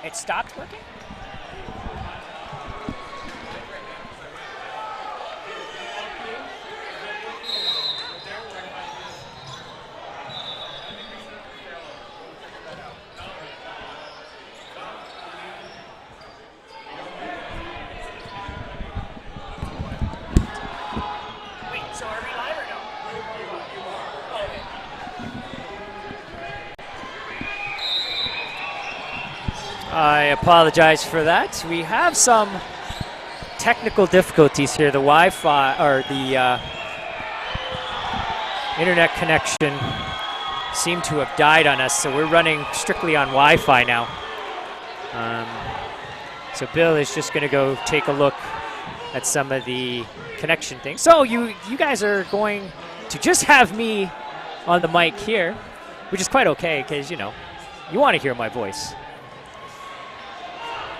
It stopped working? I apologize for that. We have some technical difficulties here. The Wi-Fi, or the internet connection seemed to have died on us, so we're running strictly on Wi-Fi now. So Bill is just going to go take a look at some of the connection things. So you guys are going to just have me on the mic here, which is quite okay, because, you know, you want to hear my voice.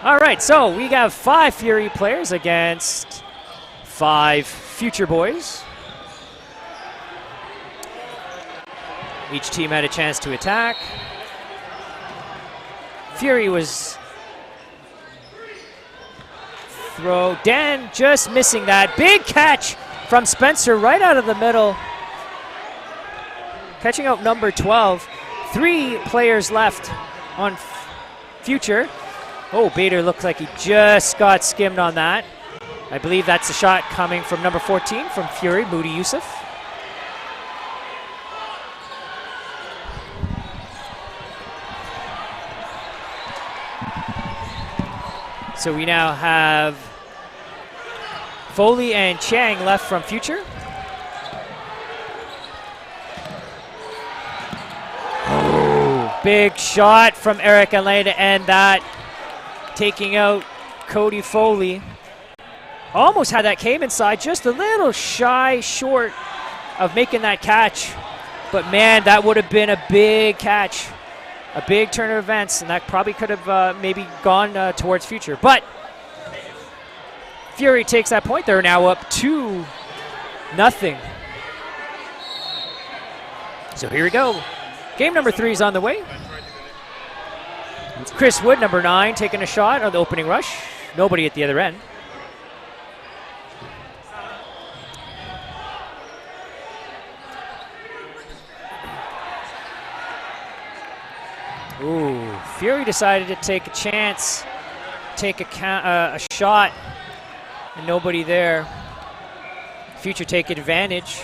All right, so we have 5 Fury players against 5 Future boys. Each team had a chance to attack. Fury was throw. Dan just missing that. Big catch from Spencer right out of the middle. Catching out number 12. 3 players left on Future. Oh, Bader looks like he just got skimmed on that. I believe that's a shot coming from number 14 from Fury, Moody Yusuf. So we now have Foley and Chang left from Future. Oh, big shot from Eric Alain to end that. Taking out Cody Foley. Almost had that came inside, just a little shy short of making that catch. But man, that would have been a big catch. A big turn of events, and that probably could have maybe gone towards Future. But Fury takes that point. They're now up 2-0. So here we go. Game number 3 is on the way. It's Chris Wood, number 9, taking a shot on the opening rush. Nobody at the other end. Ooh, Fury decided to take a chance, take a shot, and nobody there. Future take advantage.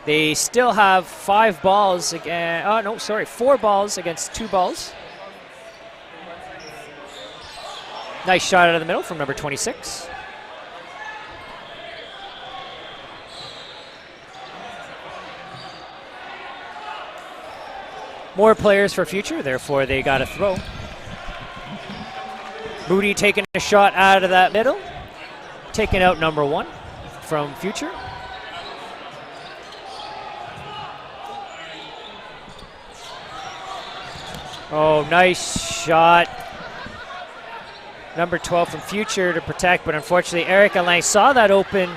They still have 5 balls again. Oh, no, sorry, 4 balls against 2 balls. Nice shot out of the middle from number 26. More players for Future, therefore they got a throw. Moody taking a shot out of that middle. Taking out number 1 from Future. Oh, nice shot. Number 12 from Future to protect, but unfortunately Eric Alain saw that open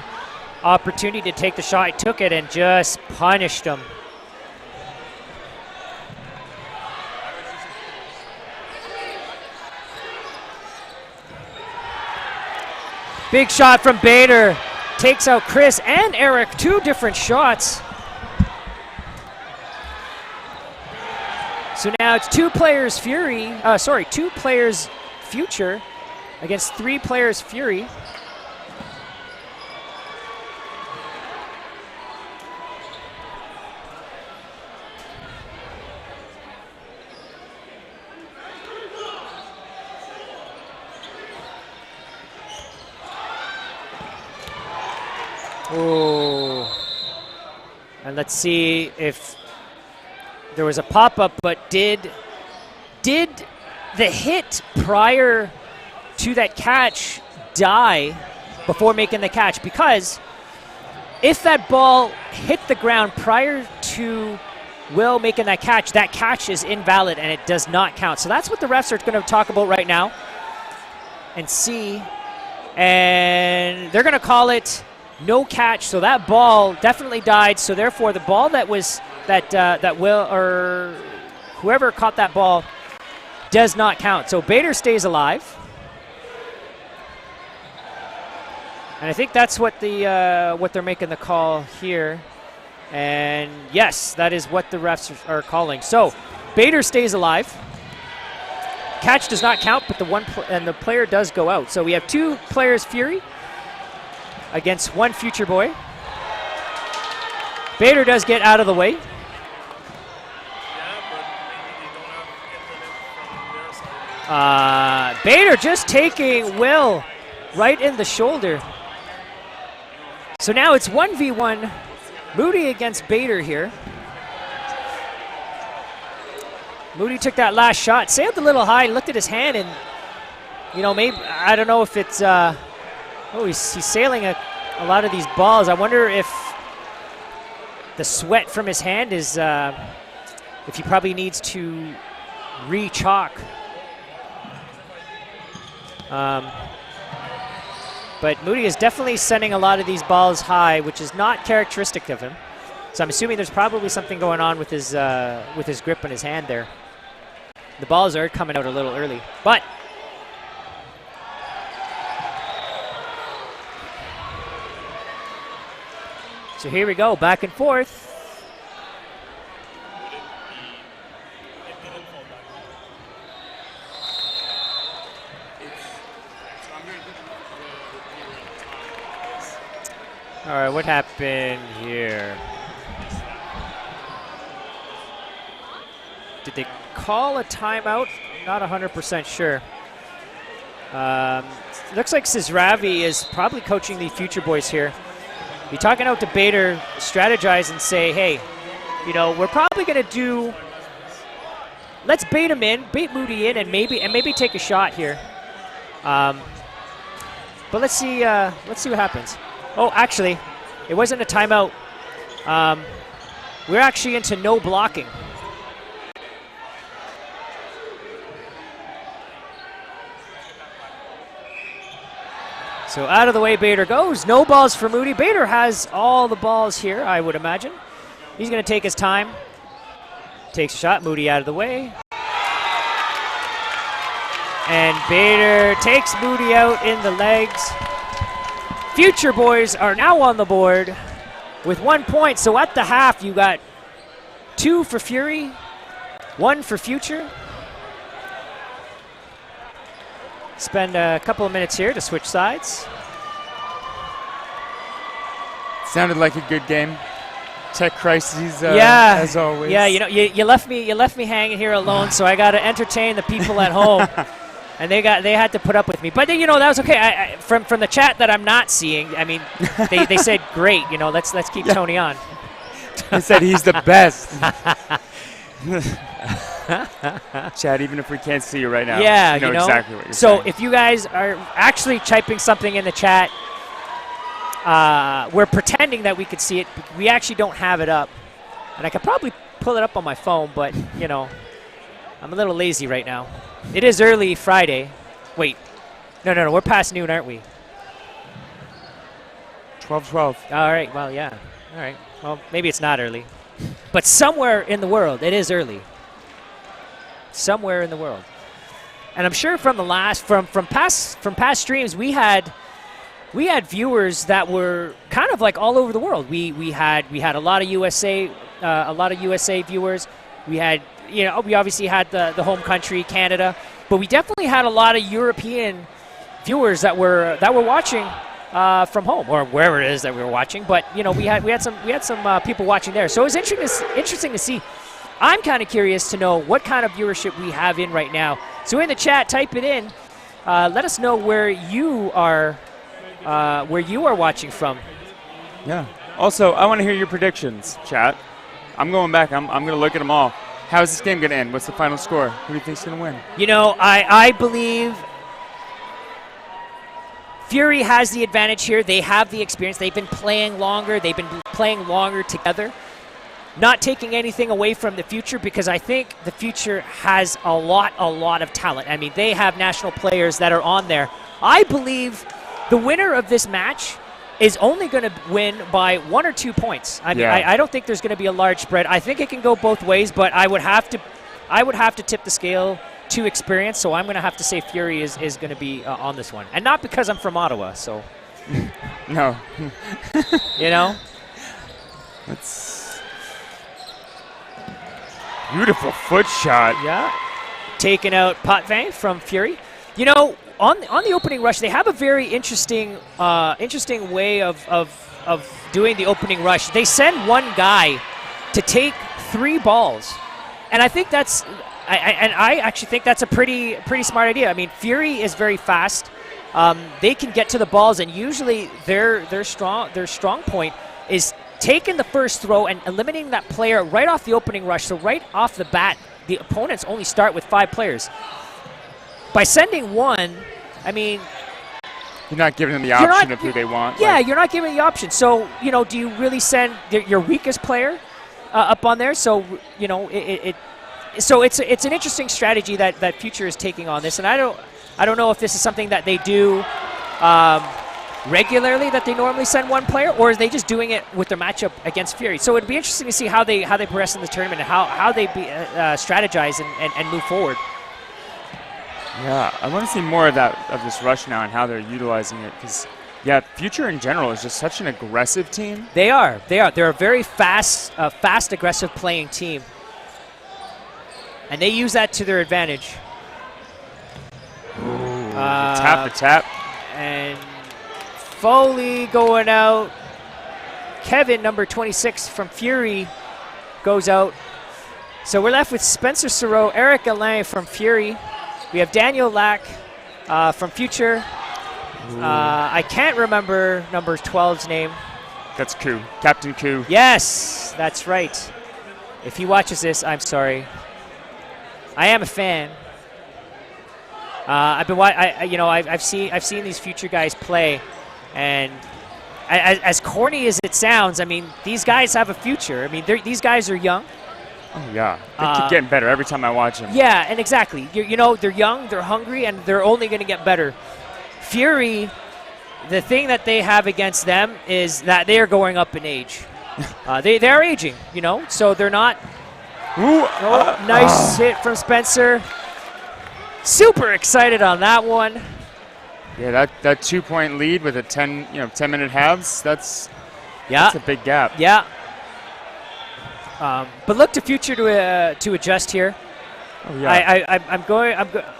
opportunity to take the shot. He took it and just punished him. Big shot from Bader. Takes out Chris and Eric. 2 different shots. So now it's 2 players Fury. 2 players Future against 3 players Fury. Oh. And let's see if there was a pop-up, but did the hit prior to that catch die before making the catch? Because if that ball hit the ground prior to Will making that catch is invalid and it does not count. So that's what the refs are going to talk about right now and see. And they're going to call it no catch. So that ball definitely died. So therefore the ball that was that Will or whoever caught that ball does not count. So Bader stays alive. And I think that's what they're making the call here. And yes, that is what the refs are calling. So Bader stays alive. Catch does not count, but the player does go out. So we have 2 players Fury against 1 Future Boy. Bader does get out of the way. Bader just taking Will right in the shoulder. So now it's 1v1 Moody against Bader here. Moody took that last shot, sailed a little high, looked at his hand, and maybe, I don't know if it's, he's sailing a lot of these balls. I wonder if the sweat from his hand is, if he probably needs to re-chalk. But Moody is definitely sending a lot of these balls high, which is not characteristic of him. So I'm assuming there's probably something going on with his grip on his hand there. The balls are coming out a little early, but so here we go, back and forth. All right, what happened here? Did they call a timeout? Not 100% sure. Looks like Sizravi is probably coaching the Future Boys here. Be talking out to Bader, strategize and say, hey, we're probably going to do, let's bait him in, bait Moody in, and maybe take a shot here. But let's see what happens. Oh, actually, it wasn't a timeout. We're actually into no blocking. So out of the way Bader goes. No balls for Moody. Bader has all the balls here, I would imagine. He's going to take his time. Takes a shot. Moody out of the way. And Bader takes Moody out in the legs. Future Boys are now on the board with 1 point. So at the half, you got 2 for Fury, 1 for Future. Spend a couple of minutes here to switch sides. Sounded like a good game. Tech crises, as always. Yeah, you left me hanging here alone, so I got to entertain the people at home, and they had to put up with me. But that was okay. From the chat that I'm not seeing, I mean, they said great. Let's keep Tony on. They said he's the best. Chad, even if we can't see you right now, yeah, know exactly what you're saying. So if you guys are actually typing something in the chat, we're pretending that we could see it. We actually don't have it up. And I could probably pull it up on my phone, but, I'm a little lazy right now. It is early Friday. Wait. No, we're past noon, aren't we? 12:12. All right, well, yeah. All right. Well, maybe it's not early. But somewhere in the world, it is early. Somewhere in the world. And I'm sure from past streams, we had viewers that were kind of like all over the world. We had a lot of USA viewers. We had we obviously had the home country Canada, but we definitely had a lot of European viewers that were watching from home or wherever it is that we were watching. But we had some people watching there, so it was interesting to see. I'm kind of curious to know what kind of viewership we have in right now. So in the chat, type it in. Let us know where you are watching from. Yeah. Also, I want to hear your predictions, chat. I'm going back. I'm going to look at them all. How is this game going to end? What's the final score? Who do you think's going to win? I believe Fury has the advantage here. They have the experience. They've been playing longer. They've been playing longer together. Not taking anything away from the Future, because I think the Future has a lot of talent. I mean, they have national players that are on there. I believe the winner of this match is only going to win by 1 or 2 points. I mean, I don't think there's going to be a large spread. I think it can go both ways, but I would have to tip the scale too experienced, so I'm going to have to say Fury is going to be on this one. And not because I'm from Ottawa, so. No. You know? That's beautiful foot shot. Yeah. Taking out Potvin from Fury. You know, on the opening rush, they have a very interesting way of doing the opening rush. They send one guy to take 3 balls, and I think I actually think that's a pretty smart idea. I mean, Fury is very fast. They can get to the balls, and usually their strong point is taking the first throw and eliminating that player right off the opening rush. So right off the bat, the opponents only start with 5 players. By sending one, I mean, you're not giving them the option of who they want. Yeah, you're not giving the option. So, you know, do you really send your weakest player up on there? So, you know, so it's an interesting strategy that Future is taking on this, and I don't know if this is something that they do regularly, that they normally send one player, or are they just doing it with their matchup against Fury? So it'd be interesting to see how they progress in the tournament and how they strategize and move forward. Yeah, I want to see more of this rush now and how they're utilizing it, because yeah, Future in general is just such an aggressive team. They are. They're a very fast, aggressive playing team, and they use that to their advantage. The tap. And Foley going out. Kevin, number 26 from Fury, goes out. So we're left with Spencer Sereau, Eric Alain from Fury. We have Daniel Lack from Future. I can't remember number 12's name. That's Koo, Captain Koo. Yes, that's right. If he watches this, I'm sorry. I am a fan. I've seen these Future guys play, and as corny as it sounds, I mean, these guys have a future. I mean, these guys are young. Oh yeah, they keep getting better every time I watch them. Yeah, and exactly. You know, they're young, they're hungry, and they're only going to get better. Fury, the thing that they have against them is that they are going up in age. They're aging, you know, so they're not. Nice hit from Spencer. Super excited on that one. Yeah, that 2-point lead with a 10-minute halves. That's a big gap. Yeah. But look to Future to adjust here. Oh, yeah.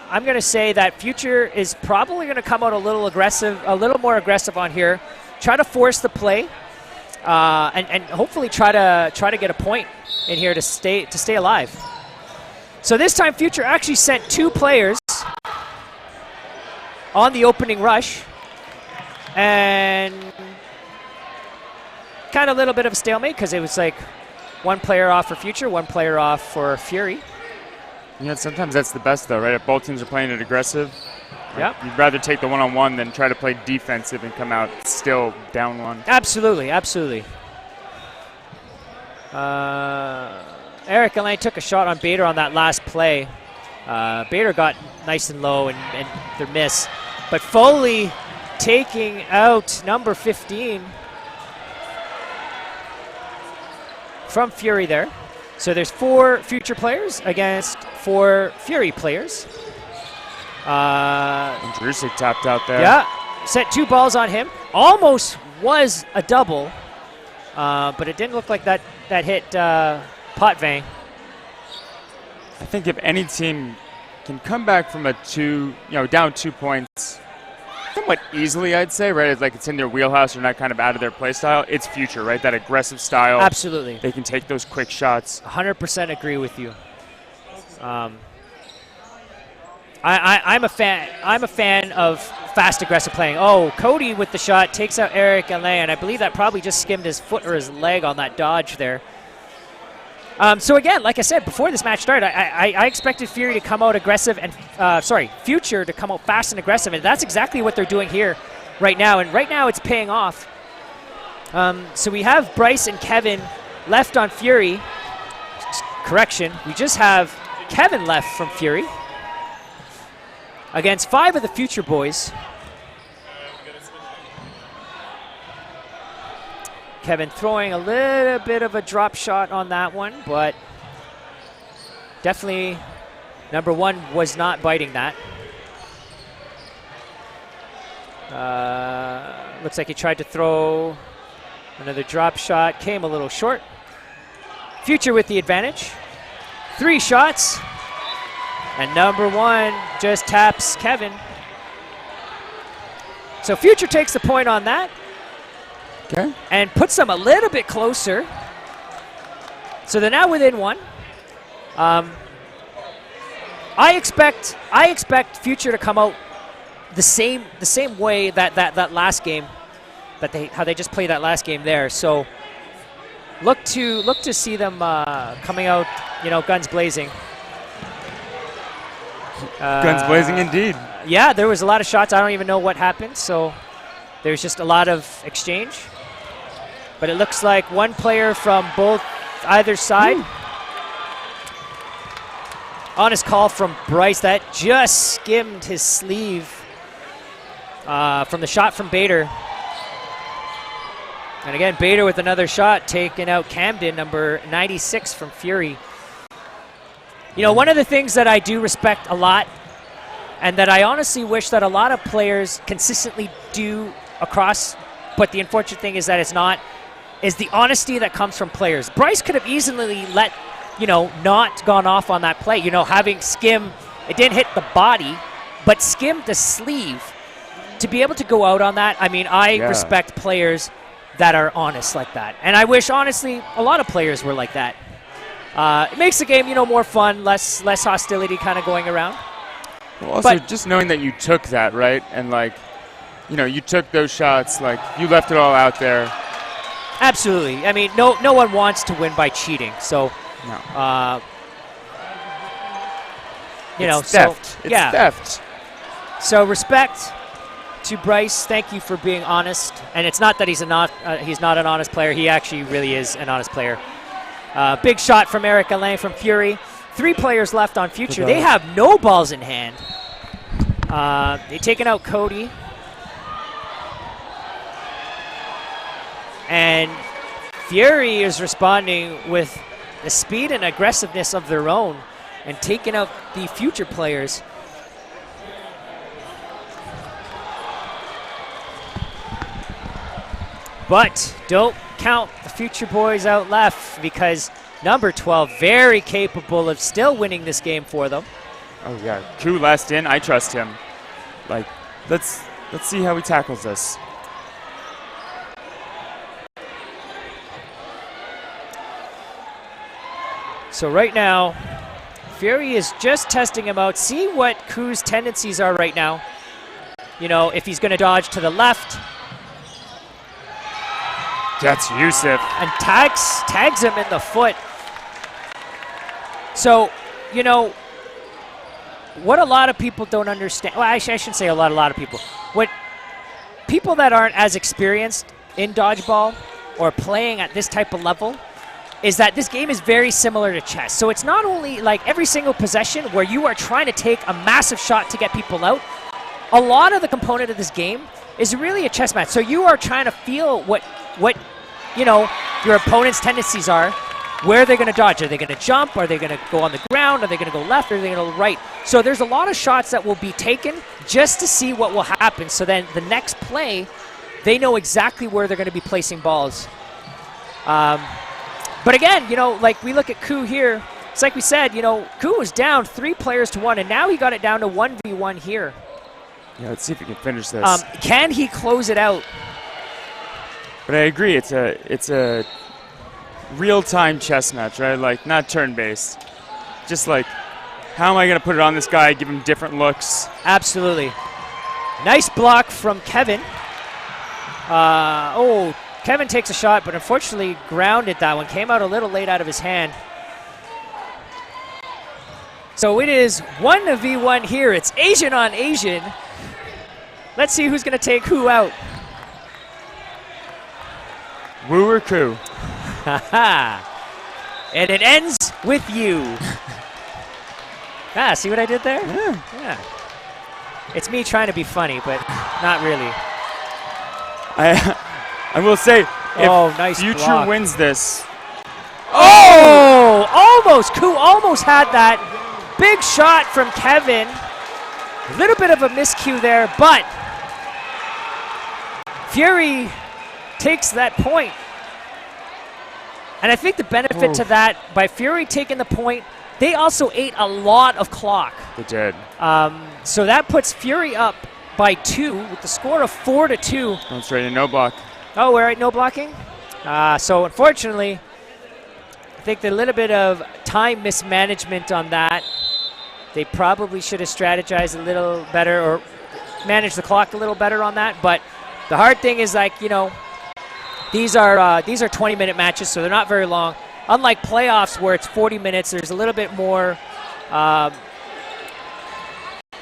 I'm going to say that Future is probably going to come out a little more aggressive on here. Try to force the play, and hopefully try to get a point in here to stay alive. So this time Future actually sent 2 players on the opening rush, and kind of a little bit of a stalemate because it was like 1 player off for Future, 1 player off for Fury. Yeah, sometimes that's the best though, right? If both teams are playing it aggressive, yeah, you'd rather take the one-on-one than try to play defensive and come out still down 1. Absolutely. Eric Alain took a shot on Bader on that last play. Bader got nice and low and their miss. But Foley taking out number 15 from Fury there. So there's 4 Future players against 4 Fury players. Drusik tapped out there. Yeah, sent 2 balls on him. Almost was a double, but it didn't look like that hit Potvin. I think if any team can come back from down 2 points somewhat easily, I'd say, right? It's like it's in their wheelhouse or not kind of out of their play style. It's Future, right? That aggressive style. Absolutely. They can take those quick shots. 100% agree with you. I'm a fan of fast, aggressive playing. Oh, Cody with the shot takes out Eric Alain, and I believe that probably just skimmed his foot or his leg on that dodge there. So again, like I said, before this match started, I expected Fury to come out aggressive and, Future to come out fast and aggressive, and that's exactly what they're doing here right now, and right now it's paying off. So we have Bryce and Kevin left on Fury. Correction, we just have Kevin left from Fury against 5 of the Future boys. Kevin throwing a little bit of a drop shot on that one, but definitely Number 1 was not biting that. Looks like he tried to throw another drop shot. Came a little short. Future with the advantage. 3 shots. And number 1 just taps Kevin. So Future takes the point on that. Okay. And puts them a little bit closer. So they're now within 1. I expect Future to come out the same way that last game, how they just played that last game there. So look to see them coming out, guns blazing. Guns blazing indeed. Yeah, there was a lot of shots. I don't even know what happened. So there's just a lot of exchange. But it looks like one player from either side. Honest call from Bryce. That just skimmed his sleeve from the shot from Bader. And again, Bader with another shot, taking out Camden, number 96 from Fury. One of the things that I do respect a lot, and that I honestly wish that a lot of players consistently do across, but the unfortunate thing is that it's not, is the honesty that comes from players. Bryce could have easily let, not gone off on that play. Having skim, it didn't hit the body, but skimmed the sleeve. To be able to go out on that, I respect players that are honest like that. And I wish, honestly, a lot of players were like that. It makes the game, more fun, less hostility kind of going around. Well, also, just knowing that you took that, right? And, you took those shots, you left it all out there. Absolutely. No one wants to win by cheating. So, no. It's theft. It's theft. So respect to Bryce. Thank you for being honest. And it's not that he's not an honest player. He actually really is an honest player. Big shot from Eric Alain from Fury. 3 players left on Future. They have no balls in hand. They've taken out Cody. And Fury is responding with the speed and aggressiveness of their own and taking out the Future players. But don't count the Future boys out left, because number 12, very capable of still winning this game for them. Oh yeah, Ku last in. I trust him. Let's see how he tackles this. So right now, Fury is just testing him out, see what Ku's tendencies are right now. If he's going to dodge to the left. That's Yusuf. And tags him in the foot. So, what a lot of people don't understand. Well, I shouldn't say a lot of people. What people that aren't as experienced in dodgeball or playing at this type of level is that this game is very similar to chess. So it's not only every single possession where you are trying to take a massive shot to get people out. A lot of the component of this game is really a chess match. So you are trying to feel what your opponent's tendencies are. Where are they going to dodge? Are they going to jump? Are they going to go on the ground? Are they going to go left? Are they going to go right? So there's a lot of shots that will be taken just to see what will happen. So then the next play, they know exactly where they're going to be placing balls. But again, we look at Ku here. It's like we said, Ku was down 3 players to 1, and now he got it down to 1v1 here. Yeah, let's see if he can finish this. Can he close it out? But I agree, it's a real-time chess match, right? Not turn-based. Just how am I going to put it on this guy, give him different looks? Absolutely. Nice block from Kevin. Kevin takes a shot, but unfortunately grounded that one. Came out a little late out of his hand. So it is 1v1 here. It's Asian on Asian. Let's see who's going to take who out. Woo or Ku? And it ends with you. See what I did there? Yeah. It's me trying to be funny, but not really. I will say, if nice Future block. wins this. Almost! Ku almost had that. big shot from Kevin. A little bit of a miscue there, but Fury takes that point. And I think the benefit to that, by Fury taking the point, they also ate a lot of clock. They did. So that puts Fury up by 2 with the score of 4-2. Going straight in, no block. Oh, we're at no blocking? So unfortunately, I think the little bit of time mismanagement on that, they probably should have strategized a little better or managed the clock a little better on that. But the hard thing is, like, you know, these are 20-minute matches, so they're not very long. Unlike playoffs where it's 40 minutes, there's a little bit more, I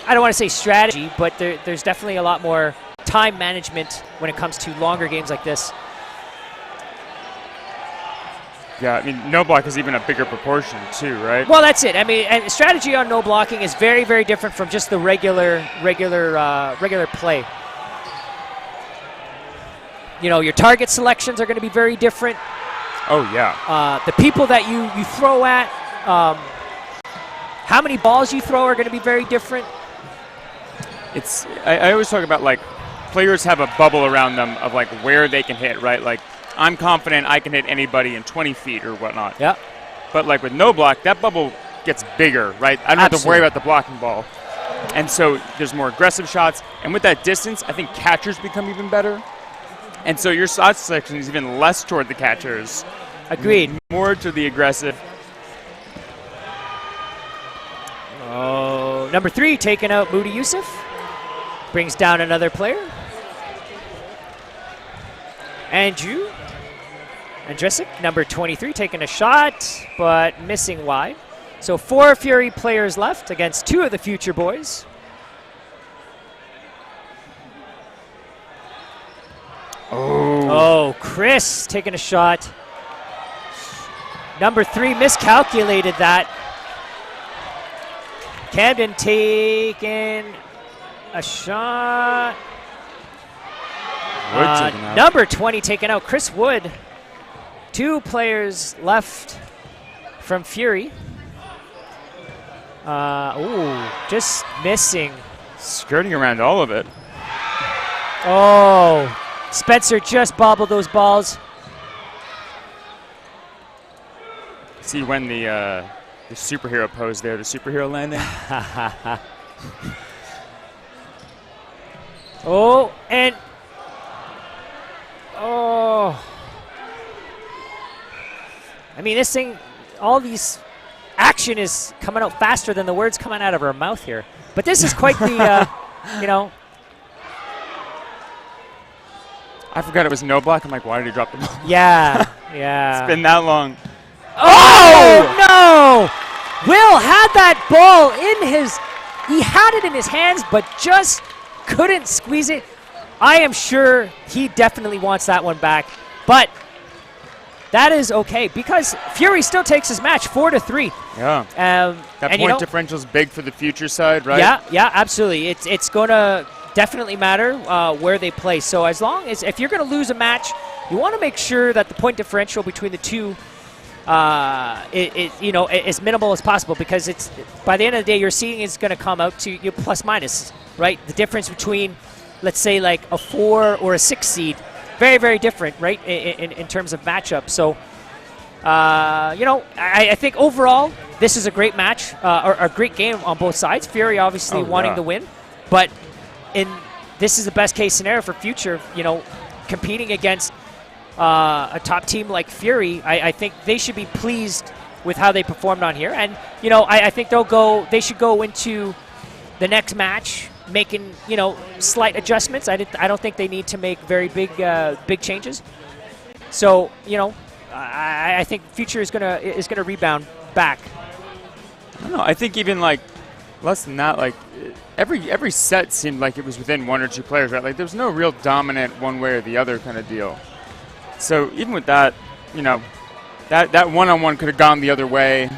don't want to say strategy, but there's definitely a lot more time management when it comes to longer games like this. Yeah, I mean, no block is even a bigger proportion too, right? Well, that's it. I mean, and strategy on no blocking is very, very different from just the regular play. You know, your target selections are going to be very different. Oh, yeah. The people that you throw at, how many balls you throw are going to be very different. I always talk about, like, players have a bubble around them of, like, where they can hit, right? Like, I'm confident I can hit anybody in 20 feet or whatnot. Yeah. But, like, with no block, that bubble gets bigger, right? I don't have to worry about the blocking ball. And so there's more aggressive shots. And with that distance, I think catchers become even better. And so your shot selection is even less toward the catchers. Agreed. More to the aggressive. Oh, number 3 taking out Moody Yusuf. Brings down another player. Andrew Andresic, number 23, taking a shot, but missing wide. So 4 Fury players left against 2 of the Future Boys. Oh, Chris taking a shot. Number 3 miscalculated that. Camden taking a shot. Number 20 taken out. Chris Wood. 2 players left from Fury. Just missing. Skirting around all of it. Oh, Spencer just bobbled those balls. See when the superhero pose there, the superhero landing. Oh, and oh. I mean, this thing, all these action is coming out faster than the words coming out of her mouth here. But this is quite the, you know. I forgot it was no block. I'm like, why did he drop the ball? Yeah, yeah. It's been that long. Oh, no! Will had that ball in his, he had it in his hands, but just couldn't squeeze it. I am sure he definitely wants that one back. But that is okay because Fury still takes his match 4-3. Yeah. That point differential is big for the future side, right? Yeah, absolutely. It's going to definitely matter where they play. So as long as if you're going to lose a match, you want to make sure that the point differential between the two as minimal as possible because it's by the end of the day your seeding is going to come out to your plus minus, right? The difference between, let's say, like a 4 or a 6 seed. Very, very different, right, in terms of matchup. So, I think overall this is a great match, or a great game on both sides. Fury obviously wanting to win, but this is the best case scenario for Future, competing against a top team like Fury. I think they should be pleased with how they performed on here. And, I think they should go into the next match making, slight adjustments. I don't think they need to make very big changes. So, I think Future is gonna rebound back. I don't know. I think even like less than that, like every set seemed like it was within 1 or 2 players, right? Like there was no real dominant one way or the other kind of deal. So even with that, that one-on-one could have gone the other way.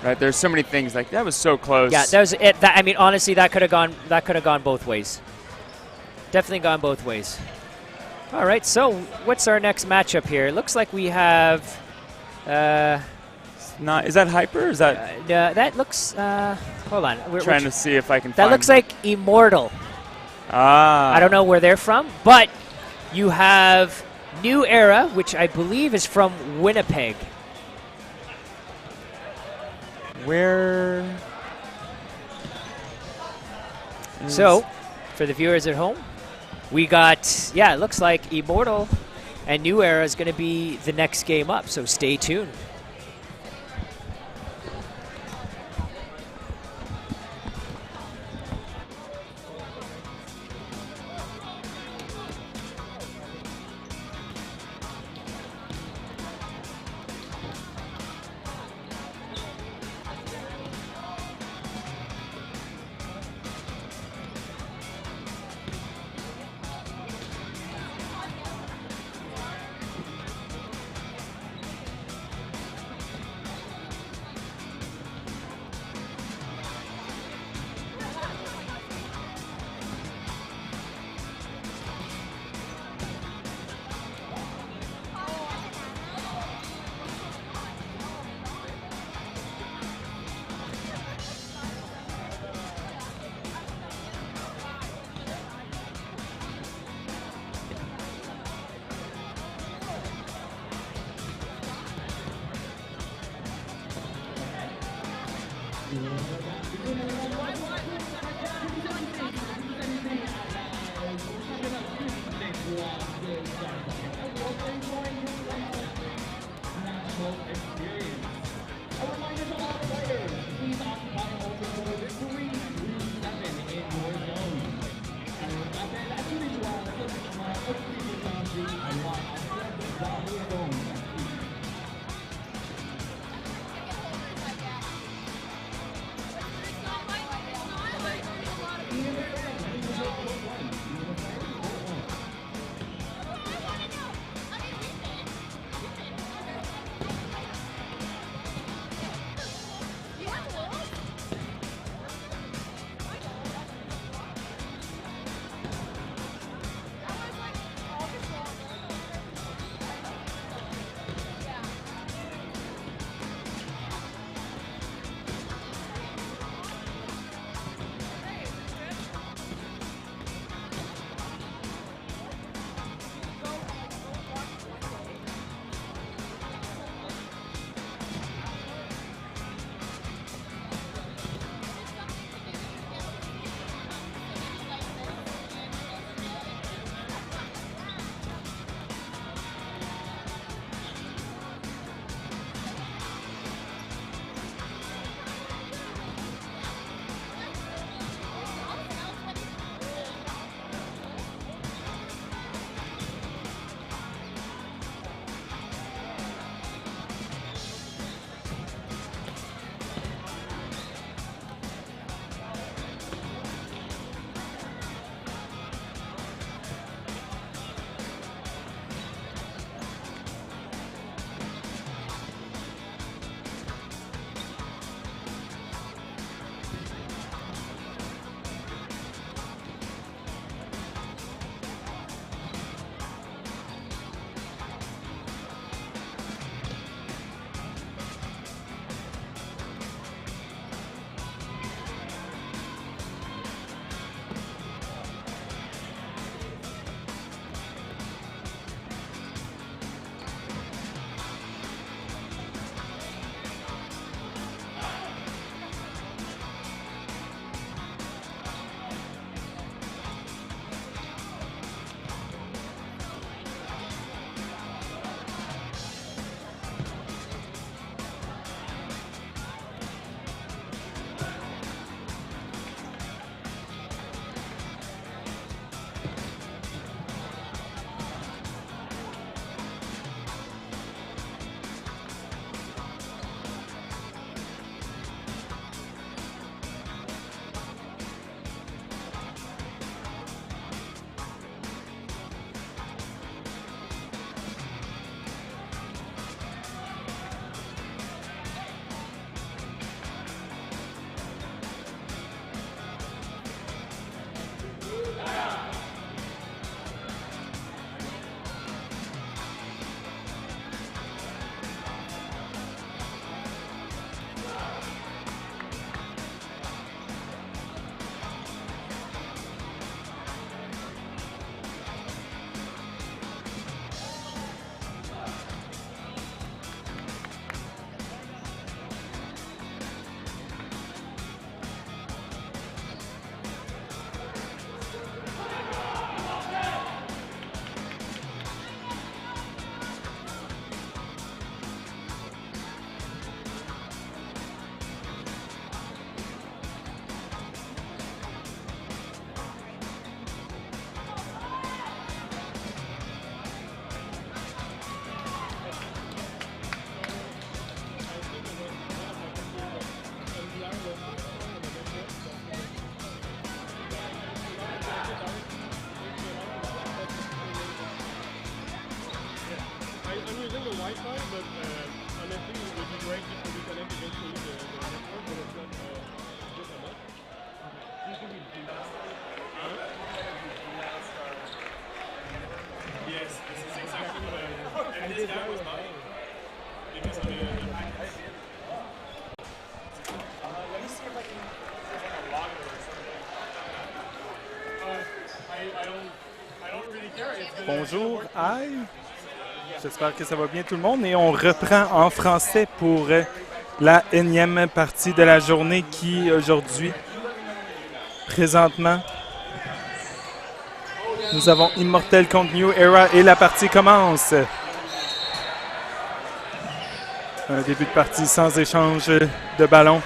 Right, there's so many things like that was so close. Yeah, that was it. Honestly, that could have gone both ways. Definitely gone both ways. All right, so what's our next matchup here? It looks like we have not. Is that Hyper? Or is that That looks. Hold on. trying to see if I can. That find looks like Immortal. I don't know where they're from, but you have New Era, which I believe is from Winnipeg. Where? So, for the viewers at home, we got, it looks like Immortal and New Era is going to be the next game up, so stay tuned. Bonjour, hi! J'espère que ça va bien tout le monde et on reprend en français pour la énième partie de la journée qui aujourd'hui, présentement, nous avons Immortels contre New Era et la partie commence. Un début de partie sans échange de ballon.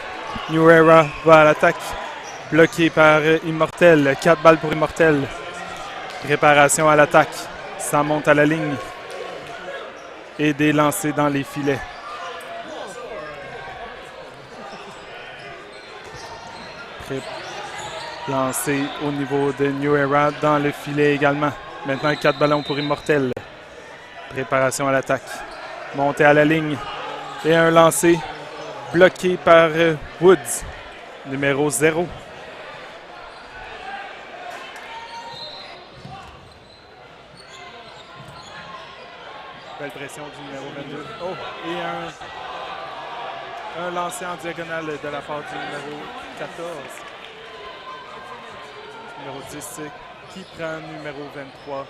New Era va à l'attaque, bloqué par Immortels. 4 balles pour Immortels. Préparation à l'attaque. Ça monte à la ligne. Et des lancers dans les filets. Lancé au niveau de New Era dans le filet également. Maintenant 4 ballons pour Immortels. Préparation à l'attaque. Montée à la ligne. Et un lancer bloqué par Woods, numéro 0. Belle pression du numéro 22. Oh, et un lancer en diagonale de la part du numéro 14. Numéro 10 qui prend numéro 23,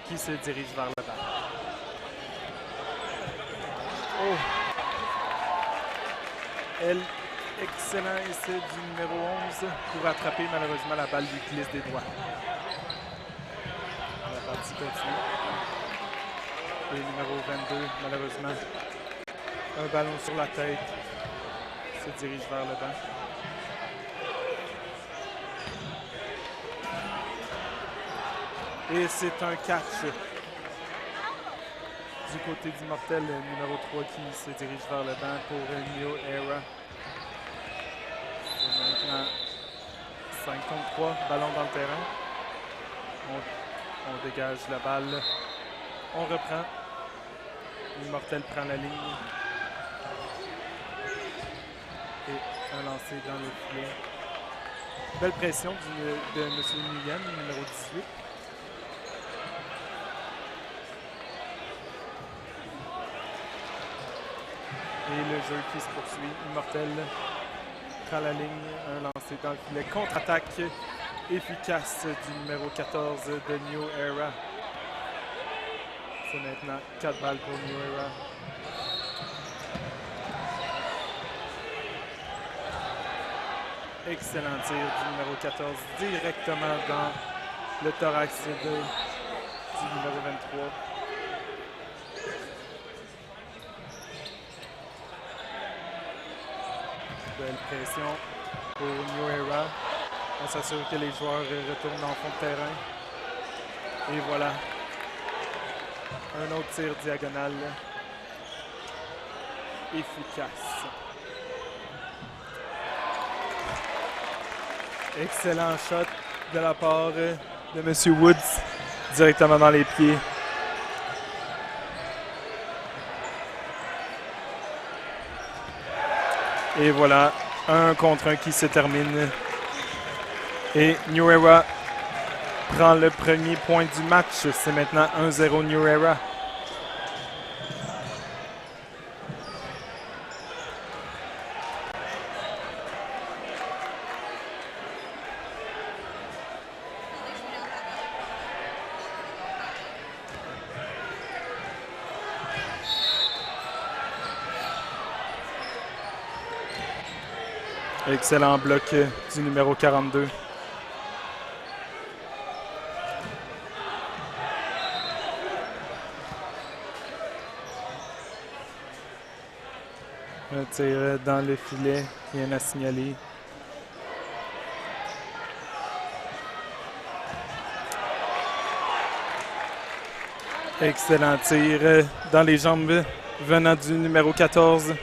qui se dirige vers le bas. Oh! Excellent essai du numéro 11 pour attraper. Malheureusement, la balle lui glisse des doigts. La partie continue. Et numéro 22, malheureusement, un ballon sur la tête se dirige vers le banc. Et c'est un catch du côté d'Immortel, le numéro 3 qui se dirige vers le banc pour New Era. Et maintenant 5 contre 3, ballon dans le terrain. On dégage la balle. On reprend. Immortel prend la ligne. Et un lancer dans le filet. Belle pression de M. Nguyen, numéro 18. Et le jeu qui se poursuit. Immortel prend la ligne, un lancé dans le filet. Contre-attaque efficace du numéro 14 de New Era. C'est maintenant 4 balles pour New Era. Excellent tir du numéro 14 directement dans le thorax du numéro 23. Belle pression pour New Era. On s'assure que les joueurs retournent dans le fond de terrain. Et voilà. Un autre tir diagonal. Efficace. Excellent shot de la part de M. Woods. Directement dans les pieds. Et voilà, 1 contre 1 qui se termine. Et New Era prend le premier point du match. C'est maintenant 1-0 New Era. Excellent bloc du numéro 42. Un tir dans le filet, rien à signaler. Excellent tir dans les jambes venant du numéro 14.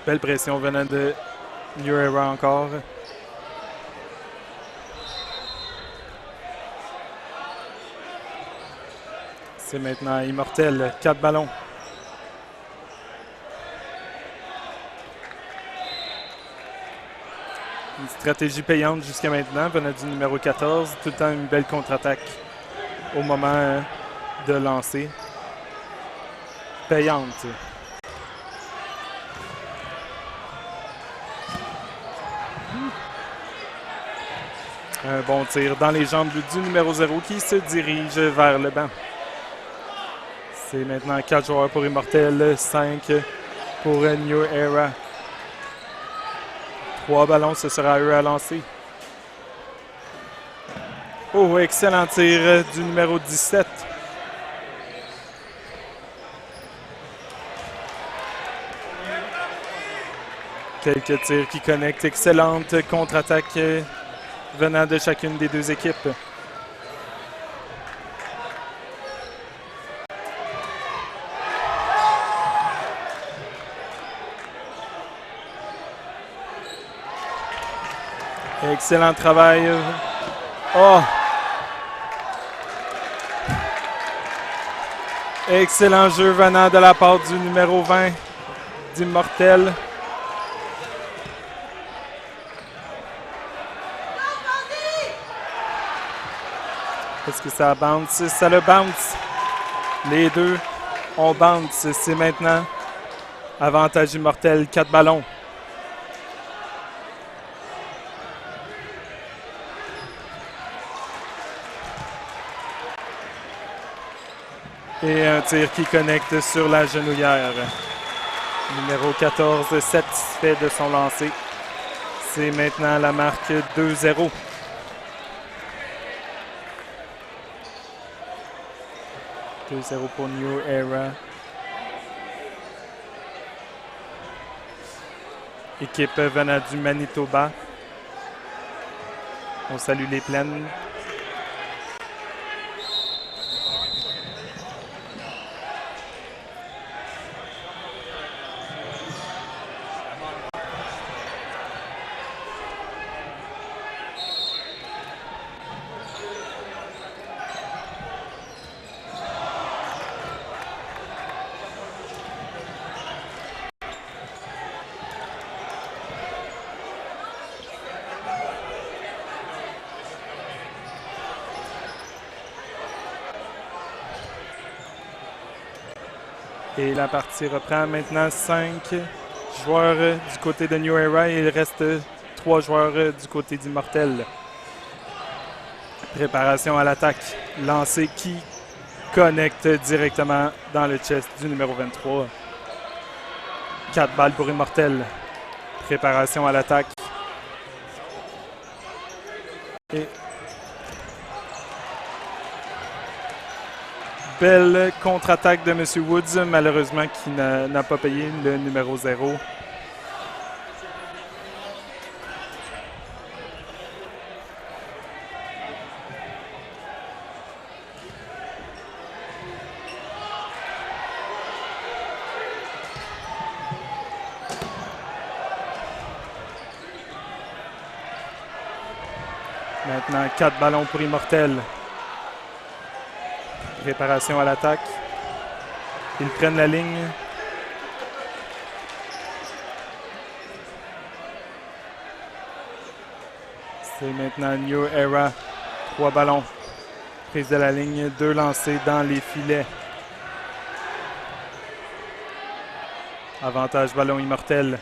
Belle pression venant de New Era encore. C'est maintenant Immortel, 4 ballons. Une stratégie payante jusqu'à maintenant, venant du numéro 14. Tout le temps une belle contre-attaque au moment de lancer. Payante. Un bon tir dans les jambes du numéro 0 qui se dirige vers le banc. C'est maintenant 4 joueurs pour Immortel, 5 pour New Era. 3 ballons, ce sera à eux à lancer. Oh, excellent tir du numéro 17. Quelques tirs qui connectent. Excellente contre-attaque venant de chacune des deux équipes. Excellent travail. Oh! Excellent jeu venant de la part du numéro 20 d'Immortel. Est-ce que ça bounce? Ça le bounce. Les deux ont bounce. C'est maintenant avantage Immortel, 4 ballons. Et un tir qui connecte sur la genouillère. Numéro 14 satisfait de son lancer. C'est maintenant la marque 2-0. « 2-0 pour New Era. Équipe venant du Manitoba. On salue les plaines. Et la partie reprend maintenant 5 joueurs du côté de New Era et il reste 3 joueurs du côté d'Immortel. Préparation à l'attaque. Lancer qui connecte directement dans le chest du numéro 23. 4 balles pour Immortel. Préparation à l'attaque. Et belle contre-attaque de M. Woods, malheureusement qui n'a pas payé le numéro 0. Maintenant, 4 ballons pour Immortel. Préparation à l'attaque. Ils prennent la ligne. C'est maintenant New Era. 3 ballons. Prise de la ligne. 2 lancés dans les filets. Avantage ballon Immortel.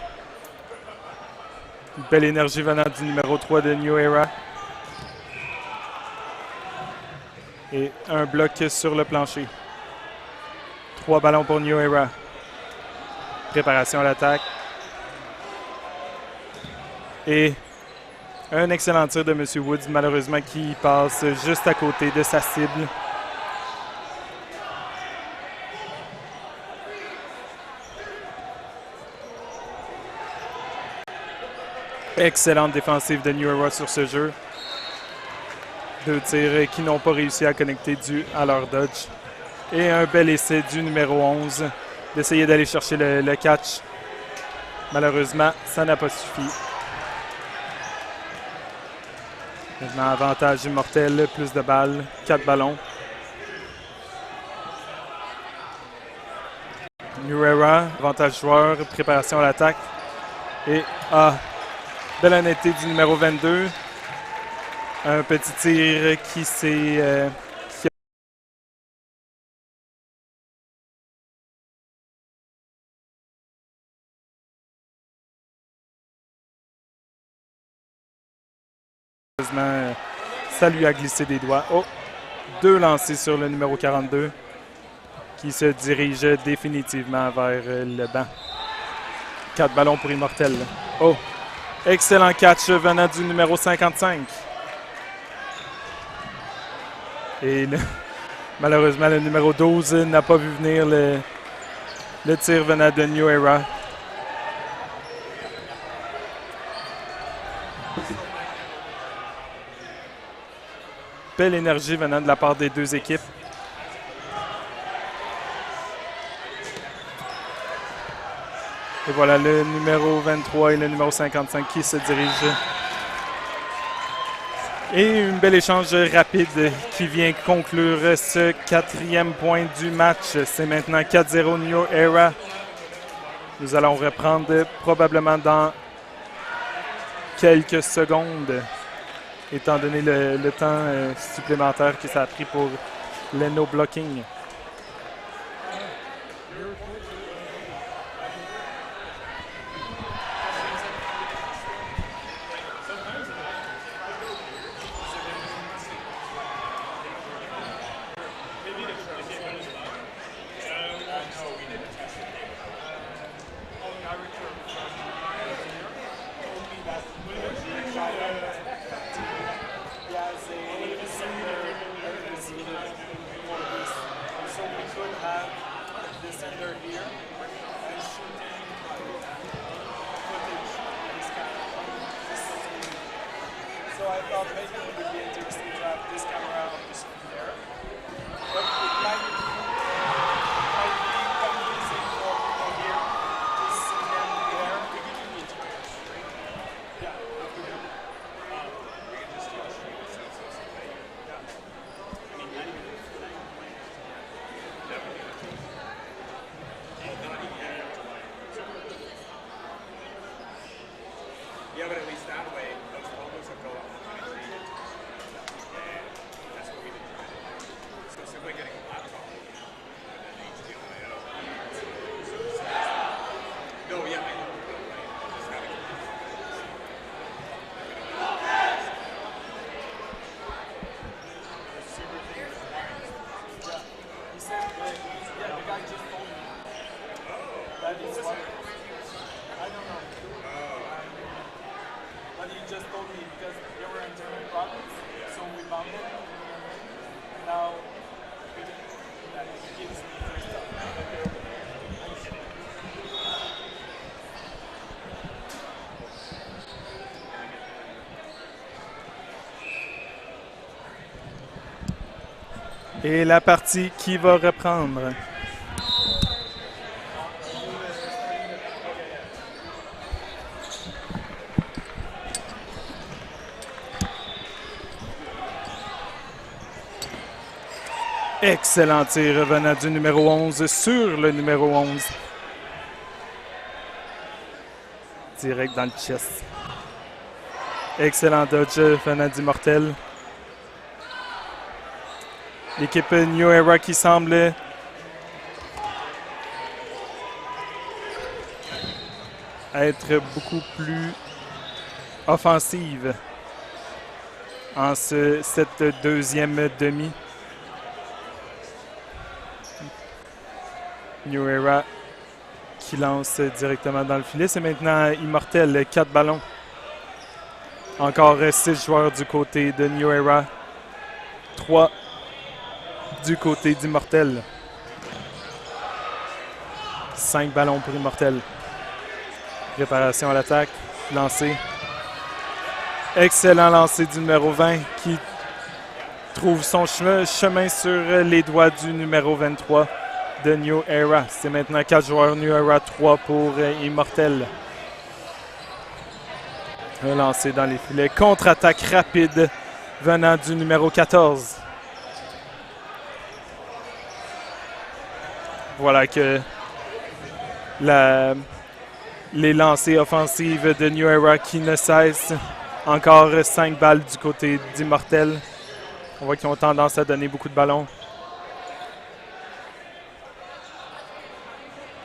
Une belle énergie venant du numéro 3 de New Era. Et un bloc sur le plancher. 3 ballons pour New Era. Préparation à l'attaque. Et un excellent tir de M. Woods, malheureusement, qui passe juste à côté de sa cible. Excellente défensive de New Era sur ce jeu. 2 tirs qui n'ont pas réussi à connecter dû à leur dodge. Et un bel essai du numéro 11 d'essayer d'aller chercher le catch. Malheureusement, ça n'a pas suffi. Maintenant, avantage Immortel, plus de balles, 4 ballons. New Era, avantage joueur, préparation à l'attaque. Et belle honnêteté du numéro 22. Un petit tir qui s'est... ça lui a glissé des doigts. Oh! 2 lancés sur le numéro 42 qui se dirige définitivement vers le banc. 4 ballons pour Immortel. Oh! Excellent catch venant du numéro 55. Et malheureusement, le numéro 12 n'a pas vu venir le tir venant de New Era. Belle énergie venant de la part des deux équipes. Et voilà le numéro 23 et le numéro 55 qui se dirigent. Et un bel échange rapide qui vient conclure ce 4e point du match. C'est maintenant 4-0 New Era. Nous allons reprendre probablement dans quelques secondes, étant donné le temps supplémentaire que ça a pris pour le no-blocking. Et la partie qui va reprendre. Excellent tir venant du numéro 11 sur le numéro 11. Direct dans le chest. Excellent dodge venant d'Immortel. L'équipe New Era qui semble être beaucoup plus offensive en cette deuxième demi. New Era qui lance directement dans le filet. C'est maintenant Immortel, 4 ballons. Encore 6 joueurs du côté de New Era. 3 du côté d'Immortel. 5 ballons pour Immortel. Préparation à l'attaque. Lancé. Excellent lancer du numéro 20 qui trouve son chemin sur les doigts du numéro 23 de New Era. C'est maintenant 4 joueurs New Era, 3 pour Immortel. Un lancer dans les filets. Contre-attaque rapide venant du numéro 14. Voilà que les lancers offensifs de New Era qui ne cessent. Encore 5 balles du côté d'Immortels. On voit qu'ils ont tendance à donner beaucoup de ballons.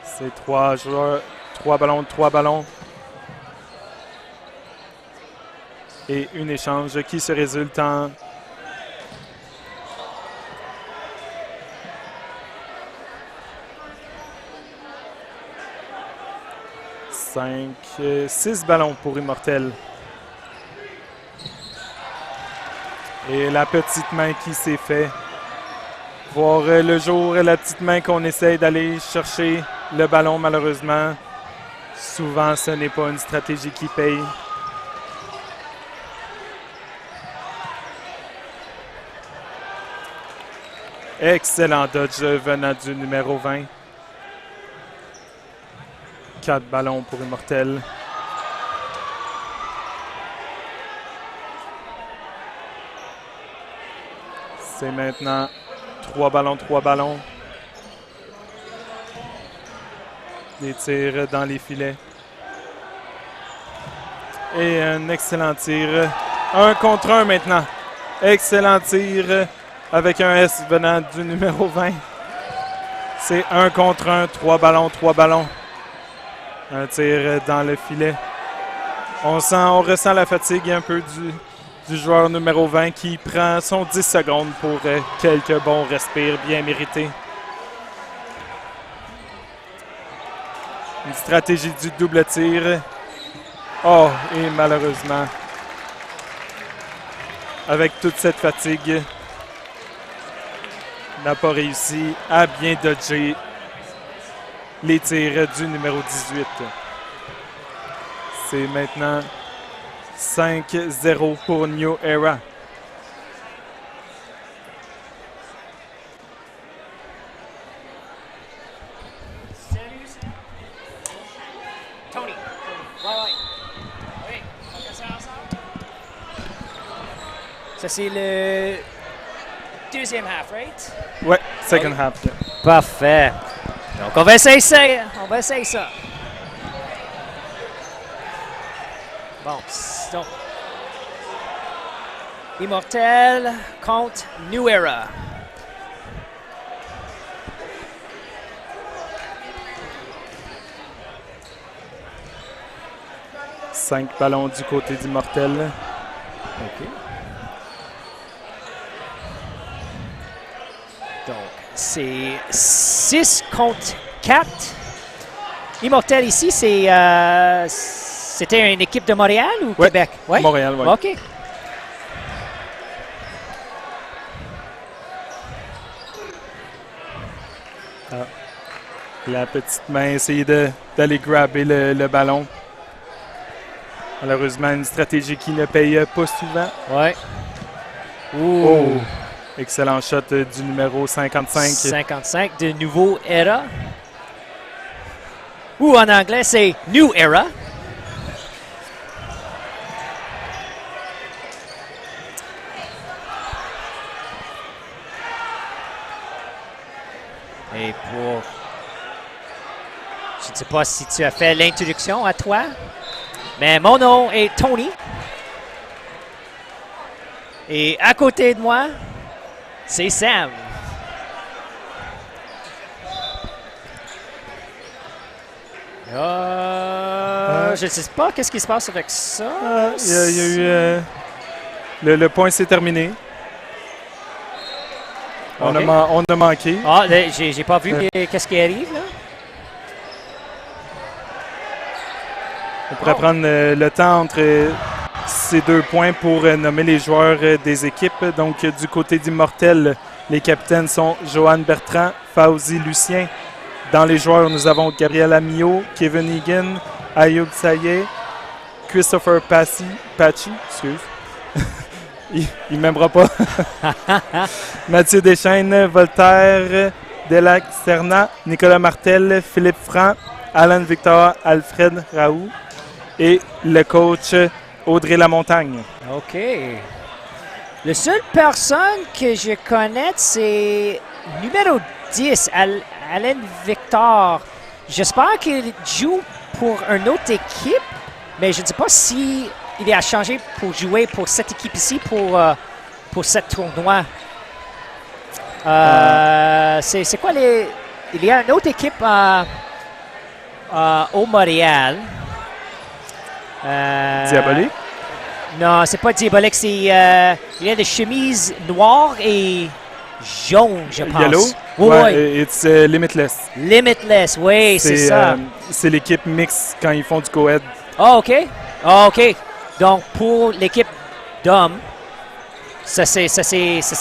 C'est 3 joueurs, 3 ballons. Et un échange qui se résulte en 6 ballons pour Immortels. Et la petite main qui s'est fait. Voir le jour, la petite main qu'on essaye d'aller chercher le ballon, malheureusement. Souvent, ce n'est pas une stratégie qui paye. Excellent dodge venant du numéro 20. 4 ballons pour Immortels. C'est maintenant 3 ballons. Des tirs dans les filets. Et un excellent tir. 1 contre 1 maintenant. Excellent tir avec un S venant du numéro 20. C'est 1 contre 1. 3 ballons. Un tir dans le filet. On ressent la fatigue un peu du joueur numéro 20 qui prend son 10 secondes pour quelques bons respires bien mérités. Une stratégie du double tir. Oh, et malheureusement, avec toute cette fatigue, n'a pas réussi à bien dodger les tirs du numéro 18. C'est maintenant 5-0 pour New Era. Tony. Oui. Ça, c'est le deuxième half, right? Ouais, second half. Yeah. Parfait. Donc, on va essayer ça. Bon, donc, Immortels contre New Era. Cinq ballons du côté d'Immortels. OK. Donc, c'est 6 contre 4. Immortels ici, c'était une équipe de Montréal ou Ouais, Québec? Ouais. Montréal, oui. OK. La petite main essayait d'aller grabber le ballon. Malheureusement, une stratégie qui ne paye pas souvent. Ouais. Oh! Excellent shot du numéro 55. 55 de Nouveau Era. Ou en anglais, c'est New Era. Et pour... Je ne sais pas si tu as fait l'introduction à toi, mais mon nom est Tony. Et à côté de moi, c'est Sam. Je ne sais pas qu'est-ce qui se passe avec ça. Il y a eu... le point s'est terminé. Okay. On a manqué. Ah, j'ai pas vu qu'est-ce qui arrive là. On pourrait prendre le temps entre ces 2 points pour nommer les joueurs des équipes. Donc, du côté d'Immortels, les capitaines sont Johan Bertrand, Fauzi Lucien. Dans les joueurs, nous avons Gabriel Amio, Kevin Egan, Ayoub Sayeh, Christopher Pachi, excuse. il m'aimera pas. Mathieu Deschaines, Voltaire, Delac Serna, Nicolas Martel, Philippe Franc, Alan Victor, Alfred Raoult et le coach Audrey Lamontagne. OK. La seule personne que je connais, c'est numéro 10, Alain Victor. J'espère qu'il joue pour une autre équipe, mais je ne sais pas si il est à changer pour jouer pour cette équipe ici, pour cette tournoi. C'est quoi les... Il y a une autre équipe au Montréal. Diabolique? Non, c'est pas Diabolique, c'est... il y a des chemises noires et jaunes, je pense. Yellow? Oui, Ouais, oui. it's Limitless. Limitless, oui, c'est ça. C'est l'équipe mixte quand ils font du co-ed. Ah, OK. Ah, OK. Donc, pour l'équipe d'hommes, ça, c'est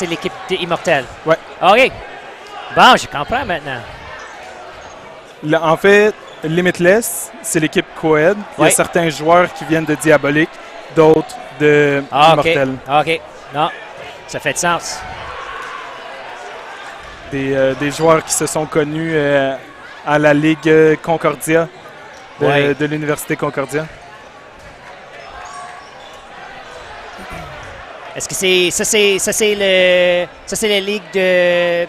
l'équipe d'Immortels. Ouais. OK. Bon, je comprends maintenant. En fait, Limitless, c'est l'équipe co-ed. Il y a Ouais. certains joueurs qui viennent de Diabolique, d'autres de Ah, OK. Immortels. OK. Non, ça fait de sens. Des joueurs qui se sont connus à la Ligue Concordia Ouais. de l'Université Concordia. Est-ce que c'est la ligue de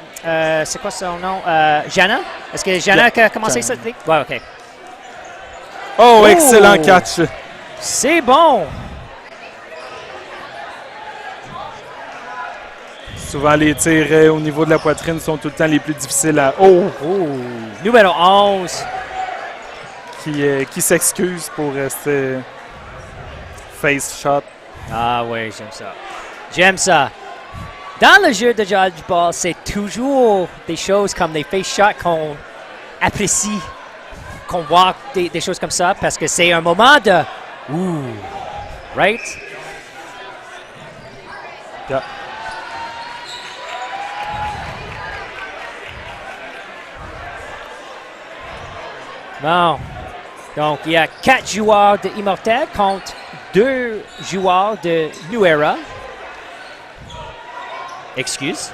c'est quoi son nom? Jana? Est-ce que Jana a commencé Jana. cette ligue? Ouais, OK. Oh, excellent catch! C'est bon! Souvent, les tirs au niveau de la poitrine sont tout le temps les plus difficiles à... Oh! Numéro 11. Qui s'excuse pour ce face shot. Ah oui, j'aime ça. J'aime ça. Dans le jeu de dodgeball, c'est toujours des choses comme les face shots qu'on apprécie, qu'on voit des choses comme ça, parce que c'est un moment de ouh, right? Yeah. Bon. Donc, il y a 4 joueurs de Immortels contre 2 joueurs de New Era. Excuse.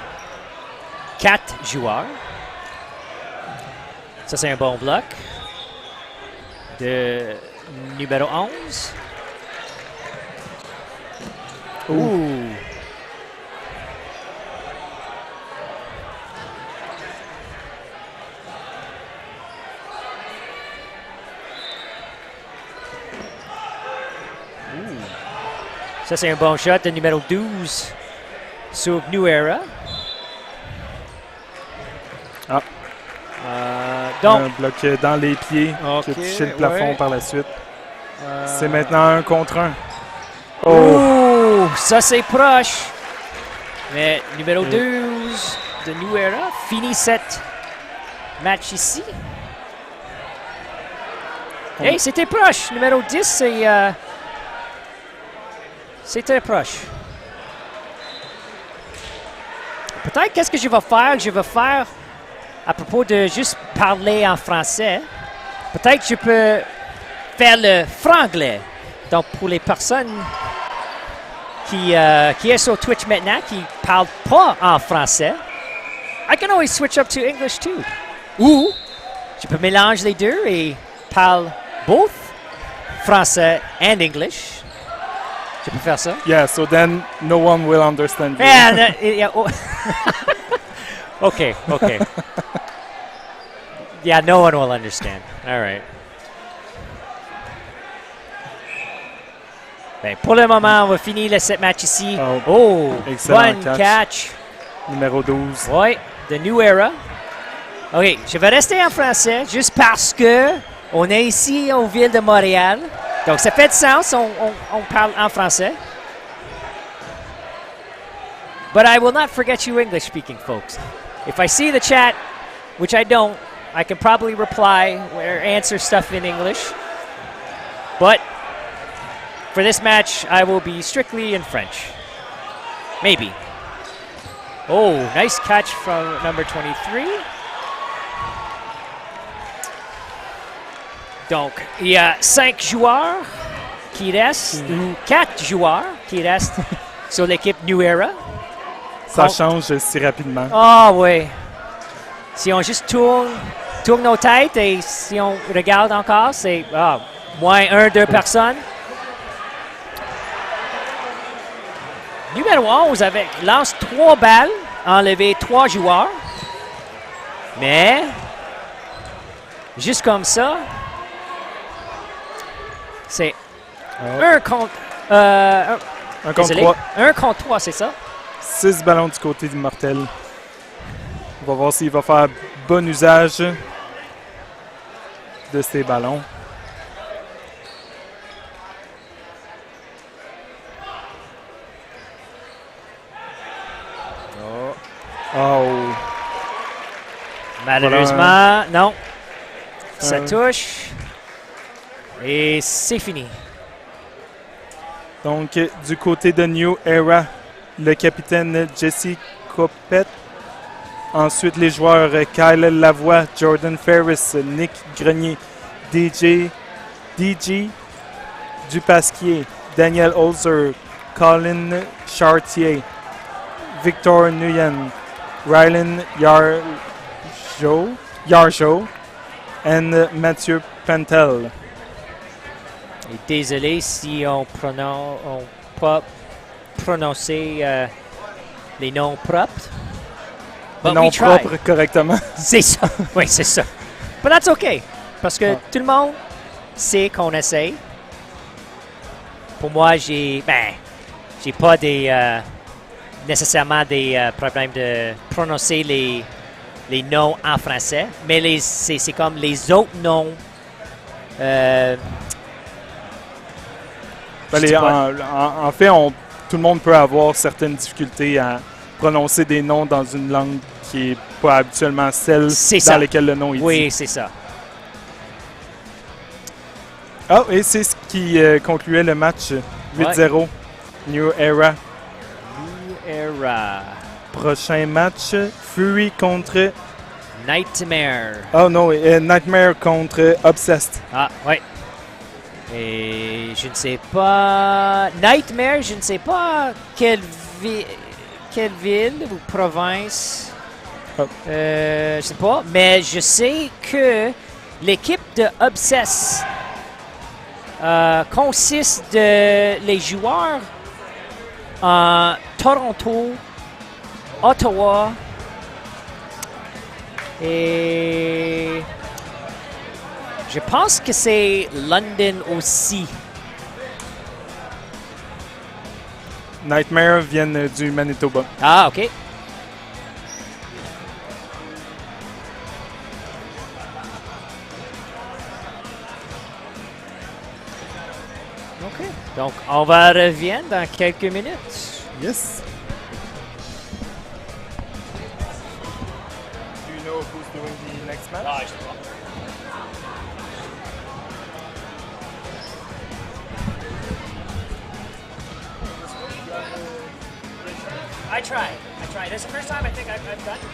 4 joueurs. Ça, c'est un bon bloc de numéro 11. Ouh. Ça, c'est un bon shot de numéro 12 sur New Era. Ah. Donc, Un bloc dans les pieds Ok, qui a touché le plafond ouais. par la suite. C'est maintenant 1 contre 1. Oh! ouh, ça, c'est proche. Mais numéro 12 de New Era finit cette match ici. Hey, c'était proche. Numéro 10, c'est très proche. Peut-être qu'est-ce que je vais faire? Je vais faire, à propos de juste parler en français, peut-être je peux faire le franglais. Donc, pour les personnes qui est sur Twitch maintenant, qui ne parlent pas en français, I can always switch up to English too. Ou, je peux mélanger les deux et parler both français and English. Je peux faire ça. Yeah, so then no one will understand you. Yeah, oh. Okay. Yeah, no one will understand. All right. Ben, pour le moment, on va finir cette match ici. Oh, excellent bonne catch. Numéro 12. Oui, de New Era. OK, je vais rester en français juste parce que on est ici au ville de Montréal. Donc, ça fait du sens, on parle en français. But I will not forget you English-speaking folks. If I see the chat, which I don't, I can probably reply or answer stuff in English. But for this match, I will be strictly in French. Maybe. Oh, nice catch from number 23. Donc, il y a 5 joueurs qui restent, ou 4 joueurs qui restent sur l'équipe New Era. Ça change si rapidement. Ah oui. Si on juste tourne nos têtes et si on regarde encore, c'est moins 1-2 personnes. Numéro 11 lance 3 balles, enlevé 3 joueurs. Mais Juste comme ça. C'est Oh. un contre... Un contre désolé. 3. 1 contre 3, c'est ça? 6 ballons du côté d'Immortel. On va voir s'il va faire bon usage de ces ballons. Oh. Malheureusement, non. Ça Un- touche. Et c'est fini. Donc, du côté de New Era, le capitaine Jesse Copette. Ensuite, les joueurs Kyle Lavoie, Jordan Ferris, Nick Grenier, DJ Dupasquier, Daniel Holzer, Colin Chartier, Victor Nguyen, Rylan Yarjo et Mathieu Pentel. Et désolé si on pas prononcé les noms propres. But Non we tried. propre correctement. C'est ça. Oui, c'est ça. But that's okay. Parce que tout le monde sait qu'on essaye. Pour moi, j'ai pas nécessairement des problèmes de prononcer les noms en français, mais c'est comme les autres noms. Je sais pas. En fait, tout le monde peut avoir certaines difficultés à prononcer des noms dans une langue qui n'est pas habituellement celle dans laquelle le nom est dit. Oui, c'est ça. Ah, et c'est ce qui concluait le match 8-0. New Era. New Era. Prochain match, Fury contre... Nightmare. Oh non, Nightmare contre Obsessed. Ah, oui. Et je ne sais pas... Nightmare, je ne sais pas quelle ville ou province. Oh. Je sais pas, mais je sais que l'équipe de Obsess consiste de les joueurs en Toronto, Ottawa et je pense que c'est London aussi. Nightmare viennent du Manitoba. Ah, OK. OK. Donc, on va revenir dans quelques minutes. Yes. Do you know who's doing the next match? Ah, je sais pas. I tried. That's the first time I think I've done it.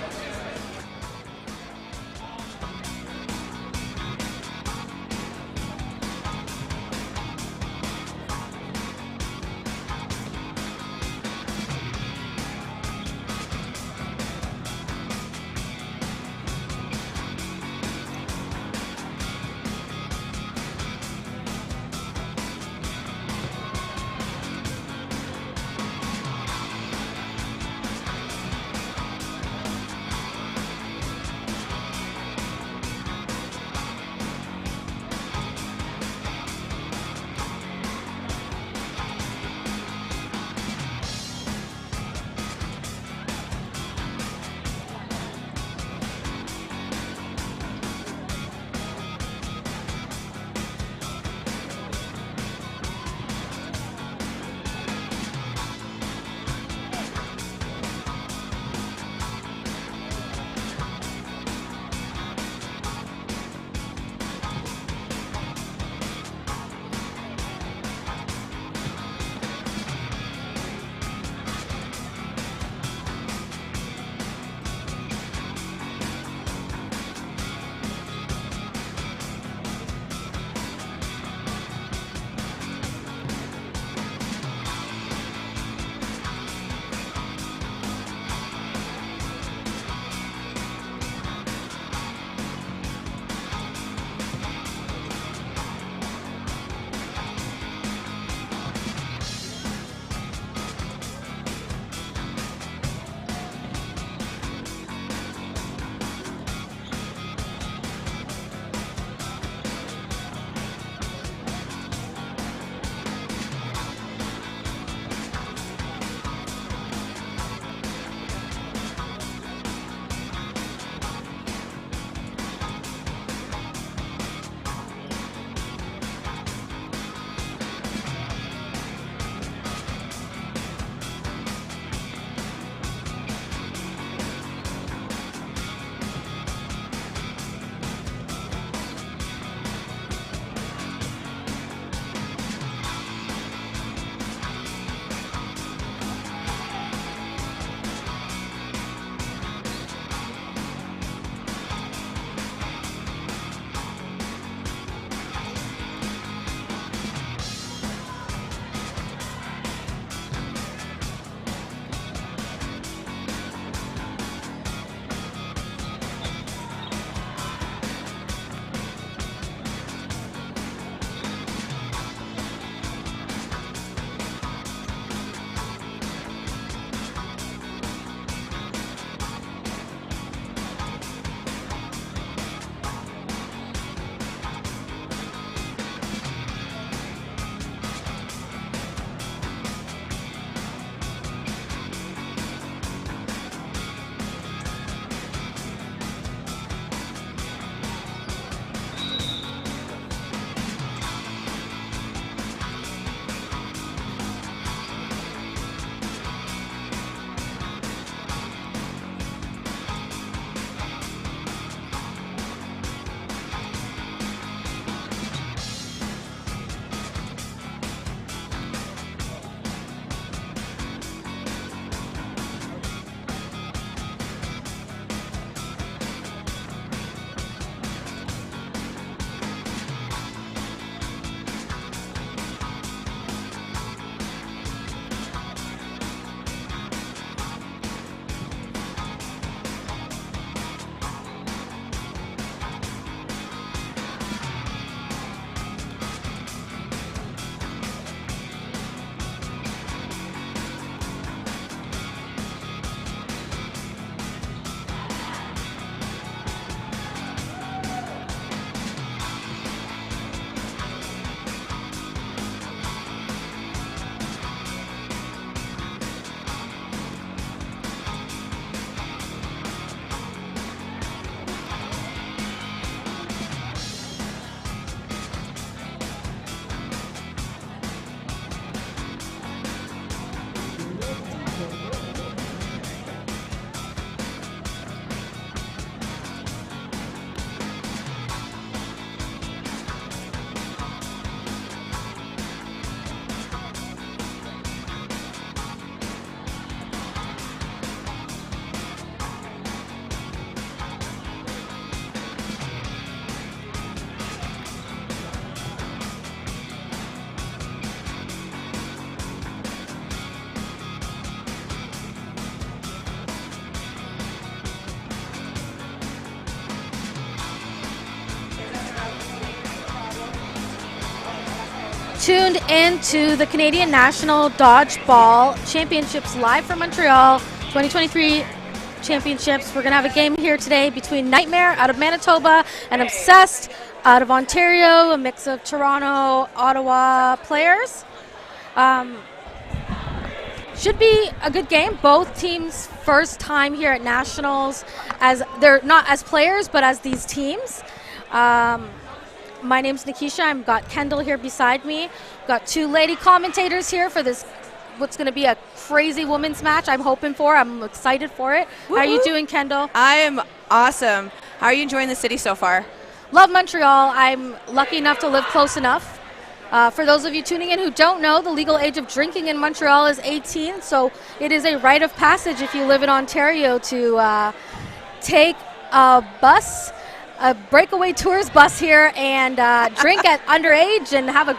tuned into the Canadian National Dodgeball Championships live from Montreal 2023 Championships. We're going to have a game here today between Nightmare out of Manitoba and Obsessed out of Ontario, a mix of Toronto, Ottawa players. Should be a good game. Both teams' first time here at Nationals, as they're not as players, but as these teams. My name's Nikisha. I've got Kendall here beside me. Got two lady commentators here for this, what's going to be a crazy women's match I'm hoping for. I'm excited for it. Woo-hoo. How are you doing, Kendall? I am awesome. How are you enjoying the city so far? Love Montreal. I'm lucky enough to live close enough. For those of you tuning in who don't know, the legal age of drinking in Montreal is 18, so it is a rite of passage if you live in Ontario to take a bus, a breakaway tours bus here, and drink at underage and have a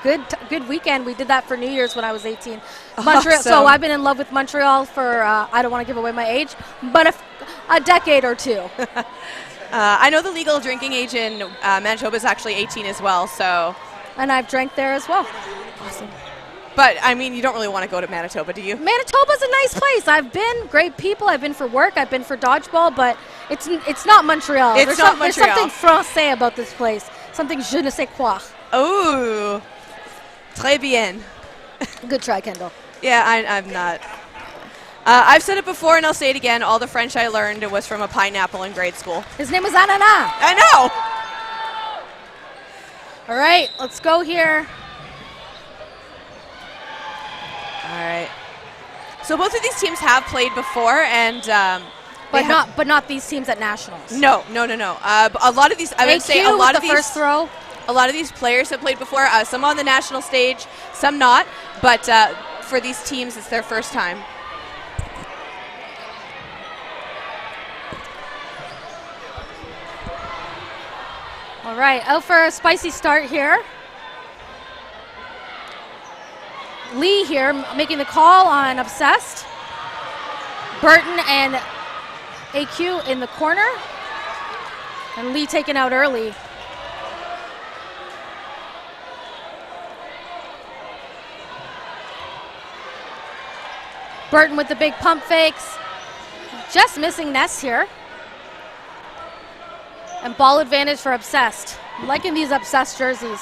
good weekend. We did that for New Year's when I was 18. Montreal, so I've been in love with Montreal for, I don't want to give away my age, but a decade or two. I know the legal drinking age in Manitoba is actually 18 as well, so... And I've drank there as well. Awesome. But, I mean, you don't really want to go to Manitoba, do you? Manitoba's a nice place. I've been, great people. I've been for work. I've been for dodgeball, but it's not Montreal. There's something français about this place. Something je ne sais quoi. Oh, très bien. Good try, Kendall. Yeah, I'm not. I've said it before, and I'll say it again. All the French I learned was from a pineapple in grade school. His name was Ananas. I know. All right, let's go here. All right. So both of these teams have played before, and but not these teams at nationals. No. A lot of these, I would say, a lot of these first throw. A lot of these players have played before. Some on the national stage, some not. But for these teams, it's their first time. All right, out for a spicy start here. Lee here making the call on Obsessed. Burton and AQ in the corner. And Lee taken out early. Burton with the big pump fakes. Just missing Ness here. And ball advantage for Obsessed. I'm liking these Obsessed jerseys.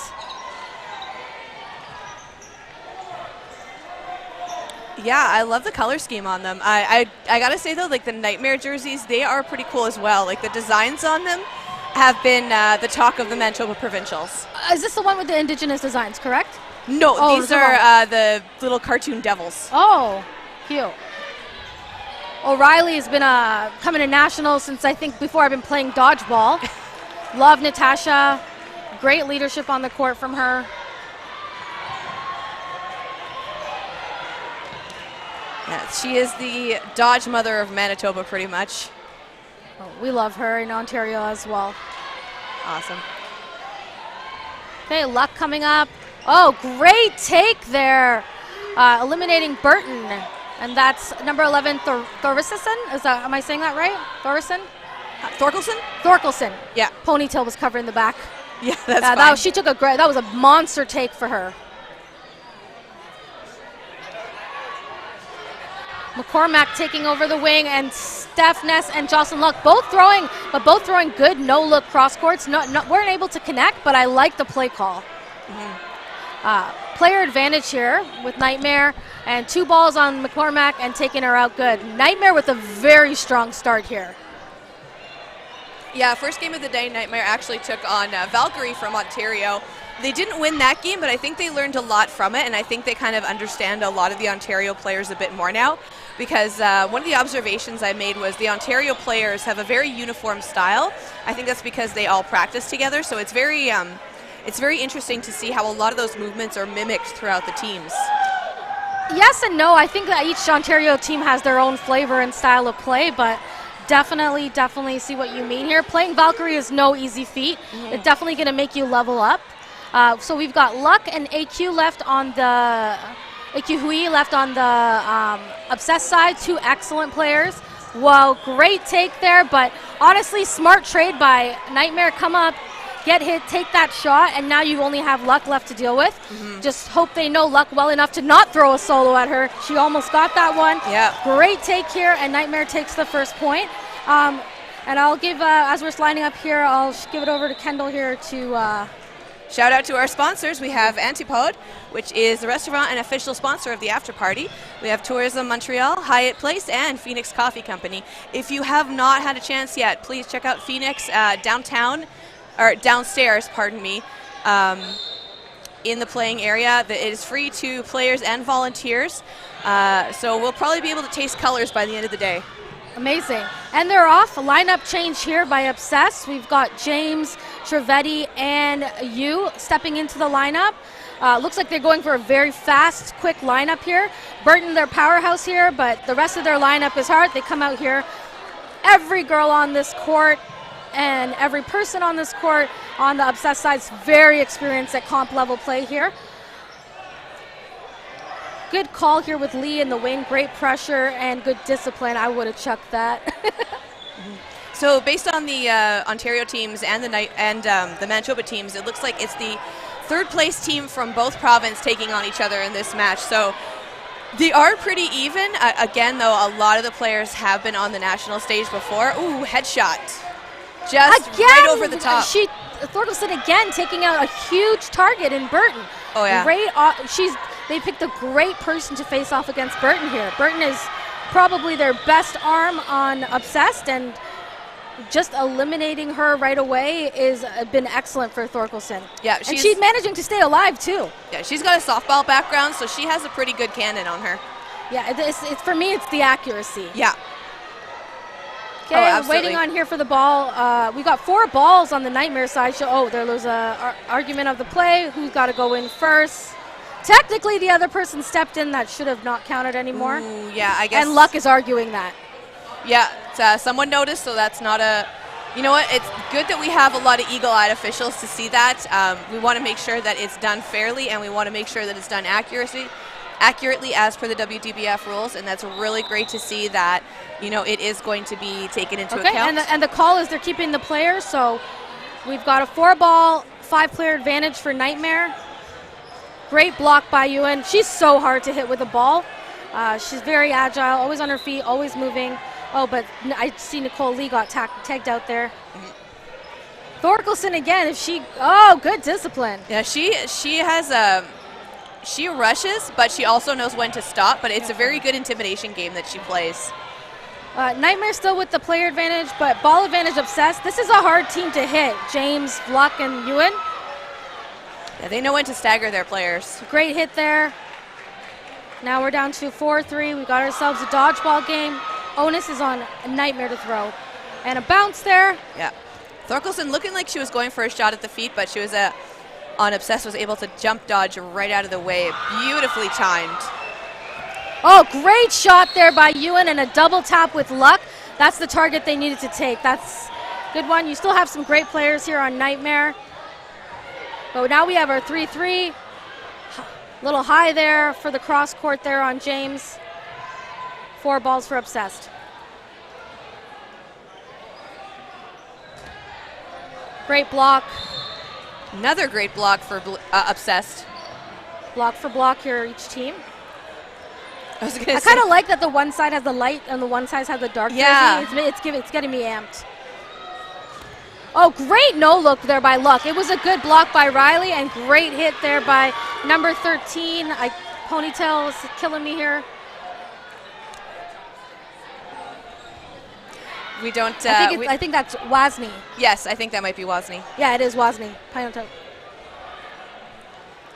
Yeah, I love the color scheme on them. I gotta say though, like the Nightmare jerseys, they are pretty cool as well. Like the designs on them have been the talk of the Manitoba Provincials. Is this the one with the indigenous designs, correct? No, these are the little cartoon devils. Oh, cute. O'Reilly has been coming to nationals since I think before I've been playing dodgeball. Love Natasha. Great leadership on the court from her. Yeah, she is the Dodge mother of Manitoba pretty much. Oh, we love her in Ontario as well. Awesome. Okay, Luck coming up. Oh, great take there. Eliminating Burton. And that's number 11, Thoresen. Am I saying that right? Thoresen? Thorkelson? Thorkelson. Yeah. Ponytail was covering the back. Yeah, that's fine. She took that was a monster take for her. McCormack taking over the wing, and Steph Ness and Jocelyn Luck both throwing good no-look cross courts. Weren't able to connect, but I like the play call. Player advantage here with Nightmare, and 2 balls on McCormack and taking her out good. Nightmare with a very strong start here. Yeah, first game of the day, Nightmare actually took on Valkyrie from Ontario. They didn't win that game, but I think they learned a lot from it, and I think they kind of understand a lot of the Ontario players a bit more now, because one of the observations I made was the Ontario players have a very uniform style. I think that's because they all practice together, so it's very interesting to see how a lot of those movements are mimicked throughout the teams. Yes and no. I think that each Ontario team has their own flavor and style of play, but definitely see what you mean here. Playing Valkyrie is no easy feat. It's definitely going to make you level up. So we've got Luck and AQ left on the Hui left on the Obsessed side. 2 excellent players. Wow, great take there, but honestly, smart trade by Nightmare. Come up, get hit, take that shot, and now you only have Luck left to deal with. Just hope they know Luck well enough to not throw a solo at her. She almost got that one. Yeah. Great take here, and Nightmare takes the first point. And I'll give, as we're lining up here, I'll give it over to Kendall here to... Shout out to our sponsors. We have Antipode, which is the restaurant and official sponsor of the after party. We have Tourism Montreal, Hyatt Place, and Phoenix Coffee Company. If you have not had a chance yet, please check out Phoenix downtown, or downstairs, pardon me, in the playing area. It is free to players and volunteers, so we'll probably be able to taste colors by the end of the day. Amazing. And they're off. A lineup change here by Obsessed. We've got James, Trevetti, and Yu stepping into the lineup. Looks like they're going for a very fast, quick lineup here. Burton, their powerhouse here, but the rest of their lineup is hard. They come out here. Every girl on this court and every person on this court on the Obsessed side is very experienced at comp level play here. Good call here with Lee in the wing. Great pressure and good discipline. I would have chucked that. So based on the Ontario teams and the Manitoba teams, it looks like it's the third place team from both province taking on each other in this match. So they are pretty even. Again, though, a lot of the players have been on the national stage before. Ooh, headshot. Just again, right over the top. Thorkelson again taking out a huge target in Burton. Oh, yeah. Great. They picked a great person to face off against Burton here. Burton is probably their best arm on Obsessed, and just eliminating her right away is been excellent for Thorkelson. Yeah, and she's managing to stay alive too. Yeah, she's got a softball background, so she has a pretty good cannon on her. Yeah, it's for me, it's the accuracy. Yeah. Okay, waiting on here for the ball. We got 4 balls on the Nightmare side. There was a argument of the play. Who's got to go in first? Technically, the other person stepped in. That should have not counted anymore. Ooh, yeah, I guess. And Luck is arguing that. Yeah, someone noticed, so that's not a... You know what? It's good that we have a lot of eagle-eyed officials to see that. We want to make sure that it's done fairly, and we want to make sure that it's done accurately as per the WDBF rules, and that's really great to see that, it is going to be taken into account. And the call is they're keeping the players, so we've got a 4-ball, 5-player advantage for Nightmare. Great block by Ewan. She's so hard to hit with the ball. She's very agile, always on her feet, always moving. Oh, but I see Nicole Lee got tagged out there. Thorkelson again. Good discipline. Yeah, she has she rushes, but she also knows when to stop. But it's a very good intimidation game that she plays. Nightmare still with the player advantage, but ball advantage Obsessed. This is a hard team to hit. James, Luck, and Ewan. Yeah, they know when to stagger their players. Great hit there. Now we're down to 4-3. We got ourselves a dodgeball game. Onus is on a Nightmare to throw. And a bounce there. Yeah. Thorkelson looking like she was going for a shot at the feet, but she was on Obsessed was able to jump dodge right out of the way. Beautifully timed. Oh, great shot there by Ewan and a double tap with Luck. That's the target they needed to take. That's a good one. You still have some great players here on Nightmare. But now we have our 3-3. Little high there for the cross court there on James. 4 balls for Obsessed. Great block. Another great block for Obsessed. Block for block here, each team. I kind of like that the one side has the light and the one side has the dark. Yeah. It's getting me amped. Oh, great no-look there by Luck. It was a good block by Riley and great hit there by number 13. Ponytail is killing me here. We don't... I think that's Wozni. Yes, I think that might be Wozni. Yeah, it is Wozni. Ponytail.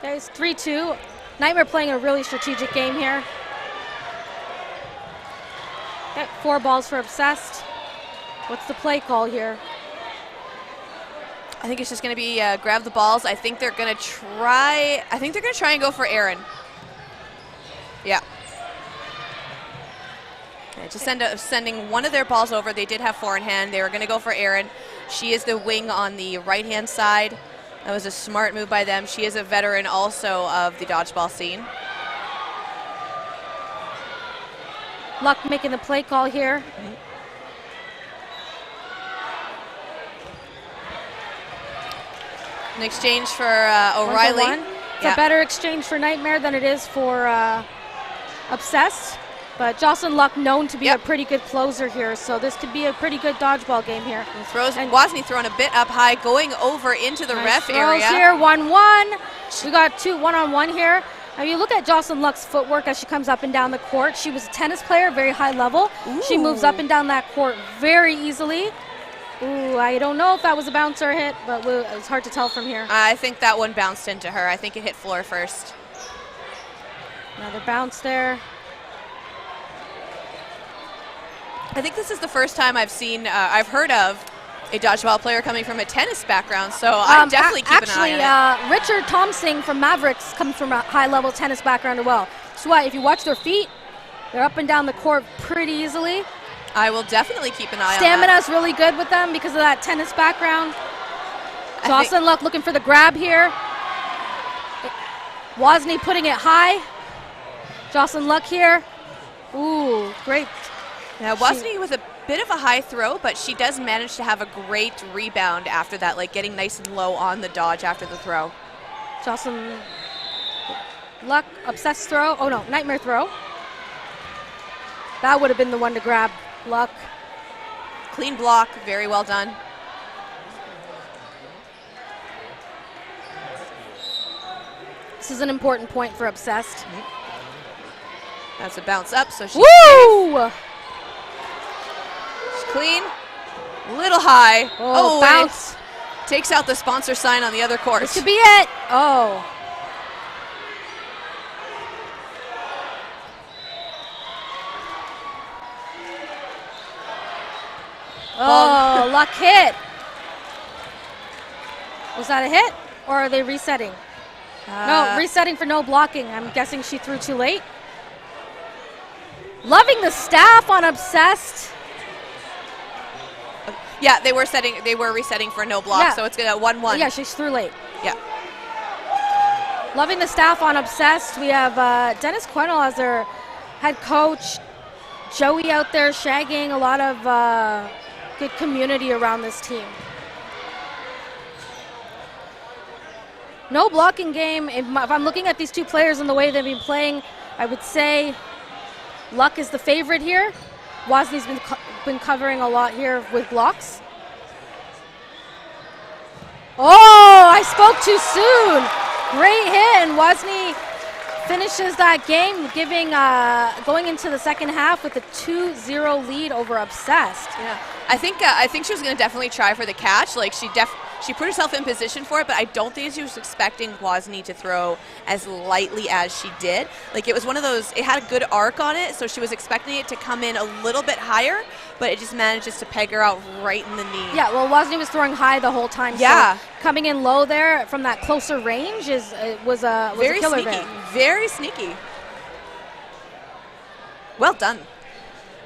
There's 3-2. Nightmare playing a really strategic game here. Okay, 4 balls for Obsessed. What's the play call here? I think it's just going to be grab the balls. I think they're going to try and go for Aaron. Yeah. Just sending one of their balls over. They did have 4 in hand. They were going to go for Aaron. She is the wing on the right-hand side. That was a smart move by them. She is a veteran also of the dodgeball scene. Luck making the play call here. An exchange for 1 O'Reilly. for 1. It's a better exchange for Nightmare than it is for Obsessed. But Jocelyn Luck known to be a pretty good closer here, so this could be a pretty good dodgeball game here. And Wozni throwing a bit up high, going over into the ref area. Here, 1-1. We got 2 1-on-1 here. Now you look at Jocelyn Luck's footwork as she comes up and down the court. She was a tennis player, very high level. Ooh. She moves up and down that court very easily. Ooh, I don't know if that was a bounce or a hit, but it's hard to tell from here. I think that one bounced into her. I think it hit floor first. Another bounce there. I think this is the first time I've heard of a dodgeball player coming from a tennis background, so I'm definitely keeping an eye on it. Richard Thompson from Mavericks comes from a high-level tennis background as well. So if you watch their feet, they're up and down the court pretty easily. I will definitely keep an eye on that. Stamina's really good with them because of that tennis background. Jocelyn Luck looking for the grab here. Wozni putting it high. Jocelyn Luck here. Ooh, great. Now, Wozni with a bit of a high throw, but she does manage to have a great rebound after that, like getting nice and low on the dodge after the throw. Jocelyn Luck, Obsessed throw. Oh, no, Nightmare throw. That would have been the one to grab. Luck. Clean block, very well done. This is an important point for Obsessed. That's a bounce up, so she's Woo! clean, little high. Oh, bounce. Takes out the sponsor sign on the other court. This could be it. Oh. Oh, Luck hit. Was that a hit, or are they resetting? No, resetting for no blocking. I'm guessing she threw too late. Loving the staff on Obsessed. Yeah, they were resetting for no block, so it's gonna 1-1. Yeah, she threw late. Yeah. Loving the staff on Obsessed. We have Dennis Quennell as their head coach. Joey out there shagging. A lot of good community around this team. No blocking game. If I'm looking at these two players and the way they've been playing, I would say Luck is the favorite here. Wozny's been covering a lot here with blocks. Oh, I spoke too soon. Great hit, and Wozni finishes that game, going into the second half with a 2-0 lead over Obsessed. Yeah, I think she was going to definitely try for the catch. Like she put herself in position for it, but I don't think she was expecting Wozni to throw as lightly as she did. Like it was one of those, it had a good arc on it, so she was expecting it to come in a little bit higher, but it just manages to peg her out right in the knee. Yeah, well, Wozni was throwing high the whole time. Yeah. So coming in low there from that closer range was a very killer sneaky. there. Very sneaky. Well done.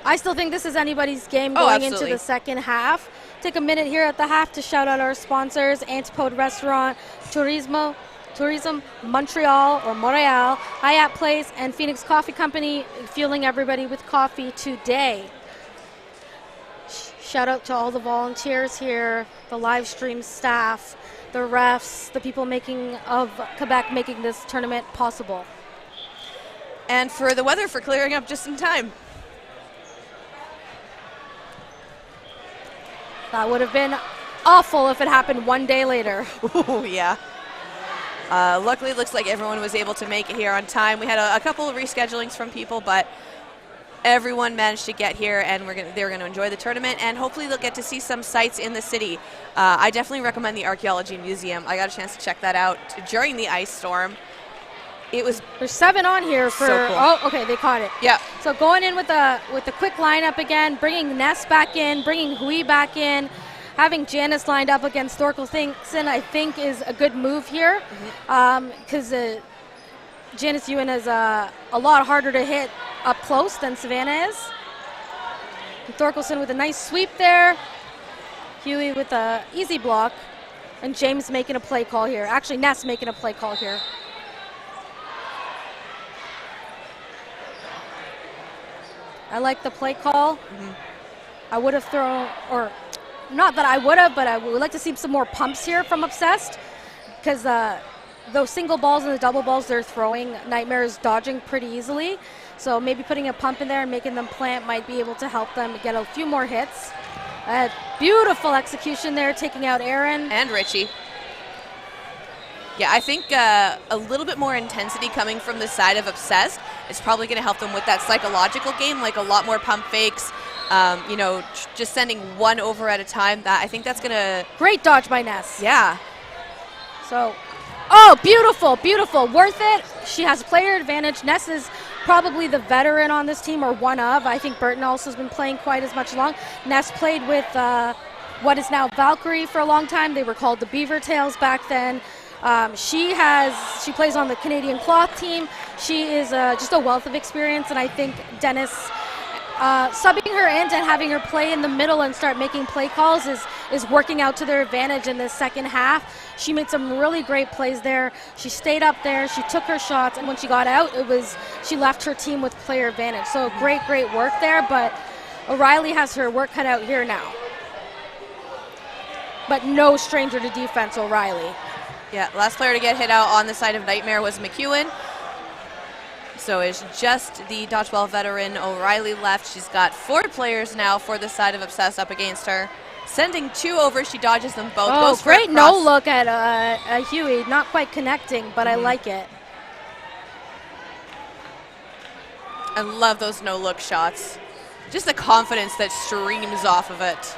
I still think this is anybody's game going into the second half. Take a minute here at the half to shout out our sponsors: Antipode Restaurant, Tourism Montreal or Montreal, Hayat Place, and Phoenix Coffee Company, fueling everybody with coffee today. Shout out to all the volunteers here, the live stream staff, the refs, the people of Quebec making this tournament possible. And for the weather for clearing up just in time. That would have been awful if it happened one day later. Oh, yeah. Luckily, it looks like everyone was able to make it here on time. We had a couple of reschedulings from people, but everyone managed to get here, and they're going to enjoy the tournament, and hopefully they'll get to see some sights in the city. I definitely recommend the Archaeology Museum. I got a chance to check that out during the ice storm. There's 7 on here for. So cool. Oh, okay, they caught it. Yeah. So going in with the quick lineup again, bringing Ness back in, bringing Hui back in, having Janice lined up against Thorkelson, I think is a good move here, because Janice Ewan is a lot harder to hit up close than Savannah is. And Thorkelson with a nice sweep there. Huey with a easy block, and James making a play call here. Actually, Ness making a play call here. I like the play call. I would have thrown, or not that I would have, but I would like to see some more pumps here from Obsessed. because those single balls and the double balls they're throwing, Nightmare is dodging pretty easily. So maybe putting a pump in there and making them plant might be able to help them get a few more hits. Beautiful execution there, taking out Aaron. And Richie. Yeah, I think a little bit more intensity coming from the side of Obsessed is probably going to help them with that psychological game, like a lot more pump fakes, you know, just sending one over at a time. I think that's going to... Great dodge by Ness. Yeah. So, oh, beautiful, beautiful. Worth it. She has player advantage. Ness is probably the veteran on this team, or one of. I think Burton also has been playing quite as much long. Ness played with what is now Valkyrie for a long time. They were called the Beaver Tails back then. She plays on the Canadian Cloth team. She is just a wealth of experience, and I think Dennis subbing her in and having her play in the middle and start making play calls is working out to their advantage in the second half. She made some really great plays there. She stayed up there, she took her shots, and when she got out, she left her team with player advantage. So great work there, but O'Reilly has her work cut out here now. But no stranger to defense, O'Reilly. Yeah, last player to get hit out on the side of Nightmare was McEwen. So it's just the Dodgeball veteran O'Reilly left. She's got 4 players now for the side of Obsessed up against her. Sending 2 over, she dodges them both. Oh, great no look at Huey. Not quite connecting, but I like it. I love those no look shots. Just the confidence that streams off of it.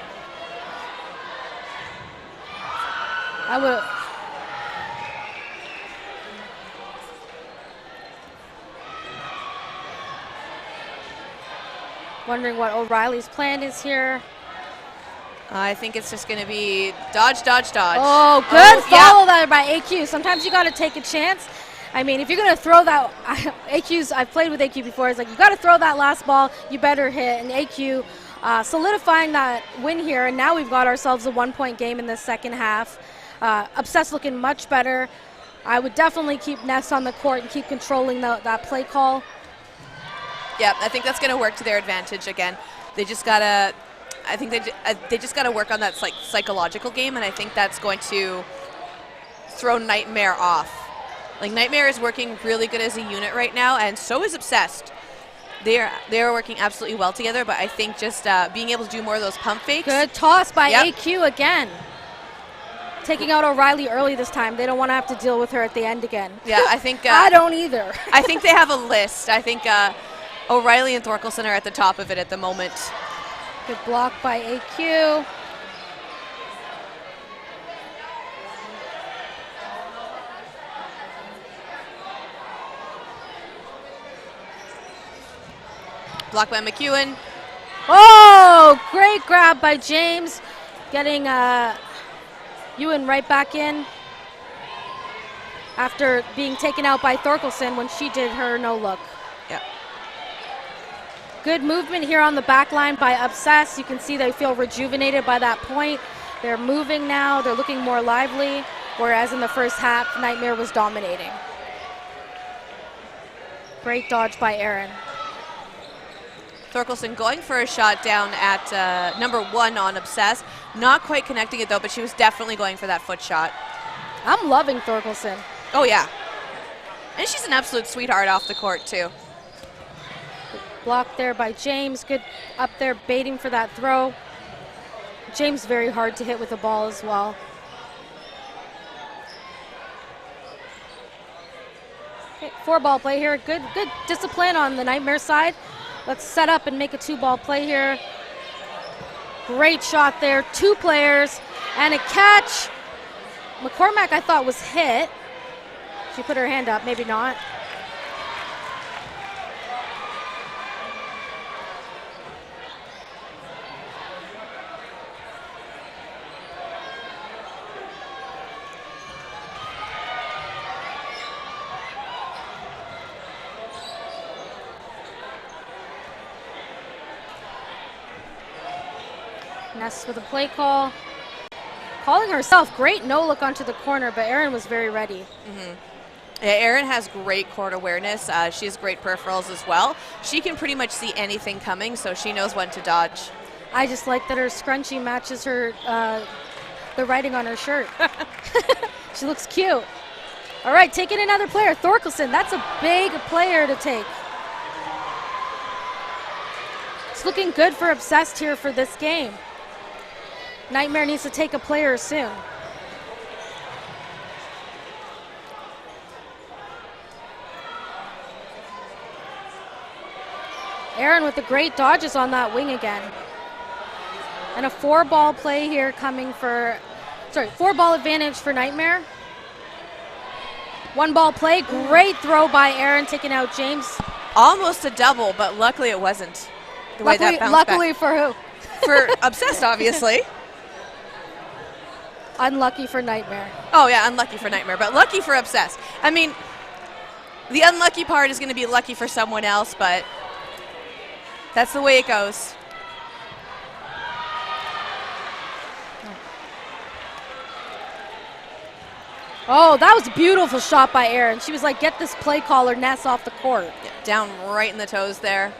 I would. Wondering what O'Reilly's plan is here. I think it's just going to be dodge, dodge, dodge. Oh, good follow there by AQ. Sometimes you got to take a chance. I mean, if you're going to throw that, I've played with AQ before. It's like, you got to throw that last ball, you better hit. And AQ solidifying that win here. And now we've got ourselves a 1-point game in the second half. Obsessed looking much better. I would definitely keep Ness on the court and keep controlling that play call. Yeah, I think that's going to work to their advantage again. They just got to, I think they just got to work on that psychological game, and I think that's going to throw Nightmare off. Like, Nightmare is working really good as a unit right now, and so is Obsessed. They are working absolutely well together, but I think just being able to do more of those pump fakes. Good toss by AQ again. Taking out O'Reilly early this time. They don't want to have to deal with her at the end again. Yeah, I think... I don't either. I think they have a list. I think O'Reilly and Thorkelson are at the top of it at the moment. Good block by AQ. Block by McEwen. Oh, great grab by James. Getting Ewan right back in after being taken out by Thorkelson when she did her no look. Yeah. Good movement here on the back line by Obsessed. You can see they feel rejuvenated by that point. They're moving now. They're looking more lively, whereas in the first half, Nightmare was dominating. Great dodge by Aaron. Thorkelson going for a shot down at number 1 on Obsessed. Not quite connecting it, though, but she was definitely going for that foot shot. I'm loving Thorkelson. Oh, yeah. And she's an absolute sweetheart off the court, too. Blocked there by James. Good up there baiting for that throw. James very hard to hit with the ball as well. Okay, 4-ball play here. Good discipline on the Nightmare side. Let's set up and make a 2-ball play here. Great shot there. 2 players and a catch. McCormack, I thought, was hit. She put her hand up. Maybe not. Ness with a play call. Calling herself. Great no look onto the corner, but Erin was very ready. Mm-hmm. Yeah, Erin has great court awareness. She has great peripherals as well. She can pretty much see anything coming, so she knows when to dodge. I just like that her scrunchie matches her the writing on her shirt. She looks cute. All right, taking another player. Thorkelson, that's a big player to take. It's looking good for Obsessed here for this game. Nightmare needs to take a player soon. Aaron with the great dodges on that wing again. And a 4-ball play here coming for, 4-ball advantage for Nightmare. 1-ball play, great throw by Aaron, taking out James. Almost a double, but luckily it wasn't. The way that bounced luckily back. for who? For Obsessed, obviously. Unlucky for Nightmare. Oh, yeah, unlucky for Nightmare, but lucky for Obsessed. I mean, the unlucky part is going to be lucky for someone else, but that's the way it goes. Oh, that was a beautiful shot by Aaron. She was like, get this play caller Ness off the court. Yeah, down right in the toes there.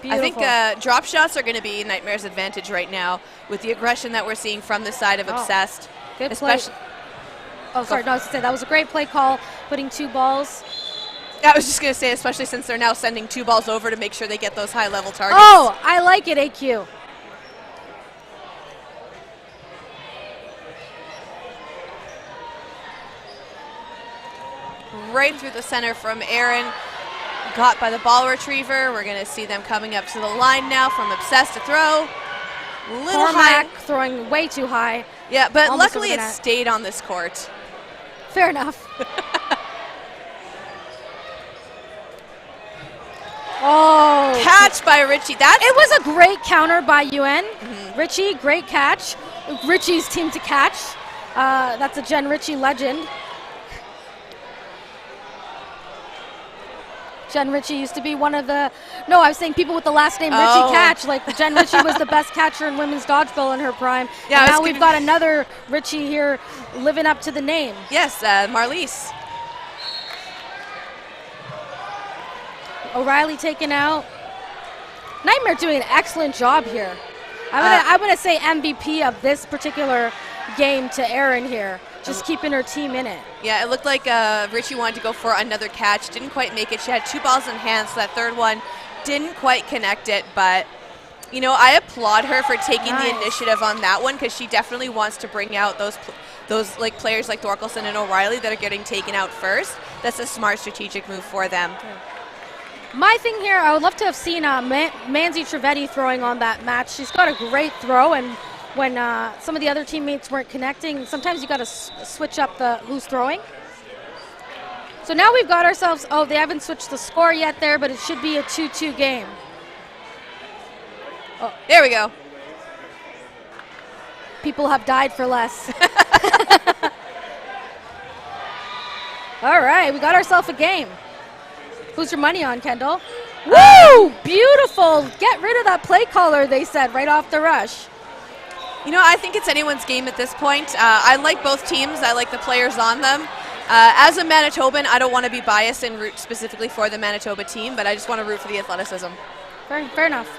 Beautiful. I think drop shots are going to be Nightmare's advantage right now with the aggression that we're seeing from the side of Obsessed. Good play. Oh, sorry, no, I was going to say, that was a great play call, putting 2 balls. I was just going to say, especially since they're now sending 2 balls over to make sure they get those high-level targets. Oh, I like it, AQ. Right through the center from Aaron. Got by the ball retriever. We're going to see them coming up to the line now from Obsessed to throw. Little high. Throwing way too high. Yeah, but Almost luckily over the it net. stayed on this court. Fair enough. Oh. Catch by Richie. It was a great counter by UN. Richie, great catch. Richie's team to catch. That's a Jen Richie legend. Jen Richie used to be one of the, no, I was saying people with the last name Richie catch. Like Jen Richie was the best catcher in women's dodgeball in her prime. Yeah, and now we've got another Richie here living up to the name. Yes, Marliese. O'Reilly taken out. Nightmare doing an excellent job here. I'm gonna say MVP of this particular game to Erin here. Just keeping her team in it. Yeah, it looked like Richie wanted to go for another catch. Didn't quite make it. She had 2 balls in hand, so that third one didn't quite connect it. But, you know, I applaud her for taking the initiative on that one because she definitely wants to bring out those like players like Thorkelson and O'Reilly that are getting taken out first. That's a smart strategic move for them. My thing here, I would love to have seen Manzi Trevetti throwing on that match. She's got a great throw, and when some of the other teammates weren't connecting, sometimes you got to switch up who's throwing. So now we've got ourselves, they haven't switched the score yet there, but it should be a 2-2 game. Oh, there we go. People have died for less. All right, we got ourselves a game. Who's your money on, Kendall? Woo! Beautiful. Get rid of that play caller, they said, right off the rush. You know, I think it's anyone's game at this point. I like both teams. I like the players on them. As a Manitoban, I don't want to be biased and root specifically for the Manitoba team, but I just want to root for the athleticism. Fair enough.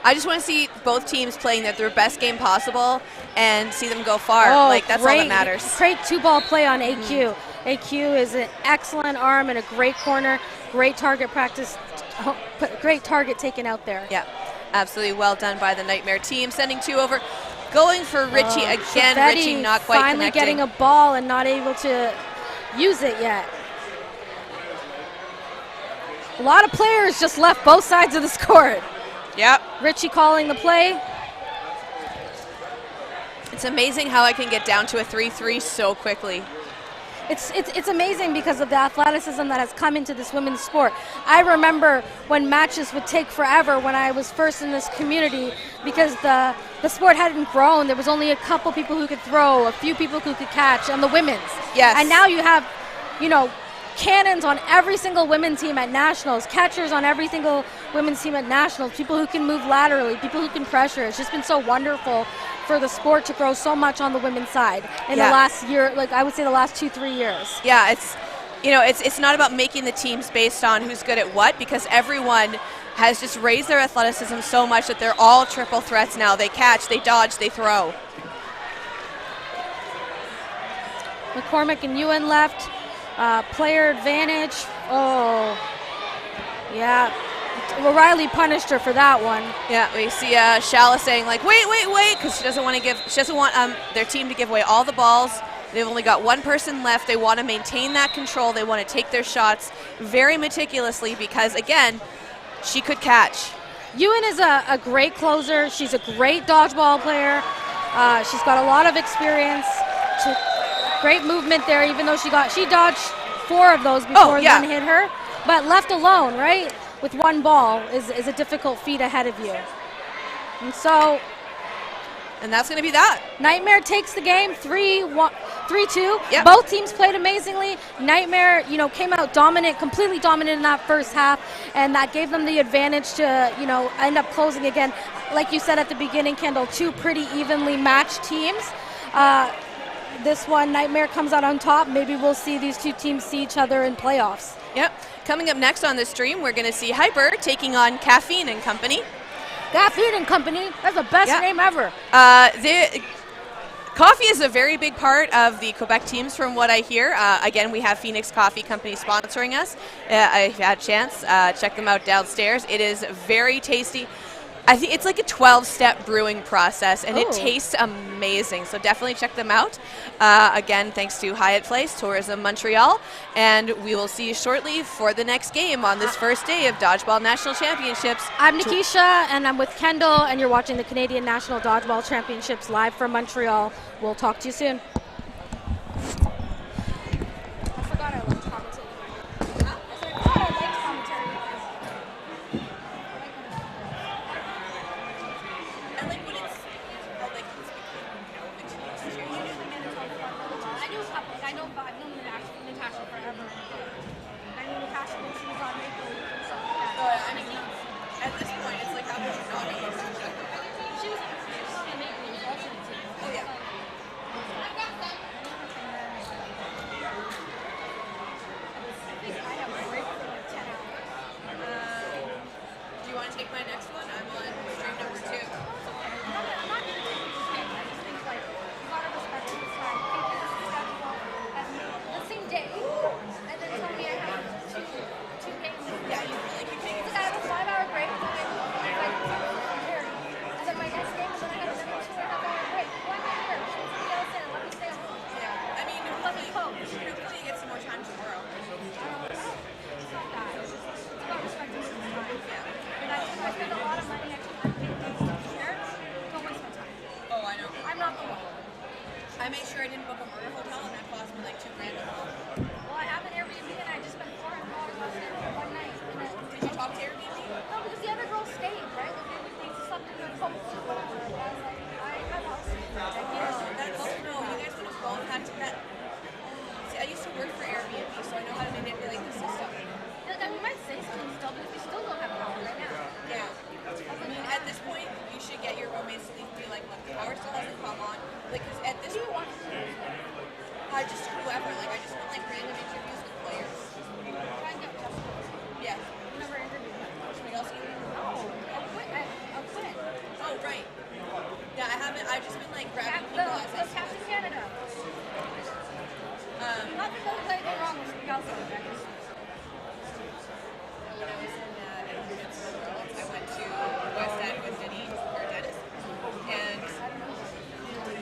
I just want to see both teams playing their best game possible and see them go far. That's all that matters. Great 2-ball play on AQ. AQ is an excellent arm and a great corner. Great target practice. Great target taken out there. Yeah, absolutely well done by the Nightmare team. Sending 2 over. Going for Richie again. Trevetti Richie not quite finally connecting. getting a ball and not able to use it yet. A lot of players just left both sides of the court. Yep. Richie calling the play. It's amazing how I can get down to a 3-3 so quickly. It's amazing because of the athleticism that has come into this women's sport. I remember when matches would take forever when I was first in this community because the sport hadn't grown. There was only a couple people who could throw, a few people who could catch on the women's. Yes. And now you have, cannons on every single women's team at nationals, catchers on every single women's team at nationals, people who can move laterally, people who can pressure. It's just been so wonderful for the sport to grow so much on the women's side in the last year, I would say the last 2-3 years. Yeah, it's not about making the teams based on who's good at what, because everyone has just raised their athleticism so much that they're all triple threats now. They catch, they dodge, they throw. McCormick and Ewan left. Player advantage. Oh, yeah. O'Reilly punished her for that one. Yeah, we see Shala saying like, wait, because she doesn't want their team to give away all the balls. They've only got one person left. They want to maintain that control. They want to take their shots very meticulously because, again, she could catch. Ewan is a great closer. She's a great dodgeball player. She's got a lot of experience. Great movement there, even though she dodged 4 of those before one hit her. But left alone, right, with one ball is a difficult feat ahead of you. And that's going to be that. Nightmare takes the game 3-2. Yep. Both teams played amazingly. Nightmare, came out dominant, completely dominant in that first half, and that gave them the advantage to, end up closing again. Like you said at the beginning, Kendall, 2 pretty evenly matched teams. This one, Nightmare comes out on top. Maybe we'll see these 2 teams see each other in playoffs. Yep. Coming up next on the stream, we're going to see Hyper taking on Caffeine and Company. Caffeine and Company, that's the best name ever. Coffee is a very big part of the Quebec teams from what I hear. Again, we have Phoenix Coffee Company sponsoring us. I've had a chance, check them out downstairs. It is very tasty. I think it's like a 12-step brewing process, and it tastes amazing. So definitely check them out. Again, thanks to Hyatt Place, Tourism Montreal, and we will see you shortly for the next game on this first day of Dodgeball National Championships. I'm Nikisha, and I'm with Kendall, and you're watching the Canadian National Dodgeball Championships live from Montreal. We'll talk to you soon. I made sure I didn't book a murder hotel, and that cost me like $2 grand. Well, I have an Airbnb, and I just spent $400 on one night. Did you talk to Airbnb? No, because the other girl stayed, right? Like, they slept in their coats or whatever. And I was like, I have a house. That's no, you guys would have both had to that. See, I used to work for Airbnb, so I know how to manipulate the system. Then we might say something still, but we still don't have power right now. Yeah. I mean, at this point, you should get your roommates to leave and be like, look, the power still hasn't come on. Like, because at this point, just whoever. Like, I just want like random interviews with players. Try and get Justin. Yeah. You never interviewed him. Somebody else you know? No, I'll quit. Oh, right. Yeah, I haven't. I've just been like grabbing people as I see Captain them. Canada. Not that they'll play anything wrong with somebody else on the When I was in Edmonton for Worlds, I went to West End with Dennis. And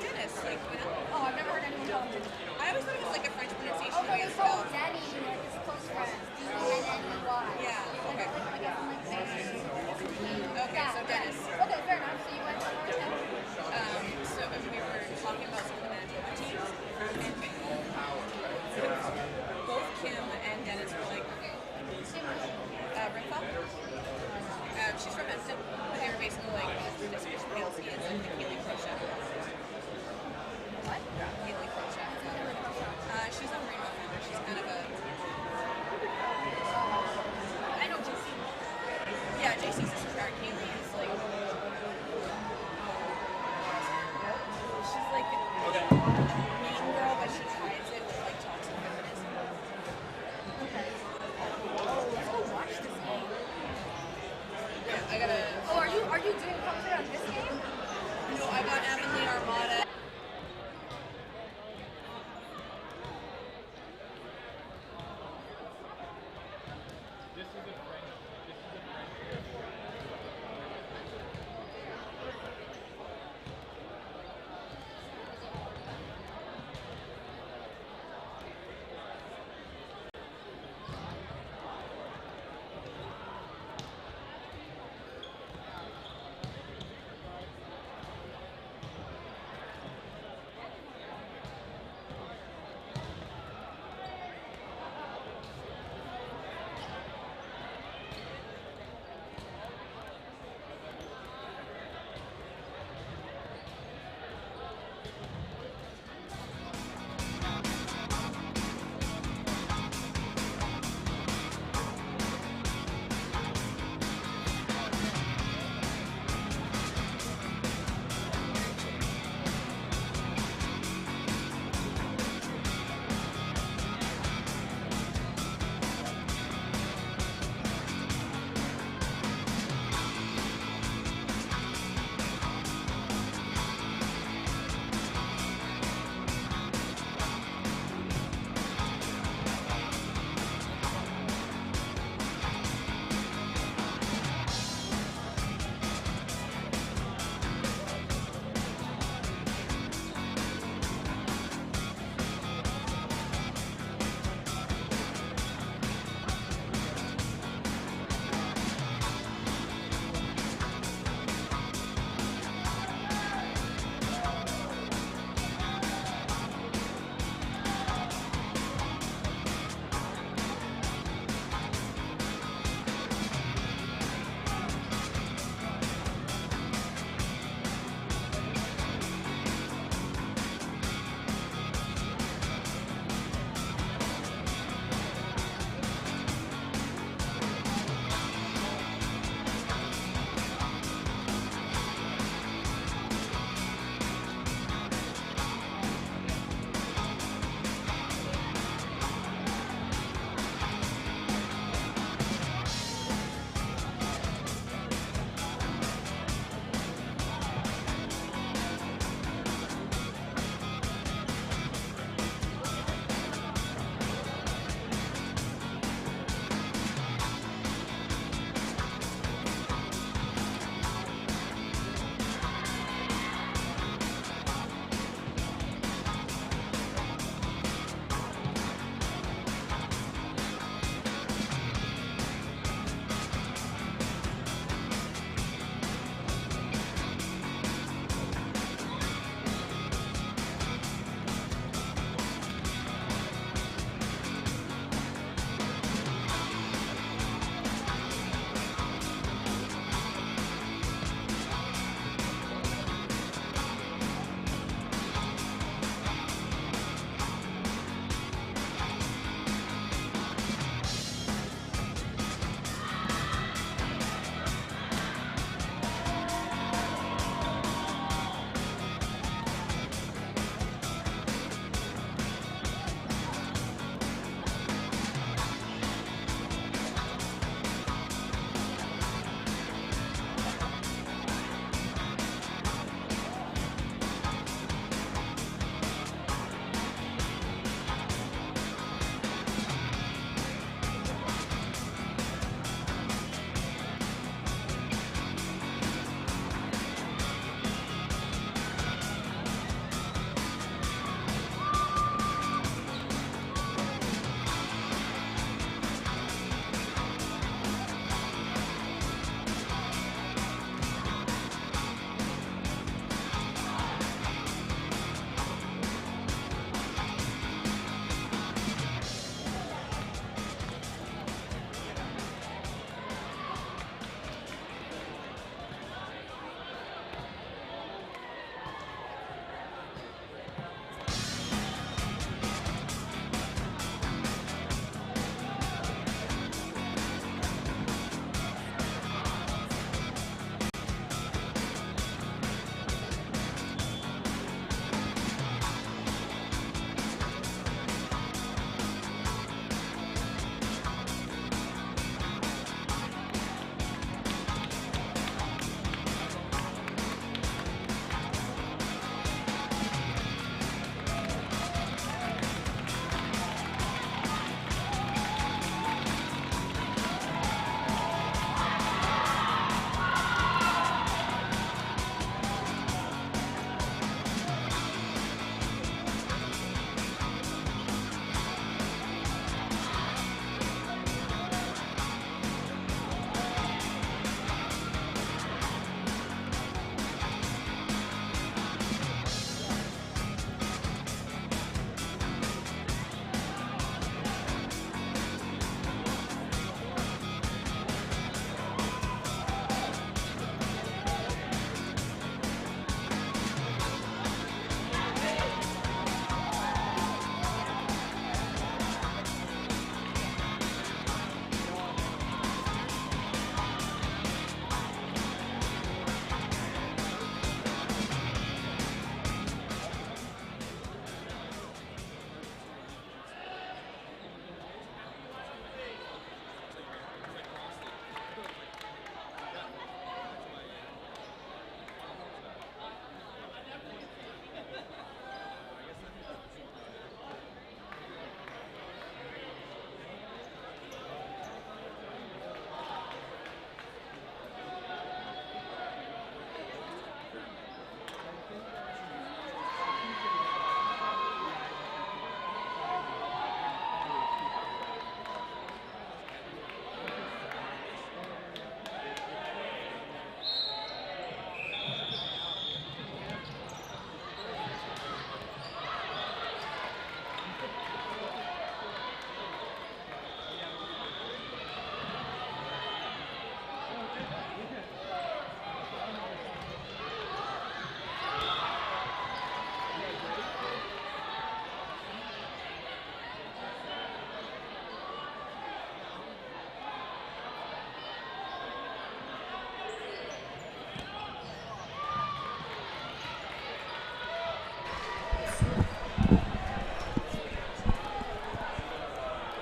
Dennis, like, you know? Oh, I've never heard anyone call him. I always thought it was like a French pronunciation. Oh, the way no, it's it's spelled. Denny, like his close friend. D-E-N-N-E-Y. Yeah, okay. I guess I'm like saying. Okay, so Dennis. Okay, fair enough. So you went to Montana? So we were talking about some of the management teams, and both Kim and Dennis were like, Rifa? She's from Edmonton.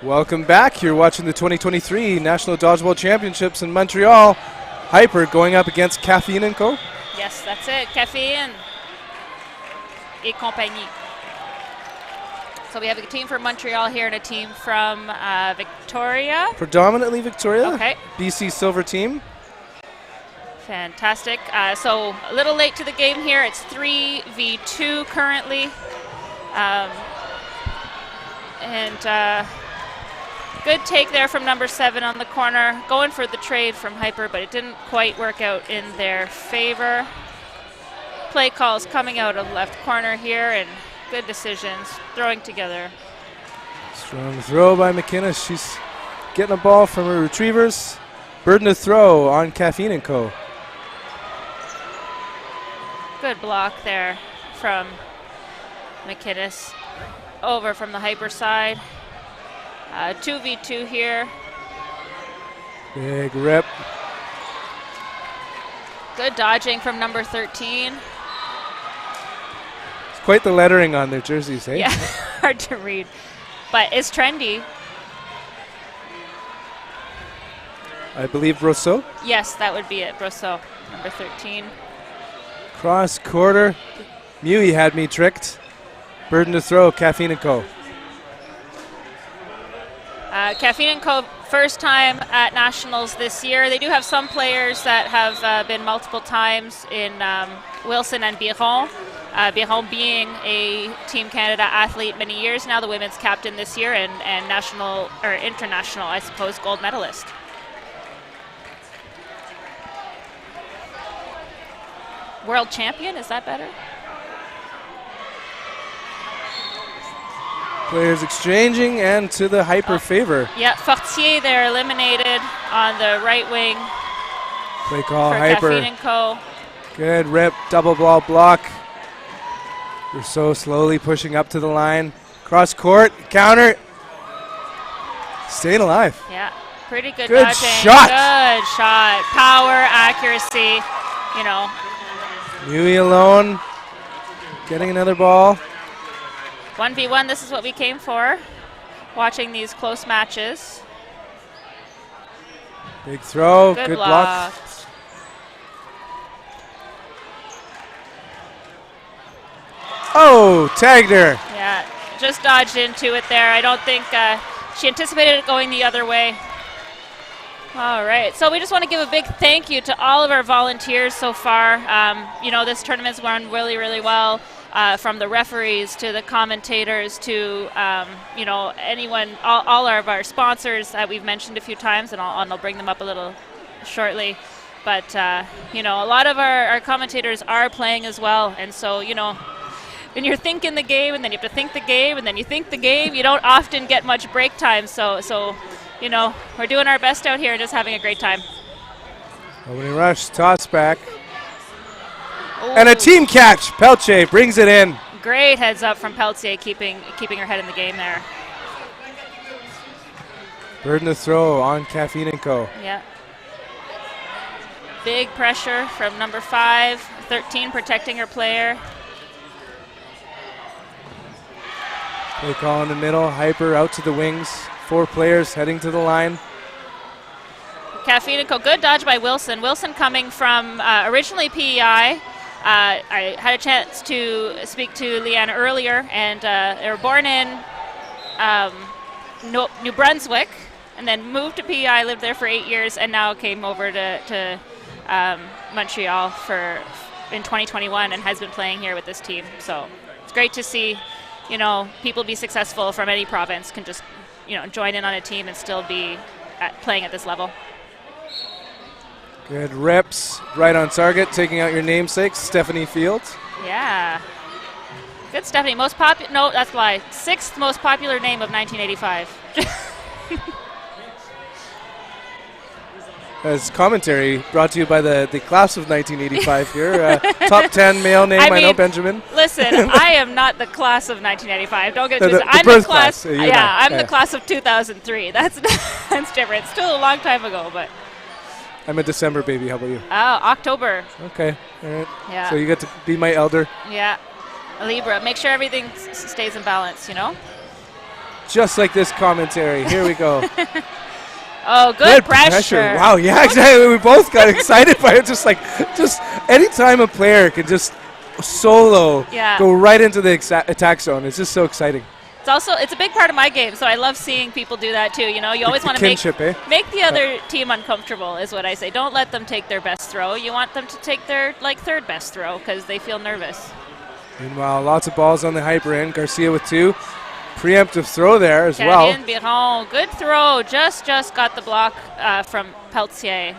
Welcome back. You're watching the 2023 National Dodgeball Championships in Montreal. Hyper going up against Kaffeine Co. Yes, that's it. Kaffeine et compagnie. So we have a team from Montreal here and a team from Victoria. Predominantly Victoria. Okay. BC Silver team. Fantastic. So a little late to the game here. It's 3v2 currently. Good take there from number 7 on the corner. Going for the trade from Hyper, but it didn't quite work out in their favor. Play calls coming out of left corner here, and good decisions, throwing together. Strong throw by McInnes. She's getting a ball from her retrievers. Burden to throw on Kaffeine Co. Good block there from McInnes. Over from the Hyper side. 2v2 here. Big rip. Good dodging from number 13. It's quite the lettering on their jerseys, eh? Yeah, hard to read. But it's trendy. I believe Rousseau. Yes, that would be it. Rousseau, number 13. Cross quarter. Mui had me tricked. Burden to throw, Kaffeine Co. Kaffeine Co. first time at Nationals this year. They do have some players that have been multiple times in Wilson and Biron. Biron being a Team Canada athlete many years now, the women's captain this year, and national or international, I suppose, gold medalist. World champion, is that better? Players exchanging and to the Hyper favor. Yeah, Fortier there eliminated on the right wing Play call, for Hyper. Kaffeine Co. Good rip, double ball block. Rousseau slowly pushing up to the line. Cross court, counter. Staying alive. Yeah, pretty good Good dodging. shot. Good shot. Power, accuracy, you know. Mui alone. Getting another ball. 1v1, this is what we came for, watching these close matches. Big throw, Good good block. block. Oh, tagged her. Yeah, just dodged into it there. I don't think she anticipated it going the other way. All right, so we just want to give a big thank you to all of our volunteers so far. You know, this tournament's run really, really well. From the referees to the commentators to you know, anyone, all of our sponsors that we've mentioned a few times, and I'll bring them up a little shortly. But you know, a lot of our commentators are playing as well, and so, you know, when you're thinking the game and then you have to think the game and then you think the game, you don't often get much break time. So you know, we're doing our best out here and just having a great time. Opening rush, toss back. Ooh. And a team catch. Pelche brings it in. Great heads up from Peltier, keeping her head in the game there. Burden to throw on Kaffeine Co. Yeah. Big pressure from number 5, 13 protecting her player. Play call in the middle. Hyper out to the wings. 4 players heading to the line. Kaffeine Co. Good dodge by Wilson. Wilson coming from originally PEI. I had a chance to speak to Leanne earlier, and they were born in New Brunswick and then moved to PEI, lived there for 8 years, and now came over to Montreal in 2021 and has been playing here with this team. So it's great to see, you know, people be successful from any province can just, you know, join in on a team and still be playing at this level. Good reps, right on target, taking out your namesake, Stephanie Fields. Yeah. Good, Stephanie. Most popular, no, that's a lie. 6th most popular name of 1985. As commentary brought to you by the class of 1985 here. Top 10 male name, I know, Benjamin. Listen, I am not the class of 1985. Don't get it twisted. The I'm birth the class. class. I'm the class of 2003. That's different. It's still a long time ago, but. I'm a December baby. How about you? Oh, October. Okay. All right. Yeah. So you get to be my elder. Yeah. A Libra. Make sure everything stays in balance, you know? just like this commentary. Here we go. Oh, good pressure. Wow, yeah, exactly. We both got excited by it. Just anytime a player can just solo go right into the attack zone, it's just so exciting. It's a big part of my game, so I love seeing people do that too. You know, you always want to make the other team uncomfortable, is what I say. Don't let them take their best throw. You want them to take their third best throw because they feel nervous. Meanwhile, lots of balls on the hyper end. Garcia with 2. Preemptive throw there as well. Biron, good throw. Just got the block from Peltier.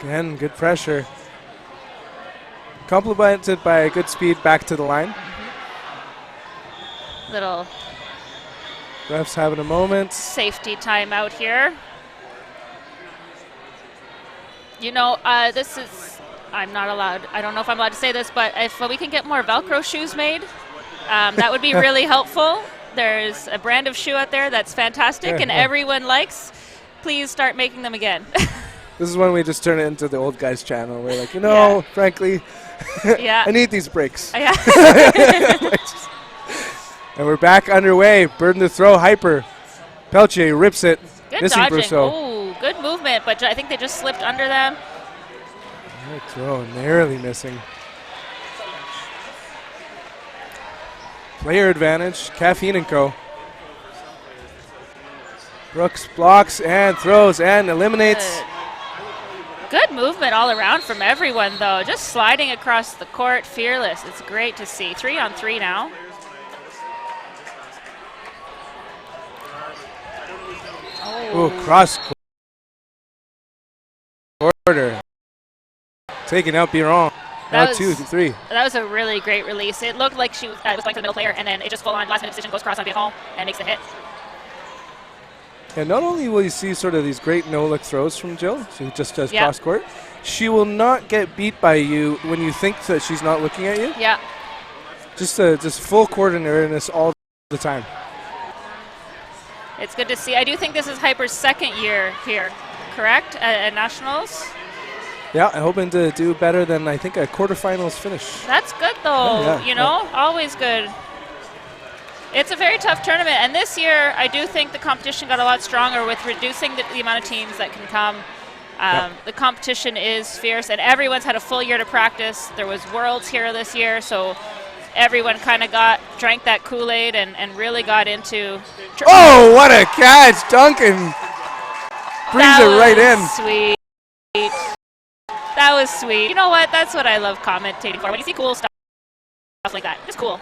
Again, good pressure. Complemented by a good speed back to the line. Little refs having a moment. Safety timeout here. You know, this is, I'm not allowed, I don't know if I'm allowed to say this, but if we can get more Velcro shoes made, that would be really helpful. There's a brand of shoe out there that's fantastic and everyone likes. Please start making them again. This is when we just turn it into the old guys channel. We're like, frankly, I need these breaks. Yeah. And we're back underway. Burden to throw, hyper. Peltier rips it. Good missing dodging. Brousseau. Oh, good movement, but I think they just slipped under them. Good throw, narrowly missing. Player advantage, Kaffeine Co. Brooks blocks and throws and eliminates. Good movement all around from everyone, though. Just sliding across the court, fearless. It's great to see. 3-on-3 now. Oh, cross quarter. Taking out Biron. Now 2-3. That was a really great release. It looked like she was going to the middle player, and then it just full on last minute decision goes cross on Biron and makes the hit. And not only will you see sort of these great no-look throws from Jill, she just does cross-court, she will not get beat by you when you think that she's not looking at you. Yeah. Just full court awareness all the time. It's good to see. I do think this is Hyper's second year here, correct, at Nationals? Yeah, I'm hoping to do better than, I think, a quarterfinals finish. That's good, though. Always good. It's a very tough tournament, and this year I do think the competition got a lot stronger with reducing the amount of teams that can come. The competition is fierce, and everyone's had a full year to practice. There was Worlds here this year, so everyone kind of drank that Kool-Aid and really got into. Oh, what a catch! Duncan brings it right in. Sweet. That was sweet. You know what? That's what I love commentating for. When you see cool stuff like that, it's cool.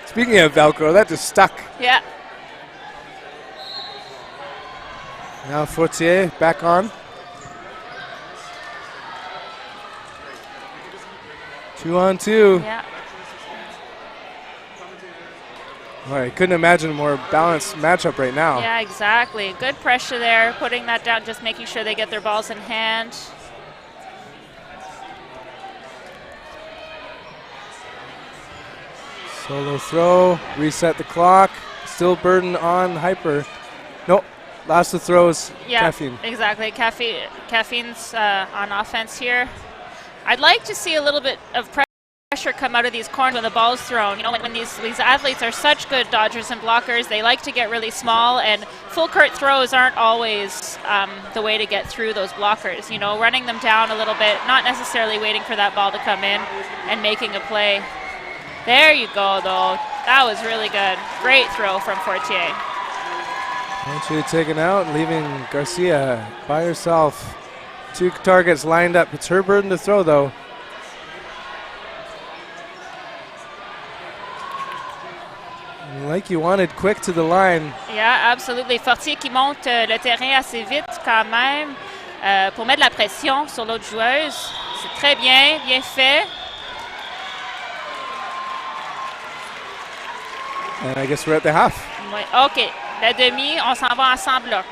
Speaking of Velcro, that just stuck. Yeah. Now Fortier back on. 2-on-2. Yeah. All right, couldn't imagine a more balanced matchup right now. Yeah, exactly. Good pressure there, putting that down, just making sure they get their balls in hand. Solo throw, reset the clock. Still burden on Hyper. Nope, last of throws, Kaffeine. Exactly. Caffeine's on offense here. I'd like to see a little bit of pressure come out of these corners when the ball's thrown. You know, when these athletes are such good dodgers and blockers, they like to get really small, and full court throws aren't always the way to get through those blockers. You know, running them down a little bit, not necessarily waiting for that ball to come in and making a play. There you go, though. That was really good. Great throw from Fortier. Eventually taken out, leaving Garcia by herself. 2 targets lined up. It's her burden to throw, though. Like you wanted, quick to the line. Yeah, absolutely. Fortier qui monte le terrain assez vite quand même pour mettre la pression sur l'autre joueuse. C'est très bien, bien fait. And I guess we're at the half. Oui. OK. La demi, on s'en va en 100 blocs.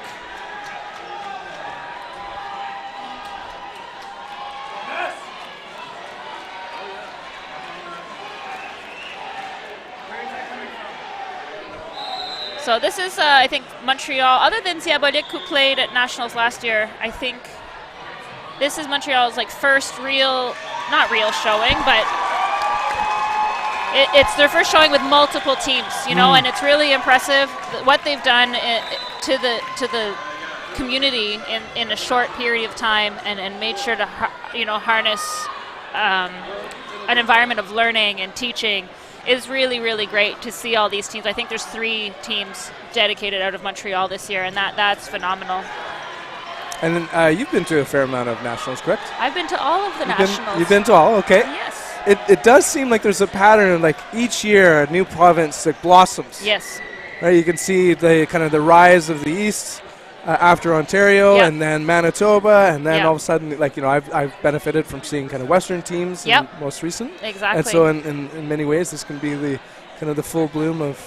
So this is, I think, Montreal. Other than Diabolique, who played at Nationals last year, I think this is Montreal's first not real showing, but it's their first showing with multiple teams, you know, and it's really impressive what they've done to the community in a short period of time, and made sure to harness an environment of learning and teaching is really, really great to see all these teams. I think there's 3 teams dedicated out of Montreal this year, and that's phenomenal. And then you've been to a fair amount of nationals, correct? I've been to all of the nationals. You've been to all, okay. Yes. It does seem like there's a pattern of, like, each year a new province that blossoms. Yes. Right, you can see the kind of the rise of the East after Ontario, and then Manitoba, and then all of a sudden, like, you know, I've benefited from seeing kind of Western teams most recent. Exactly. And so in many ways, this can be the kind of the full bloom of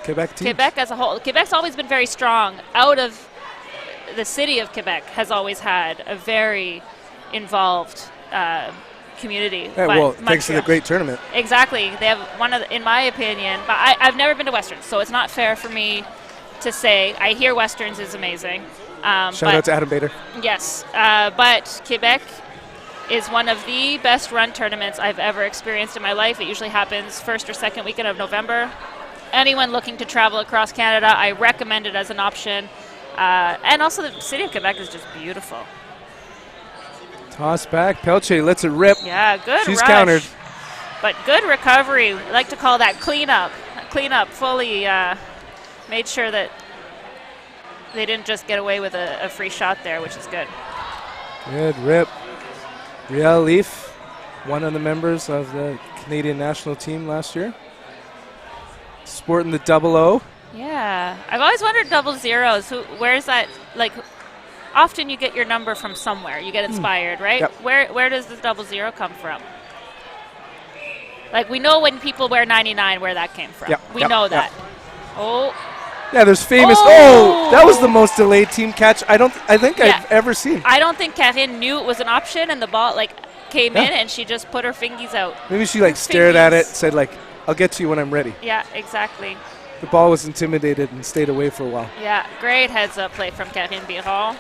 Quebec teams. Quebec as a whole. Quebec's always been very strong. Out of the city of Quebec has always had a very involved community. Yeah, well, thanks to the great tournament. Exactly. They have one of, in my opinion, but I've never been to Westerns, so it's not fair for me to say. I hear Westerns is amazing. Shout out to Adam Bader. Yes, but Quebec is one of the best run tournaments I've ever experienced in my life. It usually happens first or second weekend of November. Anyone looking to travel across Canada, I recommend it as an option. And also the city of Quebec is just beautiful. Toss back. Pelche lets it rip. Yeah, good She's rush. Countered. But good recovery. I like to call that cleanup. Cleanup fully made sure that they didn't just get away with a free shot there, which is good. Good rip. Riel Leaf, one of the members of the Canadian national team last year. Sporting the 00. Yeah. I've always wondered 00s. Where's that? Like, often you get your number from somewhere. You get inspired, right? Yep. Where does the 00 come from? Like, we know when people wear 99 where that came from. Yep. We know that. Oh. Yeah, there's famous. Oh, that was the most delayed team catch I think I've ever seen. I don't think Karine knew it was an option, and the ball came in, and she just put her fingies out. Maybe she stared at it, said I'll get to you when I'm ready. Yeah, exactly. The ball was intimidated and stayed away for a while. Yeah, great heads-up play from Karine Biron.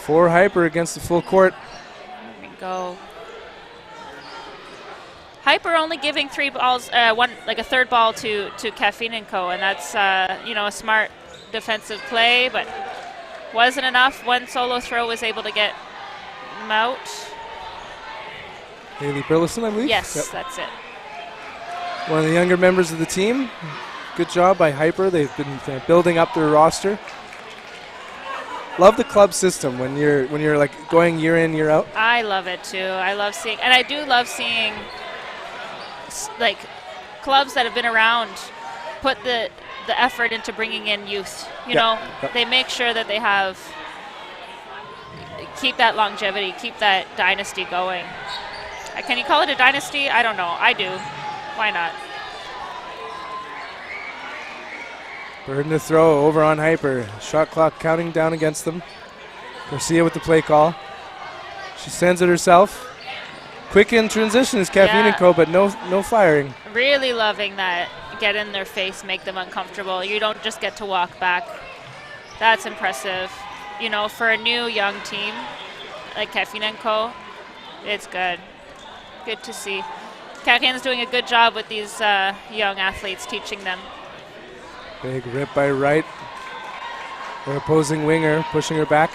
4 hyper against the full court. There we go. Hyper only giving 3 balls, a third ball to Kaffeine Co, and that's a smart defensive play, but wasn't enough. One solo throw was able to get him out. Haley Burleson, I believe. Yes, that's it. One of the younger members of the team. Good job by Hyper. They've been building up their roster. Love the club system when you're going year in, year out. I love it too. I do love seeing clubs that have been around put the effort into bringing in youth. You know, they make sure that they keep that longevity, keep that dynasty going. Can you call it a dynasty? I don't know. I do. Why not? Burden to throw over on Hyper. Shot clock counting down against them. Garcia with the play call. She sends it herself. Quick in transition is Kaffeine Co, but no firing. Really loving that. Get in their face, make them uncomfortable. You don't just get to walk back. That's impressive. For a new young team like Kaffeine Co, it's good. Good to see. Karine's doing a good job with these young athletes, teaching them. Big rip by Wright. Her opposing winger pushing her back.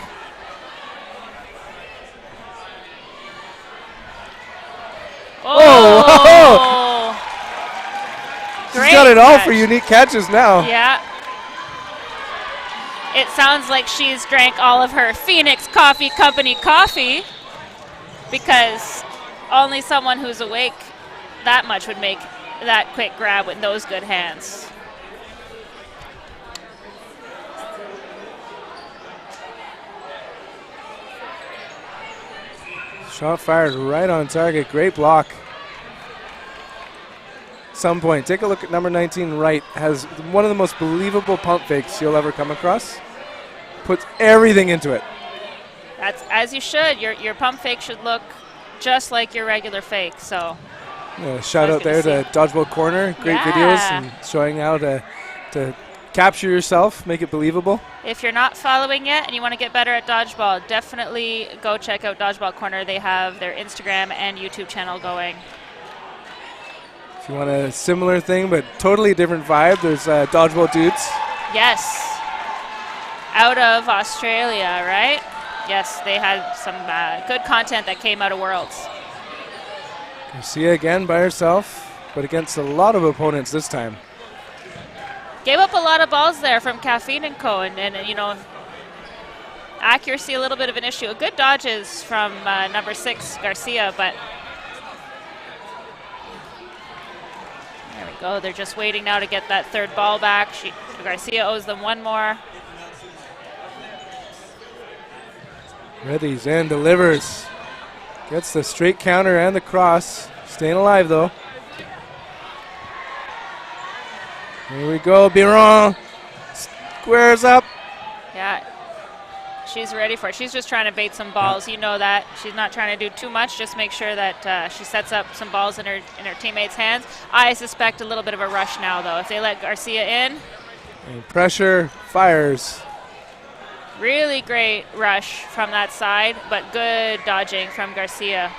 Oh! She's got it all for unique catches now. Yeah. It sounds like she's drank all of her Phoenix Coffee Company coffee, because only someone who's awake that much would make that quick grab with those good hands. Shot fired right on target. Great block. Some point. Take a look at number 19, Wright. Has one of the most believable pump fakes you'll ever come across. Puts everything into it. That's as you should. Your pump fake should look just like your regular fake. So. Yeah, shout out there to Dodgeball Corner. Great videos and showing how to capture yourself, make it believable. If you're not following yet and you want to get better at dodgeball, definitely go check out Dodgeball Corner. They have their Instagram and YouTube channel going. If you want a similar thing but totally different vibe, there's Dodgeball Dudes. Yes. Out of Australia, right? Yes, they had some good content that came out of Worlds. Garcia again by herself, but against a lot of opponents this time. Gave up a lot of balls there from Kaffeine Co. And, you know, accuracy a little bit of an issue. Good dodges from number 6, Garcia, but there we go. They're just waiting now to get that third ball back. Garcia owes them one more. Readies and delivers. Gets the straight counter and the cross. Staying alive, though. Here we go, Biron. Squares up. Yeah, she's ready for it. She's just trying to bait some balls. You know that. She's not trying to do too much. Just make sure that she sets up some balls in her teammates' hands. I suspect a little bit of a rush now, though. If they let Garcia in. And pressure fires. Really great rush from that side, but good dodging from Garcia.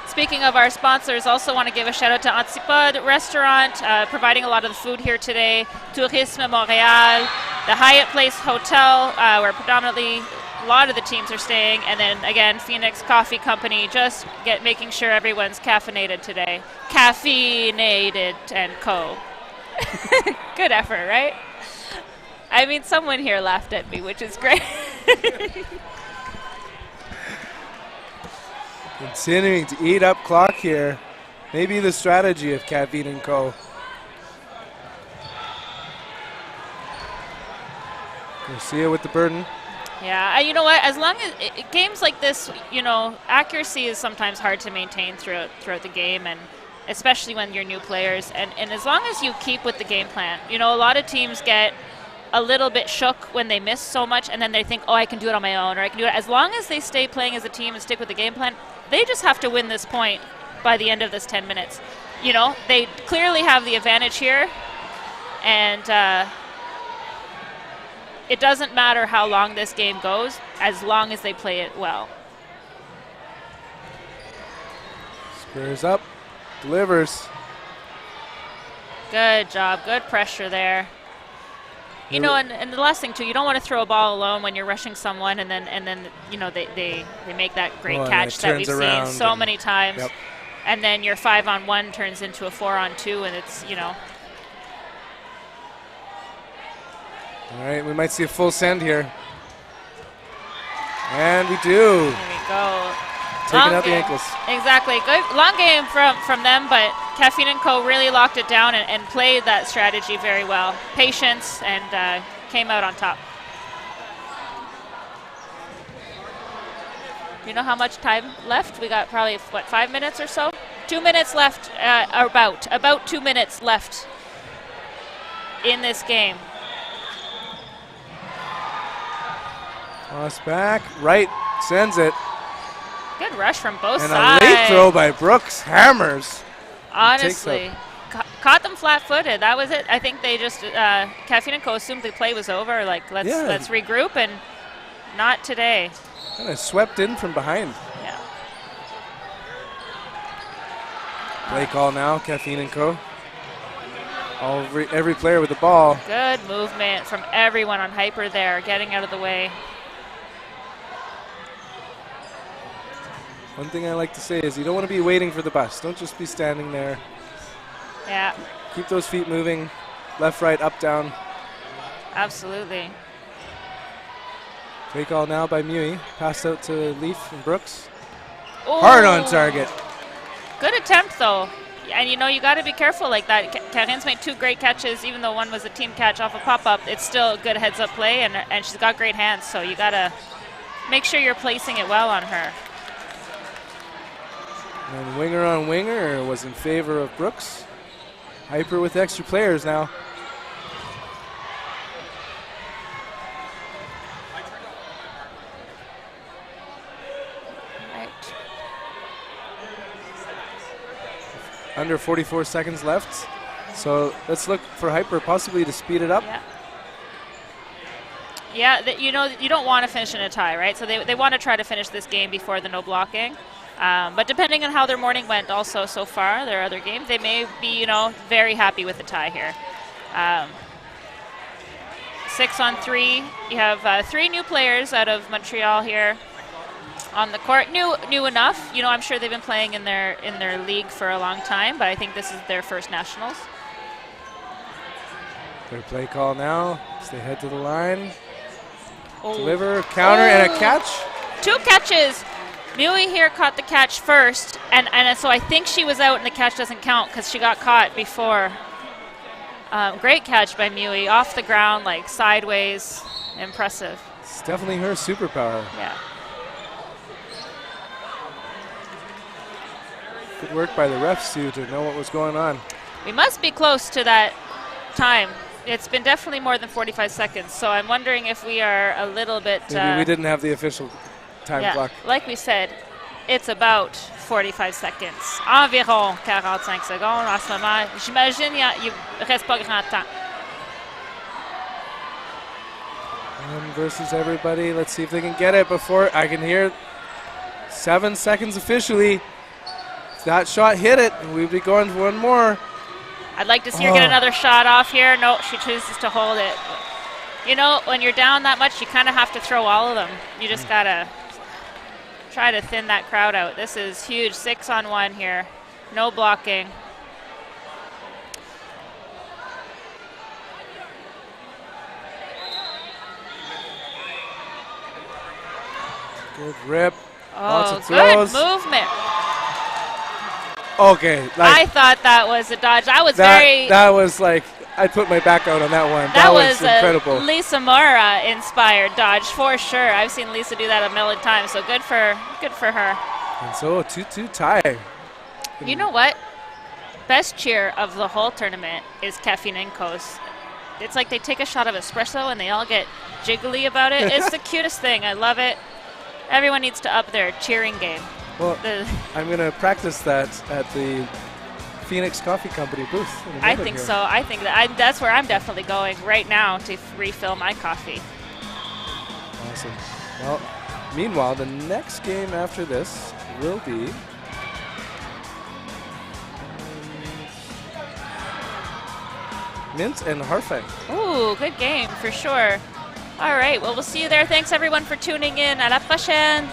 Speaking of our sponsors, also want to give a shout out to Antipode Restaurant, providing a lot of the food here today. Tourisme Montréal, the Hyatt Place Hotel, where predominantly a lot of the teams are staying, and then again Phoenix Coffee Company, just making sure everyone's caffeinated today. Caffeinated and Co. Good effort, right? I mean, someone here laughed at me, which is great. Continuing to eat up clock here. Maybe the strategy of Kaffeine Co. Garcia with the burden. Yeah, you know what? As long as games like this, you know, accuracy is sometimes hard to maintain throughout the game, and especially when you're new players. And as long as you keep with the game plan, you know, a lot of teams get a little bit shook when they miss so much, and then they think, oh, I can do it on my own, or I can do it. As long as they stay playing as a team and stick with the game plan, they just have to win this point by the end of this 10 minutes. You know, they clearly have the advantage here, and it doesn't matter how long this game goes, as long as they play it well. Squares up, delivers. Good job, good pressure there. You know, and the last thing too, you don't want to throw a ball alone when you're rushing someone, and then you know they make that great catch that we've seen so many times, and then your 5-on-1 turns into a 4-on-2, and it's, you know. All right, we might see a full send here. And we do. There we go. Taking out the ankles. Exactly. Good long game from them, but Kaffeine Co. really locked it down and played that strategy very well. Patience, and came out on top. You know how much time left? We got probably, what, 5 minutes or so? 2 minutes left, about 2 minutes left in this game. Toss back, right, sends it. Good rush from both and sides. And a late throw by Brooks, hammers. Honestly, caught them flat-footed. That was it. I think they just, Kaffeine Co. assumed the play was over, like, let's regroup, and not today. Kind of swept in from behind. Yeah. Play call now, Kaffeine Co. Every player with the ball. Good movement from everyone on Hyper there, getting out of the way. One thing I like to say is you don't want to be waiting for the bus. Don't just be standing there. Yeah. Keep those feet moving. Left, right, up, down. Absolutely. Play call now by Mui. Passed out to Leaf and Brooks. Ooh. Hard on target. Good attempt, though. And, you know, you got to be careful like that. Karin's made 2 great catches, even though one was a team catch off a pop-up. It's still a good heads-up play, and she's got great hands, so you got to make sure you're placing it well on her. And winger on winger was in favor of Brooks. Hyper with extra players now. Right. under 44 seconds left. So let's look for Hyper possibly to speed it up. Yeah. Yeah, you don't want to finish in a tie, right? So they want to try to finish this game before the no blocking. But depending on how their morning went also so far, their other games, they may be, very happy with the tie here. 6-on-3. You have 3 new players out of Montreal here on the court. New enough. I'm sure they've been playing in their league for a long time, but I think this is their first nationals. Their play call now. As they head to the line. Oh. Deliver, counter, and a catch. 2 catches. Mui here caught the catch first, and so I think she was out and the catch doesn't count because she got caught before. Great catch by Mui, off the ground, like sideways. Impressive. It's definitely her superpower. Yeah. Good work by the refs, too, to know what was going on. We must be close to that time. It's been definitely more than 45 seconds, so I'm wondering if we are a little bit... Maybe we didn't have the official time clock. Like we said, it's about 45 seconds. Environ 45 secondes en ce moment. J'imagine il reste pas grand temps. Versus everybody. Let's see if they can get it before I can hear 7 seconds officially. If that shot hit it, we'll be going for one more. I'd like to see her get another shot off here. No, she chooses to hold it. When you're down that much, you kind of have to throw all of them. You just got to try to thin that crowd out. This is huge. 6-on-1 here. No blocking. Good rip. Oh, lots of good throws. movement. Okay. I thought that was a dodge. That was like, I'd put my back out on that one. That was incredible. A Lisa Mora inspired dodge for sure. I've seen Lisa do that a million times, so good for her. And so a 2-2 tie. You know what? Best cheer of the whole tournament is Kaffeine Co's. It's like they take a shot of espresso and they all get jiggly about it. It's the cutest thing. I love it. Everyone needs to up their cheering game. Well, I'm going to practice that at the Phoenix Coffee Company booth. I think so. I think that's where I'm definitely going right now to refill my coffee. Awesome. Well, meanwhile, the next game after this will be Mint and Harfang. Ooh, good game for sure. All right, well, we'll see you there. Thanks, everyone, for tuning in. À la prochaine.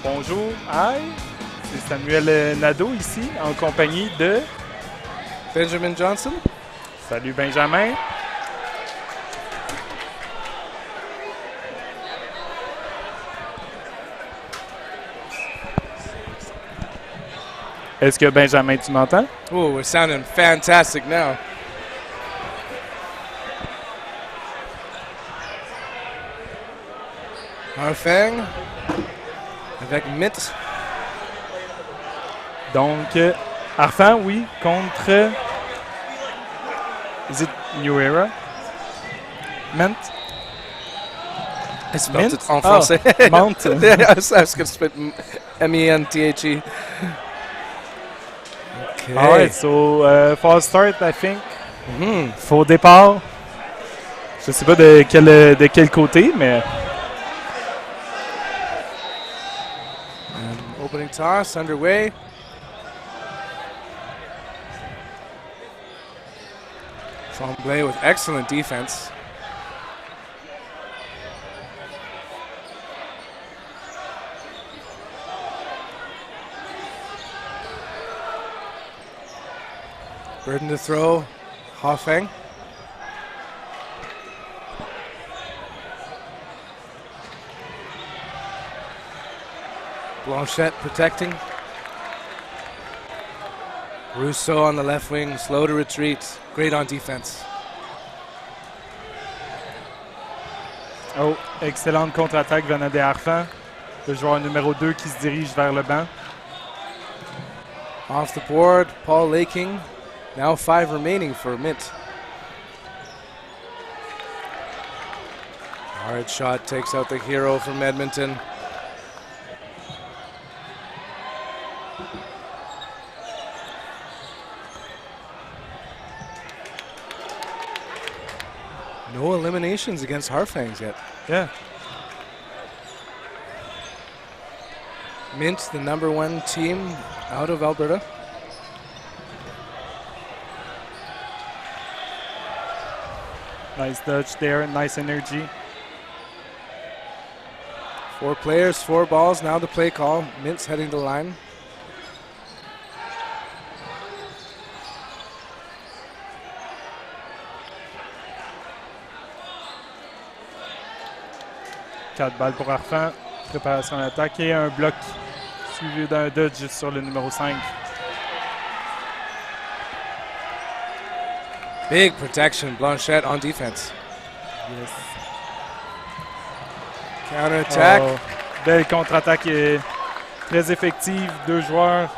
Bonjour, hi. C'est Samuel Nadeau ici, en compagnie de Benjamin Johnson. Salut Benjamin. Est-ce que Benjamin, tu m'entends? Oh, we're sounding fantastic now. Harfang avec Mint. Donc, Harfang, oui, contre. Is it New Era? Mint? I spelled Mint? it en français. Mount. Yeah, I was going to spit M-E-N-T-H-E. Okay. All right, so false start, I think. Faux départ. Je sais pas de quel côté, mais. Opening toss underway. Tremblay with excellent defense. Burden to throw, Harfang. Blanchette protecting. Rousseau on the left wing, slow to retreat. Great on defense. Oh, excellente contre-attaque venant des Harfangs. Le joueur numéro 2 qui se dirige vers le banc. Off the board, Paul Laking. Now 5 remaining for Mint. Hard shot takes out the hero from Edmonton. No eliminations against Harfangs yet. Yeah. Mint, the number 1 team out of Alberta. Nice dodge there, nice energy. 4 players, 4 balls. Now the play call. Mint's heading to the line. Quatre balles pour Harfang. Préparation à l'attaque et un bloc suivi d'un dodge sur le numéro 5. Big protection, Blanchette on defense. Yes. Counter-attack. Oh, belle contre-attaque et très effective. 2 joueurs.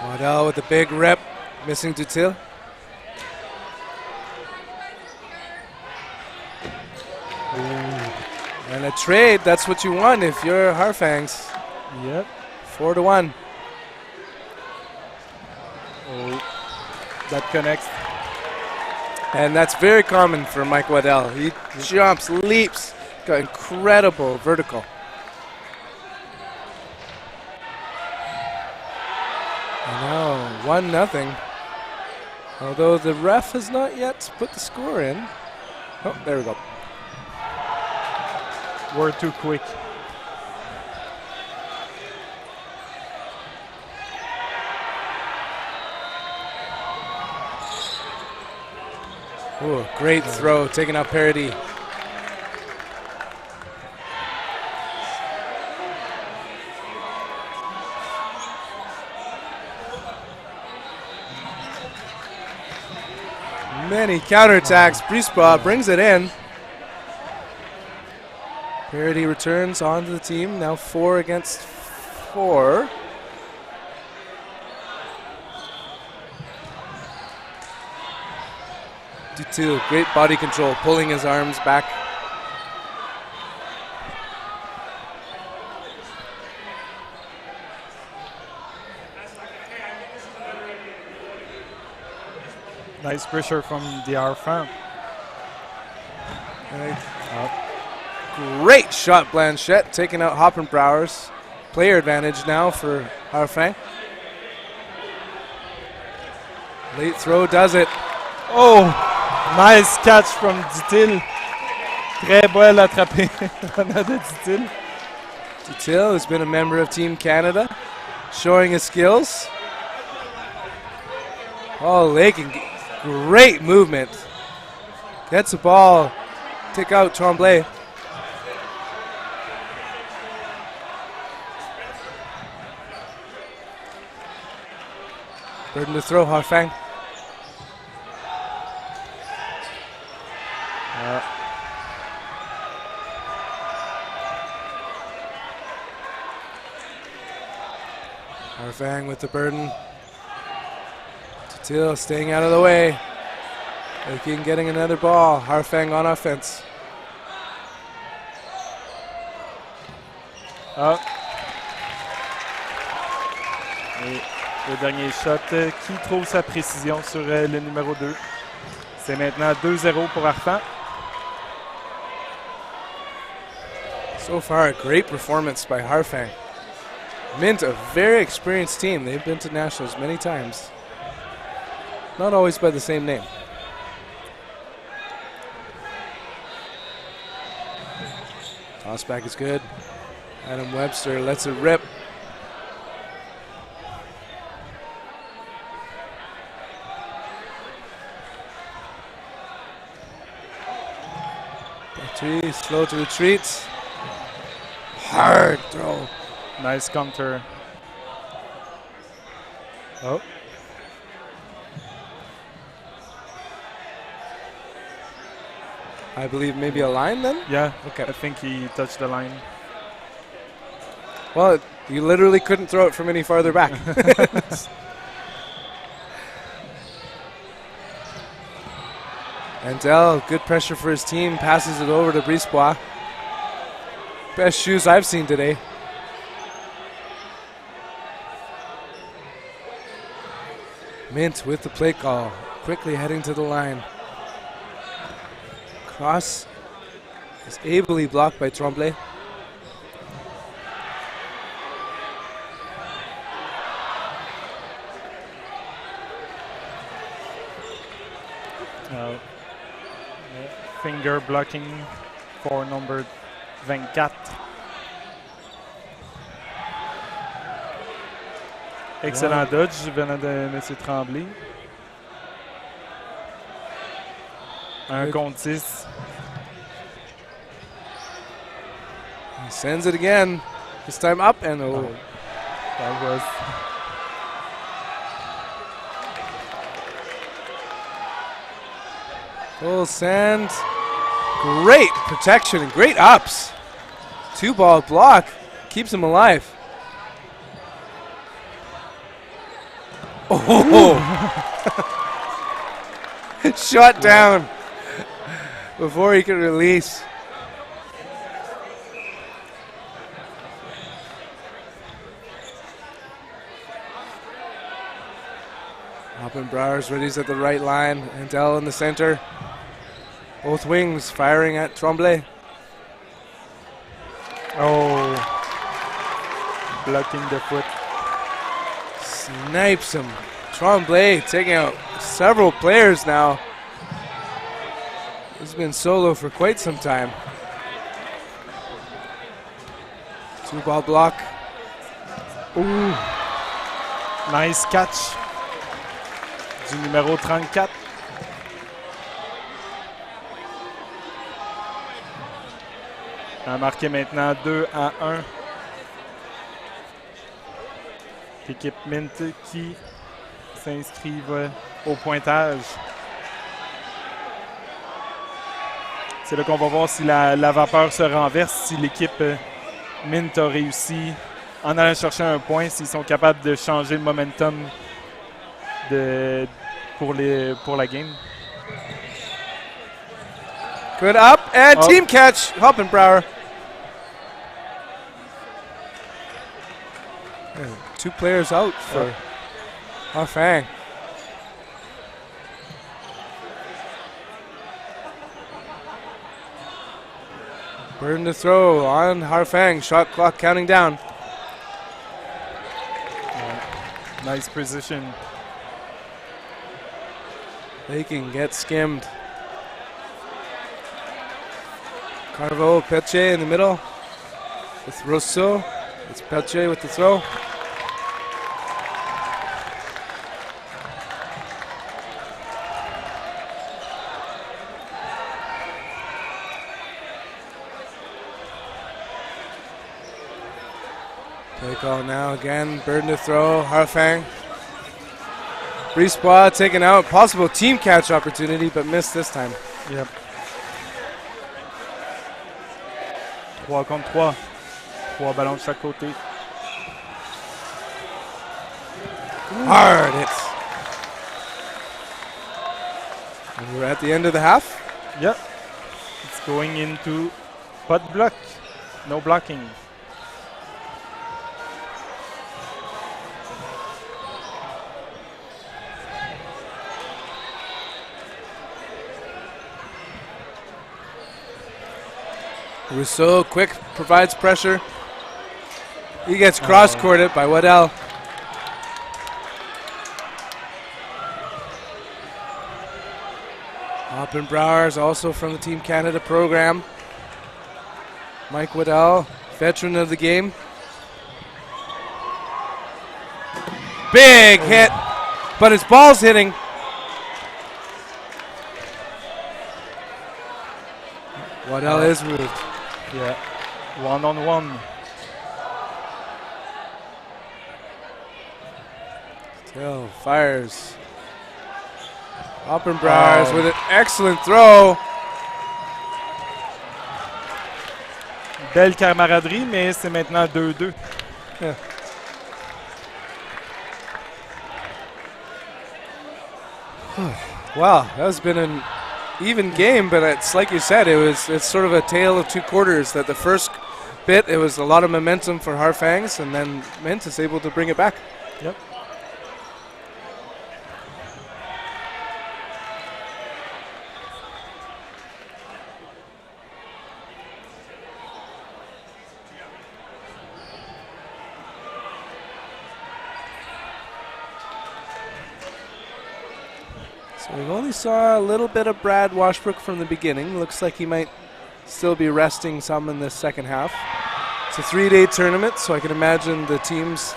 Waddell with a big rip, missing Dutil. And a trade, that's what you want if you're Harfangs. Yep. 4-1. Oh, that connects. And that's very common for Mike Waddell. He jumps, leaps, got incredible vertical. And now 1-0. Although the ref has not yet put the score in. Oh, there we go. We're too quick. Ooh, great throw, taking out Parody. Many counterattacks. Brisbaugh brings it in. Parody returns onto the team. Now 4 against 4. Dutil, great body control, pulling his arms back. Nice pressure from the Harfangs. Great shot, Blanchette, taking out Hoppenbrauers. Player advantage now for Harfang. Late throw does it. Oh! Nice catch from Dutil. Très belle attrapée de Dutil. Dutil has been a member of Team Canada, showing his skills. Oh, Lakin, great movement. Gets the ball, take out Tremblay. Burden to throw, Harfang. Harfang with the burden. Dutil staying out of the way. Lakin getting another ball. Harfang on offense. Ah. Et le dernier shot, qui trouve sa précision sur le numéro 2. C'est maintenant 2-0 pour Harfang. So far, a great performance by Harfang. Mint, a very experienced team. They've been to nationals many times. Not always by the same name. Toss back is good. Adam Webster lets it rip. Battery slow to retreat. Hard throw. Nice counter. Oh. I believe maybe a line then? Yeah, Okay. I think he touched the line. Well, you literally couldn't throw it from any farther back. Andel, good pressure for his team, passes it over to Brisebois. Best shoes I've seen today. Mint with the play call, quickly heading to the line. Cross is ably blocked by Tremblay. Finger blocking for number 24. Excellent dodge venant de M. Tremblay. 1 contre 10. He sends it again. This time up and oh. That was full send. Great protection and great ups. 2-ball block. Keeps him alive. Oh! Shot down before he could release. Hoppenbrouwer's ready at the right line. Andel in the center. Both wings firing at Tremblay. oh, blocking the foot. Snipes him. Tremblay taking out several players now. He's been solo for quite some time. 2-ball block. Ooh, nice catch du numéro 34. A marqué maintenant 2-1. L'équipe Mint qui s'inscrivent au pointage. C'est là qu'on va voir si la vapeur se renverse, si l'équipe Mint a réussi en allant chercher un point, s'ils sont capables de changer le momentum pour la game. Good up and team catch. Hoppenbrouwer. Two players out for Harfang. Burden to throw on Harfang. Shot clock counting down. Nice position. They can get skimmed. Carvo, Pelche in the middle with Rousseau. It's Pelche with the throw. Play call now again. Burden to throw. Harfang. Brisebois taken out. Possible team catch opportunity, but missed this time. Yep. 3 contre 3. 3 ballons de chaque côté. Hard hits. And we're at the end of the half. Yep. It's going into pot block. No blocking. Rousseau, quick, provides pressure. He gets cross-courted by Waddell. Oppenbrauer's also from the Team Canada program. Mike Waddell, veteran of the game. Big hit, but his ball's hitting. Waddell is moved. Yeah. 1-on-1. Till fires. Oppenbrauer's with an excellent throw. Belle camaraderie, mais c'est maintenant 2-2. Yeah. Wow, that's been an even game, but it's like you said, it's sort of a tale of two quarters. That the first bit, it was a lot of momentum for Harfangs, and then Mentis able to bring it back. Yep. So we've only saw a little bit of Brad Washbrook from the beginning. Looks like he might still be resting some in the second half. It's a 3-day tournament, so I can imagine the teams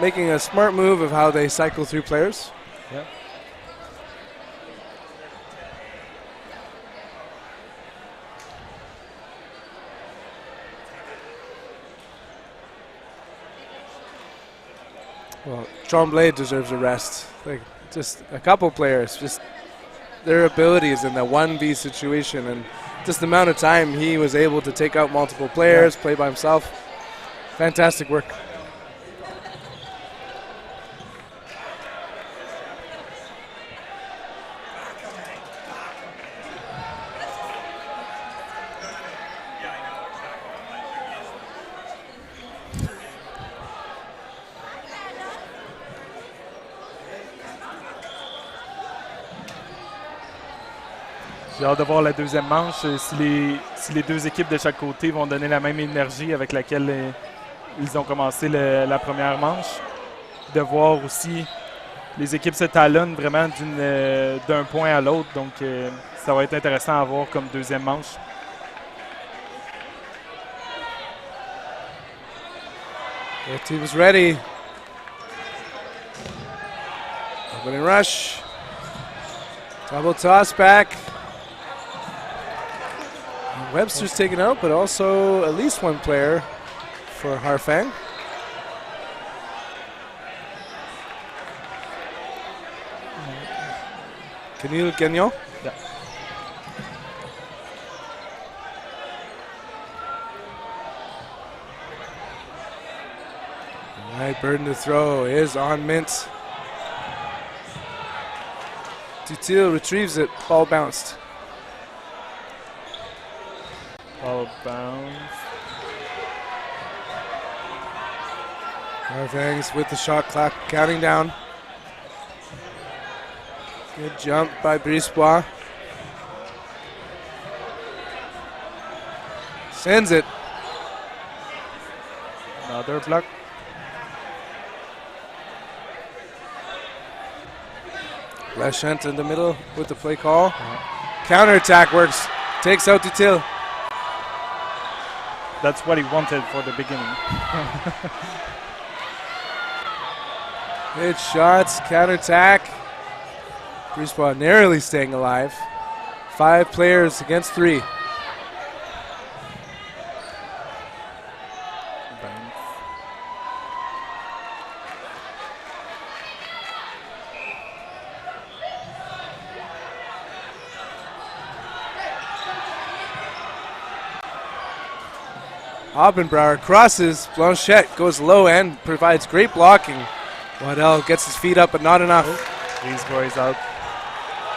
making a smart move of how they cycle through players. Yep. Well, Tremblay deserves a rest. Like, just a couple players, just their abilities in the 1v situation, and just the amount of time he was able to take out multiple players, play by himself. Fantastic work. J'ai hâte de voir la deuxième manche, si les deux équipes de chaque côté vont donner la même énergie avec laquelle ils ont commencé la première manche. De voir aussi les équipes se talonnent vraiment d'un point à l'autre, donc ça va être intéressant à voir comme deuxième manche. Both teams ready. Opening rush. Double toss back. Webster's taken out, but also at least one player for Harfang. Camille Gagnon. Yeah. All right, burden to throw is on Mintz. Dutil retrieves it, ball bounced. Ball bounce. Harfangs with the shot clock counting down. Good jump by Brisebois. Sends it. Another block. Lachant in the middle with the play call. Counterattack works. Takes out Dutil. That's what he wanted for the beginning. Good shots, counterattack. Brisebois narrowly staying alive. 5 players against 3. Oppenbauer crosses. Blanchette goes low and provides great blocking. Waddell gets his feet up, but not enough. These boys out.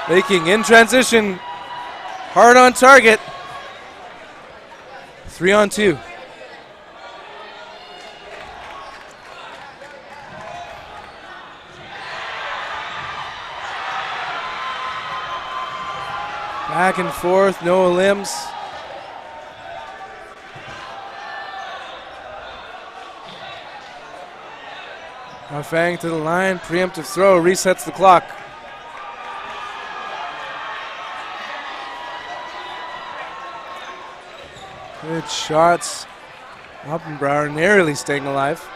Making in transition. Hard on target. 3-on-2. Back and forth, no limbs. Harfang to the line, preemptive throw, resets the clock. Good shots. Oppenbauer narrowly staying alive.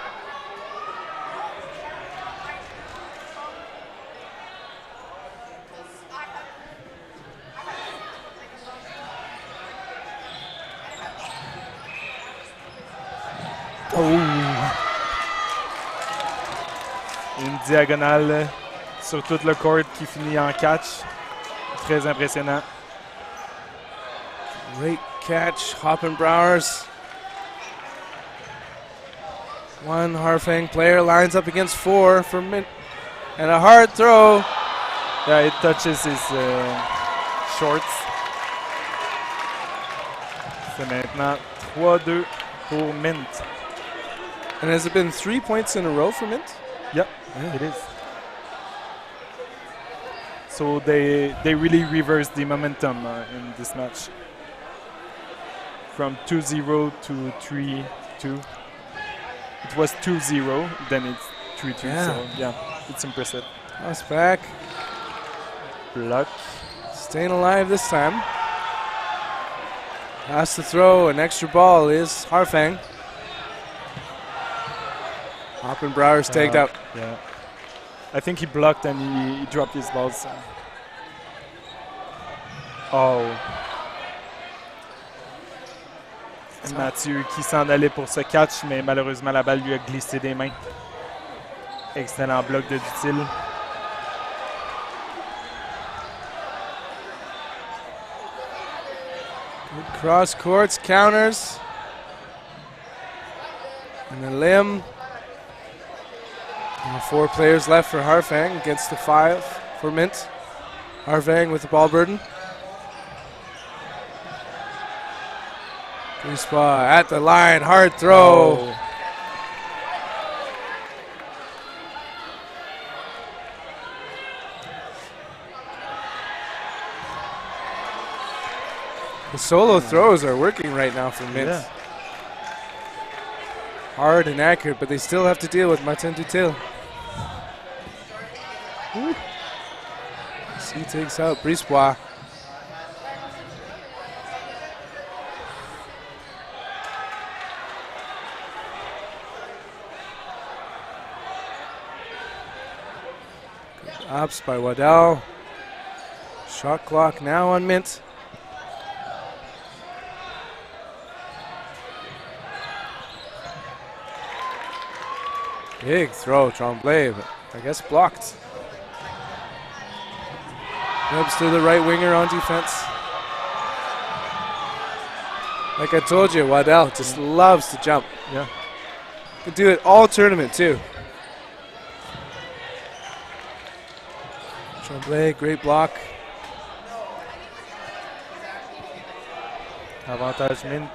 Une diagonale sur tout le court qui finit en catch. Très impressionnant. Great catch, Hoppenbrauers. One Harfang player lines up against 4 for Mint. And a hard throw. Yeah, it touches his shorts. C'est maintenant 3-2 pour Mint. And has it been 3 points in a row for Mint? Yep, it is. So they really reversed the momentum in this match. From 2-0 to 3-2. It was 2-0, then it's 3-2. Yeah. So yeah, it's impressive. Toss back. Block. Staying alive this time. Has to throw an extra ball is Harfang. Oppenbrauer's tagged out. Yeah. I think he blocked and he dropped his balls. So. Oh. Mathieu qui s'en allait pour ce catch, mais malheureusement la balle lui a glissé des mains. Excellent bloc de Dutil. Good cross courts, counters. And the limb. Now 4 players left for Harfang against the 5 for Mint. Harfang with the ball burden. Brisebois at the line, hard throw. Oh. The solo throws are working right now for Mint. Yeah. Hard and accurate, but they still have to deal with Martin Dutil. He takes out Brisebois. Good ups by Waddell. Shot clock now on Mint. Big throw, Tremblay, but I guess blocked. Rubs to the right winger on defense. Like I told you, Waddell just loves to jump. Yeah. Can do it all tournament too. Tremblay, great block. Avantage Mint.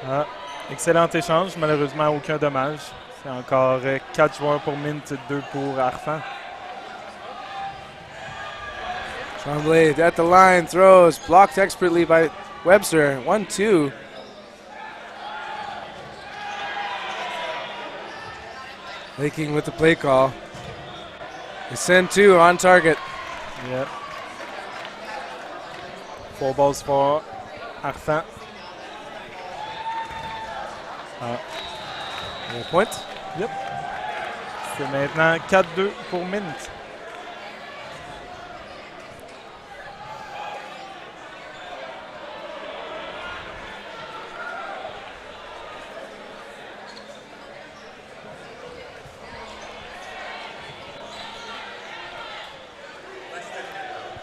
Ah, excellent échange, malheureusement aucun dommage. C'est encore 4 joueurs pour Mint, 2 pour Harfang. Tremblay at the line, throws, blocked expertly by Webster. 1-2. Laking with the play call. They send 2 on target. Yep. 4 balls for Harfangs. Point. Yep. C'est maintenant 4-2 pour Mint.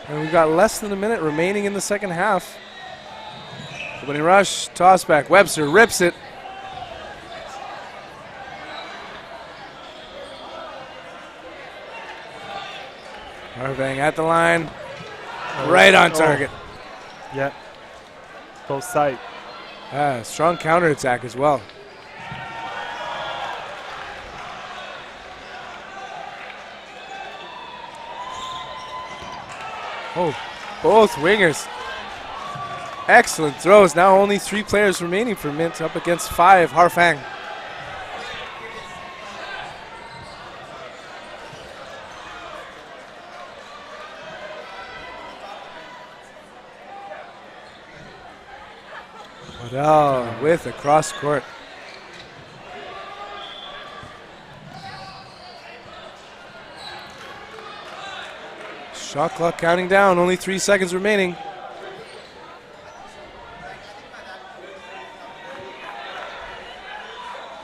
And we've got less than a minute remaining in the second half. Opening rush, toss back. Webster rips it. Harfang at the line. Right on target. Yep. Close sight. Strong counterattack as well. Oh, both wingers. Excellent throws. Now only 3 players remaining for Mint up against 5, Harfang. Waddell with a cross court. Shot clock counting down, only 3 seconds remaining.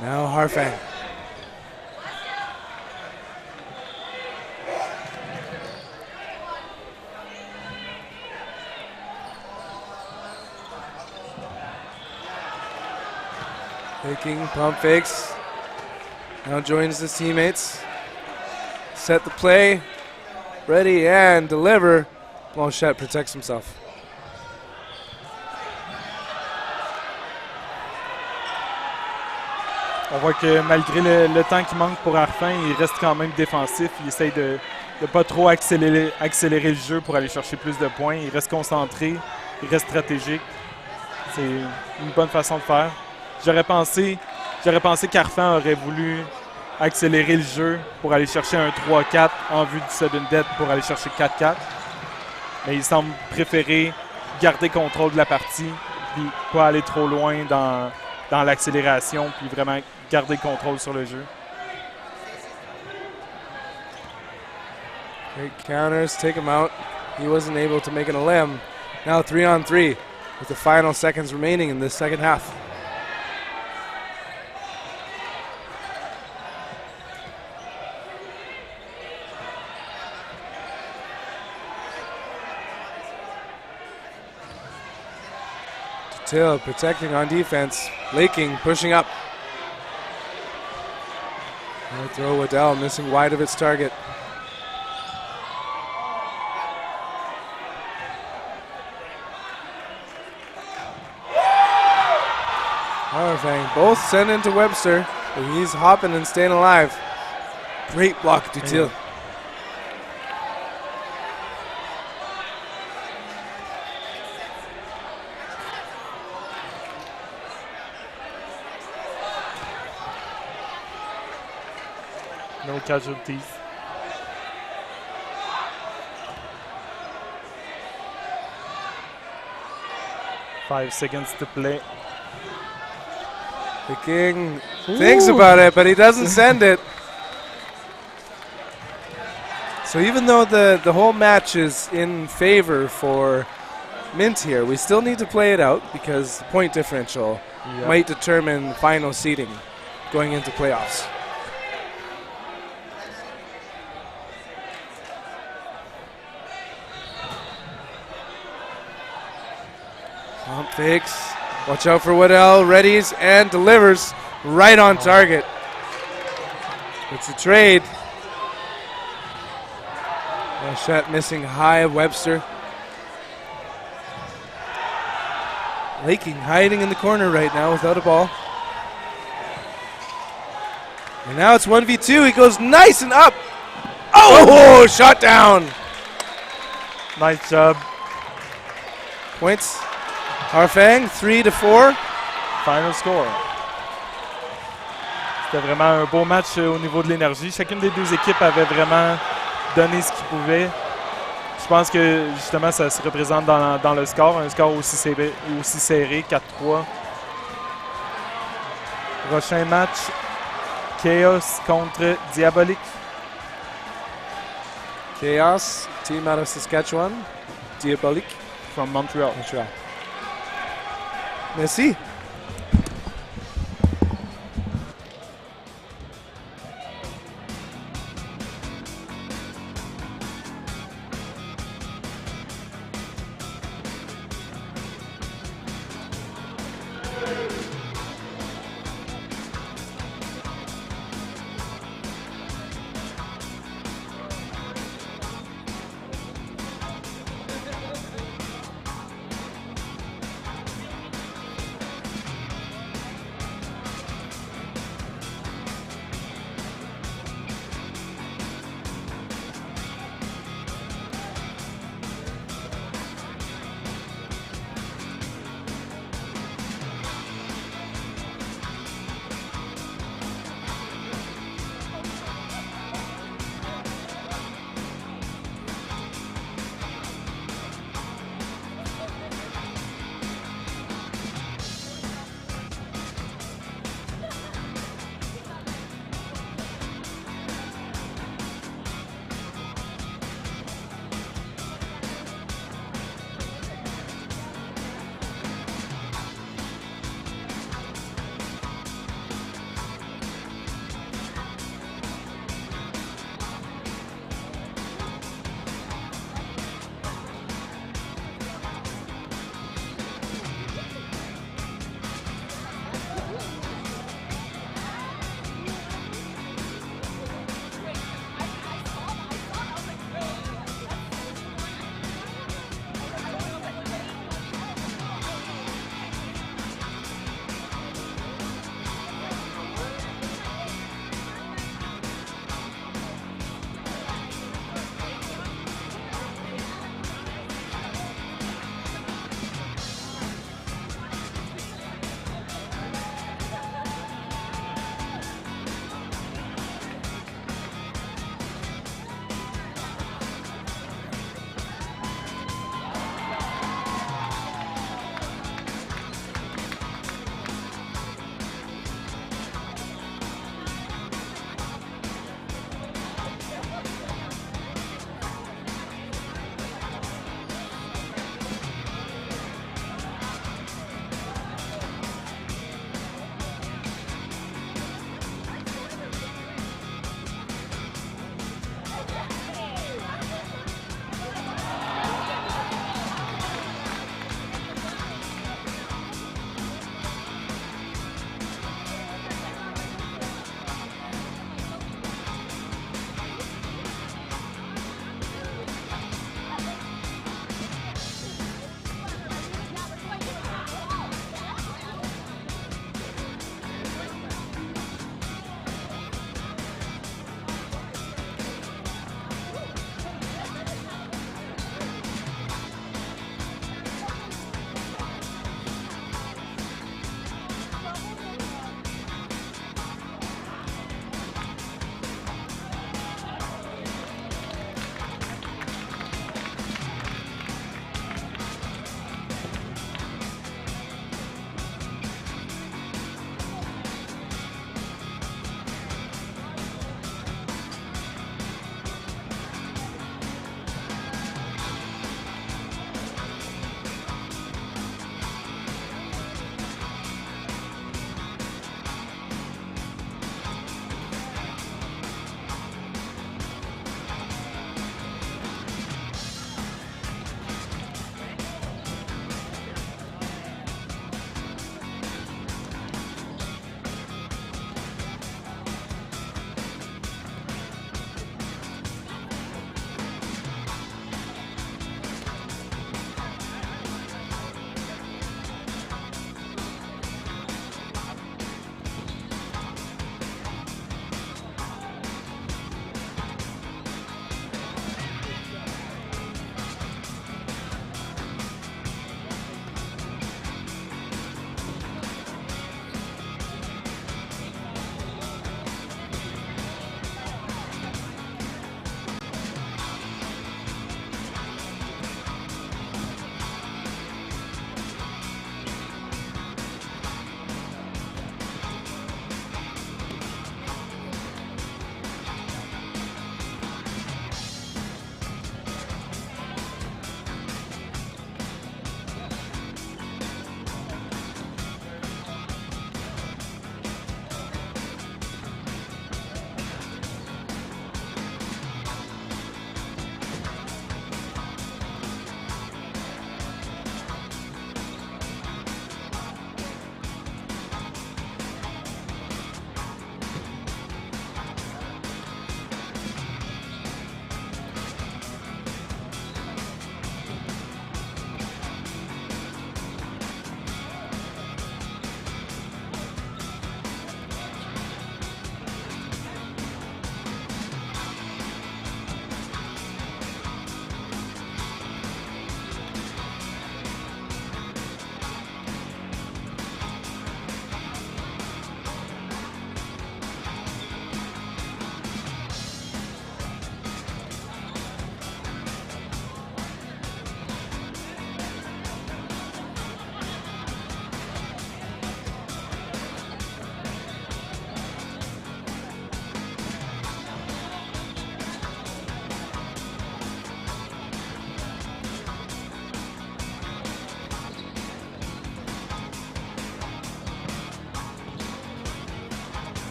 Now Harfang. Taking pump fakes. Now joins his teammates. Set the play. Ready and deliver. Blanchette protects himself. On voit que malgré le temps qui manque pour Harfangs, il reste quand même défensif. Il essaye de ne pas trop accélérer le jeu pour aller chercher plus de points. Il reste concentré, il reste stratégique. C'est une bonne façon de faire. J'aurais pensé qu'Harfangs aurait voulu accélérer le jeu pour aller chercher un 3-4 en vue du sudden death pour aller chercher 4-4. Mais il semble préférer garder contrôle de la partie puis pas aller trop loin dans l'accélération puis vraiment garder le contrôle sur le jeu. Great counters, take him out. He wasn't able to make it a limb. Now 3-on-3 with the final seconds remaining in this second half. Till protecting on defense. Laking pushing up. And throw Waddell missing wide of its target. Harfang both send into Webster, but he's hopping and staying alive. Great block, Dutil. No casualties. Five seconds to play. The King thinks about it, but he doesn't send it. So even though the whole match is in favor for Mint here, we still need to play it out because the point differential might determine final seeding going into playoffs. Pump fakes. Watch out for Waddell. Readies and delivers right on target. It's a trade. Shot missing high of Webster. Laking hiding in the corner right now without a ball. And now it's 1v2. He goes nice and up. Oh, shot down. Nice job. Points. Harfang, 3-4. Final score. C'était vraiment un beau match au niveau de l'énergie. Chacune des deux équipes avait vraiment donné ce qu'il pouvait. Je pense que justement ça se représente dans le score, un score aussi serré, 4-3. Prochain match, Khaos contre Diabolique. Khaos, team out of Saskatchewan. Diabolique. From Montreal. Merci.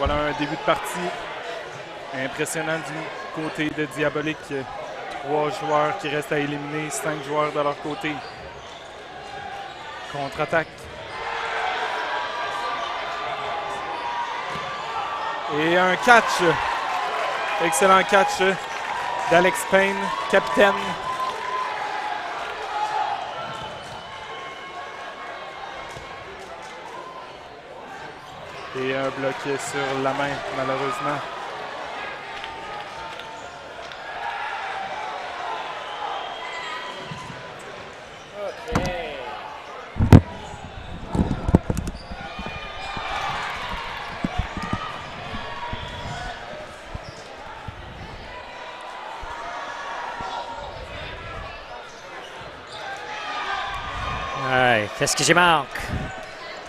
Voilà un début de partie impressionnant du côté de Diabolique. 3 joueurs qui restent à éliminer, 5 joueurs de leur côté. Contre-attaque. Et un catch. Excellent catch d'Alex Payne, capitaine. Et un bloc sur la main, malheureusement. Ouais, qu'est-ce que j'ai manque?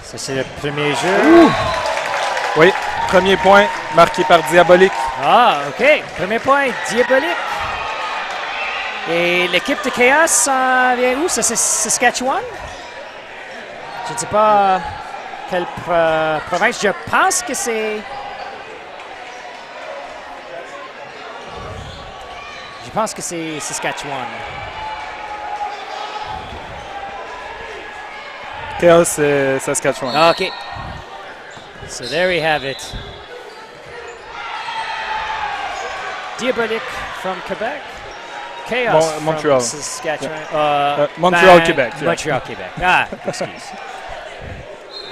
Ça, c'est le premier jeu. Oui, premier point marqué par Diabolique. Ah, OK. Premier point, Diabolique. Et l'équipe de Khaos vient où? Ça, c'est Saskatchewan? Je ne sais pas quelle province. Je pense que c'est... Je pense que c'est Saskatchewan. Khaos, Saskatchewan. OK. So there we have it. Diabolique from Quebec. Khaos Montreal. from Saskatchewan. Montreal, Quebec. Yeah. Montreal, Quebec. Ah, excuse.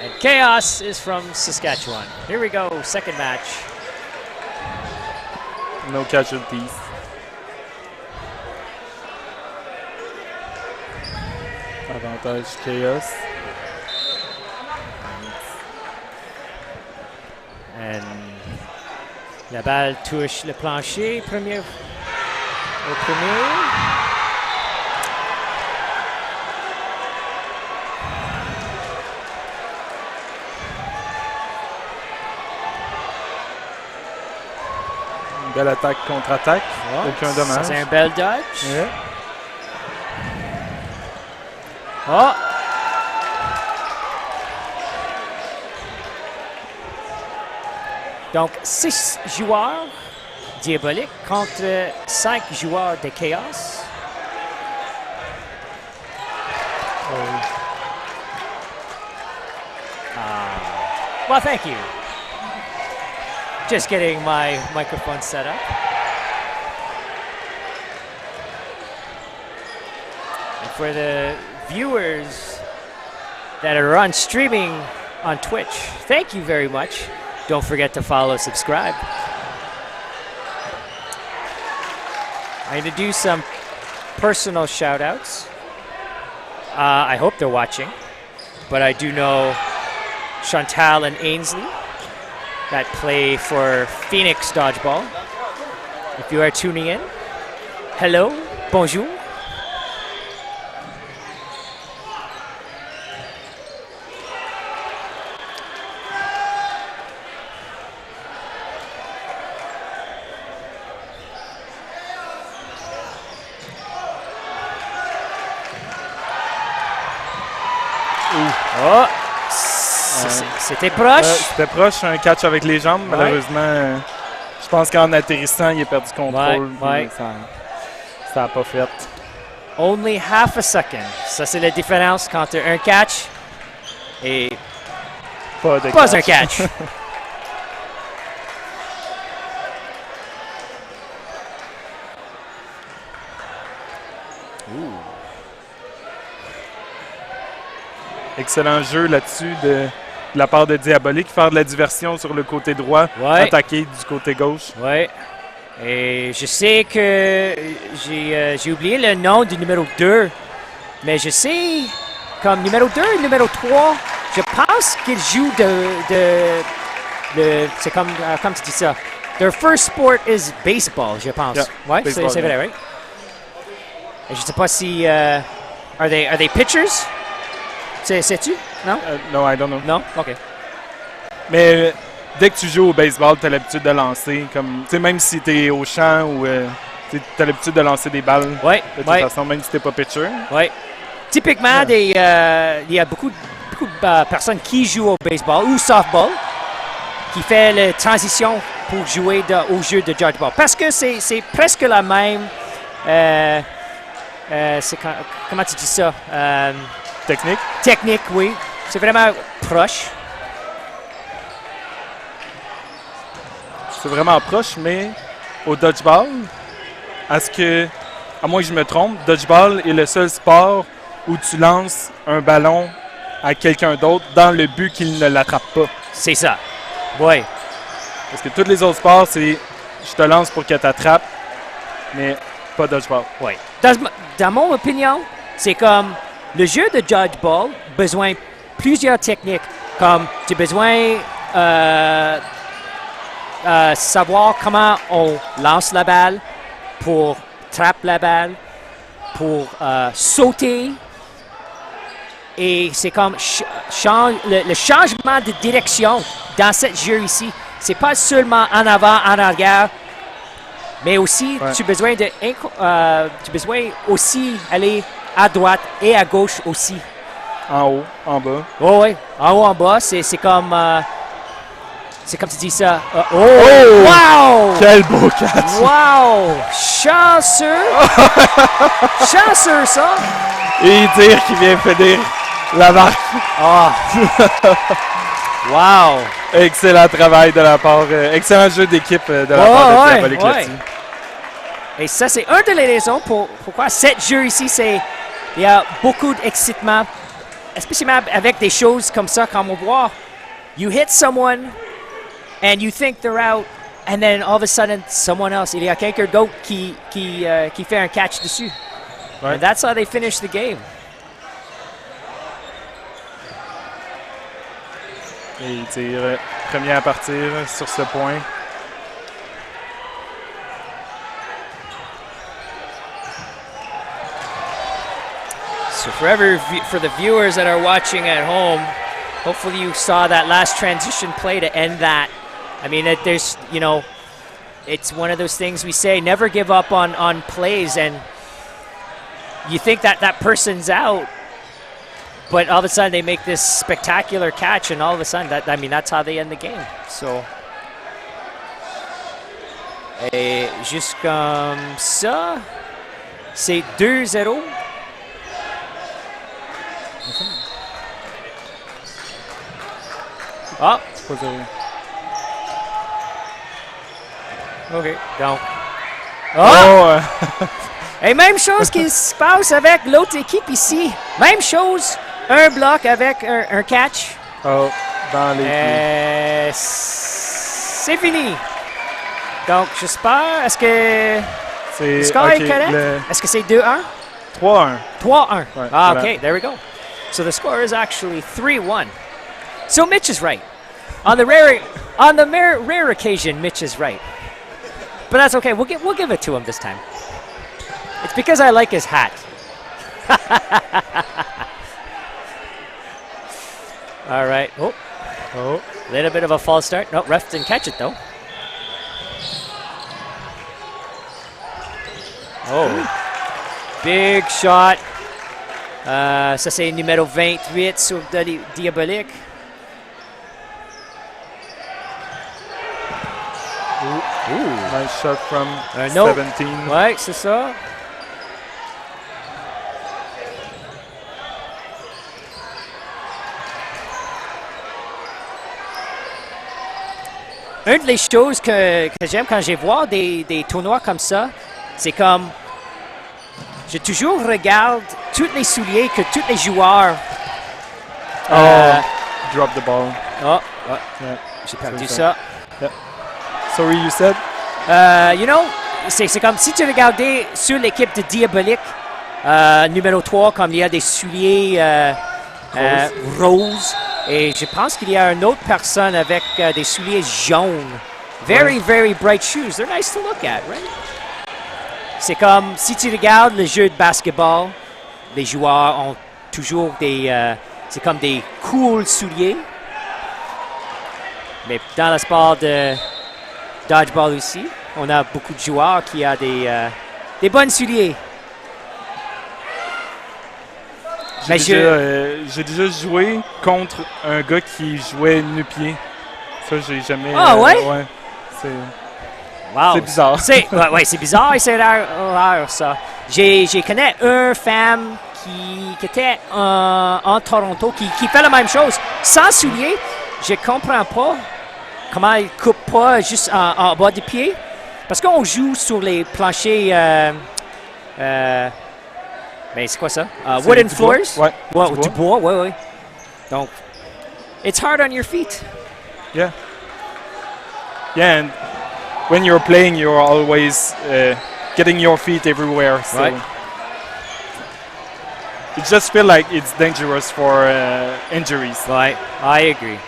And Khaos is from Saskatchewan. Here we go, second match. No casualties. Avantage Khaos. And la balle touche le plancher. Au premier. Une belle attaque contre-attaque. Oh, Aucun dommage. ça, c'est un bel dodge. Yeah. Oh! Donc, 6 joueurs Diabolique contre 5 joueurs de Khaos. Well, thank you. Just getting my microphone set up. And for the viewers that are on streaming on Twitch, thank you very much. Don't forget to follow, subscribe. I'm going to do some personal shout-outs. I hope they're watching, but I do know Chantal and Ainsley that play for Phoenix Dodgeball. If you are tuning in, hello, bonjour. Oh, c'était proche. C'était proche, un catch avec les jambes. Ouais. Malheureusement, je pense qu'en atterrissant, il a perdu contrôle. Ouais. Ça n'a pas fait. Only half a second. Ça, c'est la différence quand tu as un catch et pas un catch. Excellent jeu là-dessus de la part de Diabolique. Faire de la diversion sur le côté droit, Ouais. attaquer du côté gauche. Oui. Et je sais que j'ai oublié le nom du numéro 2, mais je sais, comme numéro 2 et numéro 3, je pense qu'ils jouent c'est comme tu dis ça. Their first sport is baseball, je pense. Yeah, Ouais, baseball, c'est vrai, right? Et je sais pas si... are they pitchers? Sais-tu? Non? No, I don't know. Non? OK. Mais dès que tu joues au baseball, tu as l'habitude de lancer. Comme, même si tu es au champ ou tu as l'habitude de lancer des balles. Ouais, De toute ouais. façon, même si tu n'es pas pitcher. Oui. Typiquement, il y a beaucoup de personnes qui jouent au baseball ou softball. qui fait la transition pour jouer au jeu de dodgeball. Parce que c'est presque la même... comment tu dis ça? Technique. Technique, oui. C'est vraiment proche. C'est vraiment proche, mais au dodgeball, à moins que je me trompe, dodgeball est le seul sport où tu lances un ballon à quelqu'un d'autre dans le but qu'il ne l'attrape pas. C'est ça. Oui. Parce que tous les autres sports, c'est je te lance pour qu'elle t'attrape, mais pas dodgeball. Oui. Dans mon opinion, c'est comme le jeu de dodgeball besoin plusieurs techniques. Comme tu as besoin savoir comment on lance la balle pour trapper la balle, pour sauter. Et c'est comme le changement de direction dans ce jeu ici. C'est pas seulement en avant, en arrière, mais aussi tu as besoin aussi aller à droite et à gauche aussi. En haut, en bas. Oh, oui, en haut, en bas, c'est comme tu dis ça. Oh! Wow! Quel beau catch! Wow! Chanceux! Chanceux, ça! Et dire qu'il vient finir la marque. Ah! Wow! Excellent travail de la part, excellent jeu d'équipe de la part de Diabolique là-dessus. Et ça, c'est une des raisons pourquoi ce jeu ici, il y a beaucoup d'excitement, especially avec des choses comme ça, comme on voit. You hit someone, and you think they're out, and then all of a sudden, someone else, il y a quelqu'un d'autre qui fait un catch dessus. Ouais. And that's how they finish the game. Et il tire premier à partir sur ce point. So for the viewers that are watching at home, hopefully you saw that last transition play to end that. I mean, there's, it's one of those things we say, never give up on plays, and you think that person's out, but all of a sudden they make this spectacular catch, and all of a sudden, that's how they end the game. So, et juste comme ça, c'est 2-0. Ah! OK, donc. Oh! Et même chose qui se passe avec l'autre équipe ici. Même chose, un bloc avec un catch. Oh, dans les pieds. C'est fini. Donc, j'espère, est-ce que le score est correct? Est-ce que c'est 2-1? 3-1. 3-1. Ouais, ah, voilà. OK, there we go. So the score is actually 3-1. So Mitch is right. On the rare occasion, Mitch is right. But that's okay. We'll give it to him this time. It's because I like his hat. All right. Oh, little bit of a false start. No, ref didn't catch it though. Oh, big shot. Ça c'est numéro 28 sur Diabolique. Nice shot from No. 17. Ouais, c'est ça. Une des choses que j'aime quand je vois des tournois comme ça, c'est comme je toujours regarde tous les souliers que tous les joueurs. Drop the ball. Yeah, j'ai perdu ça. Yeah. Sorry, you said? C'est comme si tu regardais sur l'équipe de Diabolique, numéro 3, comme il y a des souliers roses. Et je pense qu'il y a une autre personne avec des souliers jaunes. Very, very bright shoes. They're nice to look at, right? C'est comme si tu regardes le jeu de basketball, les joueurs ont toujours c'est comme des cool souliers. Mais dans le sport de dodgeball aussi, on a beaucoup de joueurs qui ont des bonnes souliers. J'ai déjà joué contre un gars qui jouait nu-pied. Ça, j'ai jamais. Ah, ouais? C'est Wow. c'est bizarre. Ouais, c'est bizarre et c'est rare, ça. J'ai connais une femme qui était en Toronto qui fait la même chose. Sans souliers, je comprends pas comment elle coupe pas juste en bas des pieds. Parce qu'on joue sur les planchers. Mais c'est quoi ça? C'est Wooden du bois? floors? Ouais, Du bois, ouais. Donc, it's hard on your feet. Yeah. Yeah, and when you're playing, you're always getting your feet everywhere. So Right. it just feels like it's dangerous for injuries. Ouais, I agree.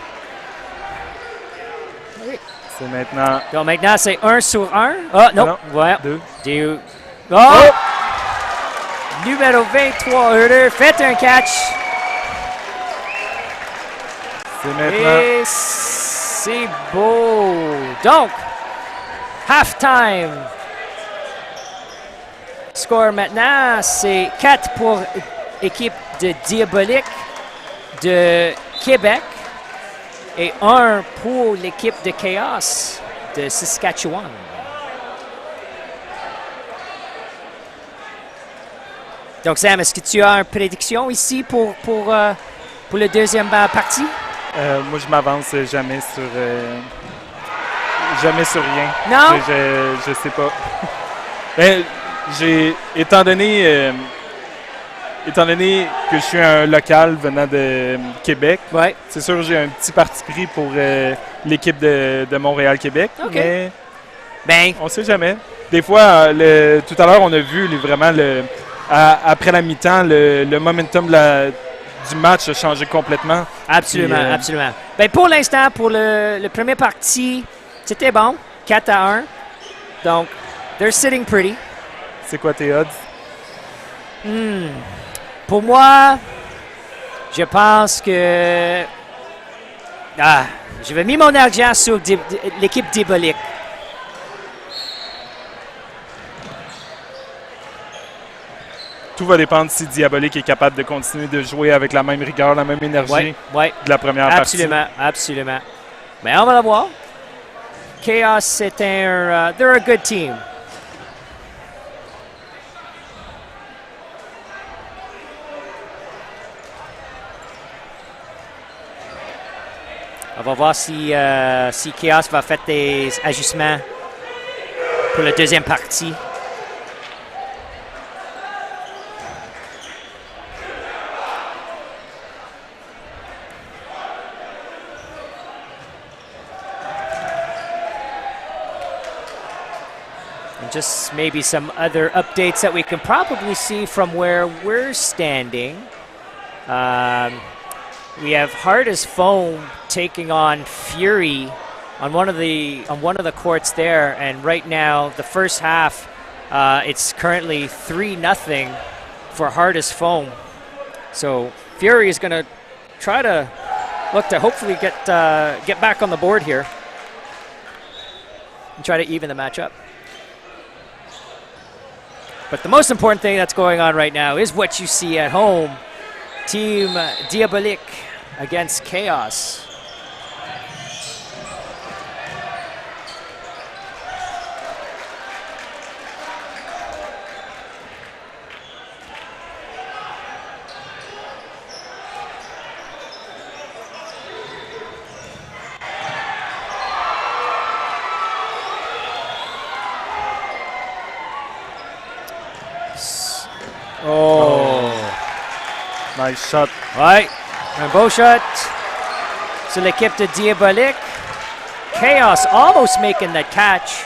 C'est maintenant Donc maintenant, c'est 1 sur 1. Ah, non. Non. Ouais. 2. Deux. Oh! Numéro 23, Herder. Faites un catch. C'est maintenant. Et c'est beau. Donc, halftime. Score maintenant, c'est 4 pour l'équipe de Diabolique de Québec et 1 pour l'équipe de Khaos de Saskatchewan. Donc, Sam, est-ce que tu as une prédiction ici pour le deuxième partie? Moi, je m'avance jamais sur rien. Non? Je sais pas. Ben, étant donné que je suis un local venant de Québec, Ouais. c'est sûr j'ai un petit parti pris pour l'équipe de Montréal-Québec, OK. mais Ben, on sait jamais. Des fois, tout à l'heure, on a vu vraiment après la mi-temps, le momentum du match a changé complètement. absolument, Puis, absolument. Ben, pour l'instant, pour le premier parti, c'était bon, 4-1. Donc, they're sitting pretty. C'est quoi tes odds? Pour moi, je pense que... je vais mis mon argent sur l'équipe Diabolique. Tout va dépendre si Diabolique est capable de continuer de jouer avec la même rigueur, la même énergie Ouais, de la première partie. absolument. Mais on va la voir. Khaos, c'est they're a good team. On va voir si Khaos va faire des ajustements pour la deuxième partie. And just maybe some other updates that we can probably see from where we're standing. We have Hard as Foam taking on Fury on one of the courts there, and right now the first half, it's currently 3-0 for Hard as Foam. So Fury is going to try to look to hopefully get back on the board here and try to even the match up. But the most important thing that's going on right now is what you see at home. Team Diabolique against Khaos. Oh. Nice shot. Ouais, un beau shot sur l'équipe de Diabolique. Khaos almost making that catch.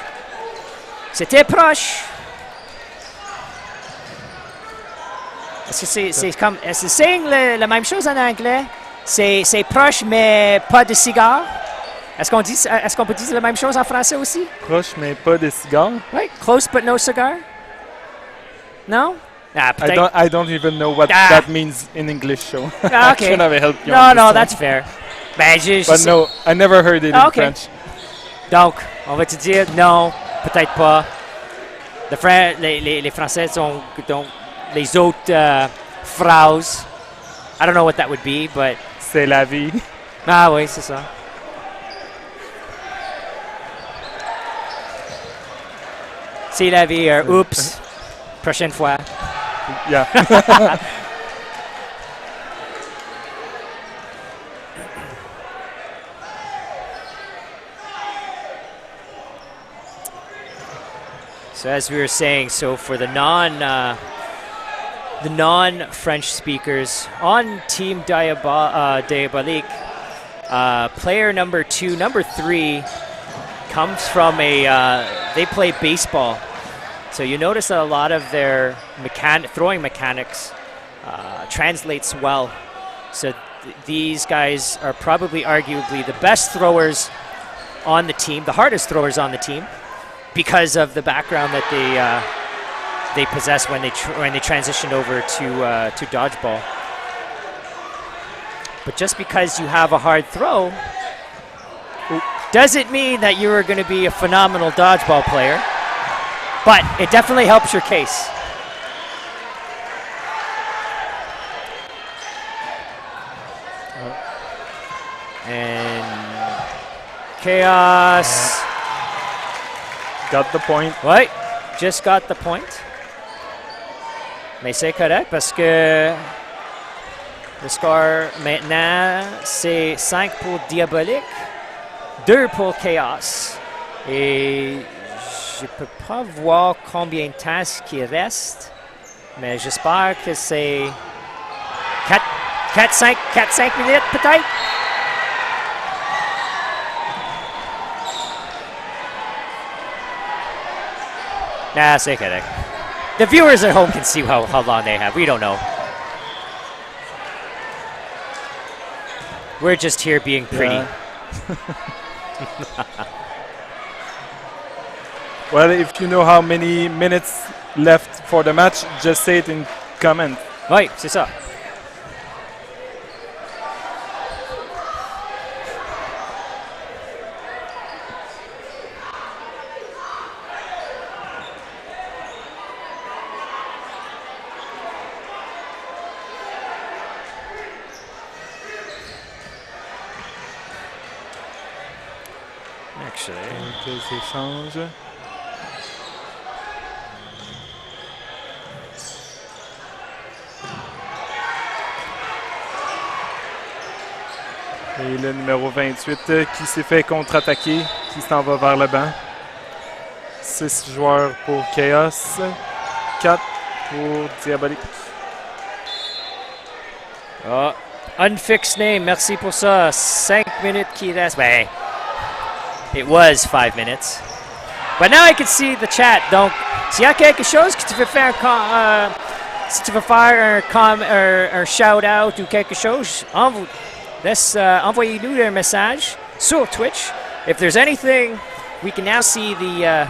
C'était proche. Est-ce que c'est comme... Est-ce que c'est la même chose en anglais? C'est proche, mais pas de cigare? Est-ce qu'on peut dire la même chose en français aussi? Proche, mais pas de cigare. Oui, close but no cigar? Non? Ah, peut-être. I don't even know what that means in English, so Ah, I okay. should have helped you. No, understand. that's fair. Ben, je But sais- no, I never heard it Ah, in okay. French. Donc, on va te dire non, peut-être pas. Les Français ont les autres phrases. I don't know what that would be, but... C'est la vie. Ah oui, c'est ça. C'est la vie, oups. Prochaine fois. Yeah. So as we were saying, so for the non-French speakers on Team Diabolique, player number 3 comes from they play baseball. So you notice that a lot of their throwing mechanics translates well. So these guys are probably arguably the best throwers on the team, the hardest throwers on the team, because of the background that they possess when they transitioned over to dodgeball. But just because you have a hard throw doesn't mean that you are going to be a phenomenal dodgeball player. But it definitely helps your case. And Khaos. Got the point. Ouais, just got the point. Mais c'est correct parce que le score maintenant, c'est 5 pour Diabolique, 2 pour Khaos. Et je ne peux pas voir combien de temps il reste, mais j'espère que c'est 4-5 minutes peut-être. Nah, c'est correct. The viewers at home can see how long they have. We don't know. We're just here being pretty. Yeah. Well, if you know how many minutes left for the match, just say it in comment. Oui, c'est ça. Actually. Quelques échanges. Et le numéro 28 qui s'est fait contre-attaquer, qui s'en va vers le banc. 6 joueurs pour Khaos, 4 pour Diabolique. Oh, unfixed name, merci pour ça. 5 minutes qui restent. Ben, it was 5 minutes. But now I can see the chat. Donc, s'il y a quelque chose que tu veux faire, si tu veux faire un shout-out ou quelque chose, envoyez-nous un message sur Twitch. If there's anything, we can now see the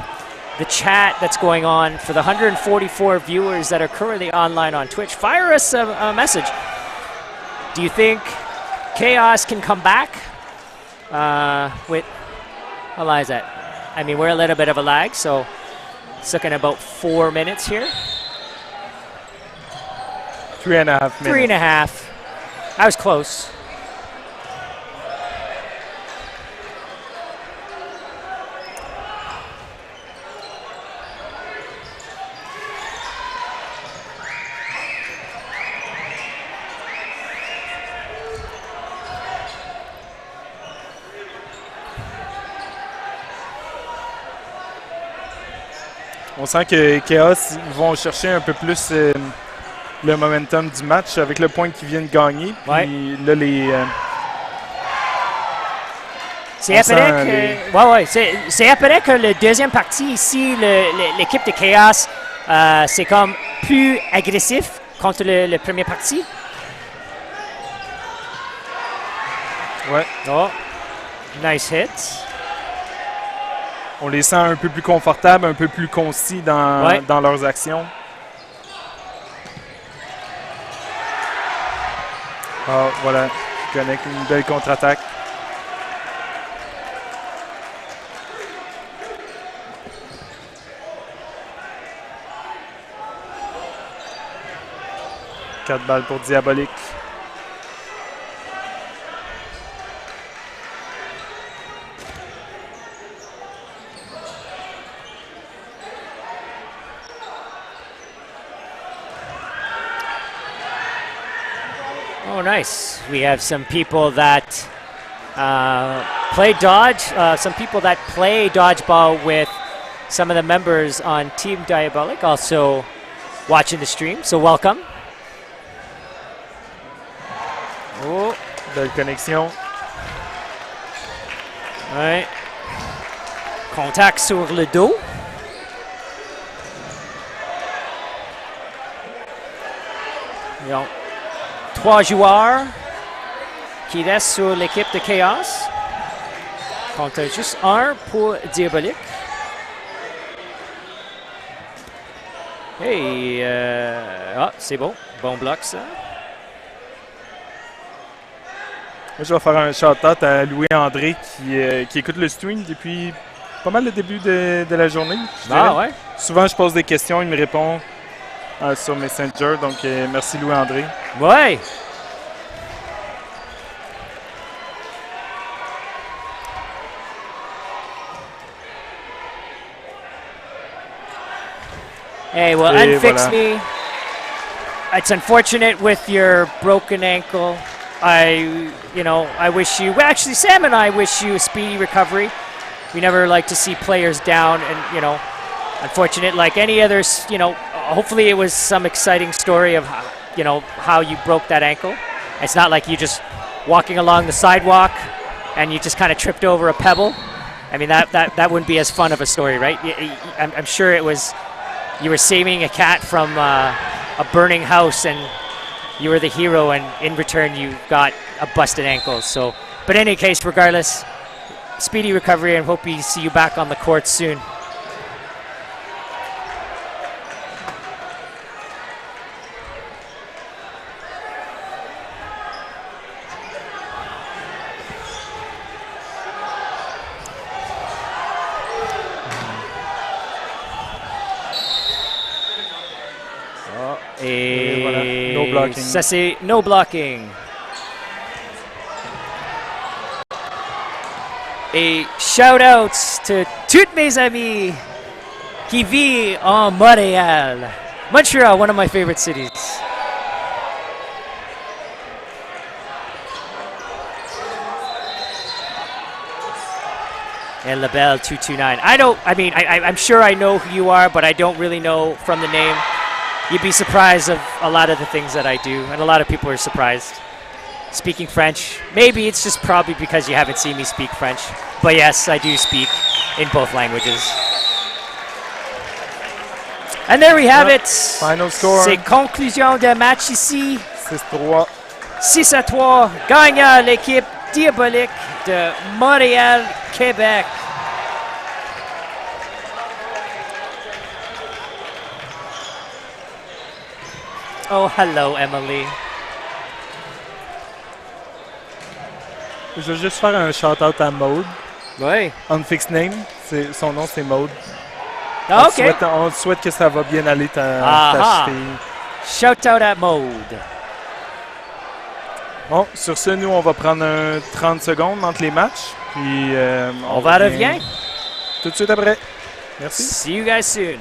chat that's going on for the 144 viewers that are currently online on Twitch. Fire us a message. Do you think Khaos can come back? With how long is that? I mean, we're a little bit of a lag, so it's looking about 4 minutes here. 3.5 minutes. 3.5. I was close. On sent que Khaos vont chercher un peu plus le momentum du match avec le point qu'ils viennent gagner. Ouais. Puis là, C'est après c'est après que le deuxième partie ici, l'équipe de Khaos, c'est comme plus agressif contre le premier partie. Ouais. Oh, nice hit. On les sent un peu plus confortables, un peu plus concis dans leurs actions. Ah, voilà, il connecte une belle contre-attaque. Quatre balles pour Diabolique. Oh, nice. We have some people that play dodge, some people that play dodgeball with some of the members on Team Diabolique also watching the stream, so welcome. Oh, belle connexion. Ouais. Contact sur le dos. Donc, 3 joueurs qui restent sur l'équipe de Khaos. Contre juste un pour Diabolique. Hey, c'est bon. Bon bloc, ça. Moi, je vais faire un shout-out à Louis-André qui écoute le stream depuis pas mal le début de la journée. Ouais. Souvent, je pose des questions, il me répond sur Messenger. Donc, merci Louis-André. Ouais. Hey, well, unfix voilà. me. It's unfortunate with your broken ankle. I wish you, well, actually, Sam and I wish you a speedy recovery. We never like to see players down and, unfortunate like any others, hopefully it was some exciting story of, how you broke that ankle. It's not like you just walking along the sidewalk and you just kind of tripped over a pebble. I mean, that wouldn't be as fun of a story, right? I'm sure it was, you were saving a cat from a burning house and you were the hero, and in return you got a busted ankle. So, but in any case, regardless, speedy recovery and hope we see you back on the court soon. Et voilà, no blocking. Ça, c'est no blocking. Et shout-outs to toutes mes amis qui vivent en Montréal. Montreal, one of my favorite cities. And LaBelle 229. I'm sure I know who you are, but I don't really know from the name. You'd be surprised of a lot of the things that I do, and a lot of people are surprised. Speaking French, maybe it's just probably because you haven't seen me speak French. But yes, I do speak in both languages. And there we have it. Final score. C'est conclusion de match ici. 6-3. 6-3, gagnant l'équipe Diabolique de Montréal, Québec. Oh, hello, Emily. Je veux juste faire un shout-out à Maude. Oui. Unfixed name. Son nom, c'est Maude. Ah, OK. On souhaite que ça va bien aller ta cheville. Shout-out à Maude. Bon, sur ce, nous, on va prendre 30 secondes entre les matchs. Puis On va revenir. Tout de suite après. Merci. See you guys soon.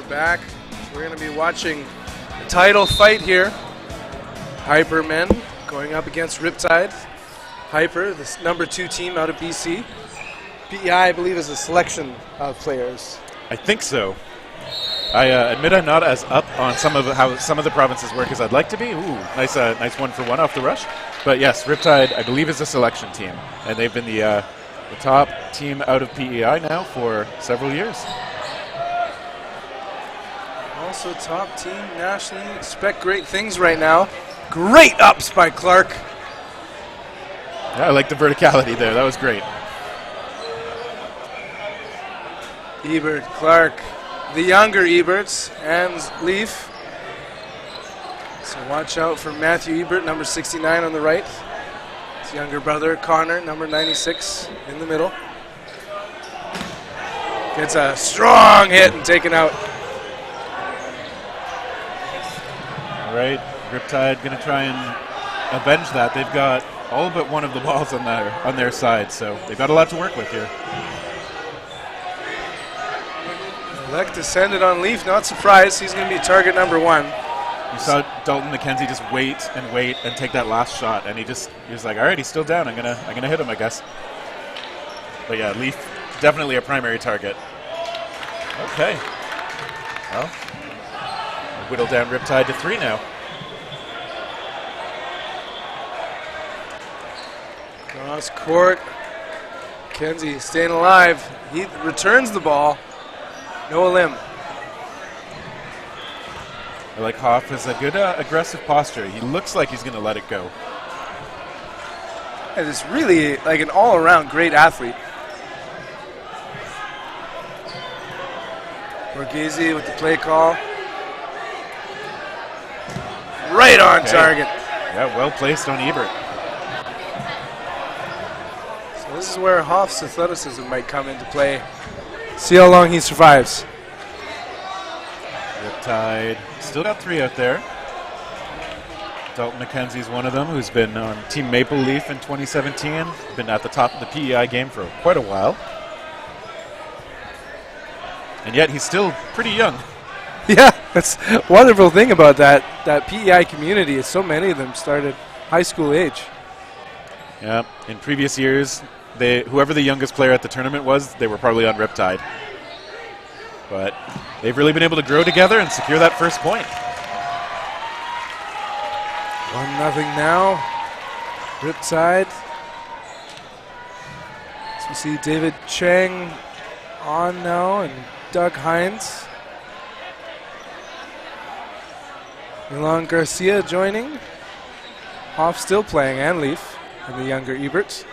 Back. We're going to be watching the title fight here. Hyper men going up against Riptide. Hyper, the number 2 team out of BC. PEI, I believe, is a selection of players. I think so. I admit I'm not as up on how some of the provinces work as I'd like to be. Ooh, nice 1-for-1 off the rush. But yes, Riptide, I believe, is a selection team, and they've been the top team out of PEI now for several years. Also top team nationally. Expect great things right now. Great ups by Clark. Yeah, I like the verticality there. That was great. Ebert, Clark, the younger Eberts, and Leaf. So watch out for Matthew Ebert, number 69 on the right. His younger brother, Connor, number 96 in the middle. Gets a strong hit and taken out. All right, Riptide going to try and avenge that. They've got all but one of the balls on their side, so they've got a lot to work with here. Elect to send it on Leaf. Not surprised. He's going to be target number 1. You saw Dalton McKenzie just wait and take that last shot, and he was like, all right, he's still down. I'm gonna hit him, I guess. But yeah, Leaf definitely a primary target. Okay. Well, whittle down Riptide to 3 now. Cross court. McKenzie staying alive. He returns the ball. No limb. I like Hoff has a good aggressive posture. He looks like he's going to let it go. And it's really like an all-around great athlete. Borghese with the play call. Right on target. Yeah, well placed on Ebert. So this is where Hoff's athleticism might come into play. See how long he survives. Riptide still got 3 out there. Dalton McKenzie's one of them, who's been on Team Maple Leaf in 2017. Been at the top of the PEI game for quite a while. And yet he's still pretty young. Yeah, that's a wonderful thing about that PEI community is so many of them started high school age. Yeah, in previous years, whoever the youngest player at the tournament was, they were probably on Riptide. But they've really been able to grow together and secure that first point. 1-0 now. Riptide. So we see David Chang on now and Doug Hines. Milan Garcia joining. Hoff still playing and Leaf and the younger Eberts.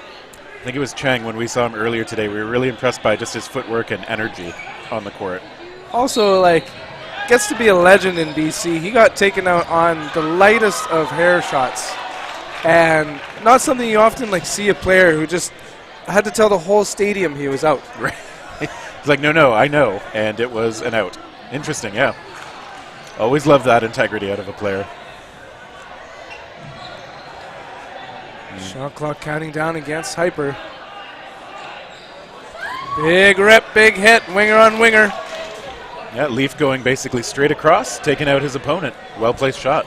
I think it was Chang when we saw him earlier today. We were really impressed by just his footwork and energy on the court. Also, gets to be a legend in BC. He got taken out on the lightest of hair shots. And not something you often see a player who just had to tell the whole stadium he was out. Right. He's like, no, I know. And it was an out. Interesting, yeah. Always love that integrity out of a player. Shot clock counting down against Hyper. Big rip, big hit, winger on winger. Yeah, Leaf going basically straight across, taking out his opponent. Well-placed shot.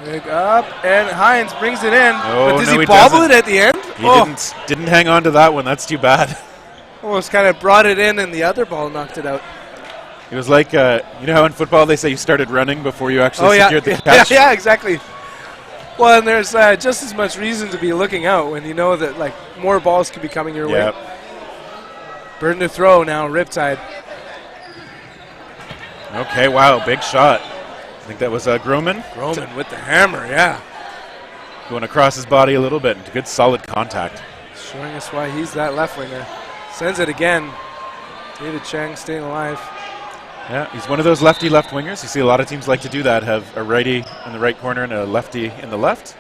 Big up, and Hines brings it in. Oh, but does no, he he bobble doesn't. it at the end? He didn't hang on to that one. That's too bad. Almost kind of brought it in, and the other ball knocked it out. It was like, you know how in football they say you started running before you actually secured the catch? Yeah, exactly. Well, and there's just as much reason to be looking out when you know that more balls could be coming your way. Burden to throw now, Riptide. Okay, wow, big shot. I think that was Groman. Groman with the hammer, yeah. Going across his body a little bit. Good solid contact. Showing us why he's that left winger. Sends it again. David Chang staying alive. Yeah, he's one of those lefty left wingers. You see a lot of teams like to do that, have a righty in the right corner and a lefty in the left.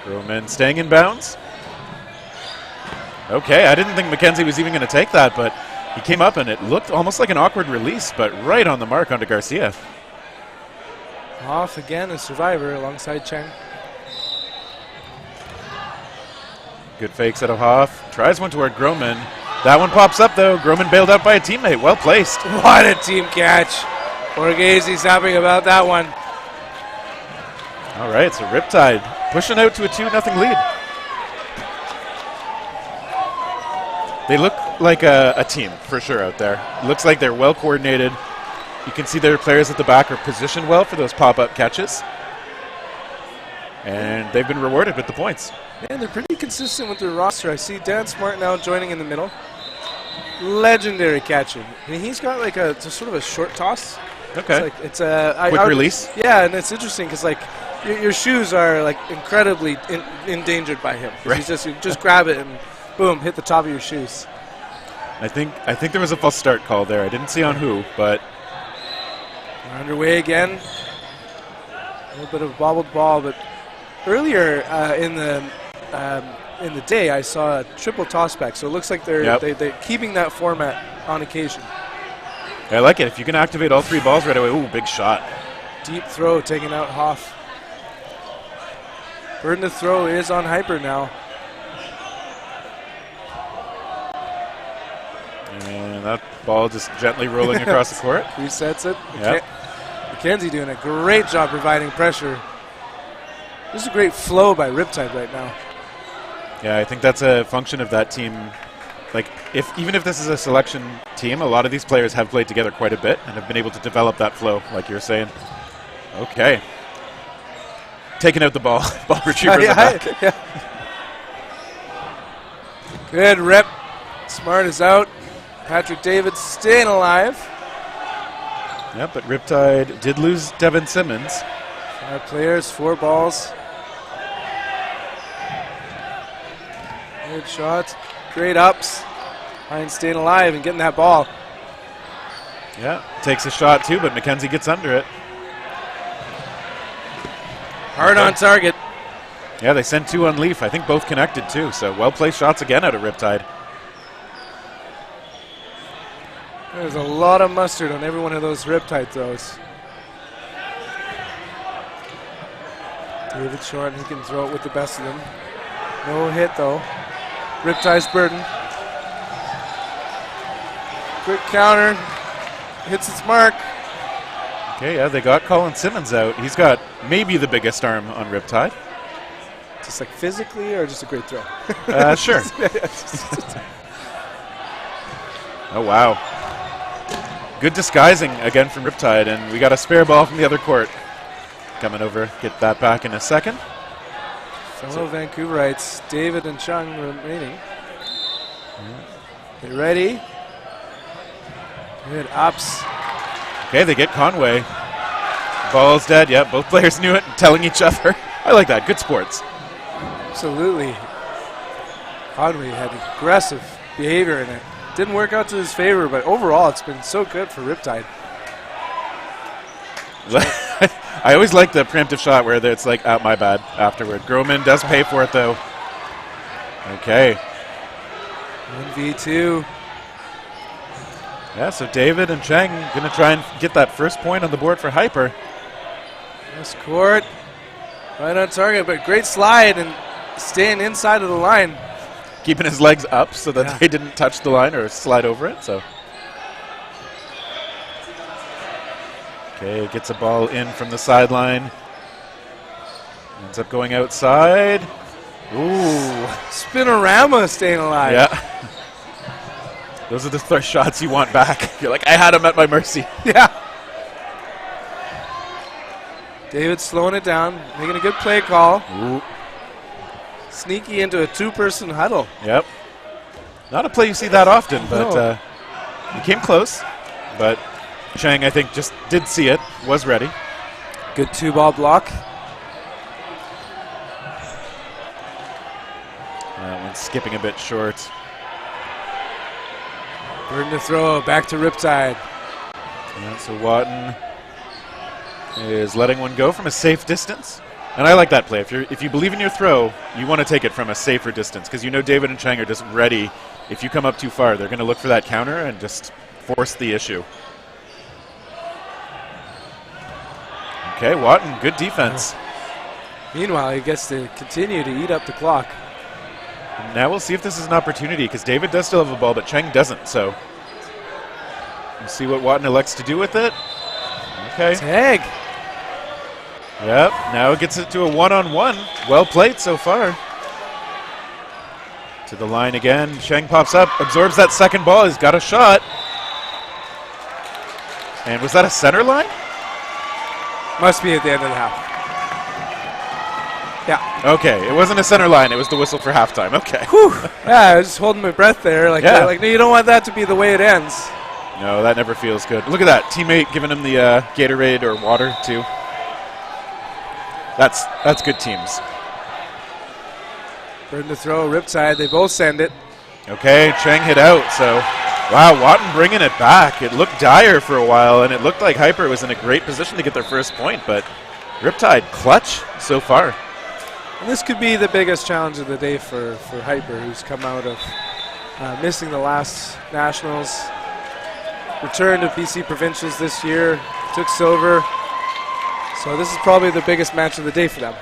Groman staying in bounds. Okay, I didn't think Mackenzie was even going to take that, but he came up and it looked almost like an awkward release, but right on the mark onto Garcia. Off again, a survivor alongside Cheng. Good fakes out of Hoff. Tries one toward Groman. That one pops up, though. Groman bailed out by a teammate. Well placed. What a team catch. Borghesi's happy about that one. All right, so Riptide pushing out to a 2-0 lead. They look like a team, for sure, out there. Looks like they're well coordinated. You can see their players at the back are positioned well for those pop-up catches. And they've been rewarded with the points. Man, they're pretty consistent with their roster. I see Dan Smart now joining in the middle. Legendary catching. I mean, he's got like just sort of a short toss. Okay. It's a quick release. Yeah, and it's interesting because like your shoes are like incredibly endangered by him. Right. He's you just grab it and boom, hit the top of your shoes. I think there was a false start call there. I didn't see on who, but we're underway again. A little bit of a bobbled ball, but earlier in the day I saw a triple toss back, so it looks like they're keeping that format on occasion. I like it. If you can activate all three balls right away, ooh, big shot. Deep throw taking out Hoff. Burden to throw is on Hyper now. And that ball just gently rolling across the court. Resets it. Yep. Mackenzie doing a great job providing pressure. This is a great flow by Riptide right now. Yeah, I think that's a function of that team. Like, even if this is a selection team, a lot of these players have played together quite a bit and have been able to develop that flow, like you're saying. Okay. Taking out the ball. Ball retriever in the back. Yeah. Good rip. Smart is out. Patrick David staying alive. Yeah, but Riptide did lose Devin Simmons. 5 players, 4 balls. Good shots. Great ups. Hines staying alive and getting that ball. Yeah, takes a shot too, but Mackenzie gets under it. Hard on target. Yeah, they sent 2 on Leaf. I think both connected too, so well-placed shots again out of Riptide. There's a lot of mustard on every one of those Riptide throws. David Short, he can throw it with the best of them. No hit though. Riptide's burden. Quick counter. Hits its mark. Okay, yeah, they got Colin Simmons out. He's got maybe the biggest arm on Riptide. Just like physically or just a great throw? Sure. Oh, wow. Good disguising again from Riptide, and we got a spare ball from the other court. Coming over, get that back in a second. Fellow Vancouverites, David and Chung remaining. Get ready. Good ups. Okay, they get Conway. Ball's dead. Yeah, both players knew it and telling each other. I like that. Good sports. Absolutely. Conway had aggressive behavior in it. Didn't work out to his favor, but overall it's been so good for Riptide. I always like the preemptive shot where it's like, oh, my bad, afterward. Groman does pay for it, though. Okay. 1v2. Yeah, so David and Cheng going to try and get that first point on the board for Hyper. This court. Right on target, but great slide and staying inside of the line. Keeping his legs up so that they didn't touch the line or slide over it. So, okay, gets a ball in from the sideline. Ends up going outside. Ooh. Spinorama staying alive. Yeah. Those are the shots you want back. You're like, I had him at my mercy. Yeah. David slowing it down, making a good play call. Ooh. Sneaky into a 2-person huddle. Yep. Not a play you see that often, but he came close. But Chang, I think, just did see it, was ready. Good 2-ball block. That one's skipping a bit short. Burden to throw, back to Riptide. Yeah, so Watton is letting one go from a safe distance. And I like that play. If you believe in your throw, you want to take it from a safer distance because you know David and Chang are just ready. If you come up too far, they're going to look for that counter and just force the issue. Okay, Watton, good defense. Meanwhile, he gets to continue to eat up the clock. And now we'll see if this is an opportunity because David does still have a ball, but Chang doesn't. So we'll see what Watton elects to do with it. Okay. Tag. Yep, now it gets it to a one-on-one. Well played so far. To the line again. Chang pops up, absorbs that second ball. He's got a shot. And was that a center line? Must be at the end of the half. Yeah. Okay, it wasn't a center line. It was the whistle for halftime. Okay. Whew. Yeah, I was just holding my breath there. Like, no, you don't want that to be the way it ends. No, that never feels good. Look at that. Teammate giving him the Gatorade or water, too. That's good teams. Burden to throw, Riptide. They both send it. Okay, Chang hit out. So, wow, Watton bringing it back. It looked dire for a while, and it looked like Hyper was in a great position to get their first point, but Riptide clutch so far. And this could be the biggest challenge of the day for Hyper, who's come out of missing the last Nationals. Returned to BC Provincials this year, took silver. So this is probably the biggest match of the day for them.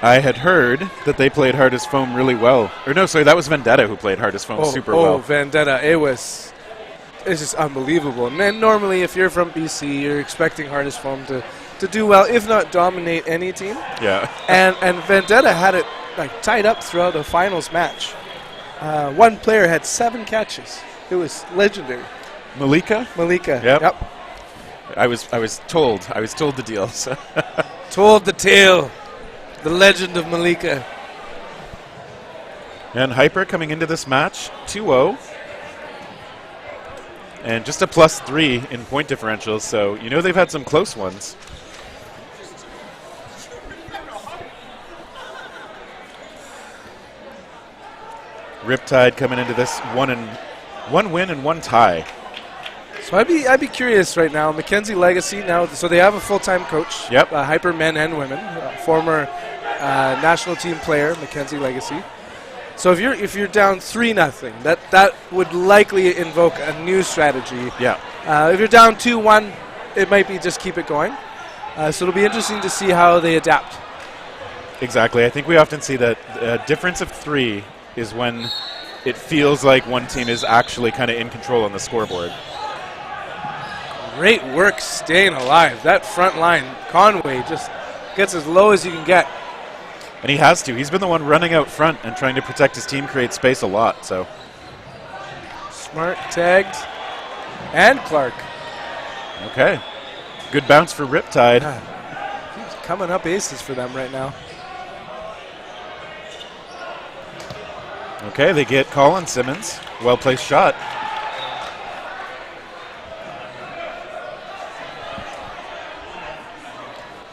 I had heard that they played Hardest Foam really well. Or no, sorry, that was Vendetta who played Hardest Foam super well. Oh, Vendetta. It's just unbelievable. And then normally if you're from BC, you're expecting Hardest Foam to do well, if not dominate any team. Yeah. and Vendetta had it like tied up throughout the finals match. One player had 7 catches. It was legendary. Malika? Yep. I was told the deal. So. Told the tale. The legend of Malika. And Hyper coming into this match 2-0. And just a +3 in point differentials, so you know they've had some close ones. Riptide coming into this one win and 1 tie. So I'd be curious right now. Mackenzie Legacy now, so they have a full-time coach. Yep. Hyper men and women. Former national team player, Mackenzie Legacy. So if you're down 3-0, that would likely invoke a new strategy. Yeah. If you're down 2-1, it might be just keep it going. So it'll be interesting to see how they adapt. Exactly. I think we often see that a difference of 3 is when it feels like one team is actually kind of in control on the scoreboard. Great work staying alive. That front line, Conway just gets as low as you can get. And he has to. He's been the one running out front and trying to protect his team, create space a lot. So Smart tagged. And Clark. Okay. Good bounce for Riptide. Coming up aces for them right now. Okay, they get Colin Simmons. Well-placed shot.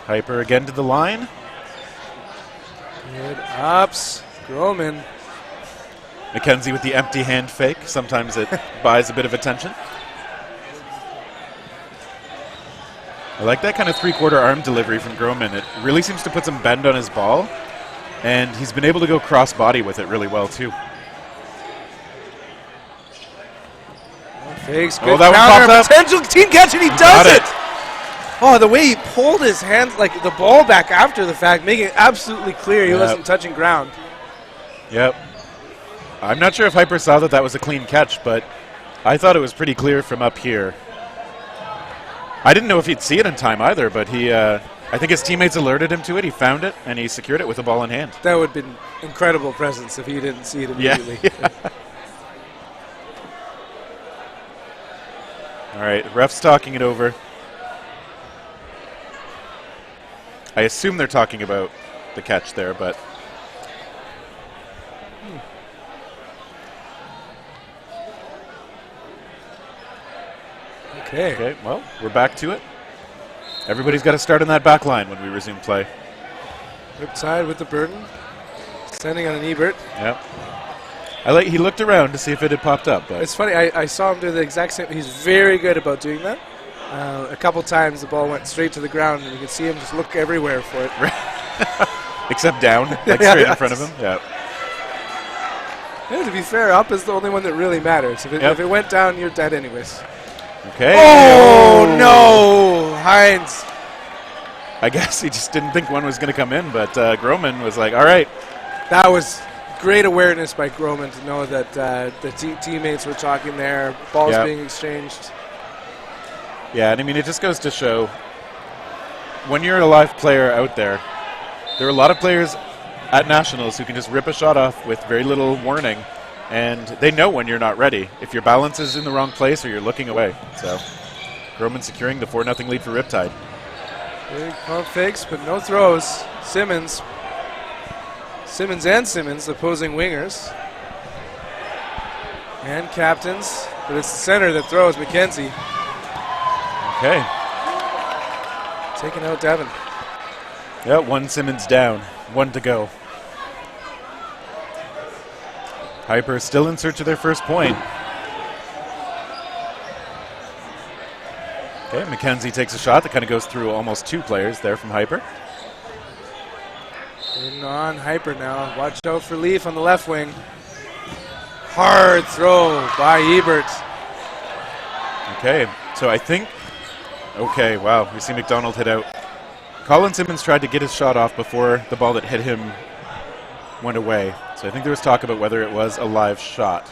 Hyper again to the line. Good ups. Groman. Mackenzie with the empty hand fake. Sometimes it buys a bit of attention. I like that kind of three-quarter arm delivery from Groman. It really seems to put some bend on his ball. And he's been able to go cross-body with it really well, too. Fakes, good that one popped up. Potential team catch, and he does it! Oh, the way he pulled his hands, like the ball back after the fact, making it absolutely clear he wasn't touching ground. Yep. I'm not sure if Hyper saw that was a clean catch, but I thought it was pretty clear from up here. I didn't know if he'd see it in time either, but I think his teammates alerted him to it. He found it, and he secured it with the ball in hand. That would have been incredible presence if he didn't see it immediately. Yeah. All right, ref's talking it over. I assume they're talking about the catch there, but... Okay, well, we're back to it. Everybody's got to start on that back line when we resume play. Riptide with the burden. Sending on an Ebert. Yep. He looked around to see if it had popped up. But It's funny, I saw him do the exact same. He's very good about doing that. A couple times the ball went straight to the ground, and you could see him just look everywhere for it. except down, like straight in front of him. Yeah. Yeah, to be fair, up is the only one that really matters. If it went down, you're dead anyways. Okay. Oh, no! Hines. I guess he just didn't think one was going to come in, but Groman was like, all right. That was great awareness by Groman to know that the teammates were talking there, balls being exchanged. Yeah, and I mean, it just goes to show when you're a live player out there, there are a lot of players at Nationals who can just rip a shot off with very little warning, and they know when you're not ready, if your balance is in the wrong place or you're looking away. So, Groman securing the 4-0 lead for Riptide. Big pump fakes, but no throws. Simmons and Simmons, the opposing wingers. And captains, but it's the center that throws, McKenzie. Okay. Taking out Devin. Yeah, one Simmons down, one to go. Hyper still in search of their first point. Okay, McKenzie takes a shot that kind of goes through almost two players there from Hyper. In on Hyper now. Watch out for Leaf on the left wing. Hard throw by Ebert. Okay, so I think... Okay, wow, we see McDonald hit out. Colin Simmons tried to get his shot off before the ball that hit him went away. So I think there was talk about whether it was a live shot,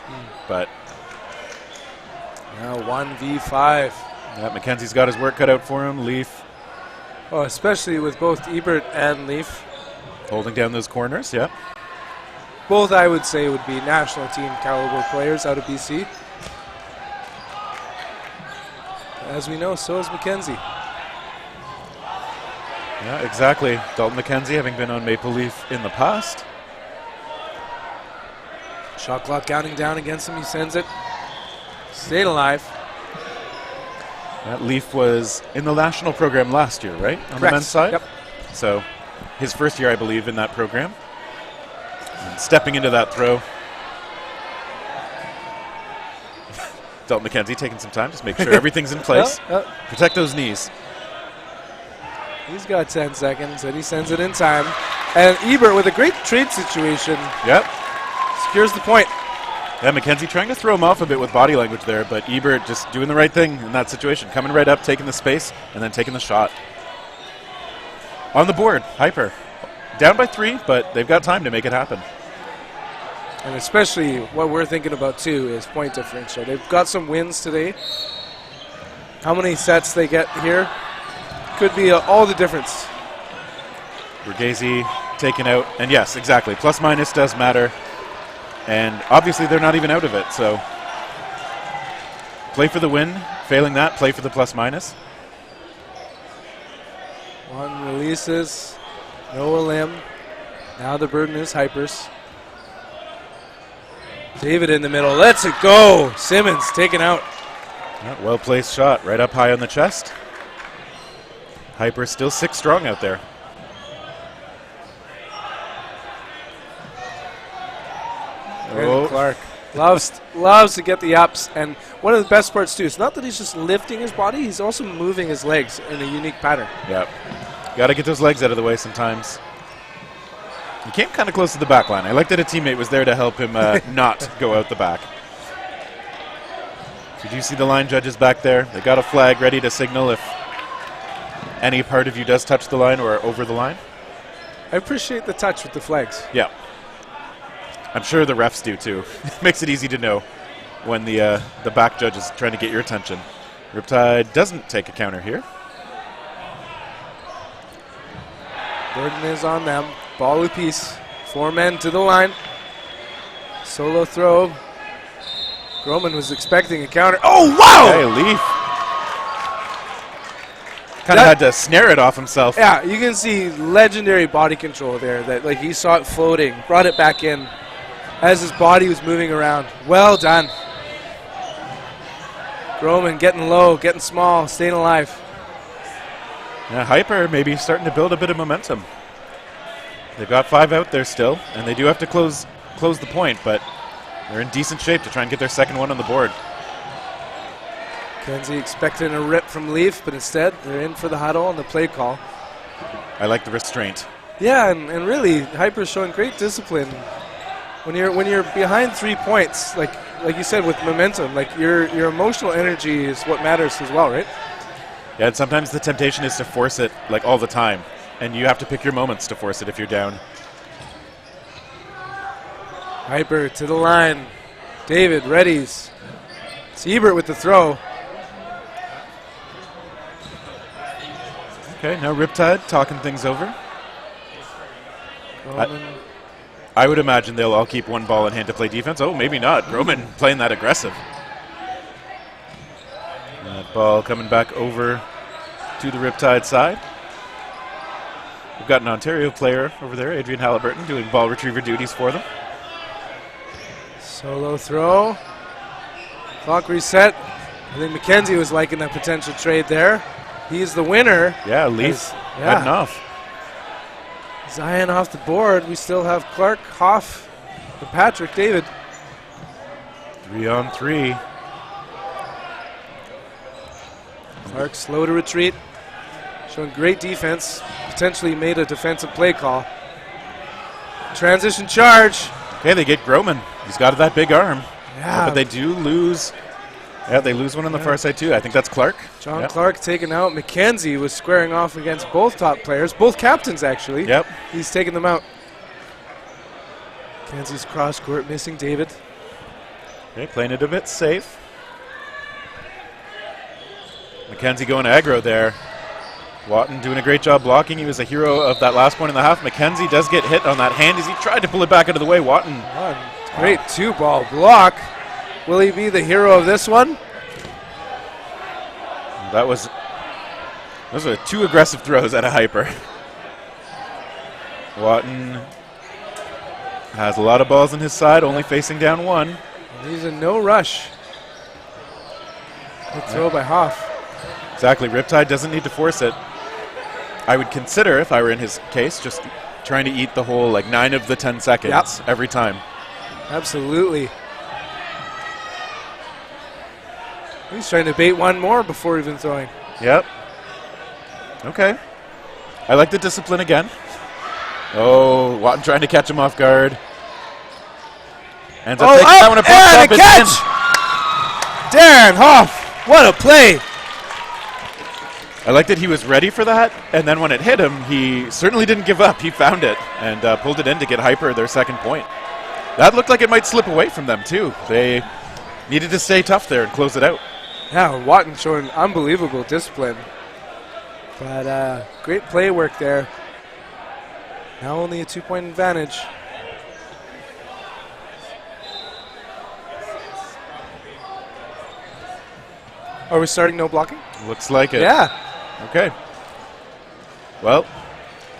but... Now 1v5. Yeah, McKenzie's got his work cut out for him. Leaf Oh, especially with both Ebert and Leaf. holding down those corners, yeah. Both, I would say, would be national team caliber players out of BC. As we know, so is McKenzie. Yeah, exactly. Dalton McKenzie having been on Maple Leaf in the past. Shot clock counting down against him. He sends it. Stayed alive. That Leaf was in the national program last year, right? On the men's side? Yep. So his first year, I believe, in that program. And stepping into that throw. Dalton McKenzie taking some time, just make sure everything's in place. Protect those knees. He's got 10 seconds, and he sends it in time. And Ebert, with a great trade situation, Yep. secures the point. Yeah, McKenzie trying to throw him off a bit with body language there, but Ebert just doing the right thing in that situation. Coming right up, taking the space, and then taking the shot. On the board, Hyper. Down by 3, but they've got time to make it happen. And especially what we're thinking about, too, is point differential. They've got some wins today. How many sets they get here could be all the difference. Borghese taken out, and yes, exactly. Plus minus does matter. And obviously they're not even out of it, so play for the win. Failing that, play for the plus minus. One releases. Noah Lim. Now the burden is Hypers. David in the middle. Let's it go. Simmons taken out. Yeah, well-placed shot right up high on the chest. Hyper still 6 strong out there. Brandon Clark loves to get the ups, and one of the best parts too, it's not that he's just lifting his body, he's also moving his legs in a unique pattern. Yep. Got to get those legs out of the way sometimes. He came kind of close to the back line. I like that a teammate was there to help him not go out the back. Did you see the line judges back there? They got a flag ready to signal if any part of you does touch the line or over the line. I appreciate the touch with the flags. Yeah. I'm sure the refs do too. Makes it easy to know when the back judge is trying to get your attention. Riptide doesn't take a counter here. Burden is on them. Ball apiece. 4 men to the line. Solo throw. Groman was expecting a counter. Oh, wow! Hey, Leaf. Kind of had to snare it off himself. Yeah, you can see legendary body control there. That like he saw it floating, brought it back in as his body was moving around. Well done. Roman getting low, getting small, staying alive. Yeah, Hyper maybe starting to build a bit of momentum. They've got 5 out there still, and they do have to close the point, but they're in decent shape to try and get their second one on the board. Kenzie expecting a rip from Leaf, but instead they're in for the huddle and the play call. I like the restraint. Yeah, and really, Hyper's showing great discipline. When you're behind 3 points, like you said, with momentum, like your emotional energy is what matters as well, right? Yeah, and sometimes the temptation is to force it like all the time, and you have to pick your moments to force it if you're down. Hyper to the line. David readies. It's Ebert with the throw. Okay, now Riptide talking things over. Roman. I would imagine they'll all keep one ball in hand to play defense. Oh, maybe not. Roman playing that aggressive. That ball coming back over to the Riptide side. We've got an Ontario player over there, Adrian Halliburton, doing ball retriever duties for them. Solo throw. Clock reset. I think McKenzie was liking that potential trade there. He's the winner. Yeah, Leaf heading off. Zion off the board. We still have Clark, Hoff, and Patrick, David. 3-on-3. Clark slow to retreat. Showing great defense. Potentially made a defensive play call. Transition charge. Okay, they get Groman. He's got that big arm. Yeah. But they do lose. Yeah, they lose one on the far side too. I think that's Clark. John Clark taken out. McKenzie was squaring off against both top players, both captains actually. Yep. He's taking them out. McKenzie's cross court missing David. Okay, playing it a bit safe. McKenzie going aggro there. Watton doing a great job blocking. He was a hero of that last point in the half. McKenzie does get hit on that hand as he tried to pull it back out of the way. Watton. Great 2-ball block. Will he be the hero of this one? Those were 2 aggressive throws at a Hyper. Watton has a lot of balls on his side, only facing down 1. He's in no rush. Good throw by Hoff. Exactly. Riptide doesn't need to force it. I would consider, if I were in his case, just trying to eat the whole 9 of the 10 seconds every time. Absolutely. He's trying to bait one more before even throwing. Yep. Okay. I like the discipline again. Oh, Watton trying to catch him off guard. Ends up taking that one and pops up. Catch! Darren Hoff, what a play. I like that he was ready for that, and then when it hit him, he certainly didn't give up. He found it and pulled it in to get Hyper their second point. That looked like it might slip away from them, too. They needed to stay tough there and close it out. Yeah, Watton showing unbelievable discipline. But great play work there. Now only a 2-point advantage. Are we starting no blocking? Looks like it. Yeah. Okay. Well,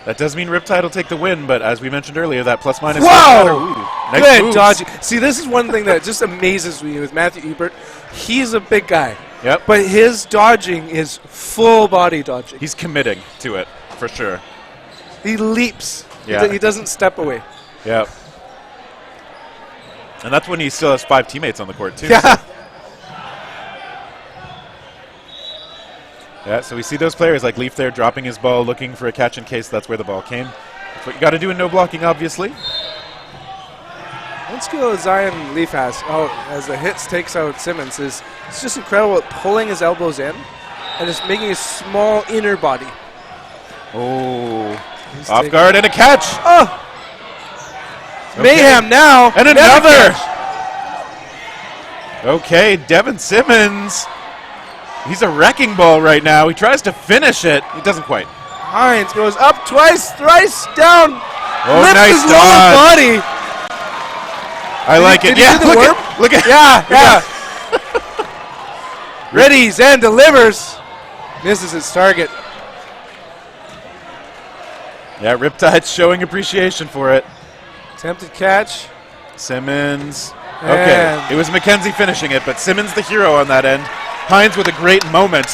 that does mean Riptide will take the win, but as we mentioned earlier, that plus-minus... Wow! Nice Good moves. dodge. See, this is one thing that just amazes me with Matthew Ebert. He's a big guy. Yep. But his dodging is full-body dodging. He's committing to it, for sure. He leaps. Yeah. He doesn't step away. Yep. And that's when he still has 5 teammates on the court, too. Yeah. Yeah, so we see those players like Leaf there dropping his ball, looking for a catch in case that's where the ball came. That's what you got to do in no blocking, obviously. One skill Zion Leaf has, as the hits takes out Simmons, is it's just incredible at pulling his elbows in and just making a small inner body. Oh, off guard and a catch. Oh, okay. Mayhem now. And another. Okay, Devin Simmons. He's a wrecking ball right now. He tries to finish it. He doesn't quite. Hines goes up twice, thrice down. Oh, lifts nice his lower dodge. body. I like it. Did he Yeah, do the worm? look at. Yeah. Readies and delivers. Misses his target. Yeah, Riptide's showing appreciation for it. Attempted catch. Simmons. Okay, And it was McKenzie finishing it, but Simmons the hero on that end. Hines with a great moment.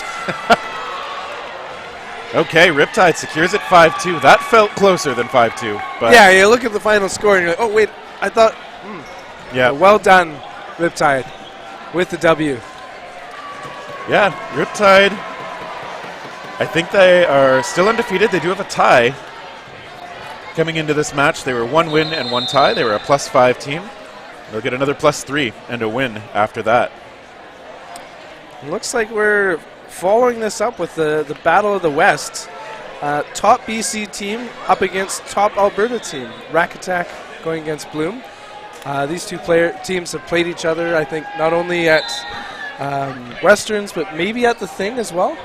Okay, Riptide secures it 5-2. That felt closer than 5-2. But Yeah, you look at the final score and you're like, oh, wait, I thought, yeah, well done, Riptide, with the W. yeah, Riptide, I think they are still undefeated. They do have a tie. Coming into this match, they were 1 win and 1 tie. They were a +5 team. They'll get another +3 and a win after that. Looks like we're following this up with the Battle of the West. Top BC team up against top Alberta team. Rack Attack going against Bloom. These two teams have played each other, I think, not only at Westerns, but maybe at the Thing as well.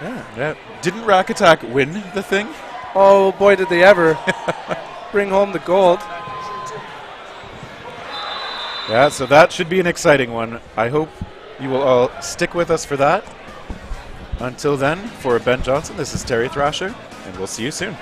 Yeah. Didn't Rack Attack win the thing? Oh, boy, did they ever bring home the gold. Yeah, so that should be an exciting one. I hope you will all stick with us for that. Until then, for Ben Johnson, this is Terry Thrasher, and we'll see you soon.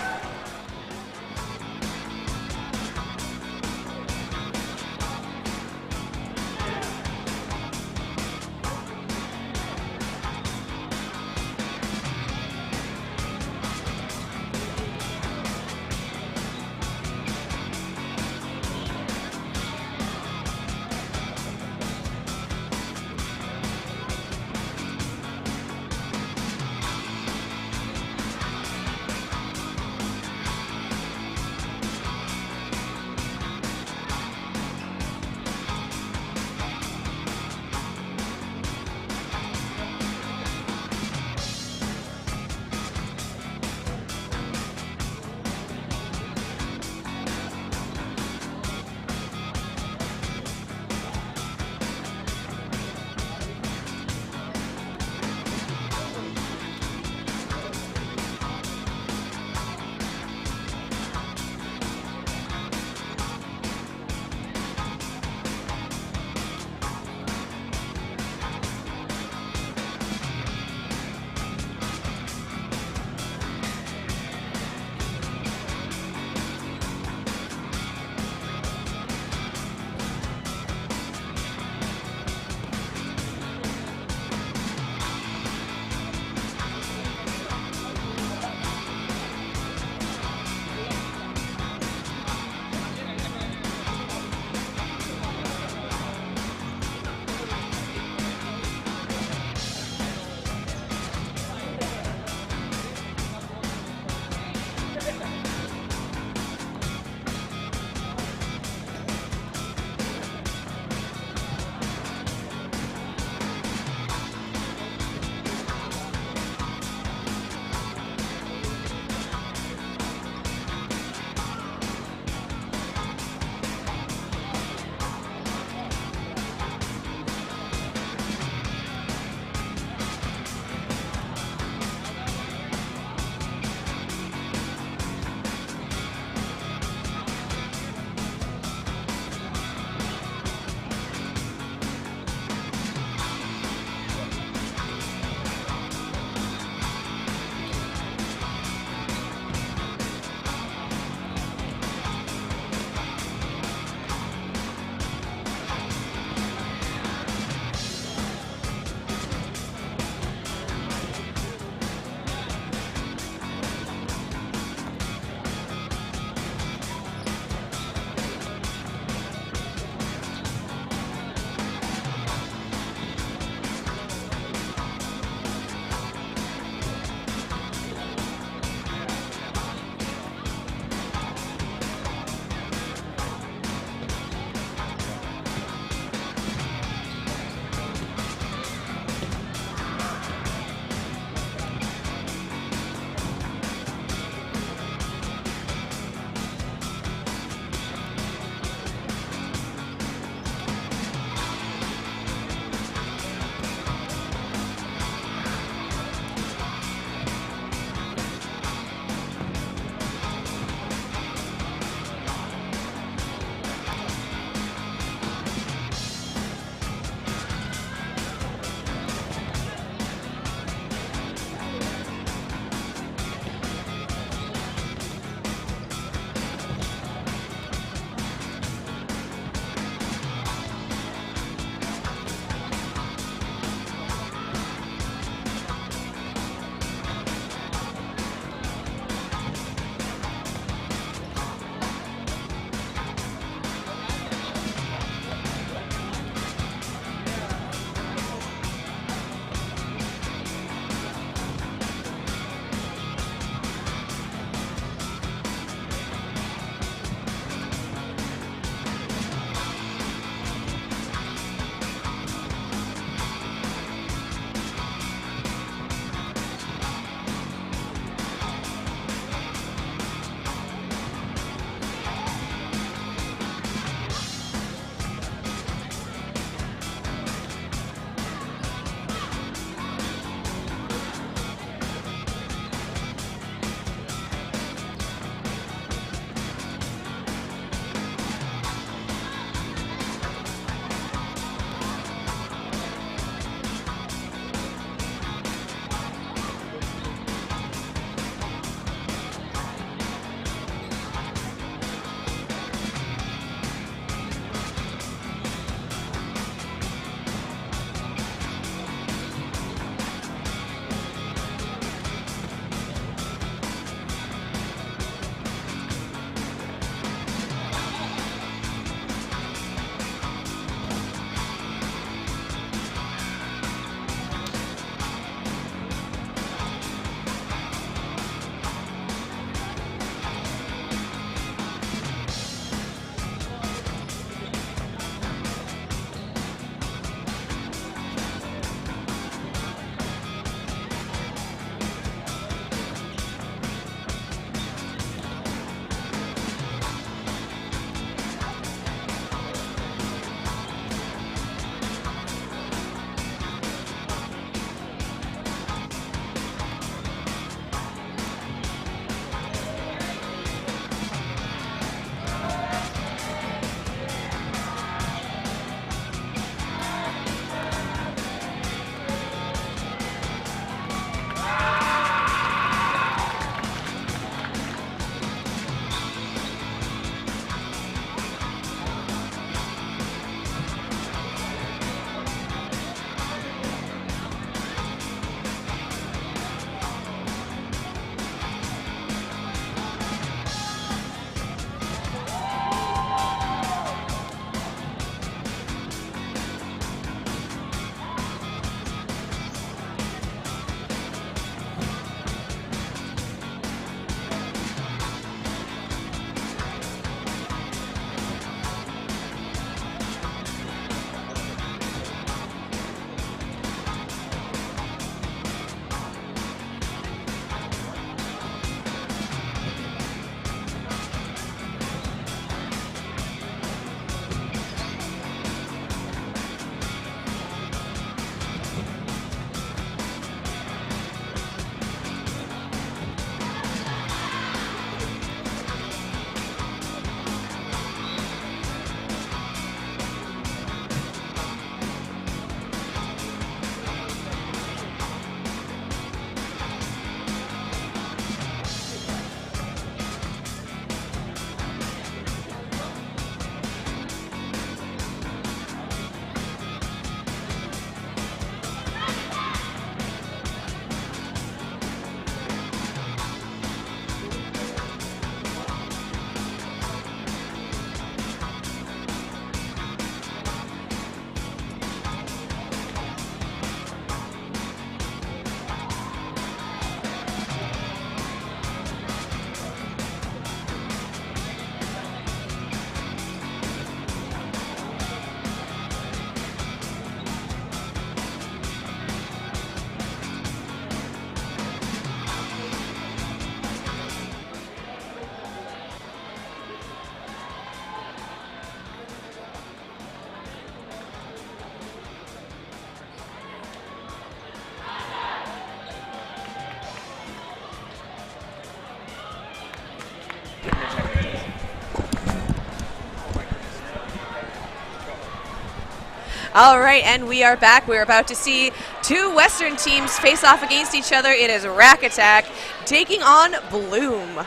All right, and we are back. We're about to see two Western teams face off against each other. It is Rack Attack taking on Bloom.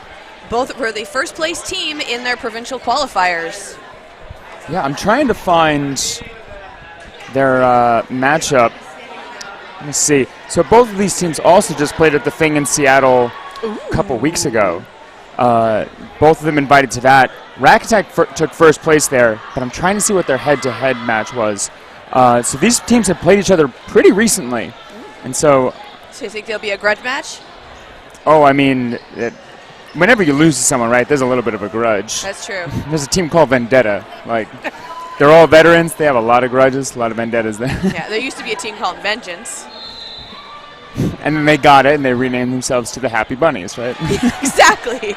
Both were the first place team in their provincial qualifiers. Yeah, I'm trying to find their matchup. Let me see. So both of these teams also just played at the Thing in Seattle a couple weeks ago. Both of them invited to that. Rack Attack took first place there, but I'm trying to see what their head-to-head match was. So these teams have played each other pretty recently, and so. So you think there'll be a grudge match? Oh, I mean, whenever you lose to someone, right? There's a little bit of a grudge. That's true. There's a team called Vendetta. Like, they're all veterans. They have a lot of grudges, a lot of vendettas there. Yeah, there used to be a team called Vengeance. And then they got it, and they renamed themselves to the Happy Bunnies, right? Exactly.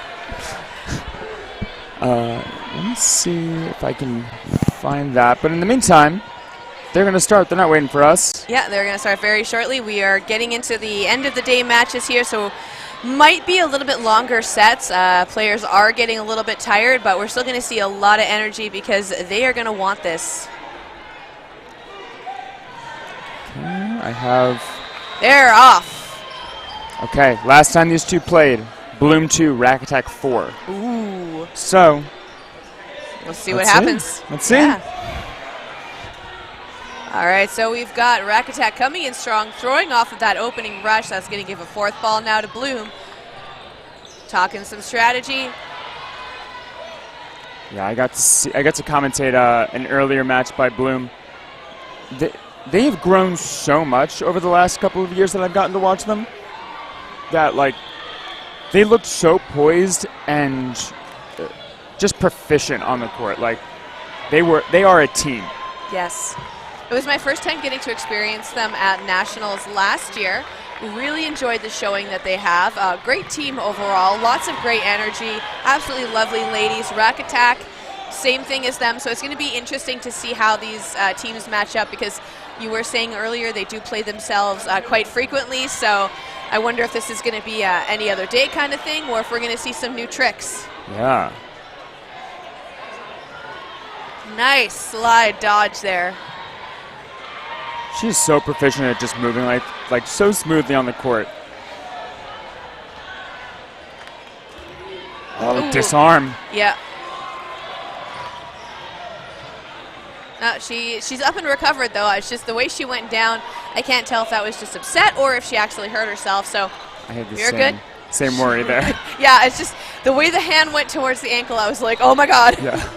Let me see if I can find that. But in the meantime, they're going to start. They're not waiting for us. Yeah, they're going to start very shortly. We are getting into the end of the day matches here, so might be a little bit longer sets. Players are getting a little bit tired, but we're still going to see a lot of energy because they are going to want this. Okay, I have... They're off. Okay, last time these two played, Bloom 2, Rack Attack 4. Ooh. So... We'll see what happens. Let's see. Yeah. All right, so we've got Rack Attack coming in strong, throwing off of that opening rush. That's going to give a fourth ball now to Bloom. Talking some strategy. Yeah, I got to commentate an earlier match by Bloom. They have grown so much over the last couple of years that I've gotten to watch them. That like, they looked so poised and just proficient on the court. Like, they are a team. Yes. It was my first time getting to experience them at Nationals last year. Really enjoyed the showing that they have. Great team overall. Lots of great energy. Absolutely lovely ladies. Rack Attack, same thing as them. So it's going to be interesting to see how these teams match up because you were saying earlier they do play themselves quite frequently. So I wonder if this is going to be any other day kind of thing or if we're going to see some new tricks. Yeah. Nice slide dodge there. She's so proficient at just moving like so smoothly on the court. Oh, disarm. Yeah. She's up and recovered though. It's just the way she went down. I can't tell if that was just upset or if she actually hurt herself. So I had the you're same worry there. Yeah, it's just the way the hand went towards the ankle. I was like, oh my God. Yeah.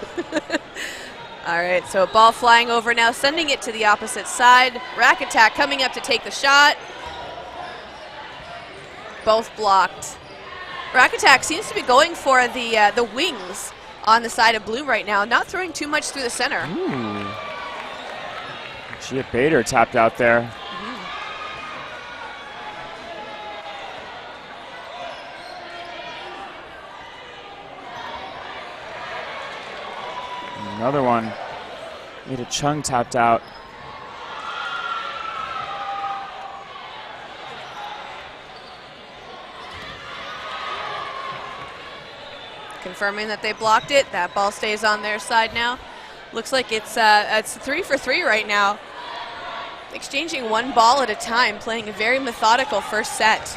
All right, so a ball flying over now, sending it to the opposite side. Rack Attack coming up to take the shot. Both blocked. Rack Attack seems to be going for the wings on the side of Bloom right now, not throwing too much through the center. Ooh. Gia Bader tapped out there. Another one. Ada Chung tapped out. Confirming that they blocked it. That ball stays on their side now. Looks like it's 3 for 3 right now. Exchanging one ball at a time, playing a very methodical first set.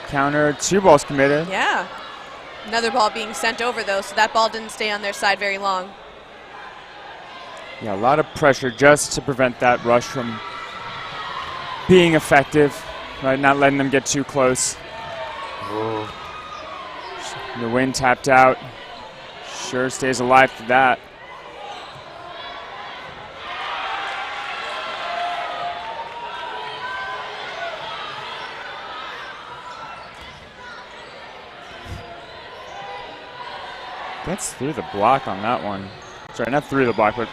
Counter, 2 balls committed. Yeah. Another ball being sent over, though, so that ball didn't stay on their side very long. Yeah, a lot of pressure just to prevent that rush from being effective, right? Not letting them get too close. Oh. The wind tapped out. Sure stays alive for that. Gets through the block on that one. Sorry, not through the block, but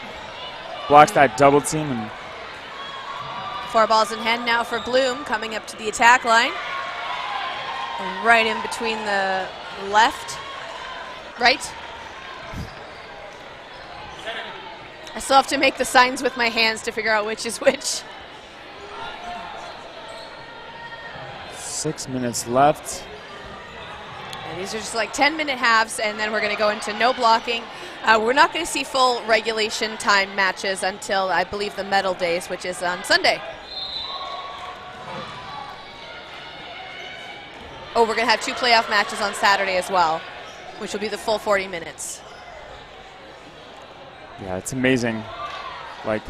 blocks that double team. And 4 balls in hand now for Bloom, coming up to the attack line. Right in between the left, right. I still have to make the signs with my hands to figure out which is which. 6 minutes left. These are just like 10-minute halves, and then we're going to go into no blocking. We're not going to see full regulation time matches until, I believe, the medal days, which is on Sunday. Oh, we're going to have 2 playoff matches on Saturday as well, which will be the full 40 minutes. Yeah, it's amazing. Like,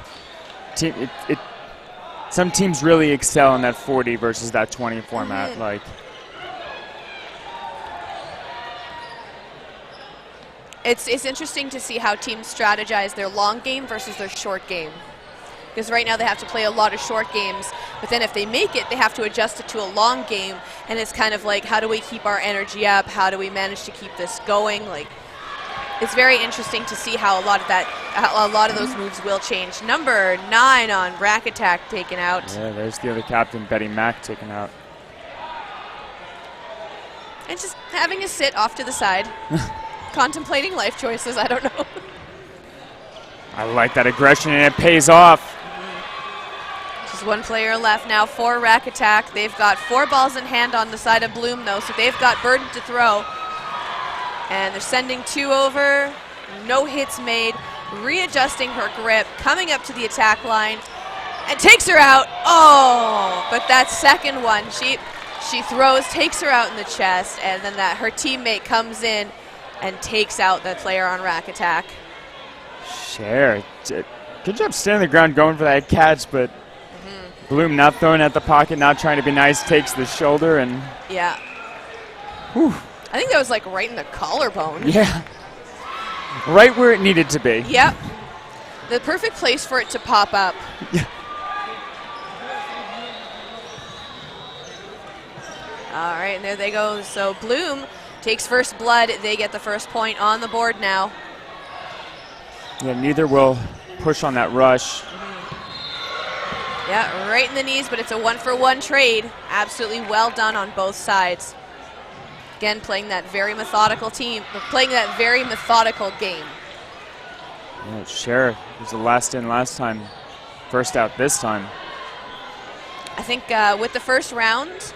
some teams really excel in that 40 versus that 20 format. Mm-hmm. Like, it's interesting to see how teams strategize their long game versus their short game. Because right now they have to play a lot of short games, but then if they make it, they have to adjust it to a long game, and it's kind of like, how do we keep our energy up? How do we manage to keep this going? Like, it's very interesting to see how a lot of those moves will change. Number 9 on Rack Attack taken out. yeah, there's the other captain, Betty Mack, taken out. And just having a sit off to the side, contemplating life choices, I don't know. I like that aggression, and it pays off. Just 1 player left now for Rack Attack. They've got 4 balls in hand on the side of Bloom, though, so they've got burden to throw. And they're sending 2 over, no hits made, readjusting her grip, coming up to the attack line, and takes her out. Oh, but that second one, she throws, takes her out in the chest, and then her teammate comes in and takes out the player on Rack Attack. Share. Good job staying on the ground going for that catch, but Bloom not throwing at the pocket, not trying to be nice, takes the shoulder, and Yeah. whew, I think that was like right in the collarbone. yeah. Right where it needed to be. Yep. The perfect place for it to pop up. Yeah. All right, and there they go. So Bloom takes first blood. They get the first point on the board now. Yeah, neither will push on that rush. Yeah, right in the knees, but it's a 1-for-1 trade. Absolutely well done on both sides. Again, playing that very methodical game. Yeah, Sheriff was the last in last time, first out this time. I think with the first round,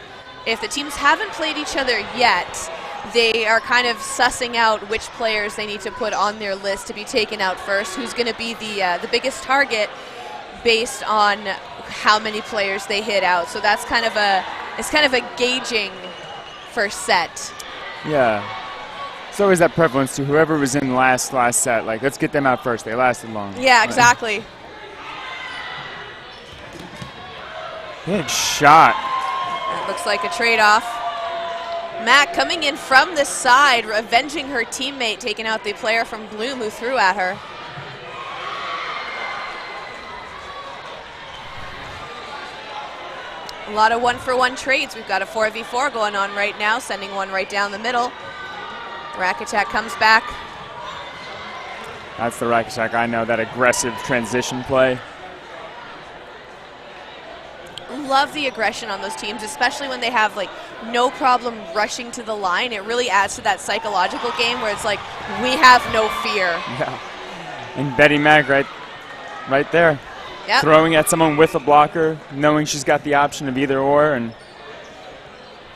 if the teams haven't played each other yet, they are kind of sussing out which players they need to put on their list to be taken out first, who's going to be the biggest target based on how many players they hit out. So that's kind of a gauging first set. Yeah. It's always that prevalence to whoever was in last set. Like, let's get them out first. They lasted long. Yeah, exactly. Good shot. That looks like a trade-off. Mac coming in from the side, avenging her teammate, taking out the player from Bloom who threw at her. A lot of 1-for-1 trades. We've got a 4v4 going on right now, sending one right down the middle. Rack Attack comes back. That's the Rack Attack. I know that aggressive transition play. Love the aggression on those teams, especially when they have like no problem rushing to the line. It really adds to that psychological game where it's like, we have no fear. Yeah. And Betty Mag right there. Yep. Throwing at someone with a blocker, knowing she's got the option of either or, and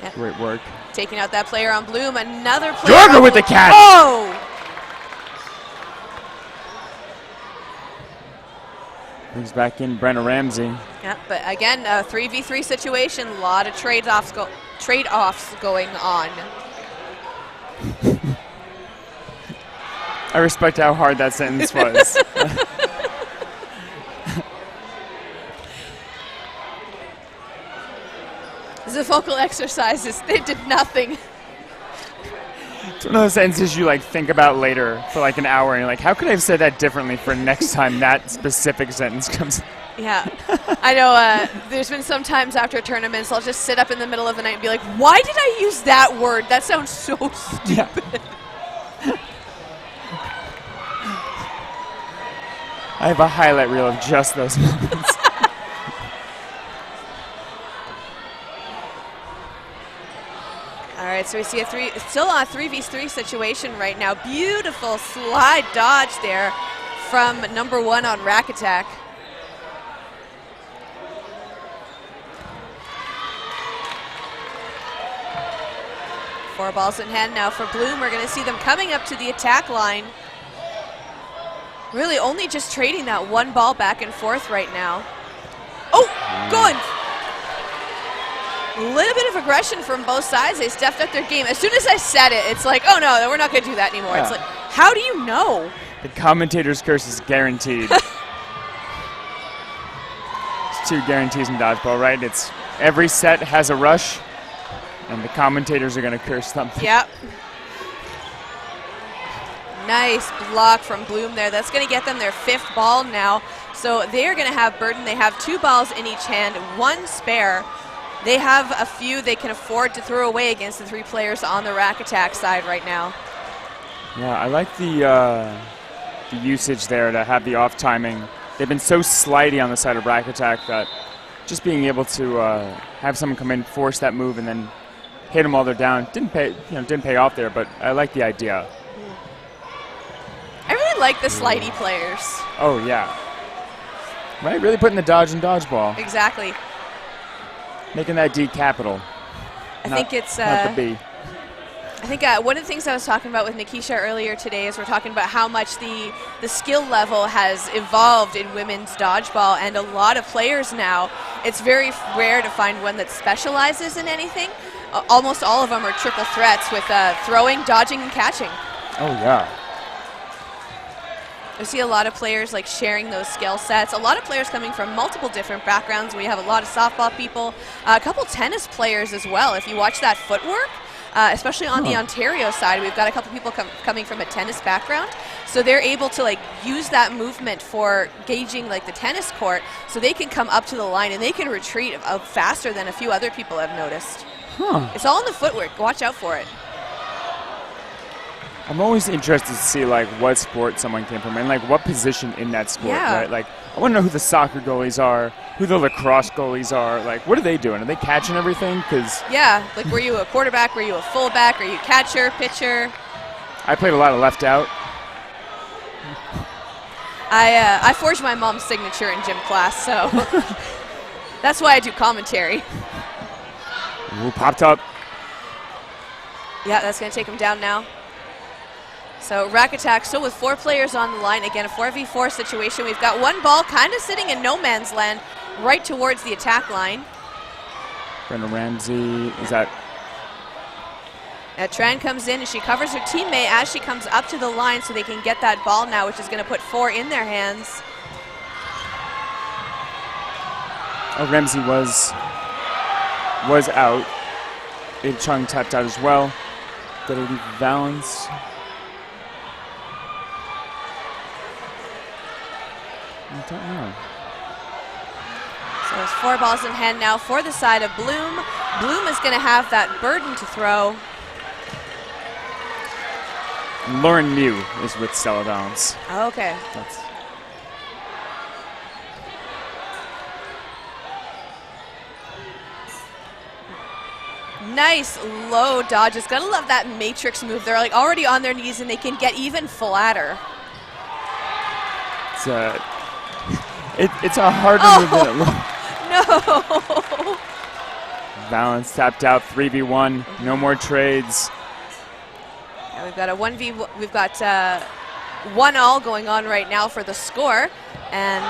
Yep. great work. Taking out that player on Bloom. Another player. Jorger with the catch. Oh! Brings back in Brenna Ramsey. Yeah, but again, a 3v3 situation. A lot of trade-offs going on. I respect how hard that sentence was. The vocal exercises, they did nothing. It's one of those sentences you like think about later for like an hour, and you're like, how could I have said that differently for next time that specific sentence comes? Yeah, I know there's been some times after tournaments I'll just sit up in the middle of the night and be like, why did I use that word? That sounds so stupid. Yeah. I have a highlight reel of just those moments. All right, so we see still a 3v3 situation right now. Beautiful slide dodge there from number 1 on Rack Attack. 4 balls in hand now for Bloom. We're going to see them coming up to the attack line. Really only just trading that 1 ball back and forth right now. Oh, going. A little bit of aggression from both sides. They stepped up their game. As soon as I said it, it's like, oh no, we're not going to do that anymore. Yeah. It's like, how do you know? The commentator's curse is guaranteed. It's 2 guarantees in dodgeball, right? It's every set has a rush, and the commentators are going to curse something. Yep. Nice block from Bloom there. That's going to get them their 5th ball now. So they're going to have burden. They have 2 balls in each hand, 1 spare. They have a few they can afford to throw away against the 3 players on the rack attack side right now. Yeah, I like the usage there to have the off timing. They've been so slidey on the side of rack attack that just being able to have someone come in, force that move, and then hit them while they're down didn't pay off there. But I like the idea. I really like the slidey players. Oh yeah, right. Really putting the dodge in dodgeball. Exactly. Making that D capital. I think it's not the B. I think one of the things I was talking about with Nikisha earlier today is we're talking about how much the skill level has evolved in women's dodgeball, and a lot of players now, it's very rare to find one that specializes in anything. Almost all of them are triple threats with throwing, dodging, and catching. Oh yeah. I see a lot of players like sharing those skill sets. A lot of players coming from multiple different backgrounds. We have a lot of softball people, a couple tennis players as well. If you watch that footwork, especially on the Ontario side, we've got a couple people coming from a tennis background. So they're able to like use that movement for gauging like the tennis court, so they can come up to the line and they can retreat faster than a few other people have noticed. It's all in the footwork. Watch out for it. I'm always interested to see like what sport someone came from and like what position in that sport, right? Like I want to know who the soccer goalies are, who the lacrosse goalies are. Like what are they doing? Are they catching everything? Cause like were you a quarterback? Were you a fullback? Are you catcher, pitcher? I played a lot of left out. I forged my mom's signature in gym class, so that's why I do commentary. Ooh, popped up. Yeah, that's going to take him down now. So rack attack, still with 4 players on the line. Again, a 4v4 situation. We've got 1 ball kind of sitting in no man's land right towards the attack line. Brenda Ramsey, is that? Tran comes in and she covers her teammate as she comes up to the line so they can get that ball now, which is going to put 4 in their hands. Oh, Ramsey was out. Big Chung tapped out as well. Got to leave Valance. I don't know. So there's 4 balls in hand now for the side of Bloom. Bloom is going to have that burden to throw. Lauren Mew is with Stella Valance. Okay. That's nice low dodges. Gotta love that matrix move. They're like already on their knees and they can get even flatter. It's a harder move than it looks. No. Valance tapped out 3v1. No more trades. Yeah, we've got a 1v. We've got 1-all going on right now for the score, and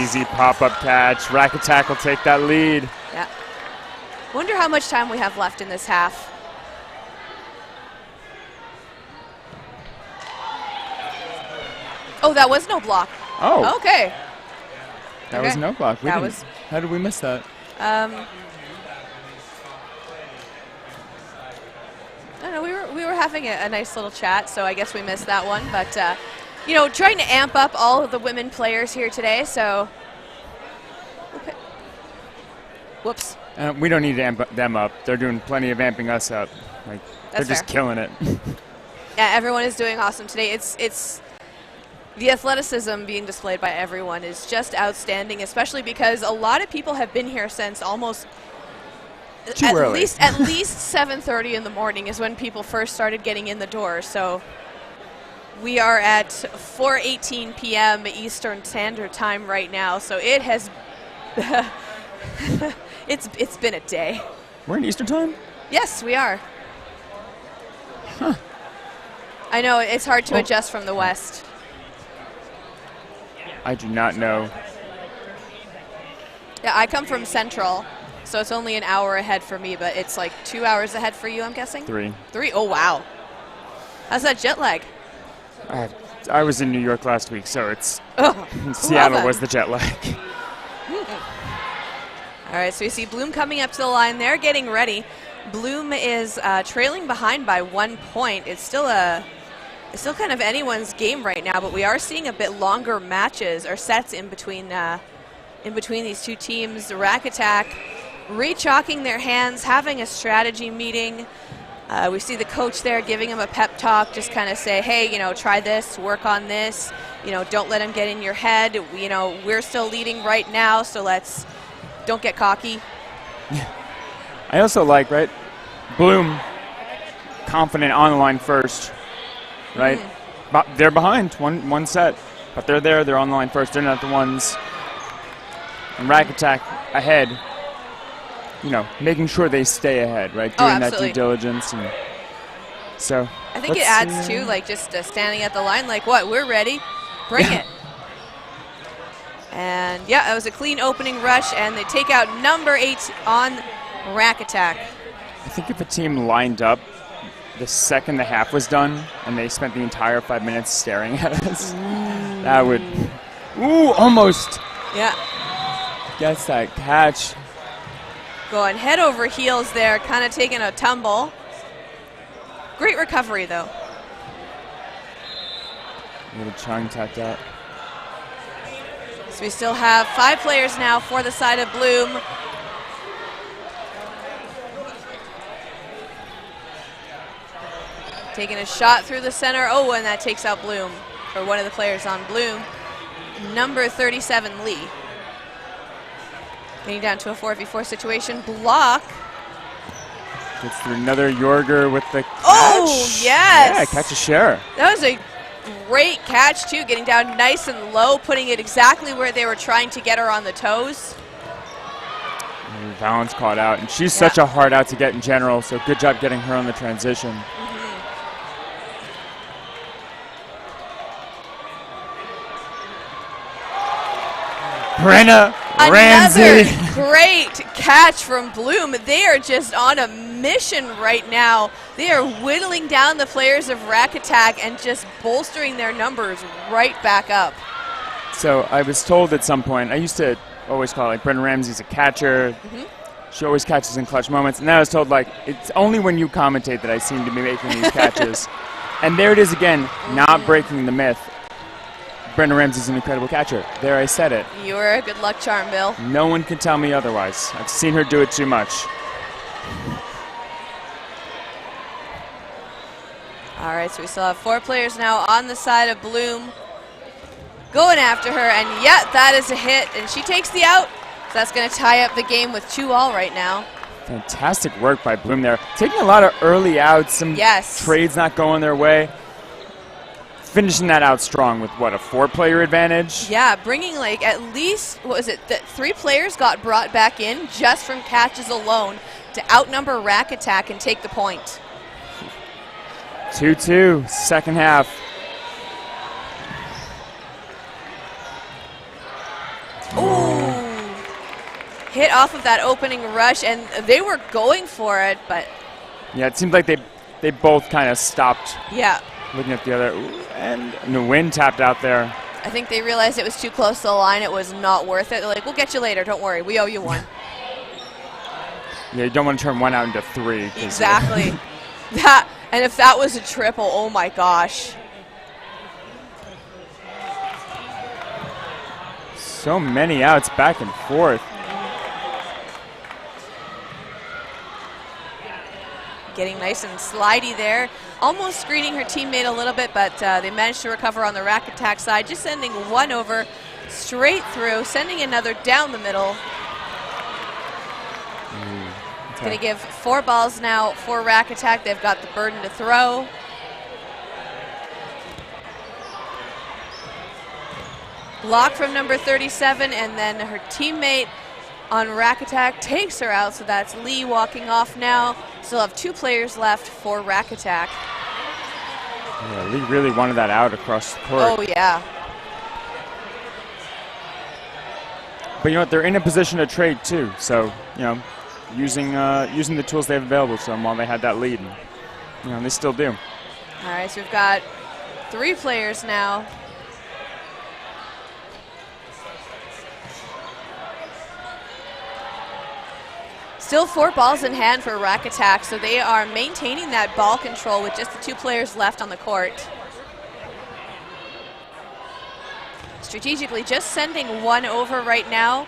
easy pop-up catch. Rack attack will take that lead. yeah. Wonder how much time we have left in this half. Oh, that was no block. Oh. Okay. That was Okay. no block. That was- How did we miss that? I don't know. We were having a nice little chat, so I guess we missed that one. But you know, trying to amp up all of the women players here today. So, okay. Whoops. We don't need to amp them up. They're doing plenty of amping us up. Like That's they're just fair. killing it. Yeah, everyone is doing awesome today. It's the athleticism being displayed by everyone is just outstanding, especially because a lot of people have been here since almost Too at early. least 7:30 in the morning is when people first started getting in the door. So we are at 4:18 p.m. Eastern Standard Time right now. So it has it's been a day. We're in Eastern time? Yes, we are. Huh. I know, it's hard to adjust from the west. I do not know. Yeah, I come from Central, so it's only an hour ahead for me, but it's like 2 hours ahead for you, I'm guessing? 3. 3? Oh, wow. How's that jet lag? I was in New York last week, so it's Oh, Seattle well was the jet lag. All right, so we see Bloom coming up to the line. They're getting ready. Bloom is trailing behind by 1 point. It's still kind of anyone's game right now, but we are seeing a bit longer matches or sets in between these two teams. Rack Attack re-chalking their hands, having a strategy meeting. We see the coach there giving him a pep talk, just kind of say, hey, try this, work on this, don't let him get in your head. We're still leading right now, so don't get cocky. I also like, right, Bloom, confident on the line first, right? But they're behind one set, but they're there, they're on the line first, they're not the ones. And Rack Attack ahead, making sure they stay ahead, right? Doing that due diligence. And so I think it adds to, just standing at the line, what, we're ready, bring it. And yeah, that was a clean opening rush, and they take out number 8 on Rack Attack. I think if a team lined up the second the half was done and they spent the entire 5 minutes staring at us, that would, almost. Yeah. Gets that catch. Going head over heels there, kind of taking a tumble. Great recovery, though. Little Chung tapped out. So we still have 5 players now for the side of Bloom. Taking a shot through the center. Oh, and that takes out Bloom, or one of the players on Bloom. Number 37, Lee. Getting down to a 4v4 situation. Block. Gets through another Jorger with the catch. Oh, yes. Yeah, catch a share. That was a great catch, too. Getting down nice and low, putting it exactly where they were trying to get her on the toes. And Valens caught out. And she's such a hard out to get in general, so good job getting her on the transition. Brenna Ramsey. Another great catch from Bloom. They are just on a mission right now. They are whittling down the players of Rack Attack and just bolstering their numbers right back up. So I was told at some point, I used to always call it Brenna Ramsey's a catcher. She always catches in clutch moments. And then I was told, it's only when you commentate that I seem to be making these catches. And there it is again, not breaking the myth. Brenna Ramsey's an incredible catcher. There, I said it. You were a good luck charm, Bill. No one can tell me otherwise. I've seen her do it too much. All right, so we still have 4 players now on the side of Bloom. Going after her, and that is a hit, and she takes the out. So that's going to tie up the game with 2-all right now. Fantastic work by Bloom there. Taking a lot of early outs, some trades not going their way. Finishing that out strong with, a 4-player advantage? Yeah, bringing at least, 3 players got brought back in just from catches alone to outnumber Rack Attack and take the point. 2-2, second half. Ooh. Hit off of that opening rush, and they were going for it, but... Yeah, it seemed like they both kind of stopped. Yeah. Looking at the other, and the wind tapped out there. I think they realized it was too close to the line. It was not worth it. They're like, we'll get you later. Don't worry. We owe you one. Yeah, you don't want to turn 1 out into 3. Exactly. And if that was a triple, oh my gosh. So many outs back and forth. Getting nice and slidey there. Almost screening her teammate a little bit, but they managed to recover on the Rack Attack side. Just sending one over straight through, sending another down the middle. Going to give 4 balls now for Rack Attack. They've got the burden to throw. Block from number 37, and then her teammate on Rack Attack, takes her out, so that's Lee walking off now. Still have 2 players left for Rack Attack. Yeah, Lee really wanted that out across the court. Oh, yeah. But you know what? They're in a position to trade too. So you know, using the tools they have available to them while they had that lead, and, you know, they still do. All right, so we've got 3 players now. Still 4 balls in hand for Rack Attack, so they are maintaining that ball control with just the 2 players left on the court. Strategically just sending 1 over right now.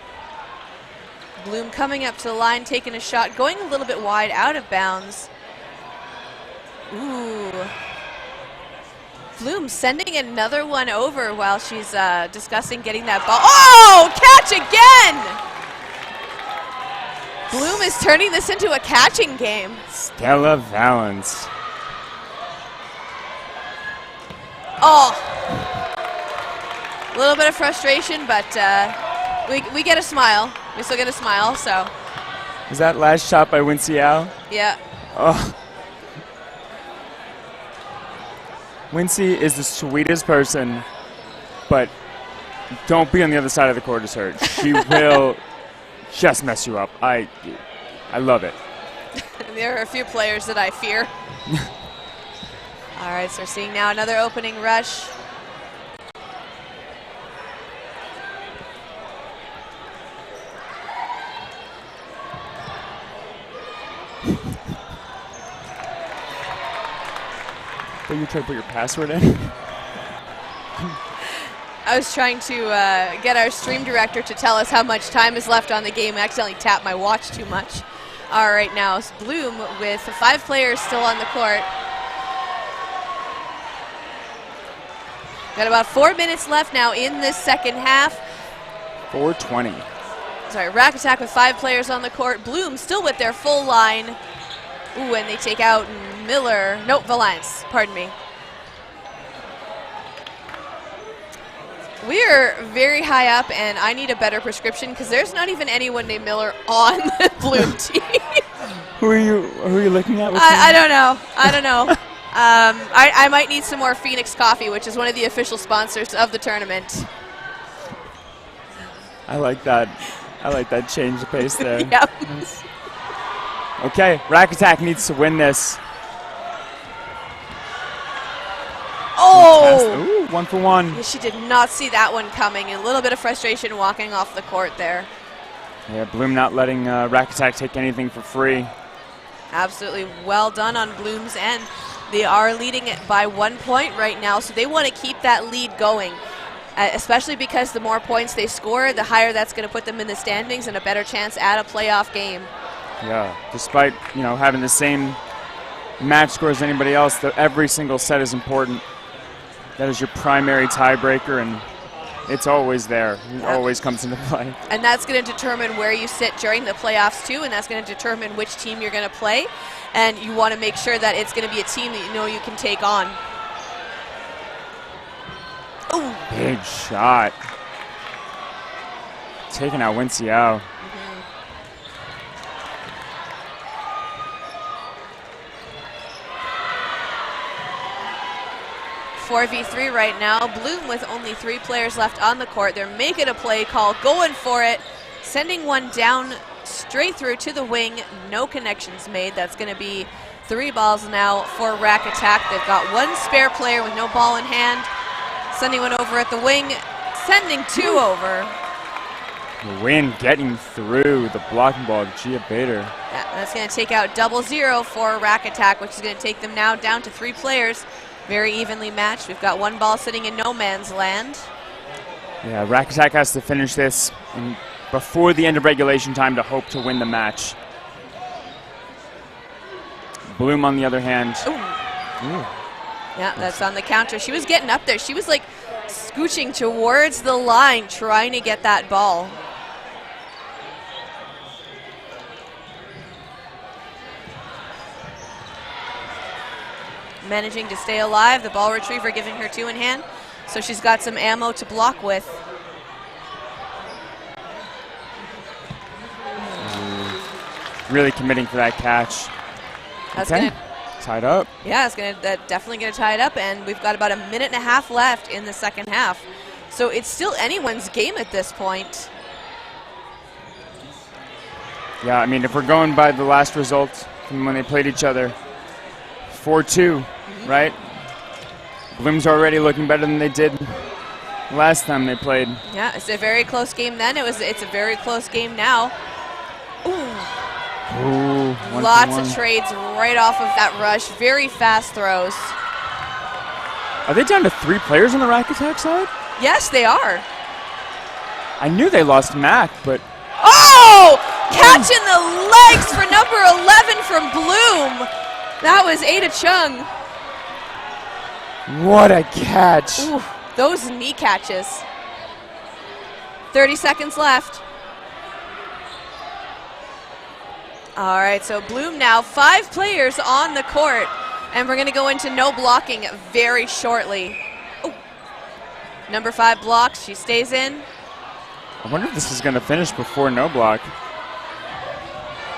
Bloom coming up to the line, taking a shot, going a little bit wide, out of bounds. Ooh. Bloom sending another 1 over while she's discussing getting that ball. Oh, catch again! Bloom is turning this into a catching game. Stella Valance. Oh. A little bit of frustration, but we get a smile. We still get a smile, so. Was that last shot by Wincy-Al? Yeah. Oh. Wincy is the sweetest person, but don't be on the other side of the court as her. She will just mess you up. I love it. There are a few players that I fear. All right, so we're seeing now another opening rush. Are you trying to put your password in? I was trying to get our stream director to tell us how much time is left on the game. I accidentally tapped my watch too much. All right, now it's Bloom with 5 players still on the court. Got about 4 minutes left now in this second half. 4:20. Sorry, Rack Attack with 5 players on the court. Bloom still with their full line. Ooh, and they take out Miller. Nope, Valance, pardon me. We're very high up, and I need a better prescription because there's not even anyone named Miller on the Bloom team. Who are you looking at? I don't know. I don't know. I might need some more Phoenix coffee, which is one of the official sponsors of the tournament. I like that. I like that change of pace there. Yep. Nice. Okay, Rack Attack needs to win this. Oh! Ooh, 1 for 1. Yeah, she did not see that one coming. A little bit of frustration walking off the court there. Yeah, Bloom not letting Rack Attack take anything for free. Absolutely well done on Bloom's end. They are leading it by 1 point right now, so they want to keep that lead going, especially because the more points they score, the higher that's going to put them in the standings and a better chance at a playoff game. Yeah, despite, you know, having the same match score as anybody else, every single set is important. That is your primary tiebreaker, and it's always there. It always comes into play. And that's going to determine where you sit during the playoffs, too, and that's going to determine which team you're going to play. And you want to make sure that it's going to be a team that you know you can take on. Ooh. Big shot. Taking out Wincy-Al. 4v3 right now. Bloom with only 3 players left on the court. They're making a play call, going for it, sending one down straight through to the wing. No connections made. That's going to be 3 balls now for Rack Attack. They've got 1 spare player with no ball in hand. Sending one over at the wing, sending 2 over. The win getting through the blocking ball of Gia Bader. Yeah, that's going to take out 0-0 for Rack Attack, which is going to take them now down to 3 players. Very evenly matched. We've got 1 ball sitting in no man's land. Yeah, Rack Attack has to finish this before the end of regulation time to hope to win the match. Bloom, on the other hand. Ooh. Yeah, that's on the counter. She was getting up there. She was like scooching towards the line trying to get that ball. Managing to stay alive. The ball retriever giving her 2 in hand. So she's got some ammo to block with. really committing for that catch. That's Okay. gonna, Tied up. yeah, it's definitely gonna tie it up, and we've got about a minute and a half left in the second half. So it's still anyone's game at this point. Yeah, I mean, if we're going by the last result from when they played each other, 4-2, right? Bloom's already looking better than they did last time they played. Yeah, it's a very close game then. It's a very close game now. Ooh. Ooh, Lots of trades right off of that rush. Very fast throws. Are they down to 3 players on the Rack Attack side? Yes, they are. I knew they lost Mac, but Oh! Catching the legs for number 11 from Bloom. That was Ada Chung. what a catch. Ooh, those knee catches. 30 seconds left. All right, so Bloom now 5 players on the court, and we're going to go into no blocking very shortly. Ooh. Number 5 blocks, she stays in. I wonder if this is going to finish before no block.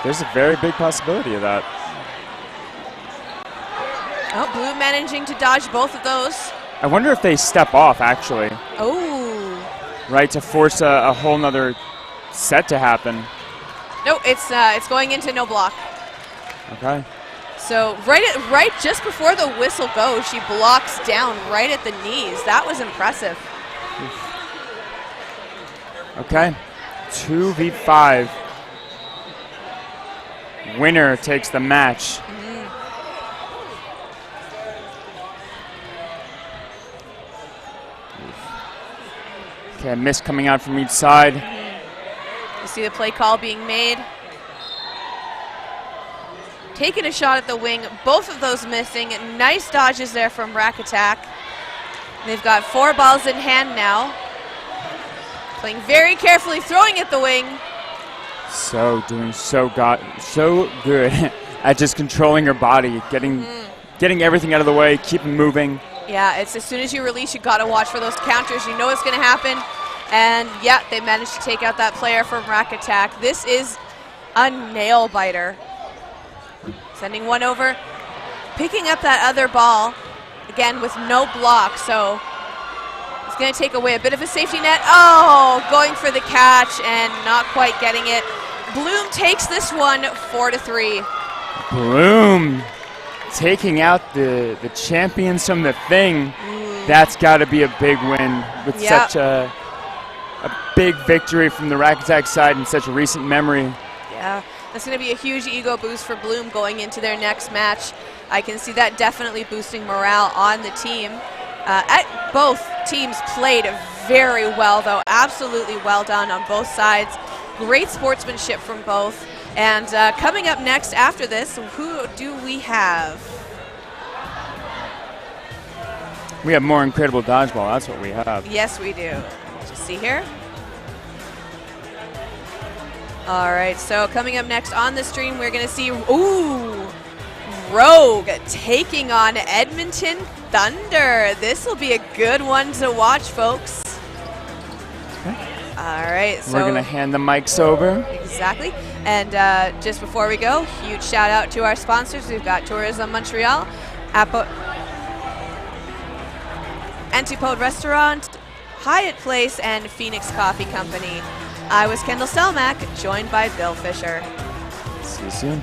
There's a very big possibility of that. Oh, Bloom managing to dodge both of those. I wonder if they step off, actually, Oh. right, to force a whole nother set to happen. No, it's going into no block. Okay. So right just before the whistle goes, she blocks down right at the knees. That was impressive. Okay. 2v5. Winner takes the match. Okay, a miss coming out from each side. You see the play call being made. Taking a shot at the wing. Both of those missing. Nice dodges there from Rack Attack. They've got 4 balls in hand now. Playing very carefully, throwing at the wing. Doing so good at just controlling her body, getting everything out of the way, keeping moving. Yeah, it's as soon as you release, you got to watch for those counters. You know it's going to happen. And yeah, they managed to take out that player from Rack Attack. This is a nail biter. Sending one over, picking up that other ball, again with no block, so it's going to take away a bit of a safety net. Oh, going for the catch and not quite getting it. Bloom takes this one 4-3. Bloom taking out the champions from the thing. That's got to be a big win with such a big victory from the Rack Attack side in such a recent memory. Yeah, that's going to be a huge ego boost for Bloom going into their next match. I can see that definitely boosting morale on the team. Both teams played very well, though. Absolutely well done on both sides. Great sportsmanship from both. And coming up next after this, who do we have? We have more incredible dodgeball. That's what we have. Yes, we do. Just see here. All right, so coming up next on the stream, we're going to see, Rogue taking on Edmonton Thunder. This will be a good one to watch, folks. Okay. All right, so we're going to hand the mics over. Exactly. And just before we go, huge shout out to our sponsors. We've got Tourism Montreal, Antipode Restaurant, Hyatt Place, and Phoenix Coffee Company. I was Kendall Stelmack, joined by Bill Fisher. See you soon.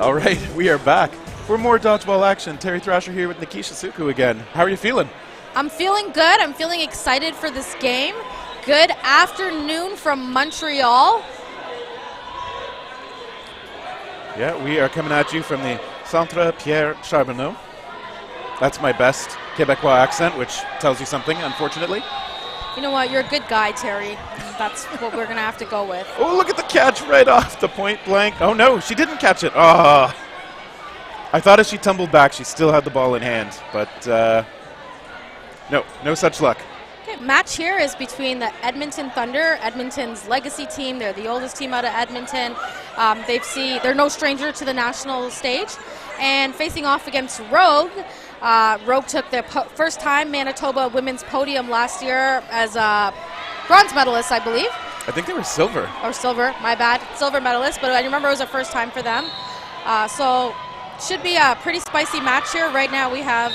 All right, we are back for more dodgeball action. Terry Thrasher here with Nikisha Suku again. How are you feeling? I'm feeling good. I'm feeling excited for this game. Good afternoon from Montreal. Yeah, we are coming at you from the Centre Pierre Charbonneau. That's my best Quebecois accent, which tells you something, unfortunately. You know what? You're a good guy, Terry. That's what we're going to have to go with. Oh, look at the catch right off the point blank. Oh, no, she didn't catch it. Oh. I thought as she tumbled back, she still had the ball in hand, but no such luck. Okay, match here is between the Edmonton Thunder, Edmonton's legacy team. They're the oldest team out of Edmonton. They're no stranger to the national stage. And facing off against Rogue. Rogue took the first time Manitoba women's podium last year as a bronze medalist, I believe. I think they were silver. Or silver, my bad. Silver medalist, but I remember it was the first time for them. So should be a pretty spicy match here. Right now we have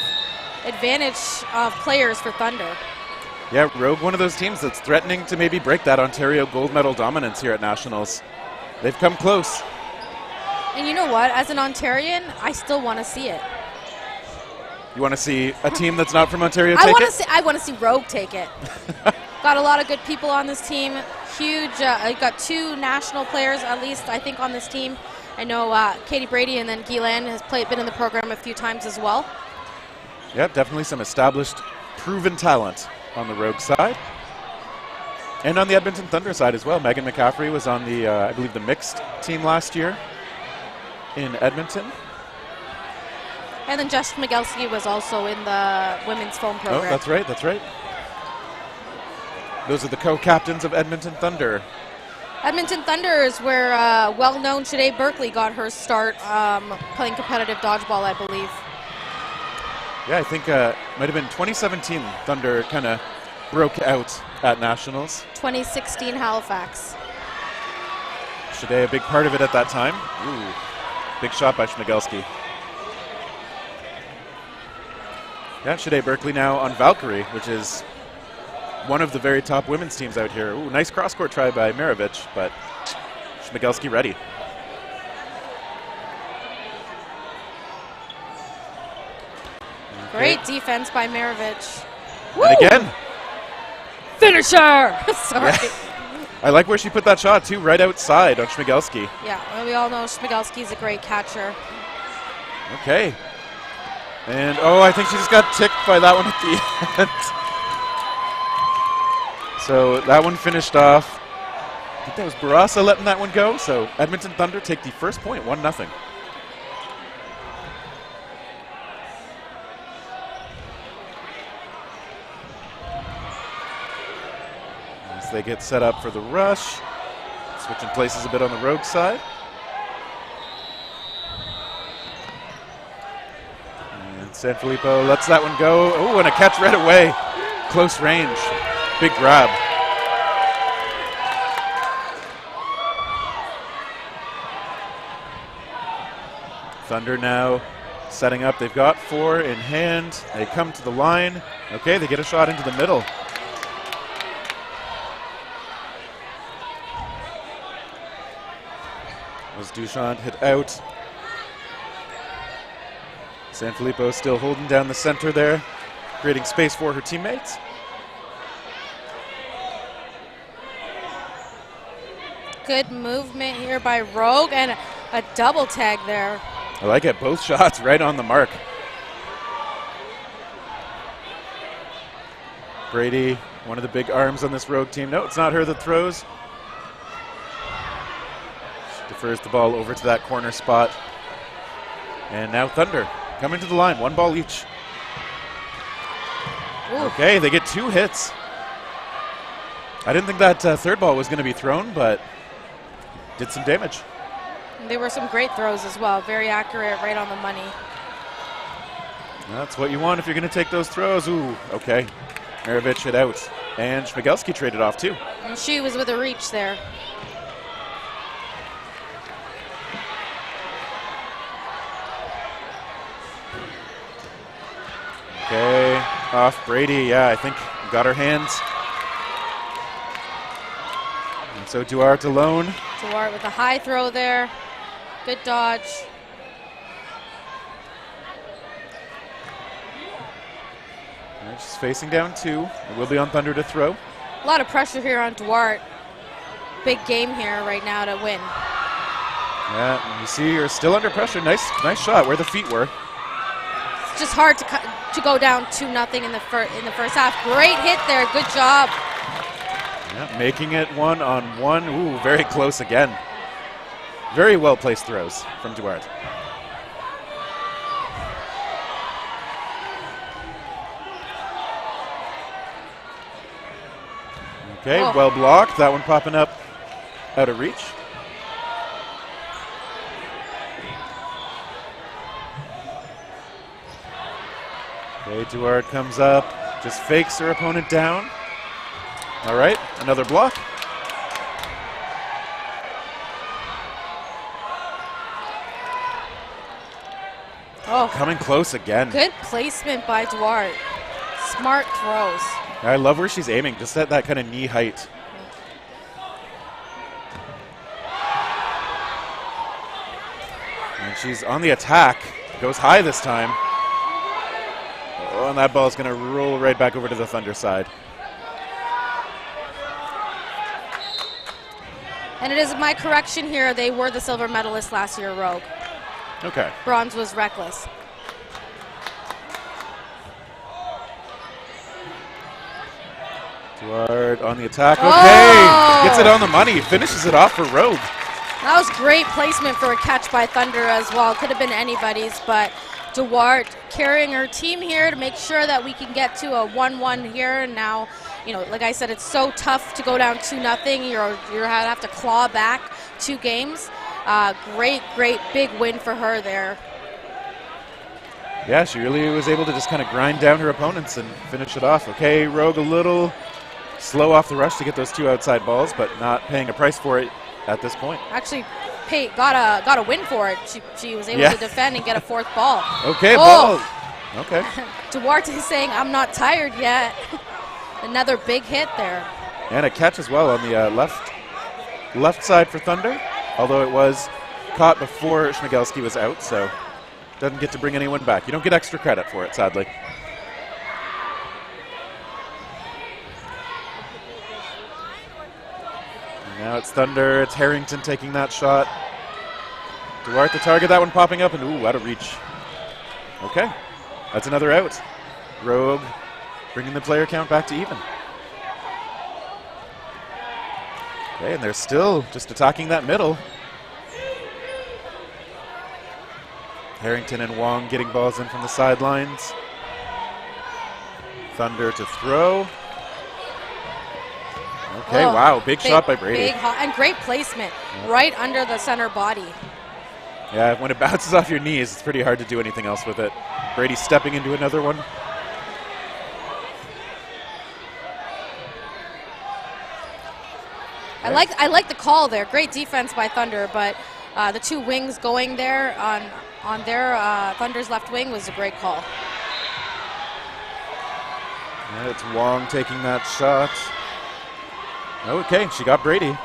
advantage of players for Thunder. Yeah, Rogue, one of those teams that's threatening to maybe break that Ontario gold medal dominance here at Nationals. They've come close. And you know what? As an Ontarian, I still want to see it. You want to see a team that's not from Ontario take it? I want to see Rogue take it. Got a lot of good people on this team. Huge. Got 2 national players, at least, I think, on this team. I know Katie Brady and then Guylaine has been in the program a few times as well. Yeah, definitely some established, proven talent on the Rogue side. And on the Edmonton Thunder side as well. Megan McCaffrey was on the, I believe, the mixed team last year in Edmonton. And then Jess Miguelski was also in the women's foam program. Oh, that's right. Those are the co-captains of Edmonton Thunder. Edmonton Thunder is where well-known Shade Berkeley got her start playing competitive dodgeball, I believe. Yeah, I think might have been 2017 Thunder kind of broke out at Nationals. 2016 Halifax. Shade a big part of it at that time. Ooh, big shot by Schmigelski. Yeah, Shade Berkeley now on Valkyrie, which is one of the very top women's teams out here. Ooh, nice cross-court try by Marovich, but Schmigelski ready. Great defense by Marovich. And again. Finisher! Sorry. Yeah. I like where she put that shot, too, right outside on Schmigelski. Yeah, well, we all know Schmigelski's a great catcher. Okay. And, I think she just got ticked by that one at the end. So that one finished off. I think that was Barasa letting that one go. So Edmonton Thunder take the first point, 1-0. As they get set up for the rush. Switching places a bit on the Rogue side. And Sanfilippo lets that one go. Oh, and a catch right away. Close range. Big grab. Thunder now setting up. They've got 4 in hand. They come to the line. Okay, they get a shot into the middle. Was Duchamp hit out. Sanfilippo still holding down the center there, creating space for her teammates. Good movement here by Rogue and a double tag there. I like it. Both shots right on the mark. Brady, one of the big arms on this Rogue team. No, it's not her that throws. She defers the ball over to that corner spot. And now Thunder coming to the line. 1 ball each. Ooh. Okay, they get 2 hits. I didn't think that third ball was going to be thrown, but did some damage. And there were some great throws as well. Very accurate, right on the money. That's what you want if you're going to take those throws. Ooh, okay. Marovich hit out. And Schmigelski traded off too. And she was with a reach there. Okay, off Brady. Yeah, I think got her hands. And so Duarte alone. Duarte with a high throw there. Good dodge. She's facing down 2. It will be on Thunder to throw. A lot of pressure here on Duarte. Big game here right now to win. Yeah, and you see you're still under pressure. Nice shot where the feet were. It's just hard to go down 2-0 in the first half. Great hit there. Good job. Yeah, making it 1-on-1. Ooh, very close again. Very well placed throws from Duarte. Okay, well blocked. That one popping up out of reach. Okay, Duarte comes up, just fakes her opponent down. All right, another block. Oh, coming close again. Good placement by Duarte. Smart throws. I love where she's aiming, just at that kind of knee height. And she's on the attack. Goes high this time. Oh, and that ball is going to roll right back over to the Thunder side. And it is my correction here. They were the silver medalists last year, Rogue. Okay. Bronze was Reckless. Duarte on the attack. Okay. Gets it on the money. Finishes it off for Rogue. That was great placement for a catch by Thunder as well. Could have been anybody's, but Duarte carrying her team here to make sure that we can get to a 1-1 here. And now, you know, like I said, it's so tough to go down 2-0. You're have to claw back 2 games. Great big win for her there. Yeah, she really was able to just kind of grind down her opponents and finish it off. Okay, Rogue a little slow off the rush to get those 2 outside balls, but not paying a price for it at this point. Actually, got a win for it. She was able to defend and get a 4th ball. Okay, ball. Okay. Duarte is saying, I'm not tired yet. Another big hit there. And a catch as well on the left side for Thunder, although it was caught before Schmigelski was out, so doesn't get to bring anyone back. You don't get extra credit for it, sadly. And now it's Thunder. It's Harrington taking that shot. Duarte the target, that one popping up, and ooh, out of reach. Okay, that's another out. Rogue bringing the player count back to even. Okay, and they're still just attacking that middle. Harrington and Wong getting balls in from the sidelines. Thunder to throw. Okay, wow, big shot by Brady. And great placement, right under the center body. Yeah, when it bounces off your knees, it's pretty hard to do anything else with it. Brady stepping into another one. I like the call there. Great defense by Thunder, but the 2 wings going there on their Thunder's left wing was a great call. Yeah, it's Wong taking that shot. Okay, she got Brady.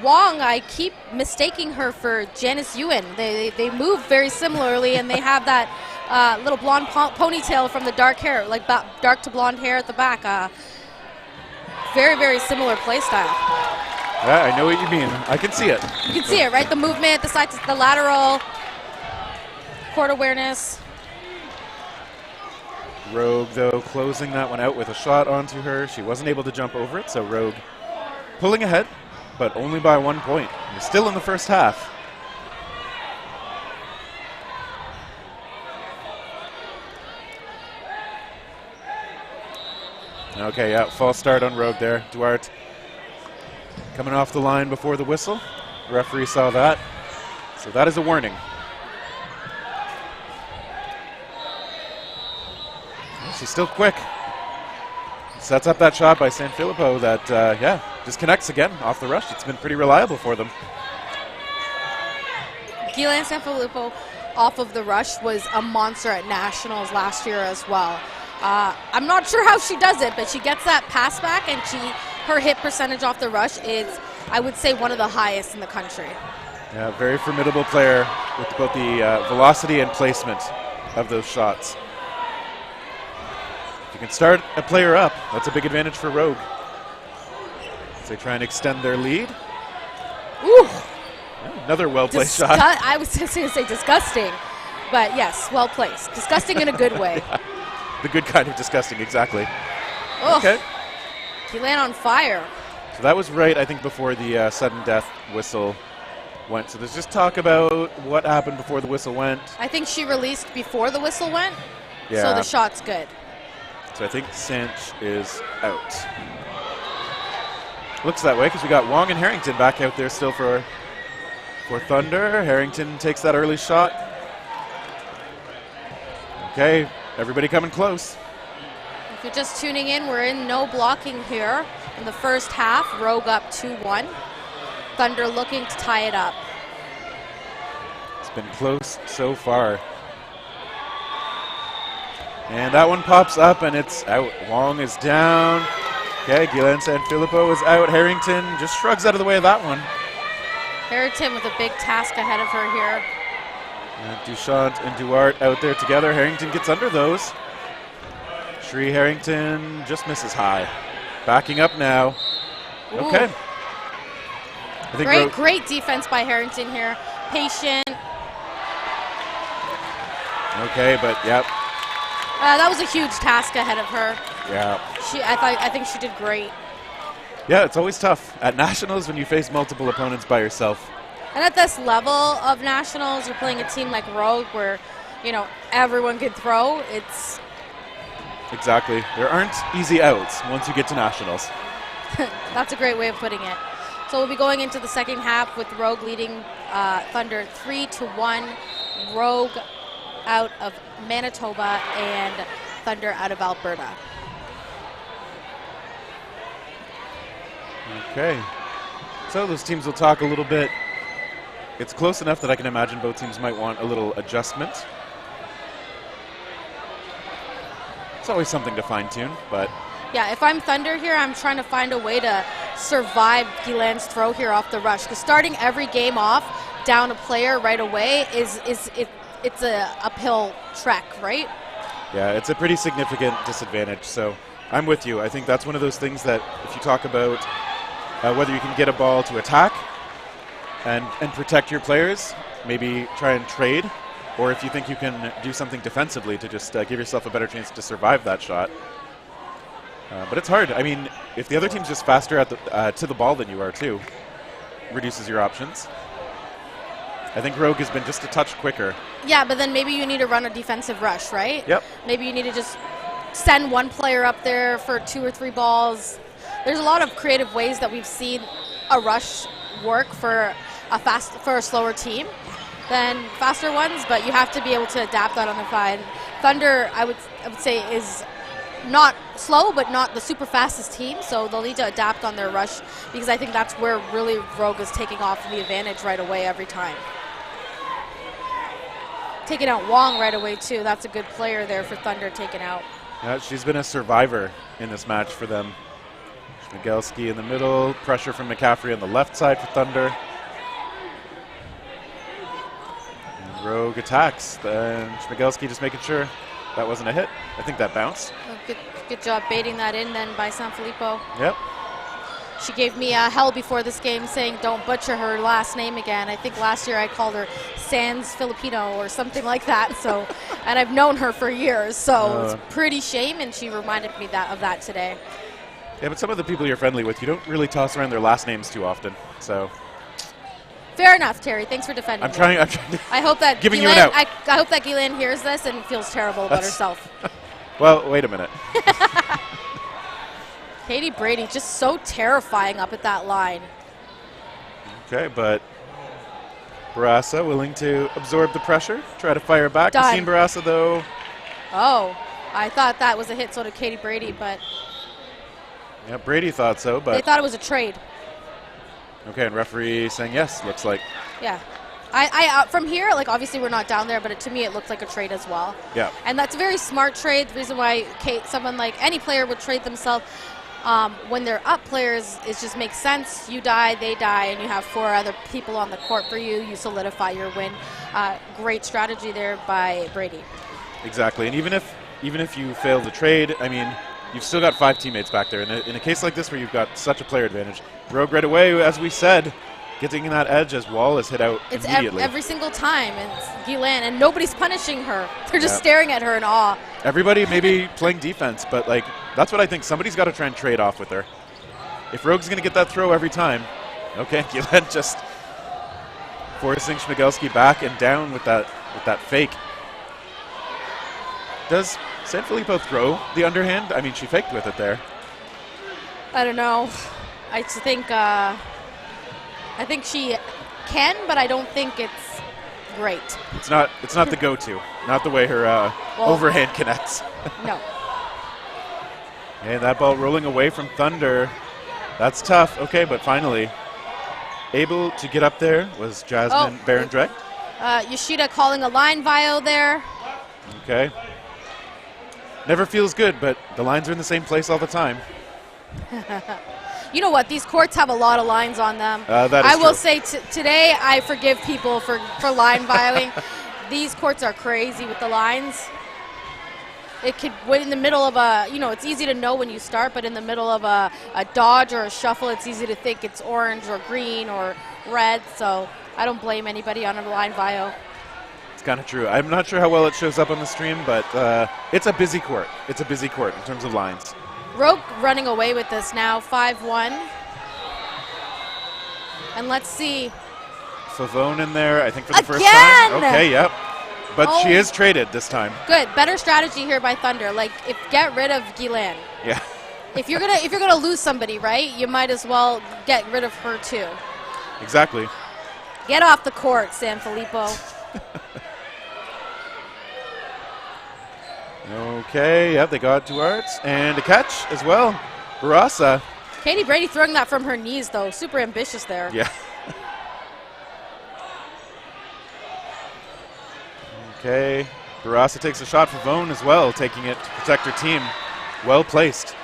Wong, I keep mistaking her for Janice Ewan. They move very similarly, and they have that little blonde ponytail from the dark hair, like dark to blonde hair at the back. Very similar play style. Yeah, I know what you mean. I can see it. You can see it, right? The movement, the side, the lateral, court awareness. Rogue, though, closing that one out with a shot onto her. She wasn't able to jump over it, so Rogue pulling ahead, but only by 1 point. We're still in the first half. Okay, yeah, false start on Rogue there. Duarte coming off the line before the whistle. The referee saw that, so that is a warning. She's still quick. Sets up that shot by Sanfilippo that, just connects again off the rush. It's been pretty reliable for them. Gillian Sanfilippo off of the rush was a monster at Nationals last year as well. I'm not sure how she does it, but she gets that pass back, and her hit percentage off the rush is, I would say, one of the highest in the country. Yeah, very formidable player with both the velocity and placement of those shots. If you can start a player up, that's a big advantage for Rogue. As they try and extend their lead. Ooh. Another well-placed shot. I was just going to say disgusting, but yes, well placed. Disgusting in a good way. Yeah. The good kind of disgusting, exactly. Ugh. Okay. Keelan on fire. So that was right, I think, before the sudden death whistle went. So there's just talk about what happened before the whistle went. I think she released before the whistle went, Yeah. so the shot's good. So I think Cinch is out. Looks that way because we got Wong and Harrington back out there still for Thunder. Harrington takes that early shot. Okay, everybody coming close. If you're just tuning in, we're in no blocking here in the first half. Rogue up 2-1. Thunder looking to tie it up. It's been close so far. And that one pops up and it's out. Wong is down. Okay, Guylaine Sanfilippo is out. Harrington just shrugs out of the way of that one. Harrington with a big task ahead of her here. And Duchamp and Duarte out there together. Harrington gets under those. Shree Harrington just misses high. Backing up now. Ooh. Okay. I think Great defense by Harrington here. Patient. Okay, but yep. That was a huge task ahead of her. Yeah. I think she did great. Yeah, it's always tough at nationals when you face multiple opponents by yourself. And at this level of nationals, you're playing a team like Rogue where, everyone can throw. It's Exactly. There aren't easy outs once you get to nationals. that's a great way of putting it. So we'll be going into the second half with Rogue leading Thunder 3-1. Rogue out of Manitoba and Thunder out of Alberta. Okay. So those teams will talk a little bit. It's close enough that I can imagine both teams might want a little adjustment. It's always something to fine-tune, but... Yeah, if I'm Thunder here, I'm trying to find a way to survive Guylaine's throw here off the rush. Because starting every game off down a player right away it's a uphill trek, right? Yeah, it's a pretty significant disadvantage. So I'm with you. I think that's one of those things that if you talk about whether you can get a ball to attack and protect your players, maybe try and trade, or if you think you can do something defensively to just give yourself a better chance to survive that shot. But it's hard. I mean, if the other team's just faster at to the ball than you are too, reduces your options. I think Rogue has been just a touch quicker. Yeah, but then maybe you need to run a defensive rush, right? Yep. Maybe you need to just send one player up there for 2 or 3 balls. There's a lot of creative ways that we've seen a rush work for a slower team than faster ones, but you have to be able to adapt that on the fly. And Thunder, I would say, is not slow, but not the super fastest team, so they'll need to adapt on their rush because I think that's where really Rogue is taking off the advantage right away every time. Taking out Wong right away, too. That's a good player there for Thunder taken out. Yeah, she's been a survivor in this match for them. Schmigelski in the middle, pressure from McCaffrey on the left side for Thunder. And Rogue attacks, and Schmigelski just making sure that wasn't a hit. I think that bounced. Oh, good job baiting that in then by Sanfilippo. Yep. She gave me hell before this game saying don't butcher her last name again. I think last year I called her Sans Filipino or something like that. So, and I've known her for years, so it's pretty shame, and she reminded me of that today. Yeah, but some of the people you're friendly with, you don't really toss around their last names too often. So fair enough, Terry. Thanks for defending me. I'm trying to I hope that giving you an out. I hope that Guylaine hears this and feels terrible about herself. Well, wait a minute. Katie Brady just so terrifying up at that line. Okay, but Barassa willing to absorb the pressure, try to fire back. Done. Christine Barassa, though. Oh, I thought that was a hit, so did Katie Brady, but Yeah, Brady thought so, they but thought it was a trade. okay, and referee saying yes, looks like. Yeah. I from here, like obviously we're not down there, but to me it looked like a trade as well. Yeah. And that's a very smart trade. The reason why someone like any player would trade themselves when they're up players, it just makes sense. You die, they die, and you have 4 other people on the court for you. You solidify your win. Great strategy there by Brady. Exactly, and even if you fail to trade, I mean, you've still got 5 teammates back there. In a case like this where you've got such a player advantage, Rogue right away, as we said, getting that edge as Wall is hit out It's immediately. every single time, and it's Gilan, and nobody's punishing her. They're just staring at her in awe. Everybody maybe playing defense, but like that's what I think. Somebody's got to try and trade off with her. If Rogue's going to get that throw every time, okay, Gilan just forcing Schmigelski back and down with that fake. Does Sanfilippo throw the underhand? I mean, she faked with it there. I don't know. I think she can, but I don't think it's great. It's not the go-to. Not the way her overhand connects. No. And that ball rolling away from Thunder. That's tough. Okay, but finally able to get up there was Jasmine Barendrecht. Yoshida calling a line vio there. Okay. Never feels good, but the lines are in the same place all the time. You know what? These courts have a lot of lines on them. That is I will true. say today I forgive people for line vioing. These courts are crazy with the lines. It could, in the middle of it's easy to know when you start, but in the middle of a dodge or a shuffle, it's easy to think it's orange or green or red. So I don't blame anybody on a line vio. It's kind of true. I'm not sure how well it shows up on the stream, but it's a busy court. It's a busy court in terms of lines. Rogue running away with this now, 5-1. And let's see. Favone in there, I think for the first Again! time. Okay, yep. But she is traded this time. Good, better strategy here by Thunder. Like, get rid of Gilan. Yeah. If you're gonna lose somebody, right? You might as well get rid of her too. Exactly. Get off the court, Sanfilippo. Okay, yep, they got Duarts. And a catch as well. Barasa. Katie Brady throwing that from her knees, though. Super ambitious there. Yeah. Okay, Barasa takes a shot for Vone as well, taking it to protect her team. Well placed.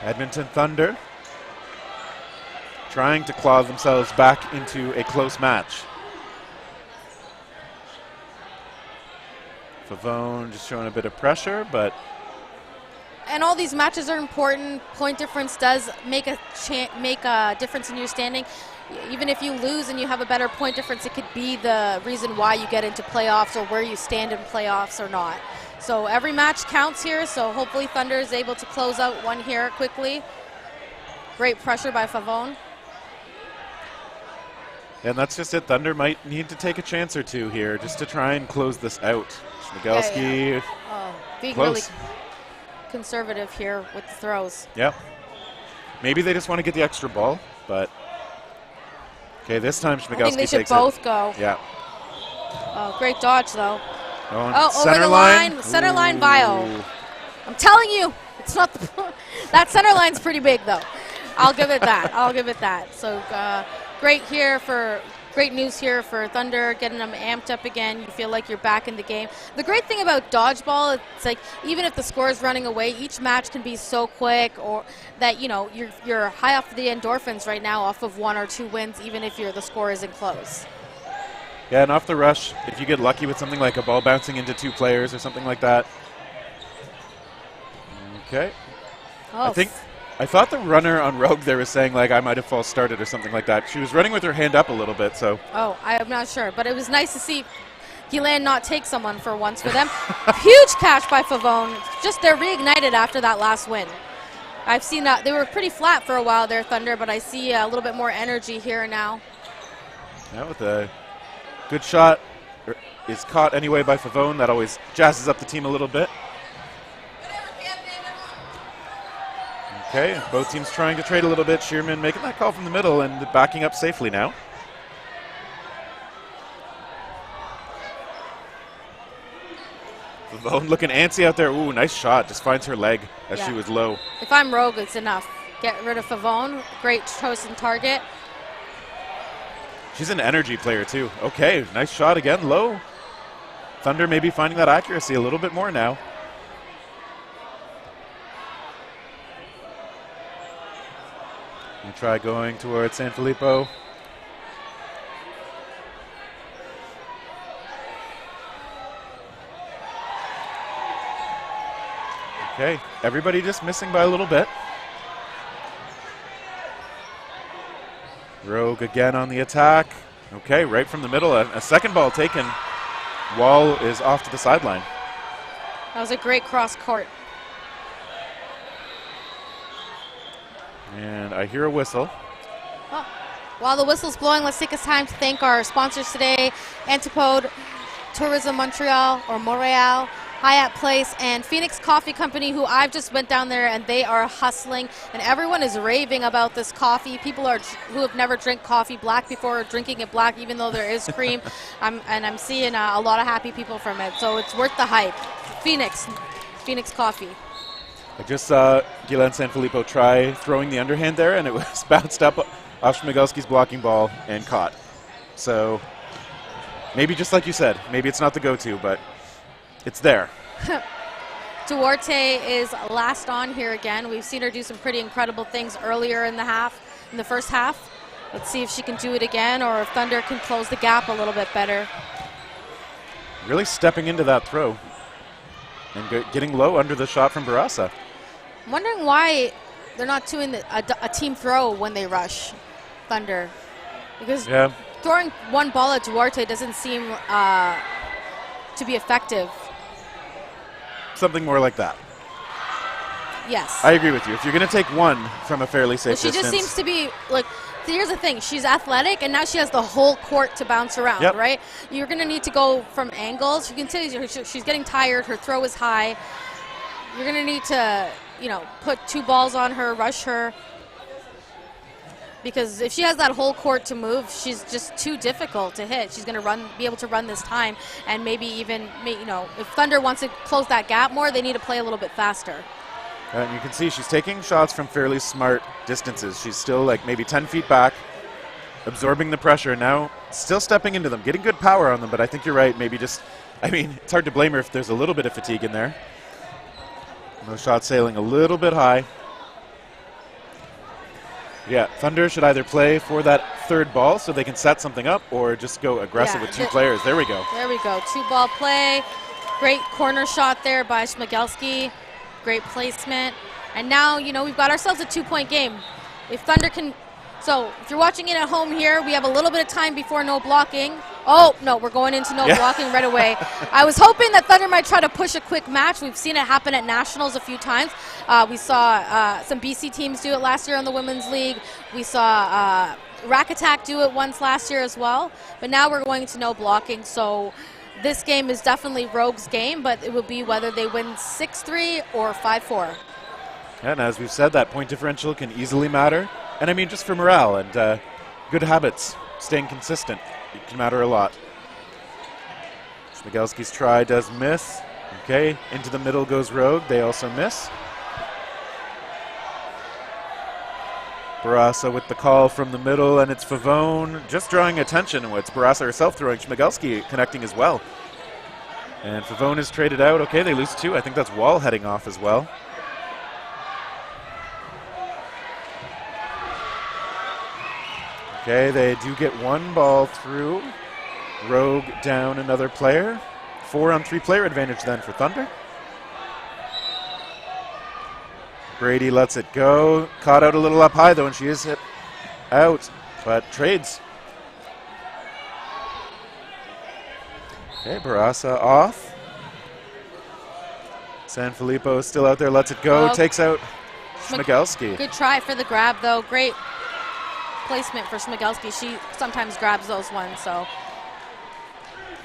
Edmonton Thunder trying to claw themselves back into a close match. Favone just showing a bit of pressure, but... And all these matches are important. Point difference does make a difference in your standing. Even if you lose and you have a better point difference, it could be the reason why you get into playoffs or where you stand in playoffs or not. So every match counts here, so hopefully Thunder is able to close out one here quickly. Great pressure by Favone. And that's just it. Thunder might need to take a chance or two here just to try and close this out. Schmigelski. Yeah. Oh, being close. really conservative here with the throws. Yep. Maybe they just want to get the extra ball, but... Okay, this time Schmigelski I think they should takes both it. go. Yeah. Oh, great dodge, though. Center over the line. Center line bio. I'm telling you, it's not the that center line's pretty big, though. I'll give it that. I'll give it that. So great news here for Thunder, getting them amped up again. You feel like you're back in the game. The great thing about dodgeball, it's like even if the score is running away, each match can be so quick, or that you're high off the endorphins right now, off of 1 or 2 wins, even if the score isn't close. Yeah, and off the rush, if you get lucky with something like a ball bouncing into 2 players or something like that. Okay. Oh, I thought the runner on Rogue there was saying, like, I might have false started or something like that. She was running with her hand up a little bit, so. Oh, I'm not sure. But it was nice to see Gilan not take someone for once for them. Huge catch by Favone. Just they're reignited after that last win. I've seen that. They were pretty flat for a while there, Thunder, but I see a little bit more energy here now. Yeah, with a good shot. Is caught anyway by Favone. That always jazzes up the team a little bit. Okay, both teams trying to trade a little bit. Shearman making that call from the middle and backing up safely now. Favone looking antsy out there. Ooh, nice shot. Just finds her leg as she was low. If I'm Rogue, it's enough. Get rid of Favone. Great choice and target. She's an energy player too. Okay, nice shot again, low. Thunder maybe finding that accuracy a little bit more now. We try going towards Sanfilippo. Okay, everybody just missing by a little bit. Rogue again on the attack. Okay, right from the middle. A second ball taken. Wall is off to the sideline. That was a great cross court. And I hear a whistle. Well, while the whistle's blowing, let's take a time to thank our sponsors today, Antipode, Tourism Montreal, or Montreal, Hyatt Place, and Phoenix Coffee Company, who I've just went down there and they are hustling, and everyone is raving about this coffee. People who have never drank coffee black before are drinking it black, even though there is cream. I'm seeing a lot of happy people from it, so it's worth the hype. Phoenix Coffee. I just saw Guylaine Sanfilippo try throwing the underhand there, and it was bounced up off Schmigelski's blocking ball and caught. So maybe just like you said, maybe it's not the go-to, but it's there. Duarte is last on here again. We've seen her do some pretty incredible things earlier in the first half. Let's see if she can do it again, or if Thunder can close the gap a little bit better. Really stepping into that throw and getting low under the shot from Barasa. I'm wondering why they're not doing a team throw when they rush Thunder, because throwing one ball at Duarte doesn't seem to be effective. Something more like that. Yes. I agree with you. If you're going to take one from a fairly safe she distance. just seems to be like. Here's the thing, she's athletic, and now she has the whole court to bounce around, right? You're going to need to go from angles. You can tell she's getting tired. Her throw is high. You're going to need to, put two balls on her, rush her. Because if she has that whole court to move, she's just too difficult to hit. She's going to be able to run this time, and maybe even, if Thunder wants to close that gap more, they need to play a little bit faster. And you can see she's taking shots from fairly smart distances. She's still like maybe 10 feet back, absorbing the pressure, and now still stepping into them, getting good power on them, but I think you're right, maybe it's hard to blame her if there's a little bit of fatigue in there. And those shots sailing a little bit high. Yeah, Thunder should either play for that third ball so they can set something up, or just go aggressive with two players. There we go. There we go, two-ball play. Great corner shot there by Schmigelski. Great placement. And now, we've got ourselves a 2-point game. If Thunder can... So, if you're watching it at home here, we have a little bit of time before no blocking. Oh, no, we're going into no blocking right away. I was hoping that Thunder might try to push a quick match. We've seen it happen at Nationals a few times. We saw some BC teams do it last year on the Women's League. We saw Rack Attack do it once last year as well. But now we're going to no blocking, so... This game is definitely Rogue's game, but it will be whether they win 6-3 or 5-4. And as we've said, that point differential can easily matter. And just for morale and good habits, staying consistent, it can matter a lot. Schmigelski's try does miss. Okay, into the middle goes Rogue. They also miss. Barasa with the call from the middle, and it's Favone just drawing attention. It's Barasa herself throwing, Schmigelski connecting as well. And Favone is traded out. Okay, they lose two. I think that's Wall heading off as well. Okay, they do get one ball through. Rogue down another player. 4-on-3 player advantage then for Thunder. Brady lets it go. Caught out a little up high, though, and she is hit out, but trades. Okay, Barasa off. Sanfilippo still out there, lets it go, takes out Schmigelski. Good try for the grab, though. Great placement for Schmigelski. She sometimes grabs those ones, so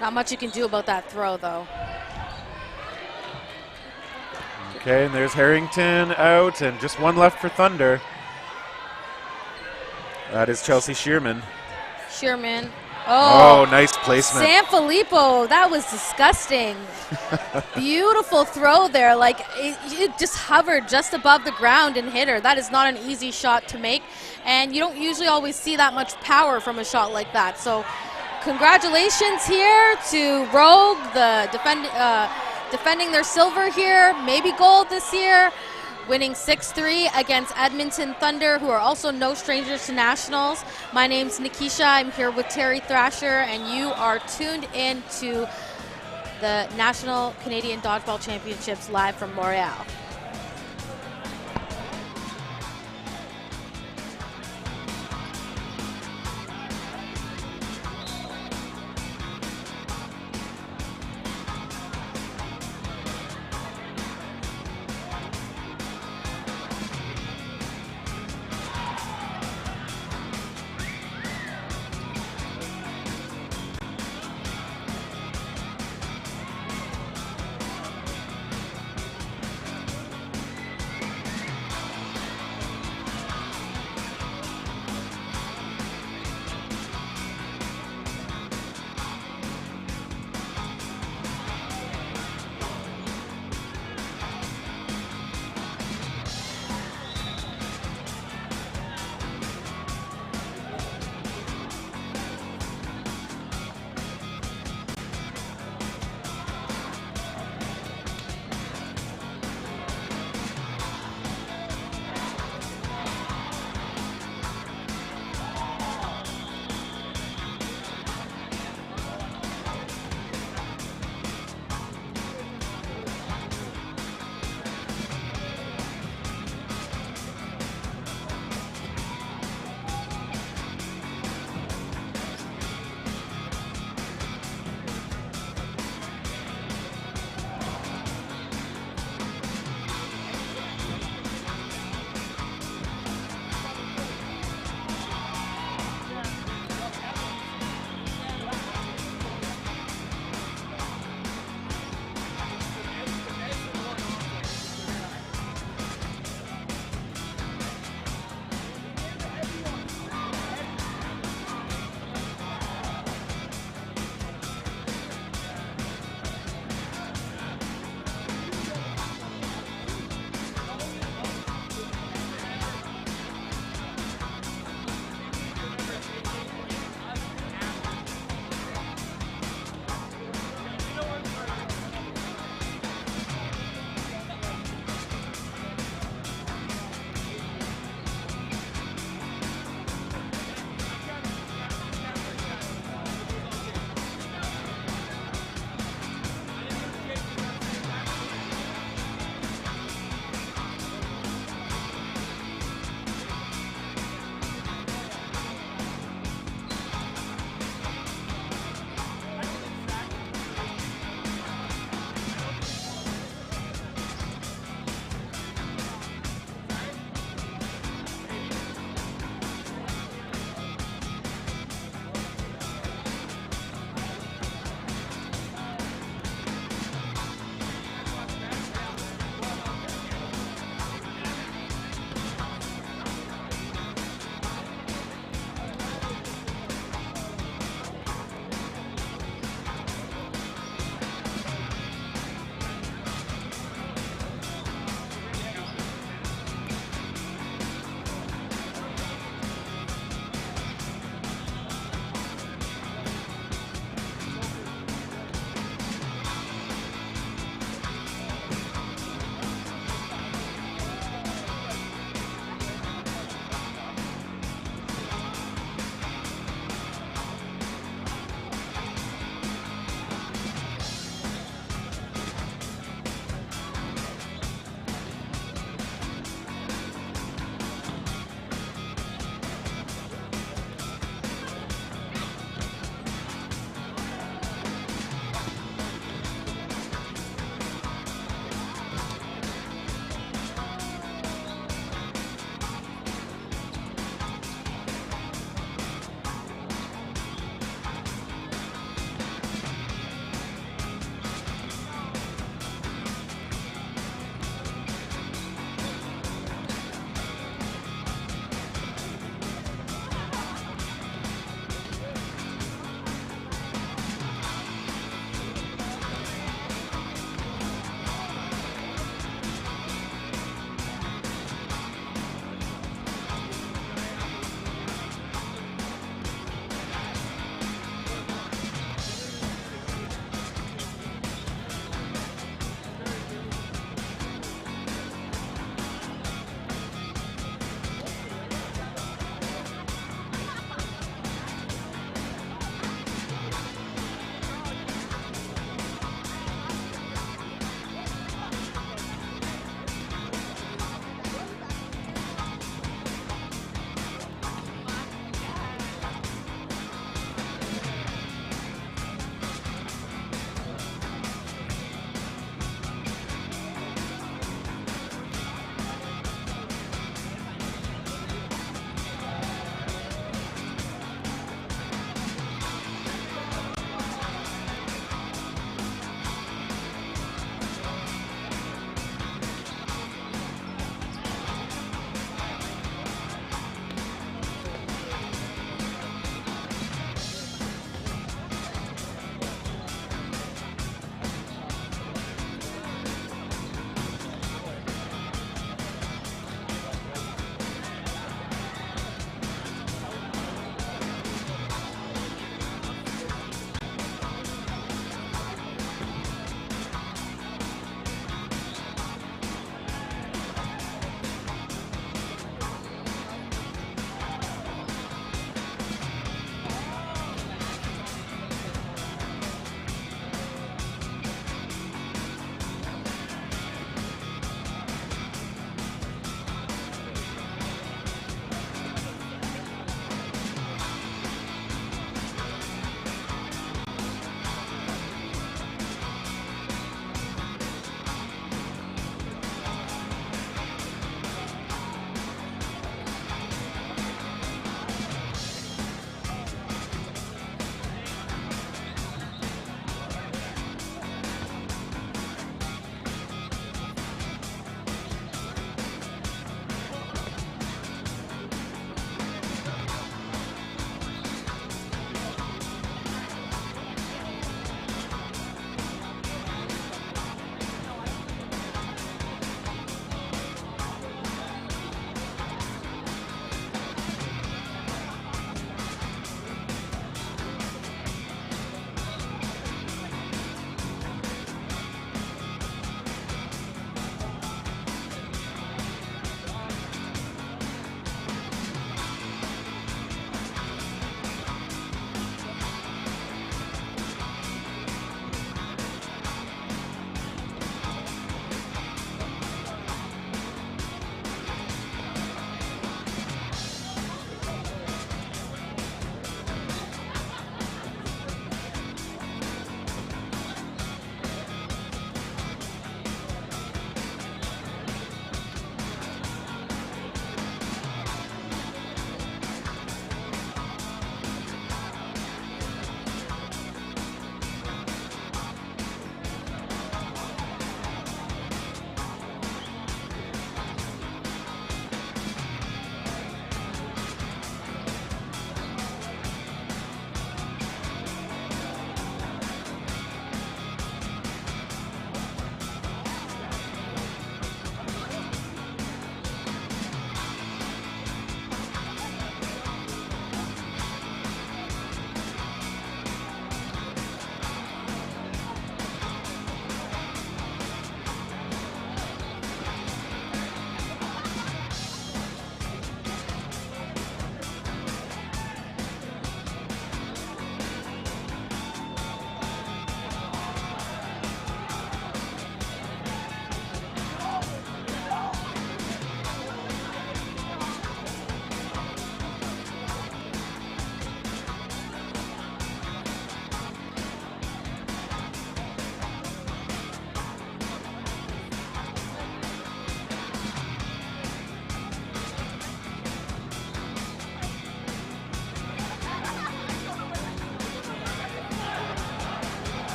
not much you can do about that throw, though. Okay, and there's Harrington out, and just one left for Thunder. That is Chelsea Shearman. Shearman. Oh, nice placement. Sanfilippo, that was disgusting. Beautiful throw there. Like, it just hovered just above the ground and hit her. That is not an easy shot to make, and you don't usually always see that much power from a shot like that. So, congratulations here to Rogue, the defending their silver here, maybe gold this year, winning 6-3 against Edmonton Thunder, who are also no strangers to Nationals. My name's Nikisha. I'm here with Terry Thrasher, and you are tuned in to the National Canadian Dodgeball Championships live from Montreal.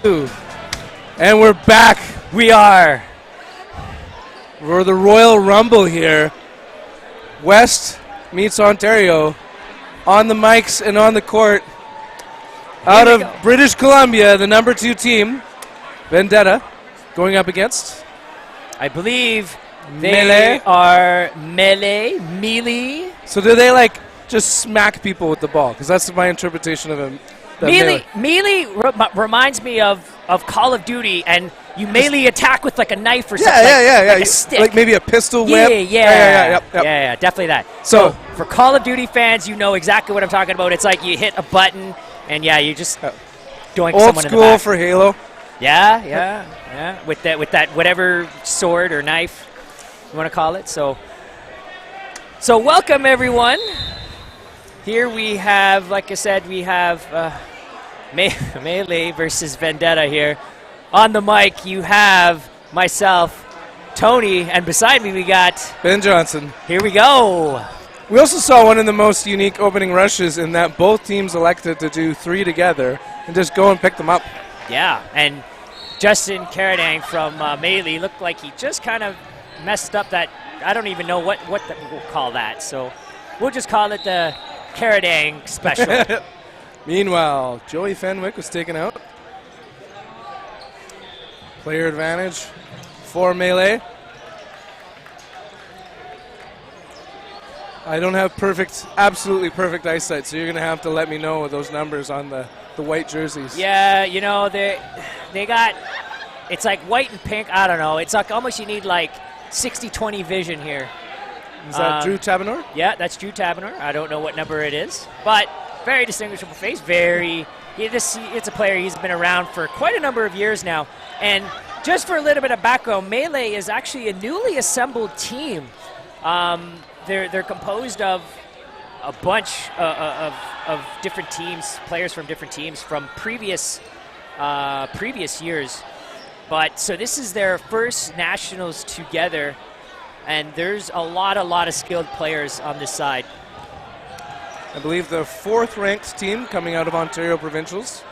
And we're back. We are. For the Royal Rumble here. West meets Ontario on the mics and on the court. Out of British Columbia, the number 2 team, Vendetta, going up against, I believe they Melee. are melee. So do they like just smack people with the ball? Because that's my interpretation of him. Melee reminds me of Call of Duty, and you melee attack with like a knife or something. Yeah. Like a stick. Like maybe a pistol whip. Yep. Yep. Yeah, definitely that. So for Call of Duty fans, you know exactly what I'm talking about. It's like you hit a button, and you just doink old someone in the school back. for Halo. Yeah. With that whatever sword or knife you want to call it. So welcome everyone. Here we have, like I said, we have Melee versus Vendetta here. On the mic, you have myself, Tony, and beside me we got Ben Johnson. Here we go. We also saw one of the most unique opening rushes in that both teams elected to do 3 together and just go and pick them up. Yeah, and Justin Caradang from Melee looked like he just kind of messed up that. I don't even know what we'll call that. So we'll just call it the Caradang special. Meanwhile, Joey Fenwick was taken out. Player advantage for Melee. I don't have absolutely perfect eyesight, so you're going to have to let me know those numbers on the white jerseys. Yeah, you know, they got, it's like white and pink. I don't know. It's like almost you need like 60-20 vision here. Is that Drew Tabinor? Yeah, that's Drew Tabinor. I don't know what number it is, but very distinguishable face. It's a player. He's been around for quite a number of years now. And just for a little bit of background, Melee is actually a newly assembled team. They're composed of a bunch of different teams, players from different teams from previous years. But so this is their first nationals together, and there's a lot of skilled players on this side. I believe the 4th ranked team coming out of Ontario Provincials.